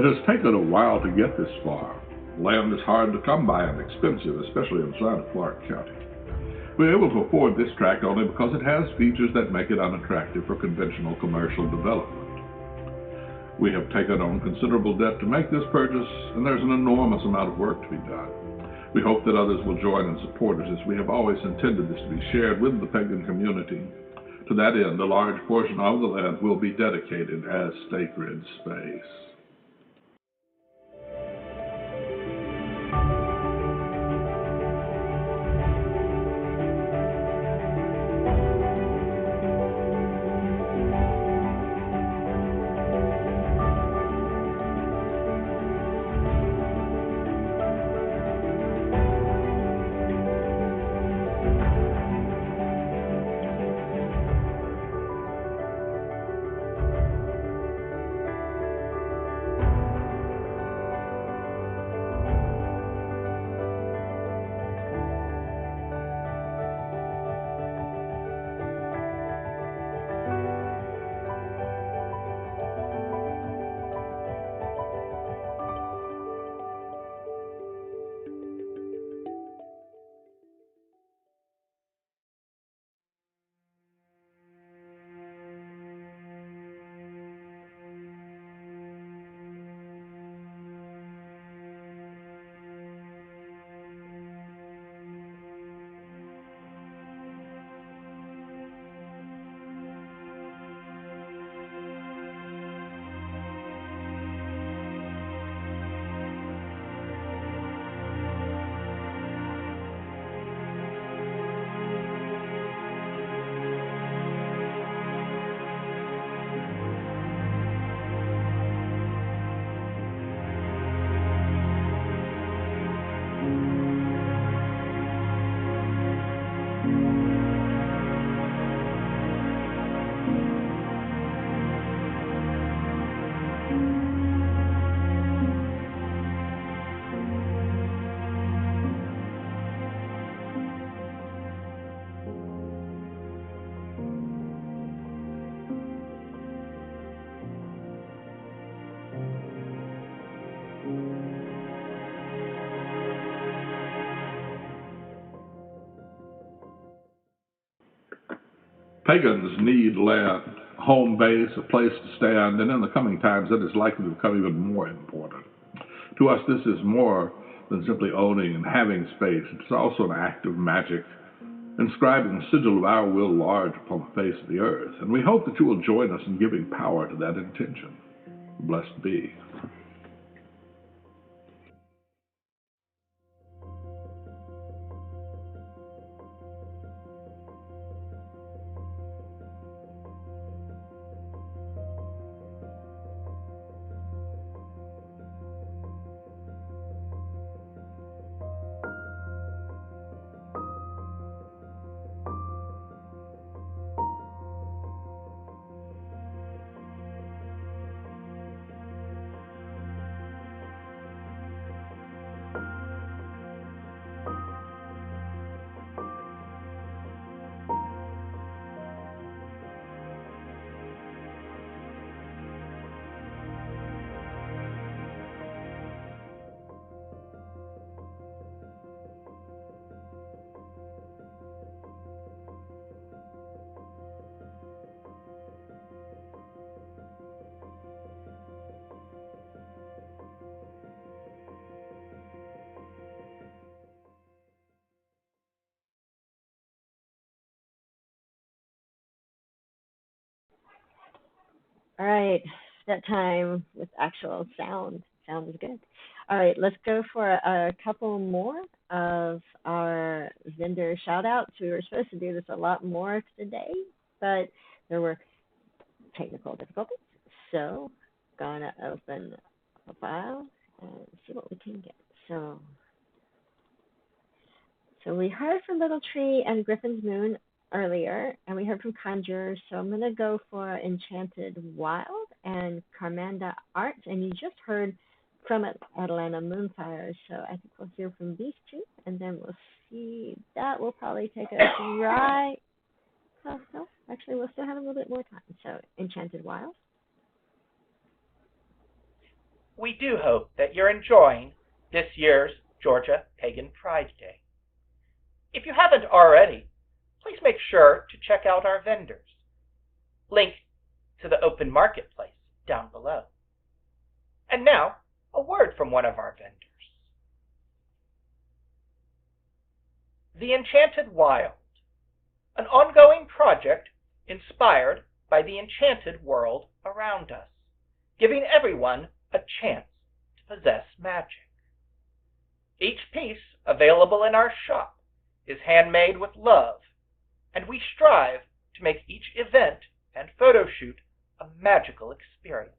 It has taken a while to get this far. Land is hard to come by and expensive, especially in Santa Clark County. We're able to afford this tract only because it has features that make it unattractive for conventional commercial development. We have taken on considerable debt to make this purchase, and there's an enormous amount of work to be done. We hope that others will join and support us, as we have always intended this to be shared with the pagan community. To that end, a large portion of the land will be dedicated as sacred space. Pagans need land, a home base, a place to stand, and in the coming times that is likely to become even more important. To us, this is more than simply owning and having space. It's also an act of magic, inscribing the sigil of our will large upon the face of the earth, and we hope that you will join us in giving power to that intention. Blessed be. All right, that time with actual sound. Sound is good. All right, let's go for a couple more of our vendor shout outs. We were supposed to do this a lot more today, but there were technical difficulties. So, gonna open a file and see what we can get. So we heard from Little Tree and Griffin's Moon earlier, and we heard from Conjure. So I'm going to go for Enchanted Wild and Carmanda Arts, and you just heard from Atlanta Moonfire. So I think we'll hear from these two, and then we'll see. That will probably take us right. Oh, no, actually, we'll still have a little bit more time. So Enchanted Wild. we do hope that you're enjoying this year's Georgia Pagan Pride Day. If you haven't already, please make sure to check out our vendors. Link to the open marketplace down below. And now, a word from one of our vendors. The Enchanted Wild, an ongoing project inspired by the enchanted world around us, giving everyone a chance to possess magic. Each piece available in our shop is handmade with love, and we strive to make each event and photo shoot a magical experience.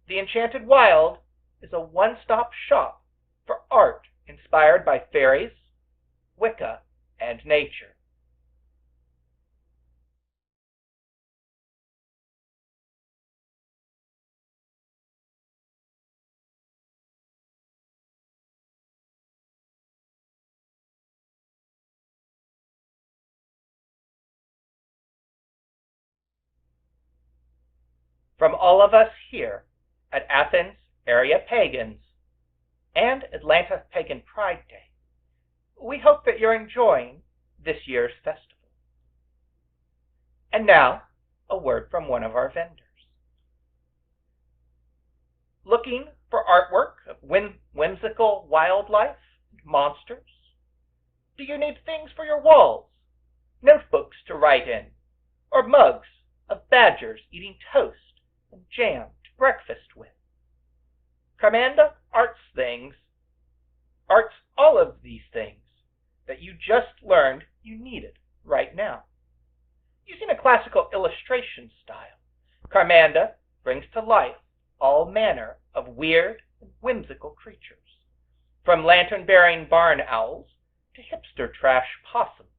The Enchanted Wild is a one-stop shop for art inspired by fairies, Wicca, and nature. From all of us here at Athens Area Pagans and Atlanta Pagan Pride Day, we hope that you're enjoying this year's festival. And now, a word from one of our vendors. Looking for artwork of whimsical wildlife and monsters? Do you need things for your walls, notebooks to write in, or mugs of badgers eating toast and jam to breakfast with? Carmanda Arts all of these things that you just learned you needed right now. Using a classical illustration style, Carmanda brings to life all manner of weird and whimsical creatures, from lantern-bearing barn owls to hipster trash possums.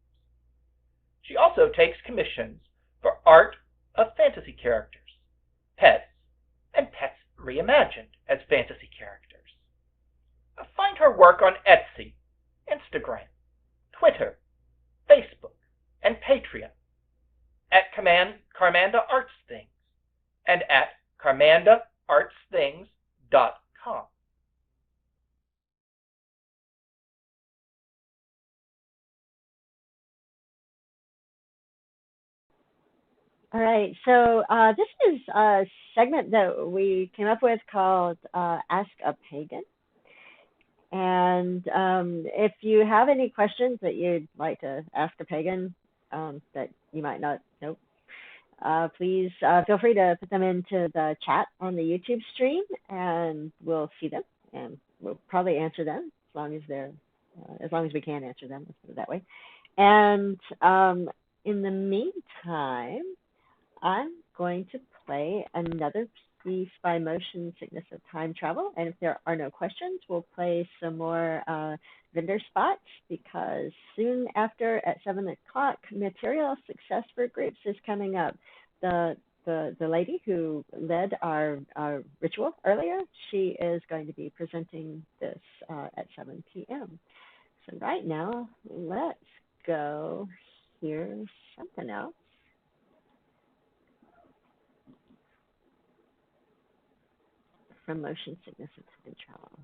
She also takes commissions for art of fantasy characters, pets, and pets reimagined as fantasy characters. Find her work on Etsy, Instagram, Twitter, Facebook, and Patreon at Carmanda Arts Things and at CarmandaArtsThings.com. All right, so this is a segment that we came up with called Ask a Pagan. And if you have any questions that you'd like to ask a pagan that you might not know, please feel free to put them into the chat on the YouTube stream, and we'll see them, and we'll probably answer them as long as we can answer them. Let's put it that way. And in the meantime, I'm going to play another piece by Motion Sickness of Time Travel, and if there are no questions, we'll play some more vendor spots, because soon after at 7 o'clock, Material Success for Groups is coming up. The lady who led our ritual earlier, she is going to be presenting this at 7 p.m. So right now, let's go hear something else from Motion Sickness of Time Travel.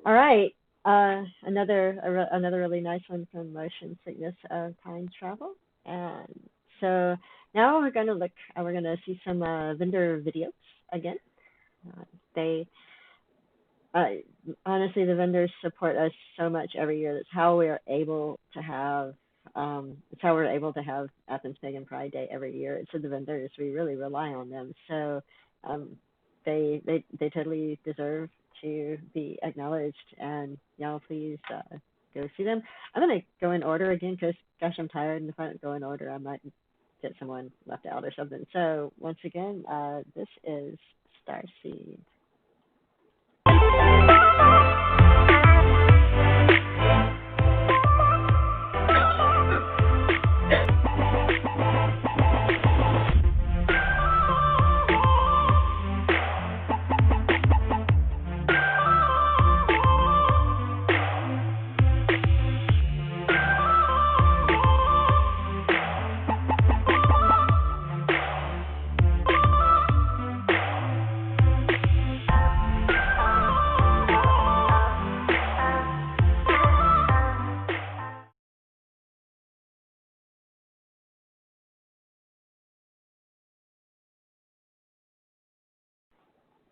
All right. Another really nice one from Motion Sickness Time Travel. And so now we're going to we're going to see some vendor videos again. They honestly, the vendors support us so much every year. That's how we're able to have Athens Pagan Pride Day every year. It's the vendors. We really rely on them. So they totally deserve to be acknowledged. And y'all please go see them. I'm gonna go in order again because gosh, I'm tired. And if I don't go in order, I might get someone left out or something. So once again, this is Starseed.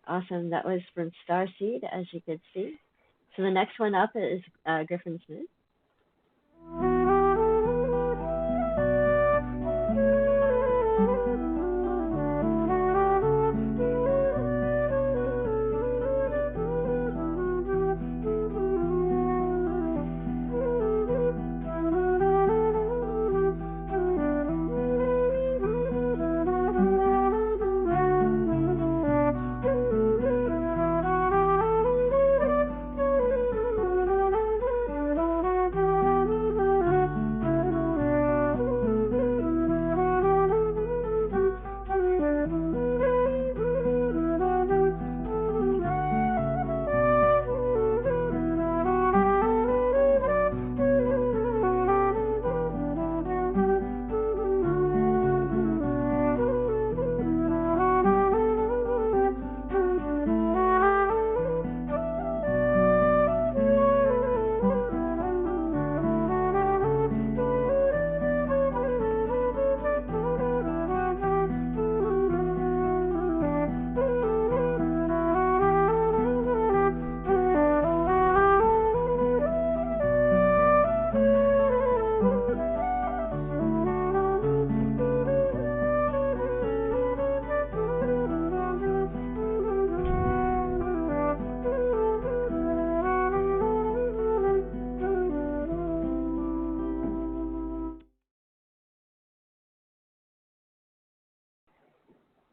Awesome. That was from Starseed, as you could see. So the next one up is Griffin's Moon.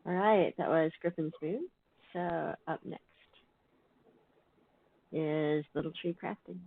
All right, that was Griffin's Moon. So up next is Little Tree Crafting.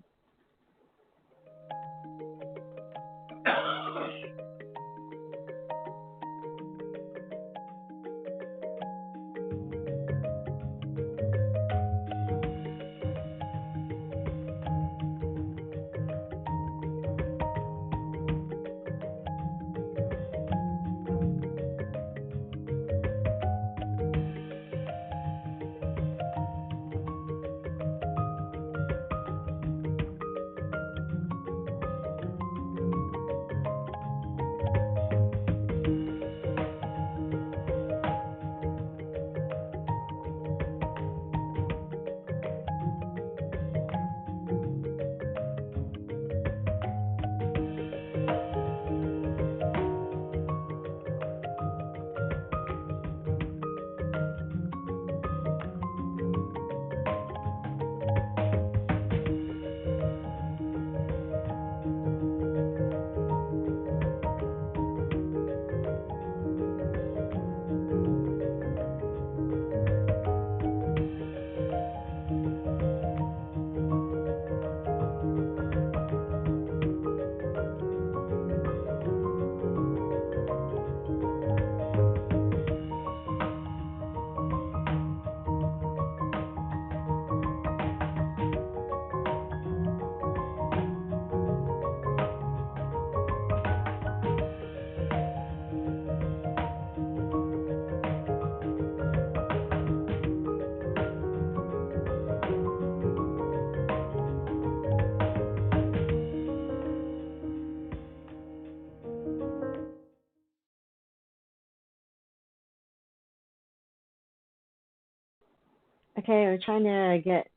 Okay, we're trying to get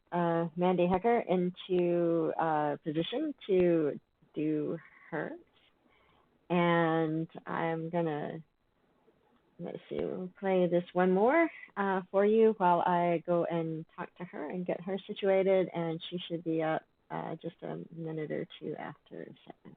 Mandy Hecker into position to do hers. And I'm gonna, let's see, we'll play this one more for you while I go and talk to her and get her situated, and she should be up just a minute or two after 7.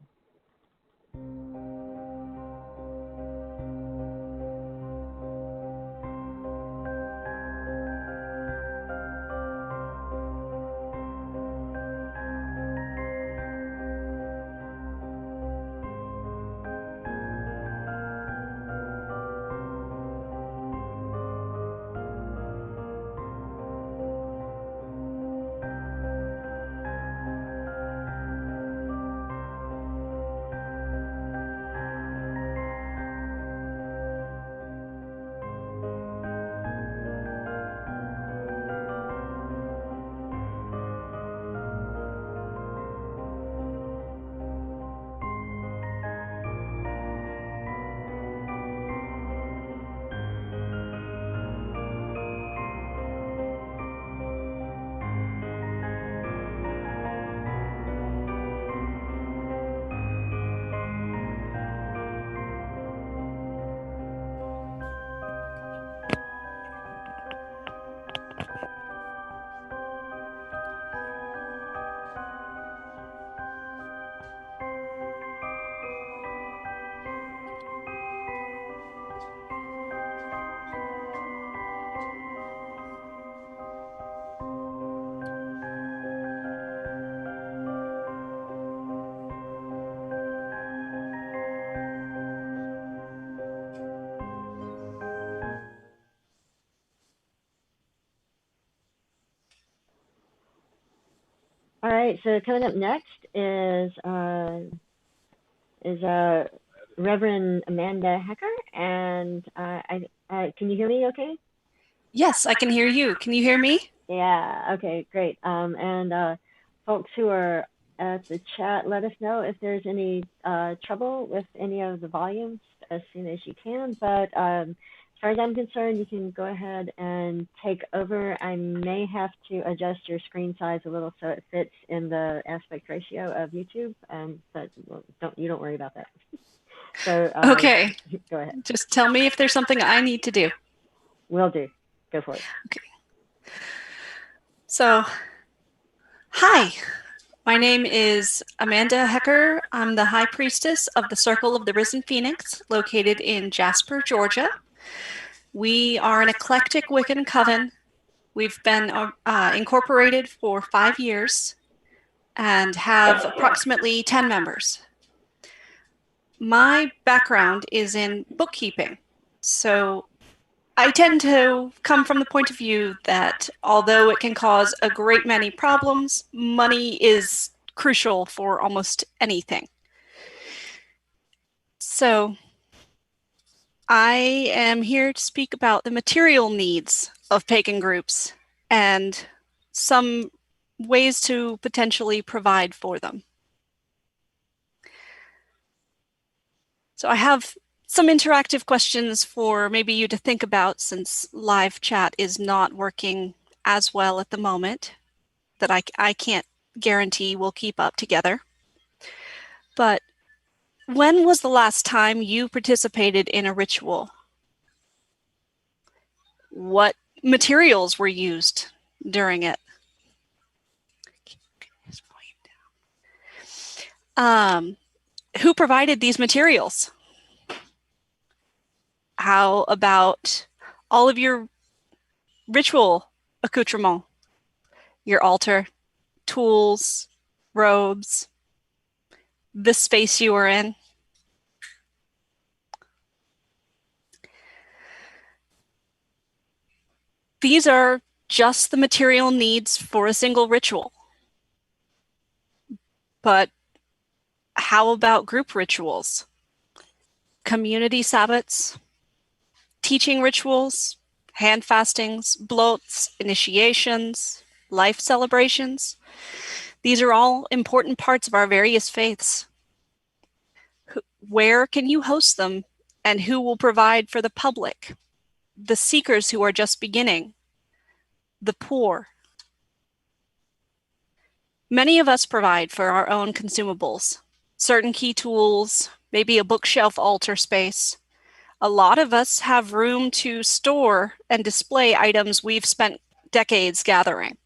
All right, so coming up next is Reverend Amanda Hecker, and can you hear me okay? Yes, I can hear you. Can you hear me? Yeah, okay, great. And folks who are at the chat, let us know if there's any trouble with any of the volumes as soon as you can. But as far as I'm concerned, you can go ahead and take over. I may have to adjust your screen size a little so it fits in the aspect ratio of YouTube, but you don't worry about that. So Okay. Go ahead. Just tell me if there's something I need to do. Will do. Go for it. Okay. So, hi. My name is Amanda Hecker. I'm the High Priestess of the Circle of the Risen Phoenix, located in Jasper, Georgia. We are an eclectic Wiccan coven. We've been incorporated for 5 years and have approximately 10 members. My background is in bookkeeping, so I tend to come from the point of view that although it can cause a great many problems, money is crucial for almost anything. So I am here to speak about the material needs of pagan groups and some ways to potentially provide for them. So I have some interactive questions for maybe you to think about, since live chat is not working as well at the moment, that I can't guarantee we'll keep up together. But when was the last time you participated in a ritual? What materials were used during it? Who provided these materials? How about all of your ritual accoutrement? Your altar, tools, robes, the space you were in? These are just the material needs for a single ritual. But how about group rituals? Community sabbats, teaching rituals, hand fastings, bloats, initiations, life celebrations. These are all important parts of our various faiths. Where can you host them, and who will provide for the public, the seekers who are just beginning, the poor. Many of us provide for our own consumables, certain key tools, maybe a bookshelf altar space. A lot of us have room to store and display items we've spent decades gathering.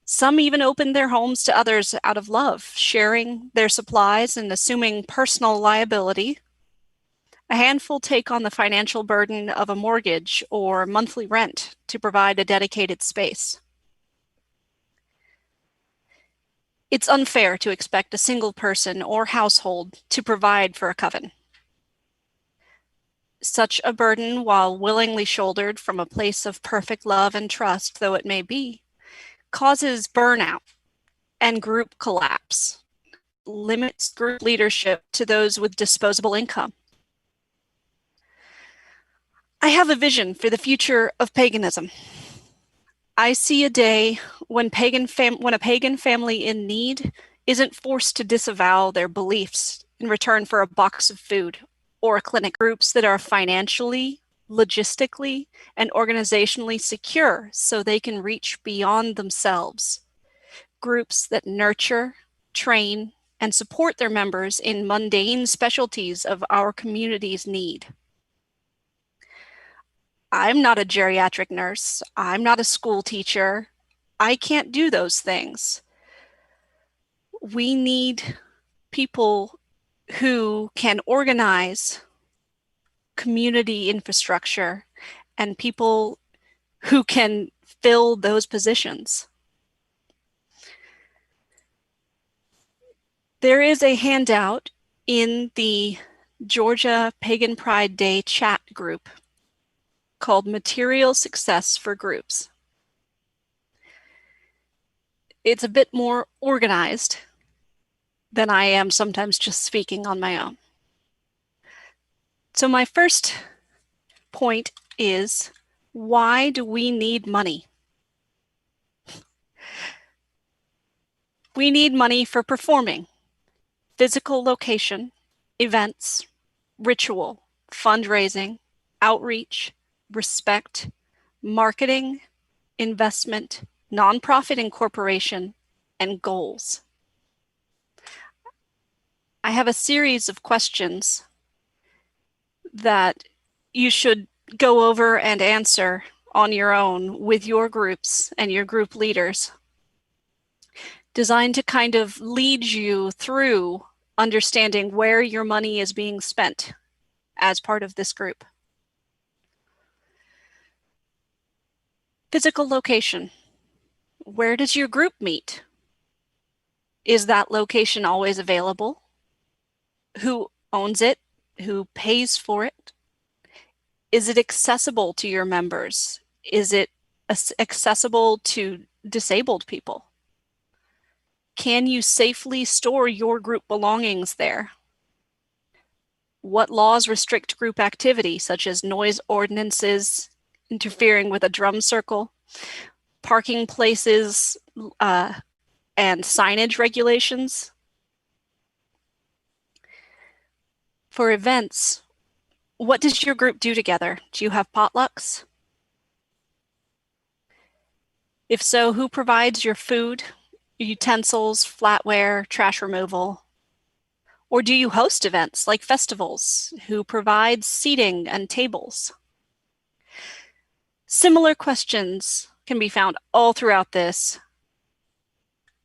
Some even open their homes to others out of love, sharing their supplies and assuming personal liability. A handful take on the financial burden of a mortgage or monthly rent to provide a dedicated space. It's unfair to expect a single person or household to provide for a coven. Such a burden, while willingly shouldered from a place of perfect love and trust, though it may be, causes burnout and group collapse, limits group leadership to those with disposable income. I have a vision for the future of paganism. I see a day when a pagan family in need isn't forced to disavow their beliefs in return for a box of food or a clinic. Groups that are financially, logistically, and organizationally secure so they can reach beyond themselves. Groups that nurture, train, and support their members in mundane specialties of our community's need. I'm not a geriatric nurse. I'm not a school teacher. I can't do those things. We need people who can organize community infrastructure and people who can fill those positions. There is a handout in the Georgia Pagan Pride Day chat group called Material Success for Groups. It's a bit more organized than I am sometimes just speaking on my own. So my first point is, why do we need money? We need money for performing, physical location, events, ritual, fundraising, outreach, respect, marketing, investment, nonprofit incorporation, and goals. I have a series of questions that you should go over and answer on your own with your groups and your group leaders, designed to kind of lead you through understanding where your money is being spent as part of this group. Physical location. Where does your group meet? Is that location always available? Who owns it? Who pays for it? Is it accessible to your members? Is it accessible to disabled people? Can you safely store your group belongings there? What laws restrict group activity, such as noise ordinances, interfering with a drum circle, parking places, and signage regulations? For events, what does your group do together? Do you have potlucks? If so, who provides your food, utensils, flatware, trash removal? Or do you host events like festivals? Who provides seating and tables? Similar questions can be found all throughout this.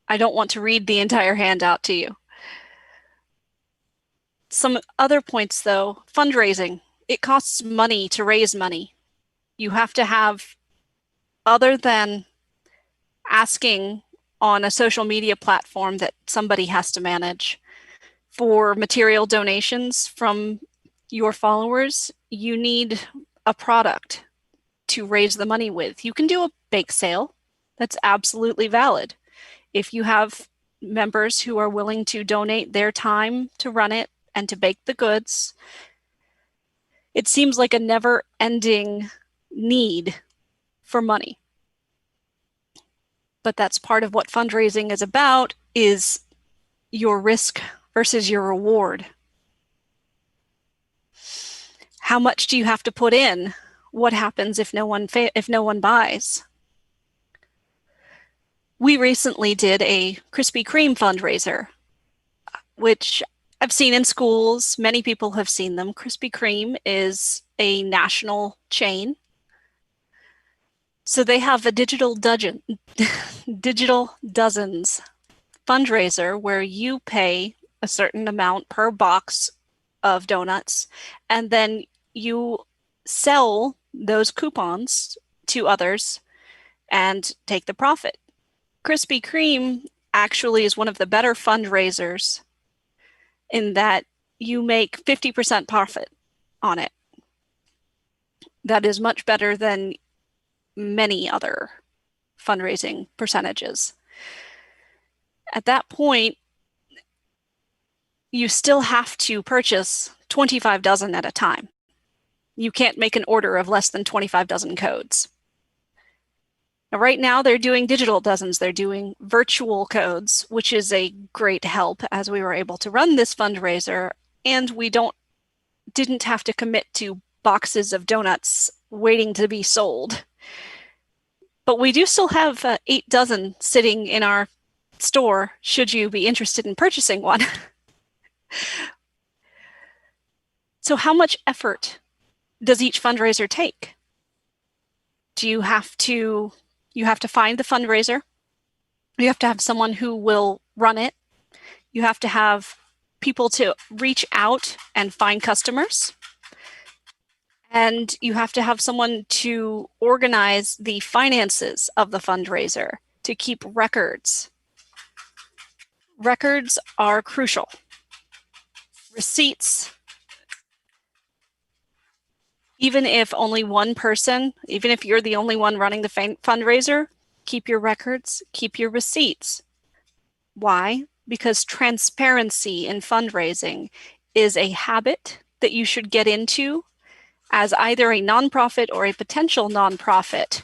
I don't want to read the entire handout to you. Some other points though, fundraising. It costs money to raise money. You have to have, other than asking on a social media platform that somebody has to manage, for material donations from your followers, you need a product to raise the money with. You can do a bake sale. That's absolutely valid. If you have members who are willing to donate their time to run it and to bake the goods, it seems like a never-ending need for money. But that's part of what fundraising is about, is your risk versus your reward. How much do you have to put in? What happens if no one buys? We recently did a Krispy Kreme fundraiser, which I've seen in schools. Many people have seen them. Krispy Kreme is a national chain. So they have a digital dozens fundraiser where you pay a certain amount per box of donuts, and then you sell those coupons to others and take the profit. Krispy Kreme actually is one of the better fundraisers in that you make 50% profit on it. That is much better than many other fundraising percentages. At that point, you still have to purchase 25 dozen at a time. You can't make an order of less than 25 dozen codes. Now, right now, they're doing digital dozens. They're doing virtual codes, which is a great help as we were able to run this fundraiser, and we didn't have to commit to boxes of donuts waiting to be sold. But we do still have 8 dozen sitting in our store, should you be interested in purchasing one. So how much effort does each fundraiser take? You have to find the fundraiser. You have to have someone who will run it. You have to have people to reach out and find customers. And you have to have someone to organize the finances of the fundraiser, to keep records. Records are crucial. Receipts, even if only one person, even if you're the only one running the fundraiser, keep your records, keep your receipts. Why? Because transparency in fundraising is a habit that you should get into as either a nonprofit or a potential nonprofit.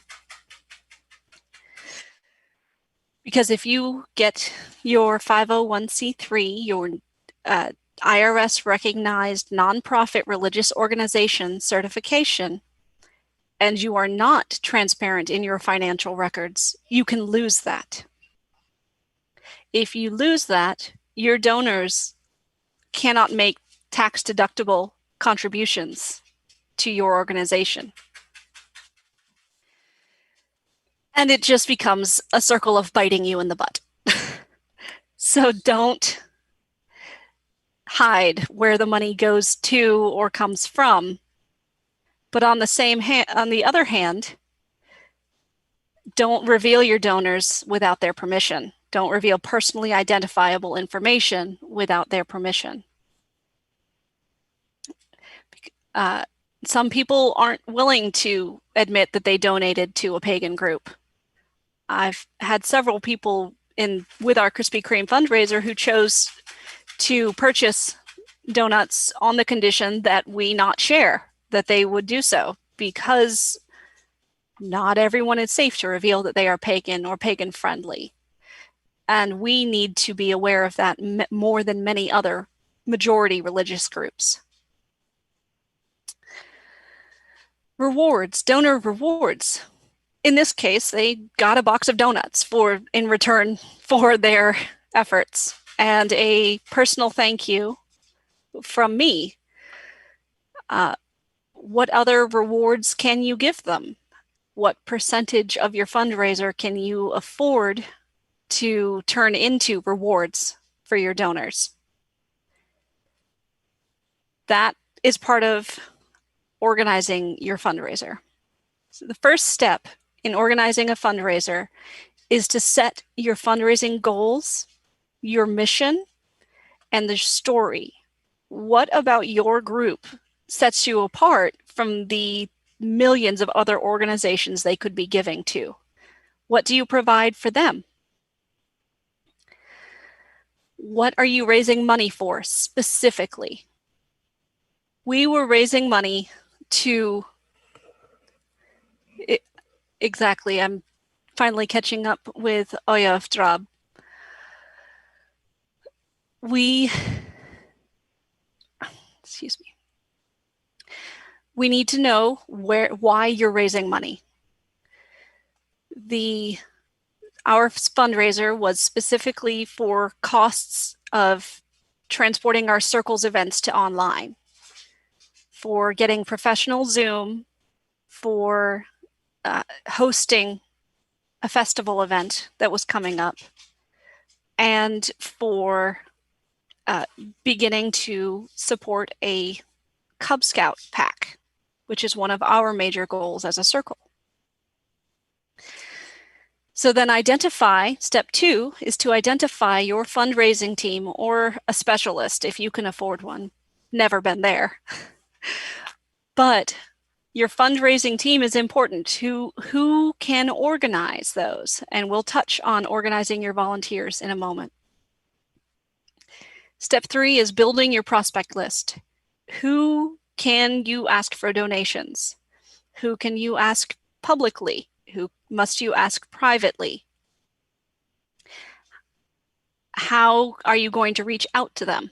Because if you get your 501c3, your IRS recognized nonprofit religious organization certification, and you are not transparent in your financial records, you can lose that. If you lose that, your donors cannot make tax-deductible contributions to your organization. And it just becomes a circle of biting you in the butt. So don't hide where the money goes to or comes from. But on the other hand, don't reveal your donors without their permission. Don't reveal personally identifiable information without their permission. Some people aren't willing to admit that they donated to a pagan group. I've had several people with our Krispy Kreme fundraiser who chose to purchase donuts on the condition that we not share, that they would do so, because not everyone is safe to reveal that they are pagan or pagan friendly. And we need to be aware of that more than many other majority religious groups. Rewards, donor rewards. In this case, they got a box of donuts in return for their efforts, and a personal thank you from me. What other rewards can you give them? What percentage of your fundraiser can you afford to turn into rewards for your donors? That is part of organizing your fundraiser. So the first step in organizing a fundraiser is to set your fundraising goals, your mission, and the story. What about your group sets you apart from the millions of other organizations they could be giving to? What do you provide for them? What are you raising money for specifically? We were raising money to... Exactly, I'm finally catching up with Oya Vdrab. Excuse me. We need to know why you're raising money. our fundraiser was specifically for costs of transporting our circles events to online, for getting professional Zoom, for hosting a festival event that was coming up, and for beginning to support a Cub Scout pack, which is one of our major goals as a circle. So then step 2 is to identify your fundraising team or a specialist if you can afford one. Never been there. But your fundraising team is important. Who can organize those? And we'll touch on organizing your volunteers in a moment. Step 3 is building your prospect list. Who can you ask for donations? Who can you ask publicly? Who must you ask privately? How are you going to reach out to them?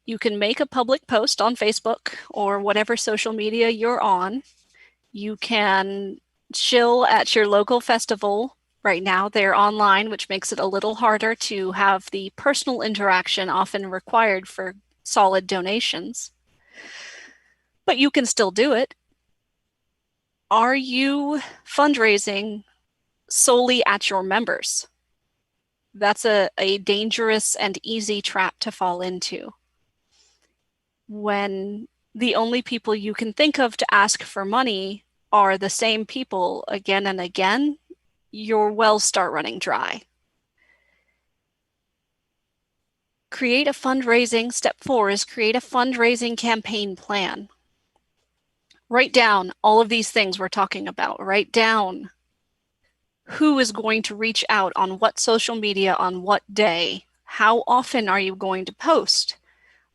You can make a public post on Facebook or whatever social media you're on. You can chill at your local festival. Right now they're online, which makes it a little harder to have the personal interaction often required for solid donations. But you can still do it. Are you fundraising solely at your members? That's a dangerous and easy trap to fall into. When the only people you can think of to ask for money are the same people again and again, your wells start running dry. Step 4 is create a fundraising campaign plan. Write down all of these things we're talking about. Write down who is going to reach out on what social media on what day. How often are you going to post?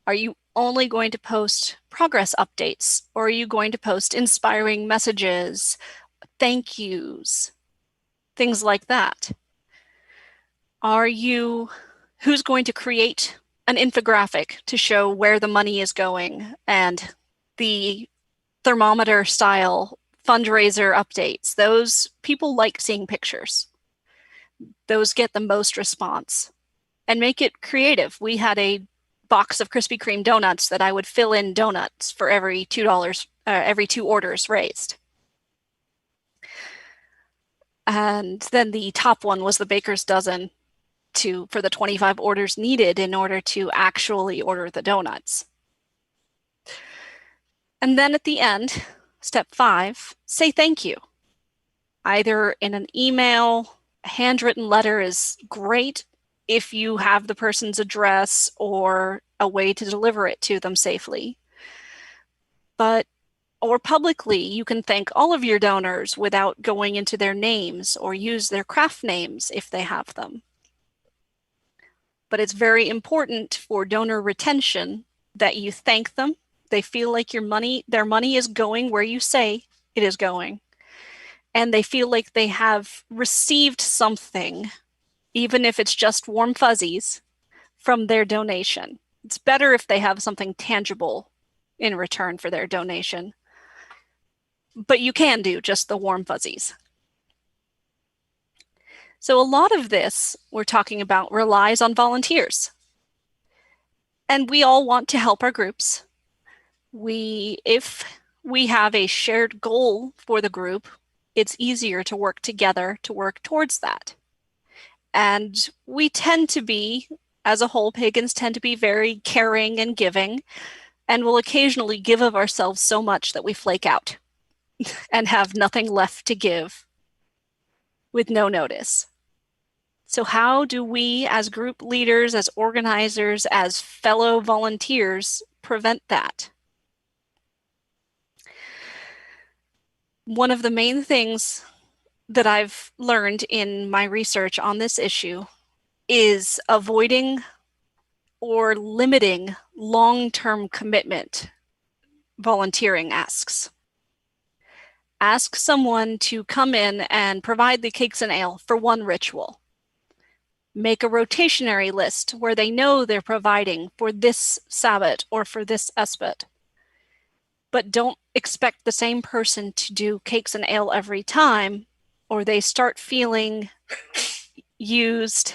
Are you only going to post progress updates, or are you going to post inspiring messages, thank yous, things like that? Who's going to create an infographic to show where the money is going and the thermometer style fundraiser updates? Those people like seeing pictures. Those get the most response. And make it creative. We had a box of Krispy Kreme donuts that I would fill in donuts for every $2, every 2 orders raised. And then the top one was the baker's dozen for the 25 orders needed in order to actually order the donuts. And then at the end, step 5, say thank you. Either in an email, a handwritten letter is great if you have the person's address or a way to deliver it to them safely. Or publicly, you can thank all of your donors without going into their names, or use their craft names if they have them. But it's very important for donor retention that you thank them. They feel like their money is going where you say it is going. And they feel like they have received something, even if it's just warm fuzzies, from their donation. It's better if they have something tangible in return for their donation. But you can do just the warm fuzzies. So a lot of this we're talking about relies on volunteers. And we all want to help our groups. If we have a shared goal for the group, it's easier to work together to work towards that. And we tend to be, as a whole, pagans tend to be very caring and giving, and will occasionally give of ourselves so much that we flake out and have nothing left to give with no notice. So how do we, as group leaders, as organizers, as fellow volunteers, prevent that? One of the main things that I've learned in my research on this issue is avoiding or limiting long-term commitment volunteering asks. Ask someone to come in and provide the cakes and ale for one ritual. Make a rotationary list where they know they're providing for this Sabbat or for this Esbat. But don't expect the same person to do cakes and ale every time, or they start feeling used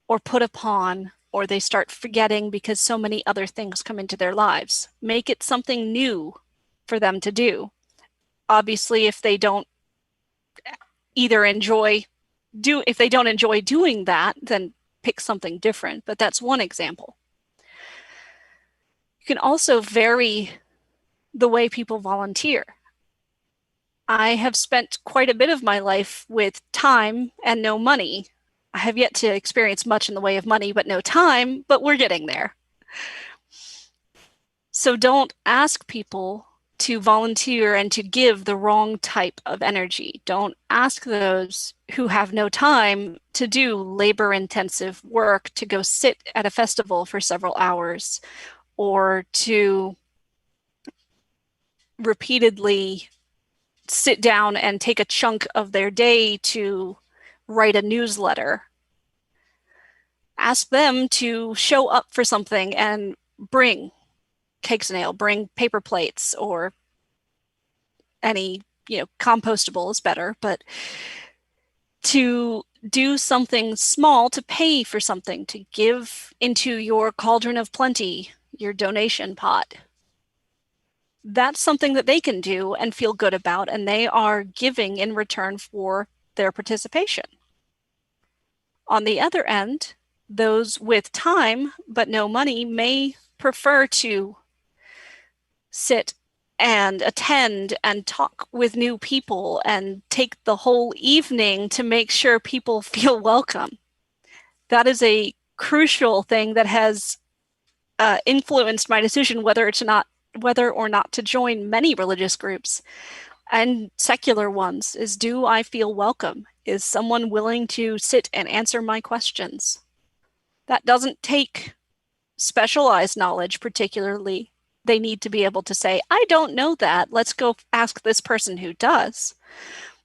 or put upon, or they start forgetting because so many other things come into their lives. Make it something new for them to do. Obviously, if they don't enjoy doing that, then pick something different, but that's one example. You can also vary the way people volunteer. I have spent quite a bit of my life with time and no money. I have yet to experience much in the way of money, but no time, but we're getting there. So don't ask people to volunteer and to give the wrong type of energy. Don't ask those who have no time to do labor-intensive work, to go sit at a festival for several hours, or to repeatedly sit down and take a chunk of their day to write a newsletter. Ask them to show up for something and bring cakes and ale, bring paper plates, or any, compostable is better, but to do something small, to pay for something, to give into your cauldron of plenty, your donation pot. That's something that they can do and feel good about, and they are giving in return for their participation. On the other end, those with time but no money may prefer to sit and attend and talk with new people and take the whole evening to make sure people feel welcome. That is a crucial thing that has influenced my decision whether or not to join many religious groups and secular ones. Is, do I feel welcome? Is someone willing to sit and answer my questions? That doesn't take specialized knowledge particularly. They need to be able to say, I don't know that. Let's go ask this person who does.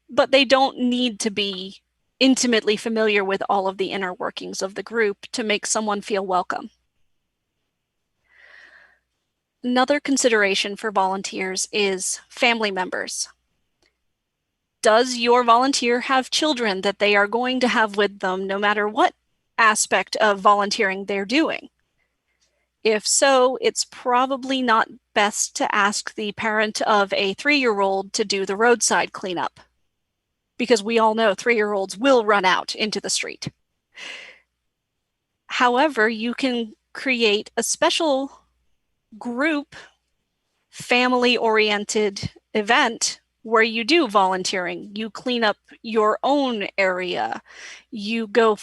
But they don't need to be intimately familiar with all of the inner workings of the group to make someone feel welcome. Another consideration for volunteers is family members. Does your volunteer have children that they are going to have with them no matter what aspect of volunteering they're doing? If so, it's probably not best to ask the parent of a 3-year-old to do the roadside cleanup, because we all know 3-year-olds will run out into the street. However, you can create a special group, family-oriented event where you do volunteering. You clean up your own area. You go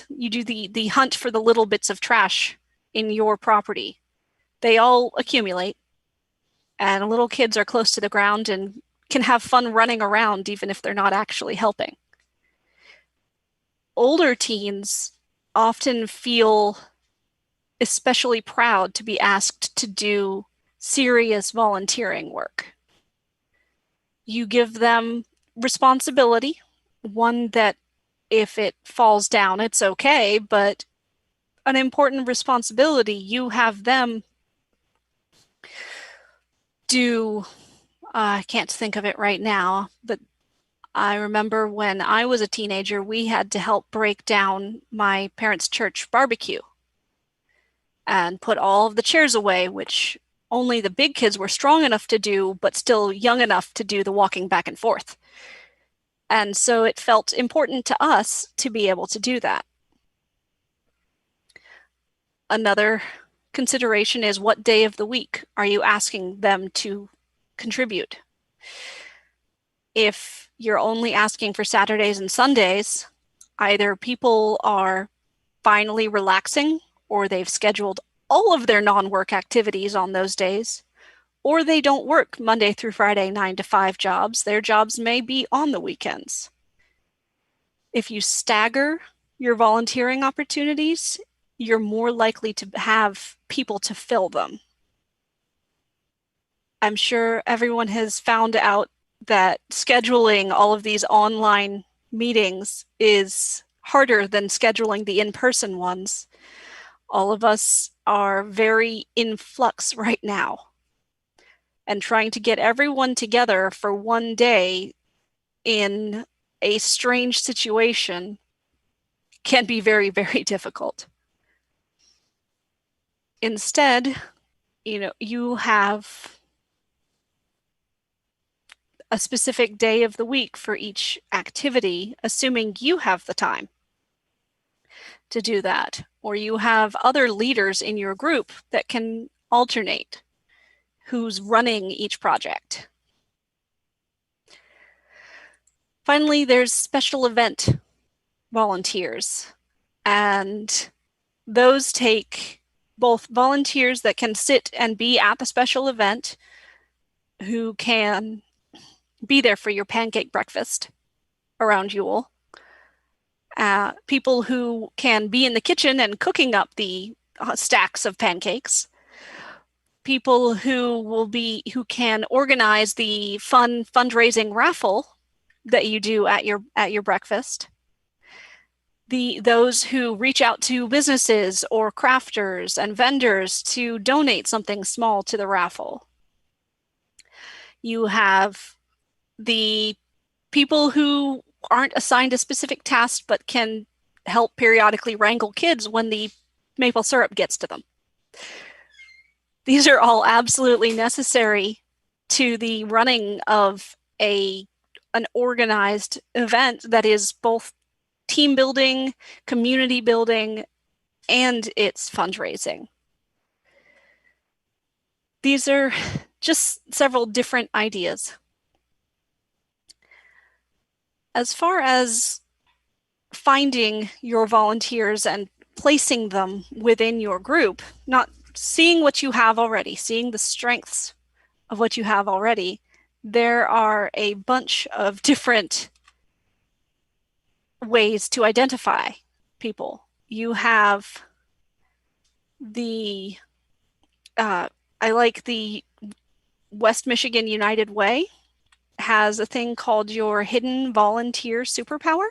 you do the hunt for the little bits of trash in your property. They all accumulate, and little kids are close to the ground and can have fun running around even if they're not actually helping. Older teens often feel especially proud to be asked to do serious volunteering work. You give them responsibility, one that if it falls down, it's okay, but an important responsibility. You have them do, I can't think of it right now, but I remember when I was a teenager, we had to help break down my parents' church barbecue and put all of the chairs away, which only the big kids were strong enough to do, but still young enough to do the walking back and forth. And so it felt important to us to be able to do that. Another consideration is, what day of the week are you asking them to contribute? If you're only asking for Saturdays and Sundays, either people are finally relaxing, or they've scheduled all of their non-work activities on those days, or they don't work Monday through Friday 9-to-5 jobs. Their jobs may be on the weekends. If you stagger your volunteering opportunities, you're more likely to have people to fill them. I'm sure everyone has found out that scheduling all of these online meetings is harder than scheduling the in-person ones. All of us are very in flux right now, and trying to get everyone together for one day in a strange situation can be very, very difficult. Instead, you have a specific day of the week for each activity, assuming you have the time to do that, or you have other leaders in your group that can alternate who's running each project. Finally, there's special event volunteers, and those take both volunteers that can sit and be at the special event, who can be there for your pancake breakfast around Yule, people who can be in the kitchen and cooking up the stacks of pancakes, people who can organize the fun fundraising raffle that you do at your breakfast, those who reach out to businesses or crafters and vendors to donate something small to the raffle. You have the people who aren't assigned a specific task but can help periodically wrangle kids when the maple syrup gets to them. These are all absolutely necessary to the running of an organized event that is both team building, community building, and it's fundraising. These are just several different ideas. As far as finding your volunteers and placing them within your group, not seeing what you have already, seeing the strengths of what you have already, there are a bunch of different ways to identify people. You have I like the West Michigan United Way has a thing called your hidden volunteer superpower,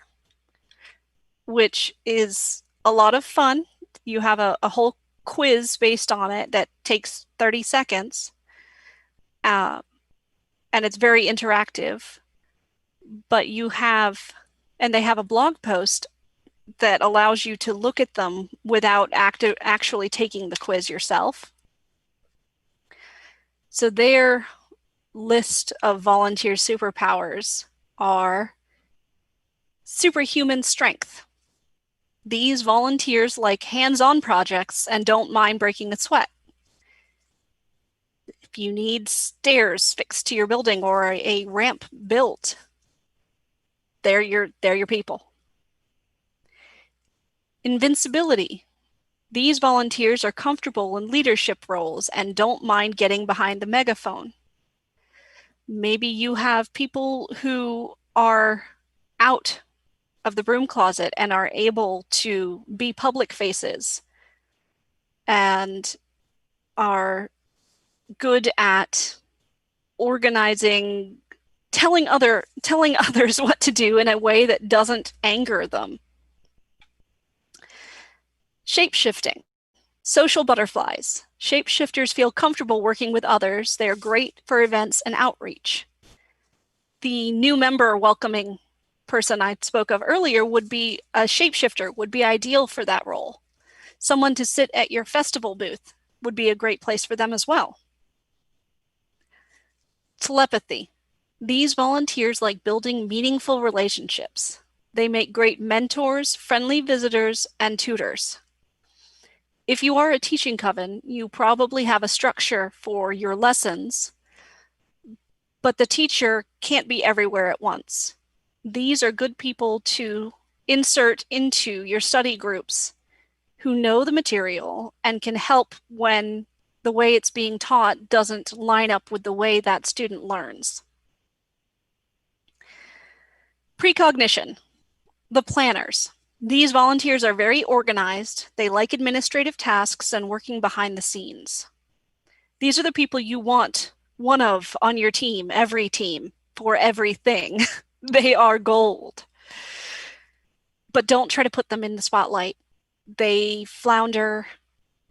which is a lot of fun. You have a whole quiz based on it that takes 30 seconds. And it's very interactive. But they have a blog post that allows you to look at them without actually taking the quiz yourself. So their list of volunteer superpowers are superhuman strength. These volunteers like hands-on projects and don't mind breaking a sweat. If you need stairs fixed to your building or a ramp built, they're your people. Invincibility. These volunteers are comfortable in leadership roles and don't mind getting behind the megaphone. Maybe you have people who are out of the broom closet and are able to be public faces and are good at organizing, telling others what to do in a way that doesn't anger them. Shape-shifting. Social butterflies. Shapeshifters feel comfortable working with others. They are great for events and outreach. The new member welcoming person I spoke of earlier would be a shapeshifter, would be ideal for that role. Someone to sit at your festival booth would be a great place for them as well. Telepathy. These volunteers like building meaningful relationships. They make great mentors, friendly visitors, and tutors. If you are a teaching coven, you probably have a structure for your lessons, but the teacher can't be everywhere at once. These are good people to insert into your study groups who know the material and can help when the way it's being taught doesn't line up with the way that student learns. Precognition. The planners. These volunteers are very organized. They like administrative tasks and working behind the scenes. These are the people you want one of on your team, every team, for everything. They are gold. But don't try to put them in the spotlight. They flounder,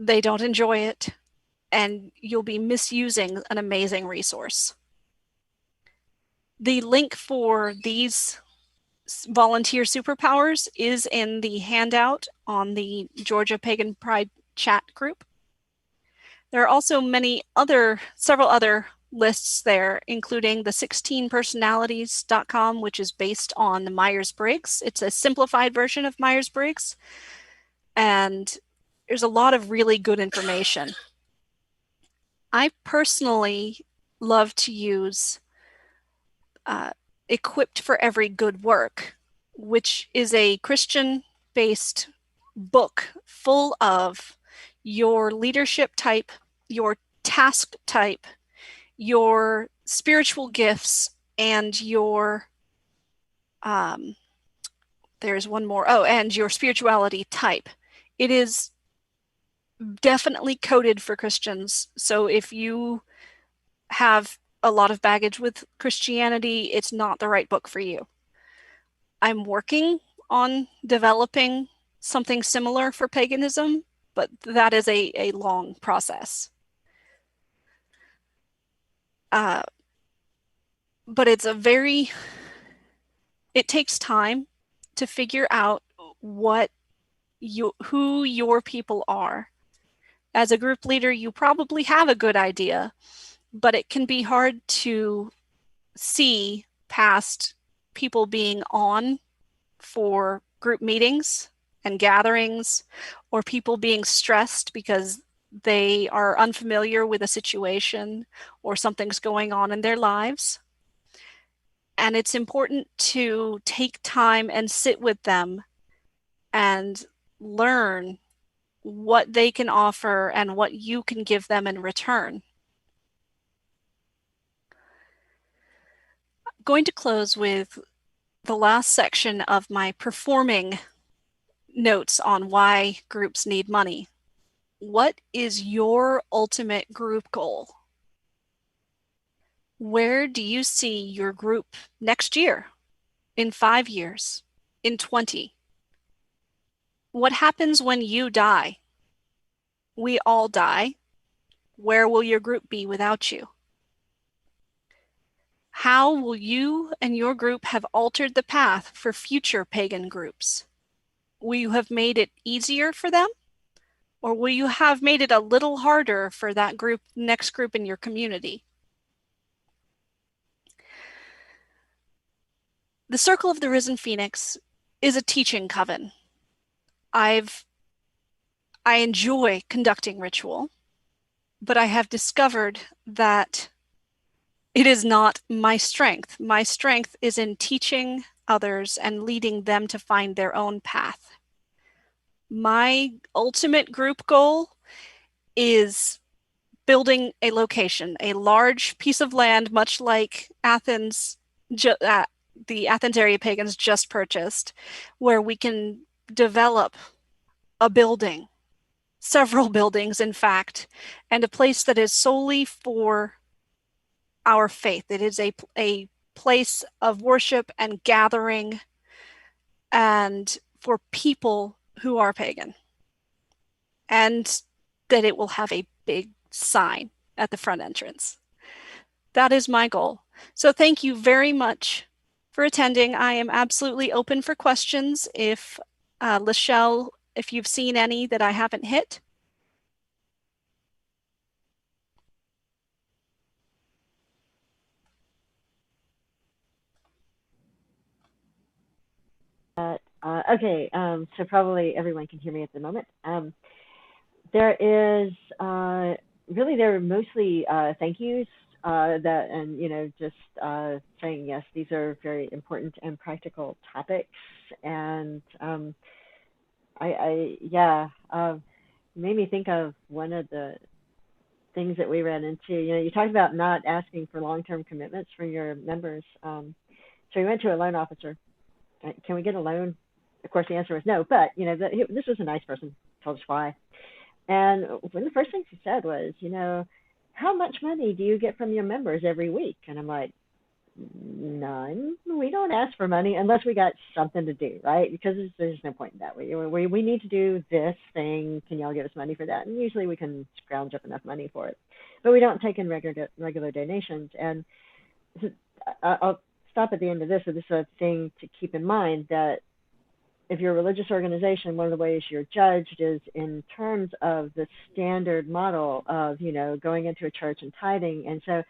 they don't enjoy it, and you'll be misusing an amazing resource. The link for these volunteer superpowers is in the handout on the Georgia Pagan Pride chat group. There are also several other lists there, including the 16personalities.com, which is based on the Myers-Briggs. It's a simplified version of Myers-Briggs, and there's a lot of really good information. I personally love to use Equipped for Every Good Work, which is a Christian-based book full of your leadership type, your task type, your spiritual gifts, and your there's one more. Oh, and your spirituality type. It is definitely coded for Christians. So if you have a lot of baggage with Christianity, it's not the right book for you. I'm working on developing something similar for paganism, but that is a long process. But it takes time to figure out who your people are. As a group leader, you probably have a good idea, but it can be hard to see past people being on for group meetings and gatherings, or people being stressed because they are unfamiliar with a situation or something's going on in their lives. And it's important to take time and sit with them and learn what they can offer and what you can give them in return. I'm going to close with the last section of my performing notes on why groups need money. What is your ultimate group goal? Where do you see your group next year, in 5 years, in 20? What happens when you die? We all die. Where will your group be without you? How will you and your group have altered the path for future pagan groups? Will you have made it easier for them? Or will you have made it a little harder for that next group in your community? The Circle of the Risen Phoenix is a teaching coven. I enjoy conducting ritual, but I have discovered that it is not my strength. My strength is in teaching others and leading them to find their own path. My ultimate group goal is building a location, a large piece of land, much like Athens, the Athens area pagans just purchased, where we can develop a building, several buildings, in fact, and a place that is solely for our faith. It is a place of worship and gathering, and for people who are pagan. And that it will have a big sign at the front entrance. That is my goal. So thank you very much for attending. I am absolutely open for questions. If Lachelle, if you've seen any that I haven't hit. Okay, so probably everyone can hear me at the moment. There is there are mostly thank yous and just saying yes, these are very important and practical topics, and made me think of one of the things that we ran into. You talked about not asking for long-term commitments from your members. So we went to a loan officer. Can we get a loan? Of course, the answer was no, but this was a nice person, told us why. And one of the first things he said was, how much money do you get from your members every week? And I'm like, none. We don't ask for money unless we got something to do, right? Because there's no point in that. We need to do this thing. Can y'all give us money for that? And usually we can scrounge up enough money for it. But we don't take in regular donations. And I'll stop at the end of this. So this is a thing to keep in mind, that if you're a religious organization, one of the ways you're judged is in terms of the standard model of, going into a church and tithing. And so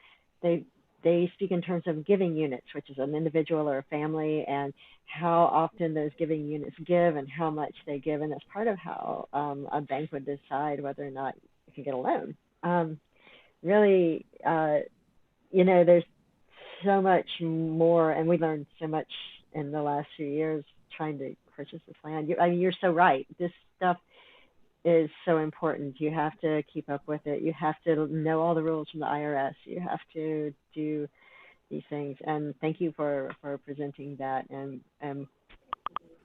they speak in terms of giving units, which is an individual or a family, and how often those giving units give and how much they give. And that's part of how a bank would decide whether or not you can get a loan. Really, there's so much more, and we learned so much in the last few years trying to purchase this land. You're so right. This stuff is so important. You have to keep up with it. You have to know all the rules from the IRS. You have to do these things. And thank you for presenting that and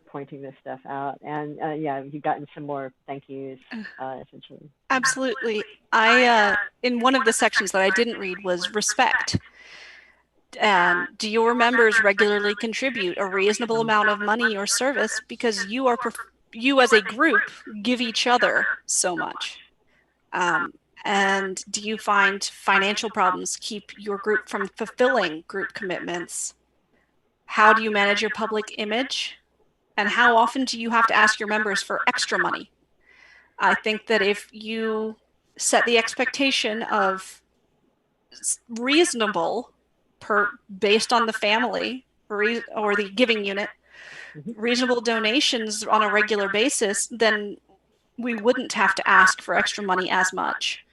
pointing this stuff out. And you've gotten some more thank yous, essentially. Absolutely. I in one of the sections that I didn't read was respect. And do your members regularly contribute a reasonable amount of money or service because you as a group give each other so much? And do you find financial problems keep your group from fulfilling group commitments? How do you manage your public image? And how often do you have to ask your members for extra money? I think that if you set the expectation of reasonable based on the family or the giving unit, reasonable donations on a regular basis, then we wouldn't have to ask for extra money as much.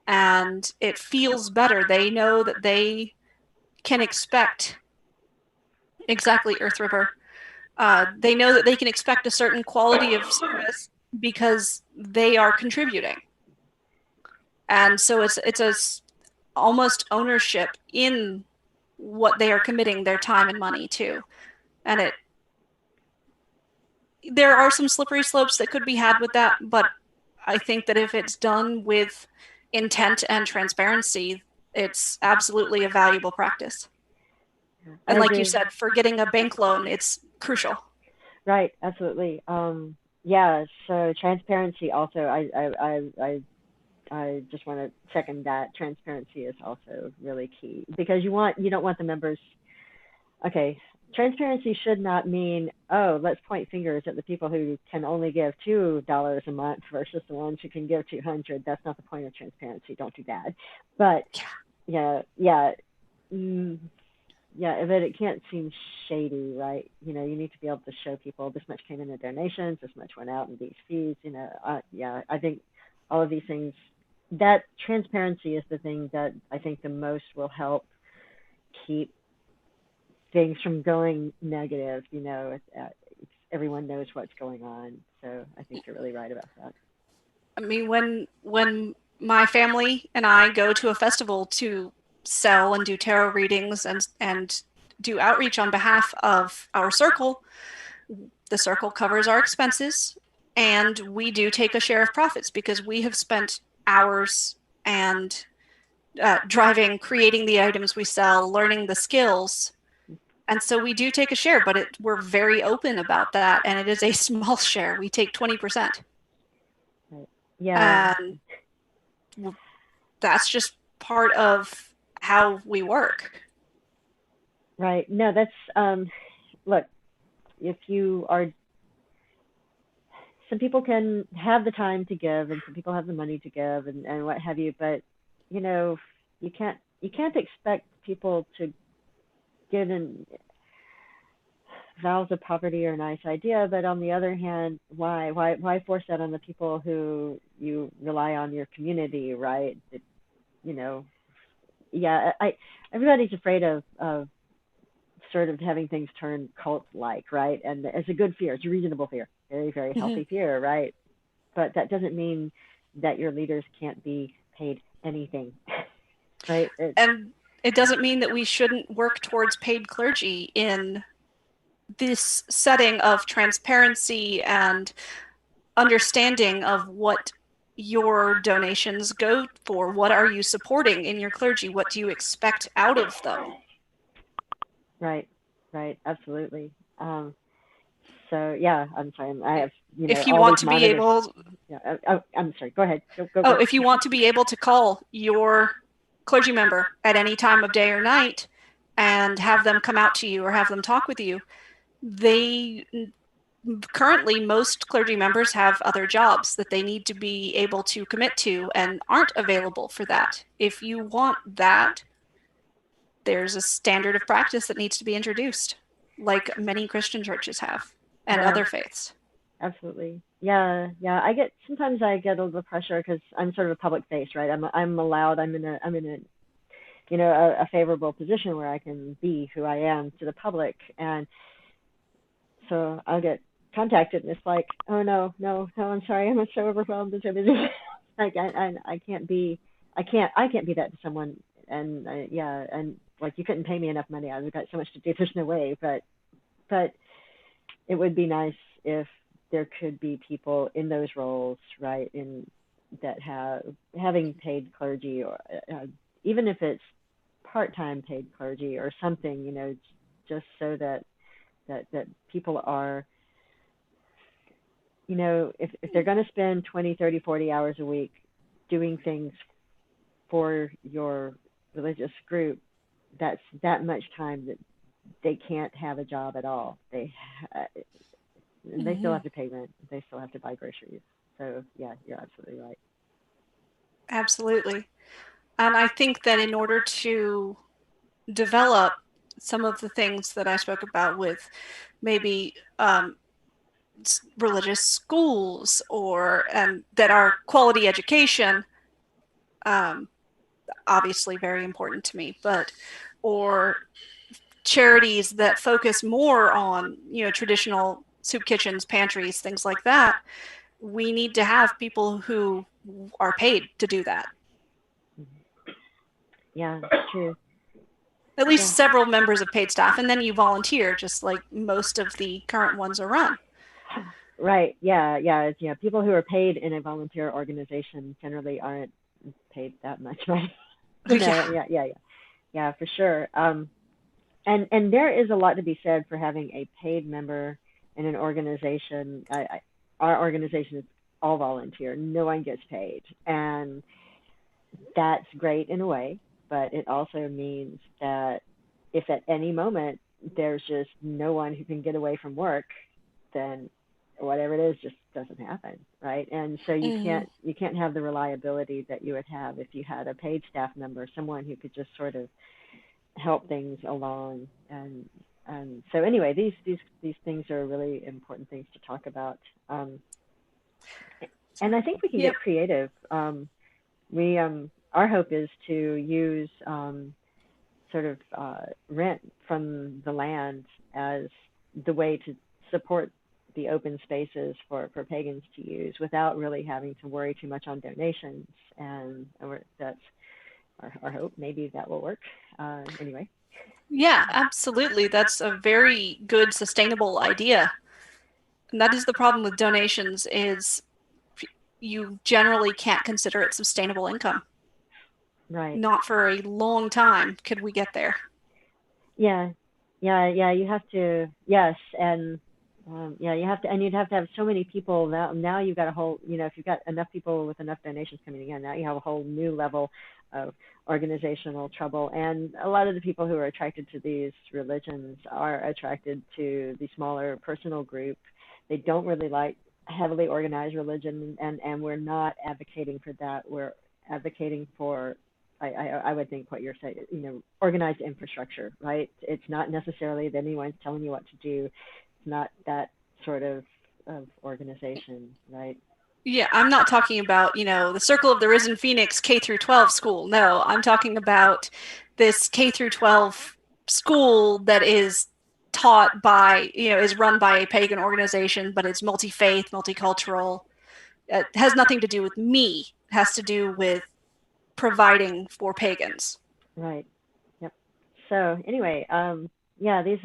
And it feels better. They know that they can expect, exactly, Earth River, they know that they can expect a certain quality of service because they are contributing. And so it's a almost ownership in what they are committing their time and money to. And there are some slippery slopes that could be had with that, but I think that if it's done with intent and transparency, it's absolutely a valuable practice. And like you said, for getting a bank loan, it's crucial. Right, absolutely. So transparency also, I just want to second that. Transparency is also really key, because you don't want the members. Okay, transparency should not mean, let's point fingers at the people who can only give $2 a month versus the ones who can give $200. That's not the point of transparency. Don't do that. But but it can't seem shady, right? You need to be able to show people this much came in the donations, this much went out in these fees. I think all of these things, that transparency is the thing that I think the most will help keep things from going negative. Everyone knows what's going on. So I think you're really right about that. I mean, when my family and I go to a festival to sell and do tarot readings and do outreach on behalf of our circle, the circle covers our expenses, and we do take a share of profits because we have spent hours and driving, creating the items we sell, learning the skills. And so we do take a share, but we're very open about that, and it is a small share. We take 20%. Right. Yeah. That's just part of how we work. Right. No, that's, look, if you are, some people can have the time to give and some people have the money to give and what have you, but, you can't expect people to get in vows of poverty are a nice idea, but on the other hand, why force that on the people who you rely on your community, right? Everybody's afraid of sort of having things turn cult-like, right? And it's a good fear. It's a reasonable fear, very, very healthy fear, right? But that doesn't mean that your leaders can't be paid anything, right? And it doesn't mean that we shouldn't work towards paid clergy in this setting of transparency and understanding of what your donations go for. What are you supporting in your clergy? What do you expect out of them? Right, absolutely. I'm sorry. I have, if you want to be able, I'm sorry. Go ahead. Go. If you want to be able to call your clergy member at any time of day or night and have them come out to you or have them talk with you. Currently, most clergy members have other jobs that they need to be able to commit to and aren't available for that. If you want that, there's a standard of practice that needs to be introduced, like many Christian churches have and other faiths. Absolutely. Yeah. Sometimes I get a little pressure because I'm sort of a public face, right? I'm allowed. I'm in a a favorable position where I can be who I am to the public, and so I'll get contacted, and it's like, oh no, I'm sorry, I'm so overwhelmed and so busy. Like I can't be that to someone, and and like you couldn't pay me enough money. I've got so much to do. There's no way, but it would be nice if there could be people in those roles, right? That having paid clergy, or even if it's part-time paid clergy or something, just so that people are, if they're going to spend 20, 30, 40 hours a week doing things for your religious group, that's that much time that they can't have a job at all. They still have to pay rent. They still have to buy groceries. So yeah, you're absolutely right. Absolutely. And I think that in order to develop some of the things that I spoke about with maybe religious schools or that are quality education, obviously very important to me, or charities that focus more on traditional soup kitchens, pantries, things like that, we need to have people who are paid to do that. Yeah, true. At least several members of paid staff, and then you volunteer, just like most of the current ones are run. Right. Yeah. People who are paid in a volunteer organization generally aren't paid that much, right? Yeah, for sure. And there is a lot to be said for having a paid member in an organization. Our organization is all volunteer. No one gets paid, and that's great in a way. But it also means that if at any moment there's just no one who can get away from work, then whatever it is just doesn't happen, right? And so you can't have the reliability that you would have if you had a paid staff member, someone who could just sort of help things along. And so anyway, these things are really important things to talk about. And I think we can get creative. Our hope is to use sort of rent from the land as the way to support the open spaces for pagans to use without really having to worry too much on donations. And that's our hope. Maybe that will work. Anyway. Yeah, absolutely. That's a very good, sustainable idea. And that is the problem with donations, is you generally can't consider it sustainable income. Right. Not for a long time could we get there. Yeah. You have to, yes, and you have to, and you'd have to have so many people. Now you've got a whole, if you've got enough people with enough donations coming in, now you have a whole new level of organizational trouble. And a lot of the people who are attracted to these religions are attracted to the smaller personal group. They don't really like heavily organized religion, and we're not advocating for that. We're advocating for, I would think what you're saying, organized infrastructure, right? It's not necessarily that anyone's telling you what to do. It's not that sort of organization, right? Yeah, I'm not talking about, the Circle of the Risen Phoenix K through 12 school. No, I'm talking about this K through 12 school that is taught by, is run by a pagan organization, but it's multi-faith, multicultural. It has nothing to do with me. It has to do with providing for pagans. Right. Yep. So anyway, this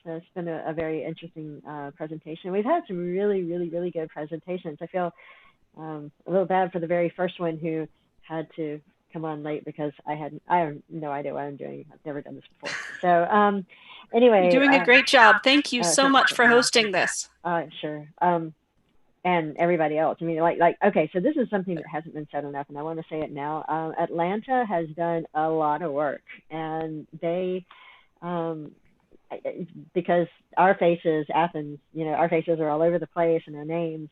has been a very interesting presentation. We've had some really, really, really good presentations. I feel a little bad for the very first one who had to come on late because I have no idea what I'm doing. I've never done this before. So anyway, you're doing a great job. Thank you so much for hosting this. Sure. And everybody else. I mean, okay, so this is something that hasn't been said enough, and I want to say it now. Atlanta has done a lot of work, and they because our faces, Athens, our faces are all over the place and our names.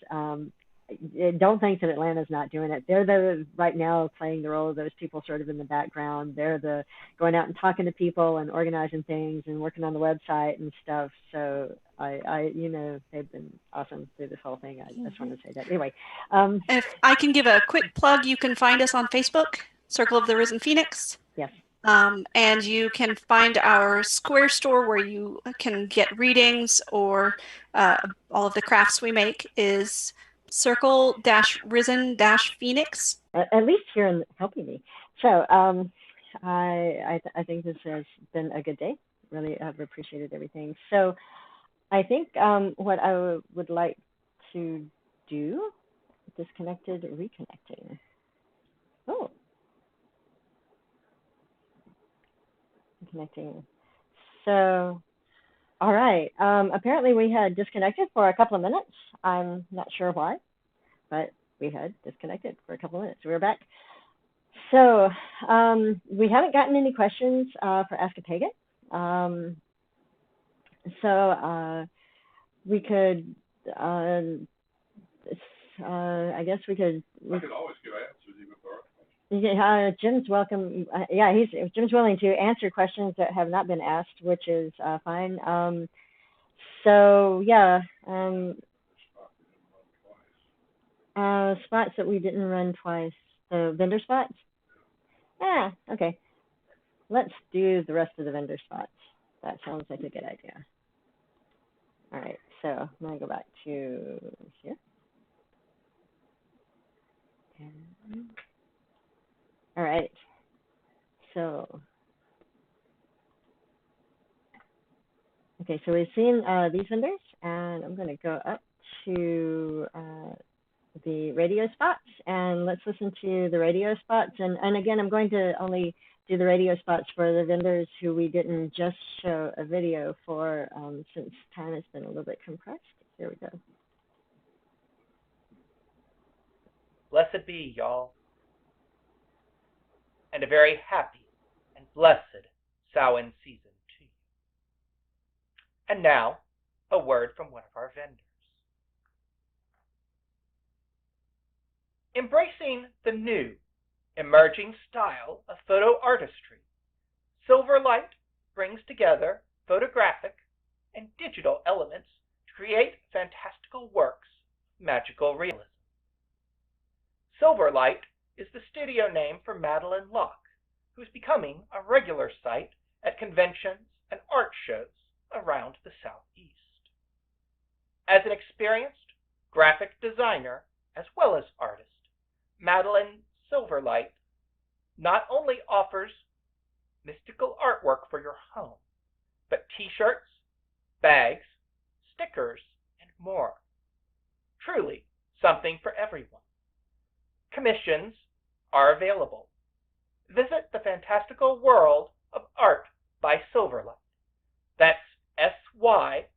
Don't think that Atlanta's not doing it. They're right now playing the role of those people sort of in the background. They're the going out and talking to people and organizing things and working on the website and stuff. So they've been awesome through this whole thing. I just wanted to say that. Anyway. If I can give a quick plug, you can find us on Facebook, Circle of the Risen Phoenix. Yes. And you can find our Square store where you can get readings or all of the crafts we make is circle-risen-phoenix. At least here in helping me. So I think this has been a good day. Really, I've appreciated everything. So I think what I would like to do, disconnected, reconnecting. Oh. Connecting. So, all right. Apparently we had disconnected for a couple of minutes. I'm not sure why, but we had disconnected for a couple of minutes. We're back. So we haven't gotten any questions for Ask a Pagan. So we could, I guess we could. I could always give answers even for our questions. Jim's welcome. Jim's willing to answer questions that have not been asked, which is fine. Spots that we didn't run twice. The vendor spots? Okay. Let's do the rest of the vendor spots. That sounds like a good idea. All right, so I'm going to go back to here. All right, so, okay, so we've seen these vendors, and I'm going to go up to the radio spots, and let's listen to the radio spots. And again, I'm going to only do the radio spots for the vendors who we didn't just show a video for, since time has been a little bit compressed. Here we go. Blessed be, y'all, and a very happy and blessed Samhain season to you. And now, a word from one of our vendors. Embracing the new, emerging style of photo artistry, Silverlight brings together photographic and digital elements to create fantastical works of magical realism. Silverlight is the studio name for Madeline Locke, who's becoming a regular sight at conventions and art shows around the Southeast. As an experienced graphic designer as well as artist, Madeline Silverlight not only offers mystical artwork for your home, but t-shirts, bags, stickers, and more. Truly something for everyone. Commissions are available. Visit the fantastical world of art by Silverlight. That's SYLVERLIGHT.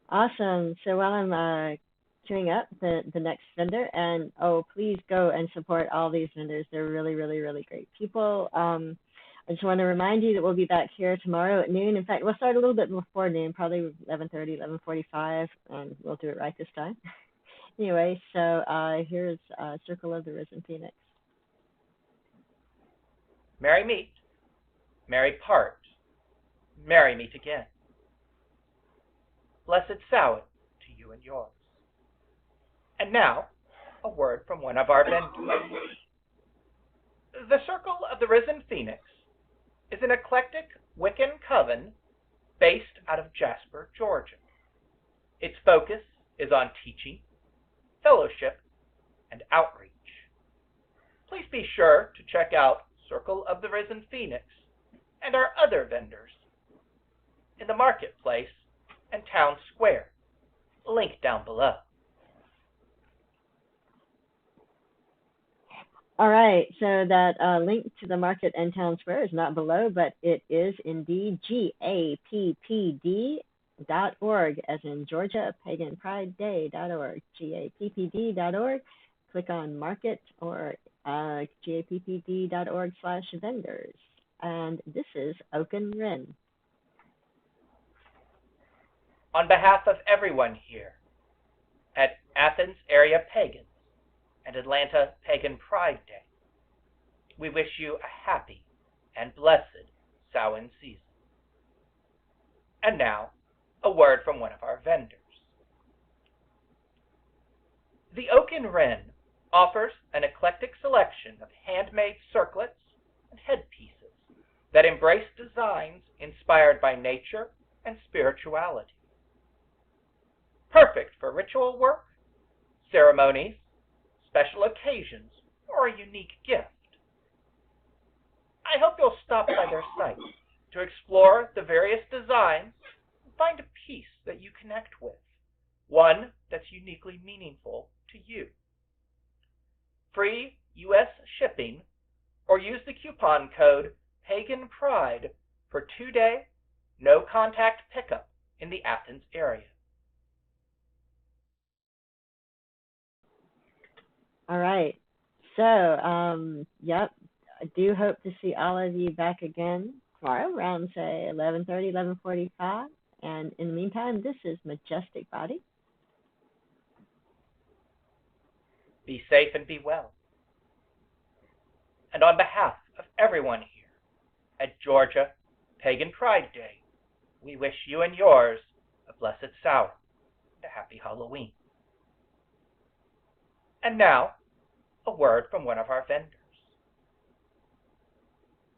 Awesome. So while I'm queuing up the next vendor, and please go and support all these vendors. They're really, really, really great people. I just want to remind you that we'll be back here tomorrow at noon. In fact, we'll start a little bit before noon, probably 11:30, 11:45, and we'll do it right this time. Anyway, so here's Circle of the Risen Phoenix. Merry meet, merry part, merry meet again. Blessed Samhain to you and yours. And now, a word from one of our vendors. The Circle of the Risen Phoenix is an eclectic Wiccan coven based out of Jasper, Georgia. Its focus is on teaching, fellowship, and outreach. Please be sure to check out Circle of the Risen Phoenix and our other vendors in the marketplace and town square. Link down below. All right, so that link to the market and town square is not below, but it is indeed GAPPD GAPPD.org, as in Georgia Pagan Pride Day.org, GAPPD.org. Click on Market or GAPPD.org/vendors. And this is Oaken Rin. On behalf of everyone here at Athens Area Pagans and Atlanta Pagan Pride Day, we wish you a happy and blessed Samhain season. And now, a word from one of our vendors. The Oaken Wren offers an eclectic selection of handmade circlets and headpieces that embrace designs inspired by nature and spirituality. Perfect for ritual work, ceremonies, special occasions, or a unique gift. I hope you'll stop by their site to explore the various designs and find a piece that you connect with, one that's uniquely meaningful to you. Free U.S. shipping, or use the coupon code PAGANPRIDE for 2-day, no-contact pickup in the Athens area. All right. So, yep, I do hope to see all of you back again tomorrow around, say, 11:30, 11:45. And in the meantime, this is Majestic Body. Be safe and be well. And on behalf of everyone here at Georgia Pagan Pride Day, we wish you and yours a blessed Samhain and a happy Halloween. And now, a word from one of our vendors.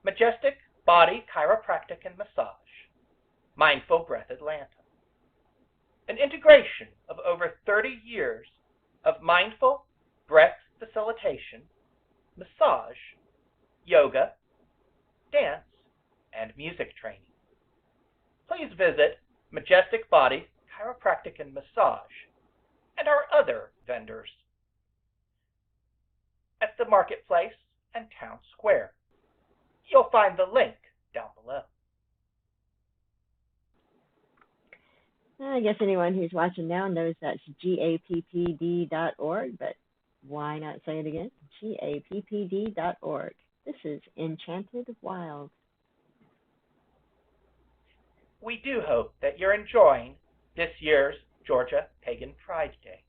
Majestic Body Chiropractic and Massage, Mindful Breath Atlanta. An integration of over 30 years of mindful breath facilitation, massage, yoga, dance, and music training. Please visit Majestic Body Chiropractic and Massage and our other vendors at the Marketplace and Town Square. You'll find the link down below. I guess anyone who's watching now knows that's GAPPD.org, but why not say it again? GAPPD.org. This is Enchanted Wild. We do hope that you're enjoying this year's Georgia Pagan Pride Day.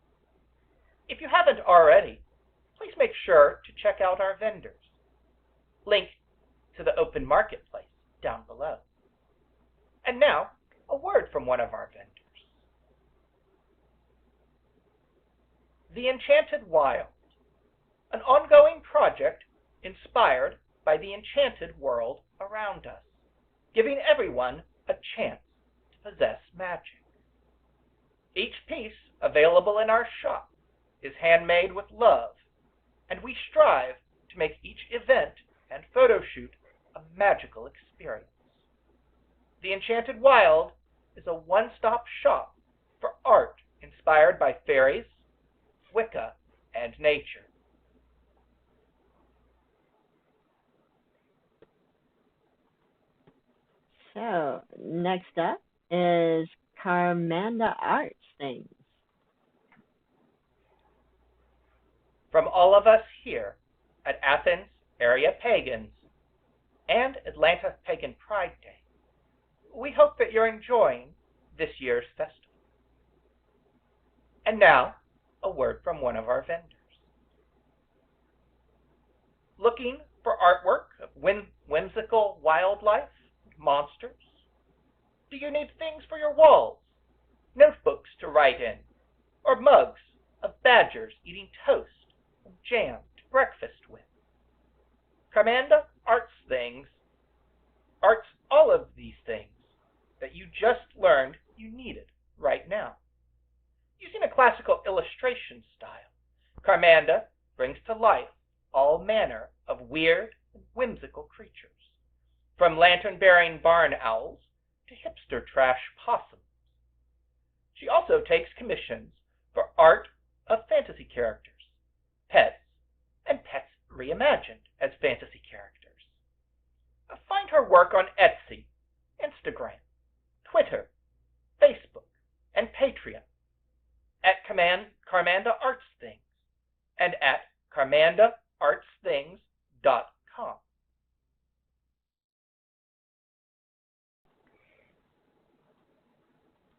If you haven't already, please make sure to check out our vendors. Link to the open marketplace down below. And now, a word from one of our vendors. The Enchanted Wild, an ongoing project inspired by the enchanted world around us, giving everyone a chance to possess magic. Each piece available in our shop is handmade with love, and we strive to make each event and photo shoot a magical experience. The Enchanted Wild is a one-stop shop for art inspired by fairies, Wicca, and nature. So, next up is Carmanda Arts Things. From all of us here at Athens Area Pagans and Atlanta Pagan Pride Day, we hope that you're enjoying this year's festival. And now, a word from one of our vendors. Looking for artwork of whimsical wildlife and monsters? Do you need things for your walls, notebooks to write in, or mugs of badgers eating toast and jam to breakfast with? Carmanda Arts all of these things that you just learned you needed right now. Using a classical illustration style, Carmanda brings to life all manner of weird and whimsical creatures, from lantern-bearing barn owls to hipster trash possums. She also takes commissions for art of fantasy characters, pets, and pets reimagined as fantasy characters. Find her work on Etsy, Instagram, Twitter, Facebook, and Patreon, at Carmanda Arts Things, and at carmandaartsthings.com.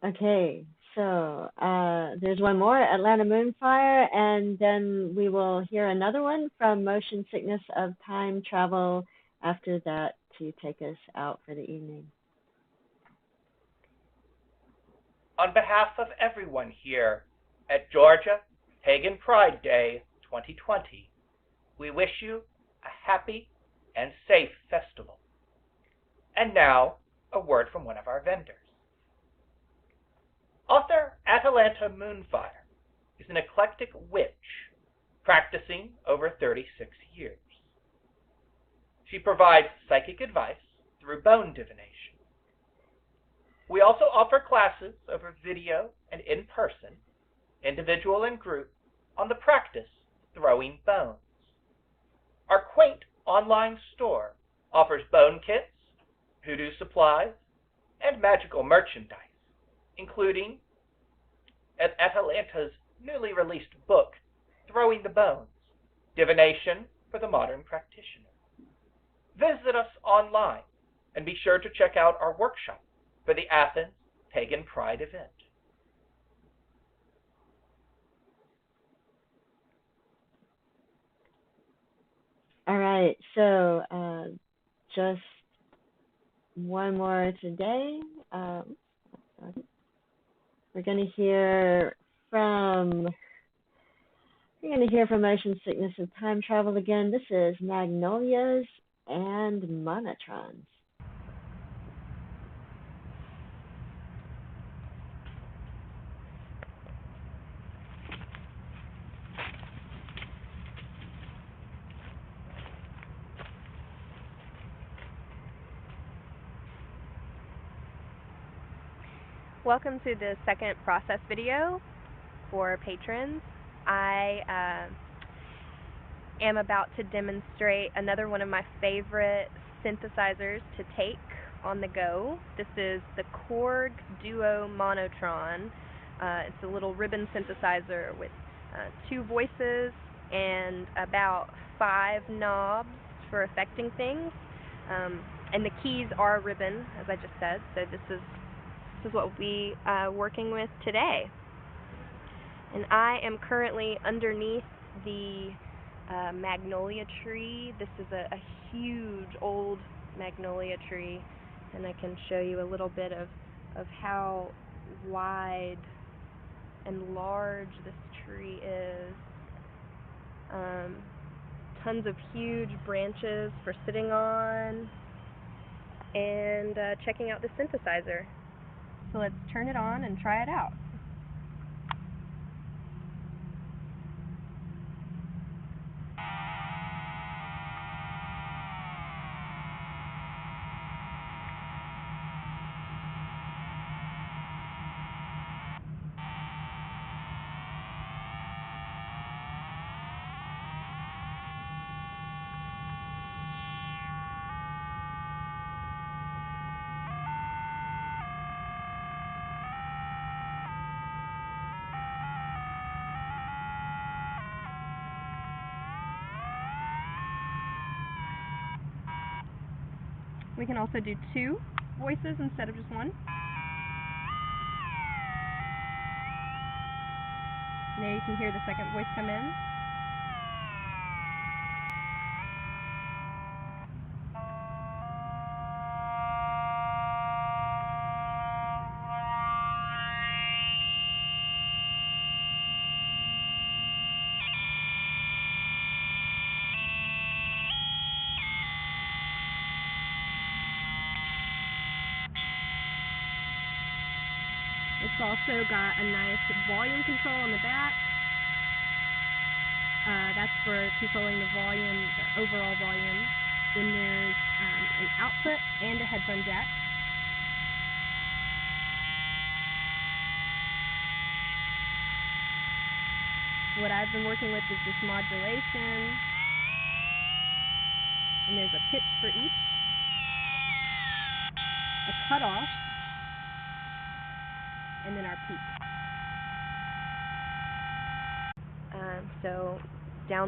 Okay, so there's one more, Atlanta Moonfire, and then we will hear another one from Motion Sickness of Time Travel after that to take us out for the evening. On behalf of everyone here at Georgia Pagan Pride Day 2020, we wish you a happy and safe festival. And now, a word from one of our vendors. Author Atalanta Moonfire is an eclectic witch practicing over 36 years. She provides psychic advice through bone divination. We also offer classes over video and in person, individual and group, on the practice of throwing bones. Our quaint online store offers bone kits, hoodoo supplies, and magical merchandise, including Atalanta's newly released book, Throwing the Bones, Divination for the Modern Practitioner. Visit us online and be sure to check out our workshop for the Athens Pagan Pride event. All right, so just one more today. We're going to hear from Motion Sickness of Time Travel again. This is Magnolias and Monotrons. Welcome to the second process video for patrons. I am about to demonstrate another one of my favorite synthesizers to take on the go. This is the Korg Duo Monotron. It's a little ribbon synthesizer with 2 voices and about 5 knobs for affecting things. And the keys are ribbon, as I just said, so this is what we'll be working with today. And I am currently underneath the magnolia tree. This is a huge old magnolia tree, and I can show you a little bit of how wide and large this tree is. Tons of huge branches for sitting on, and checking out the synthesizer. So let's turn it on and try it out. We can also do 2 voices instead of just 1. Now you can hear the second voice come in. It's also got a nice volume control on the back. That's for controlling the volume, the overall volume. Then there's an output and a headphone jack. What I've been working with is this modulation, and there's a pitch for each, a cutoff, and then our peak. So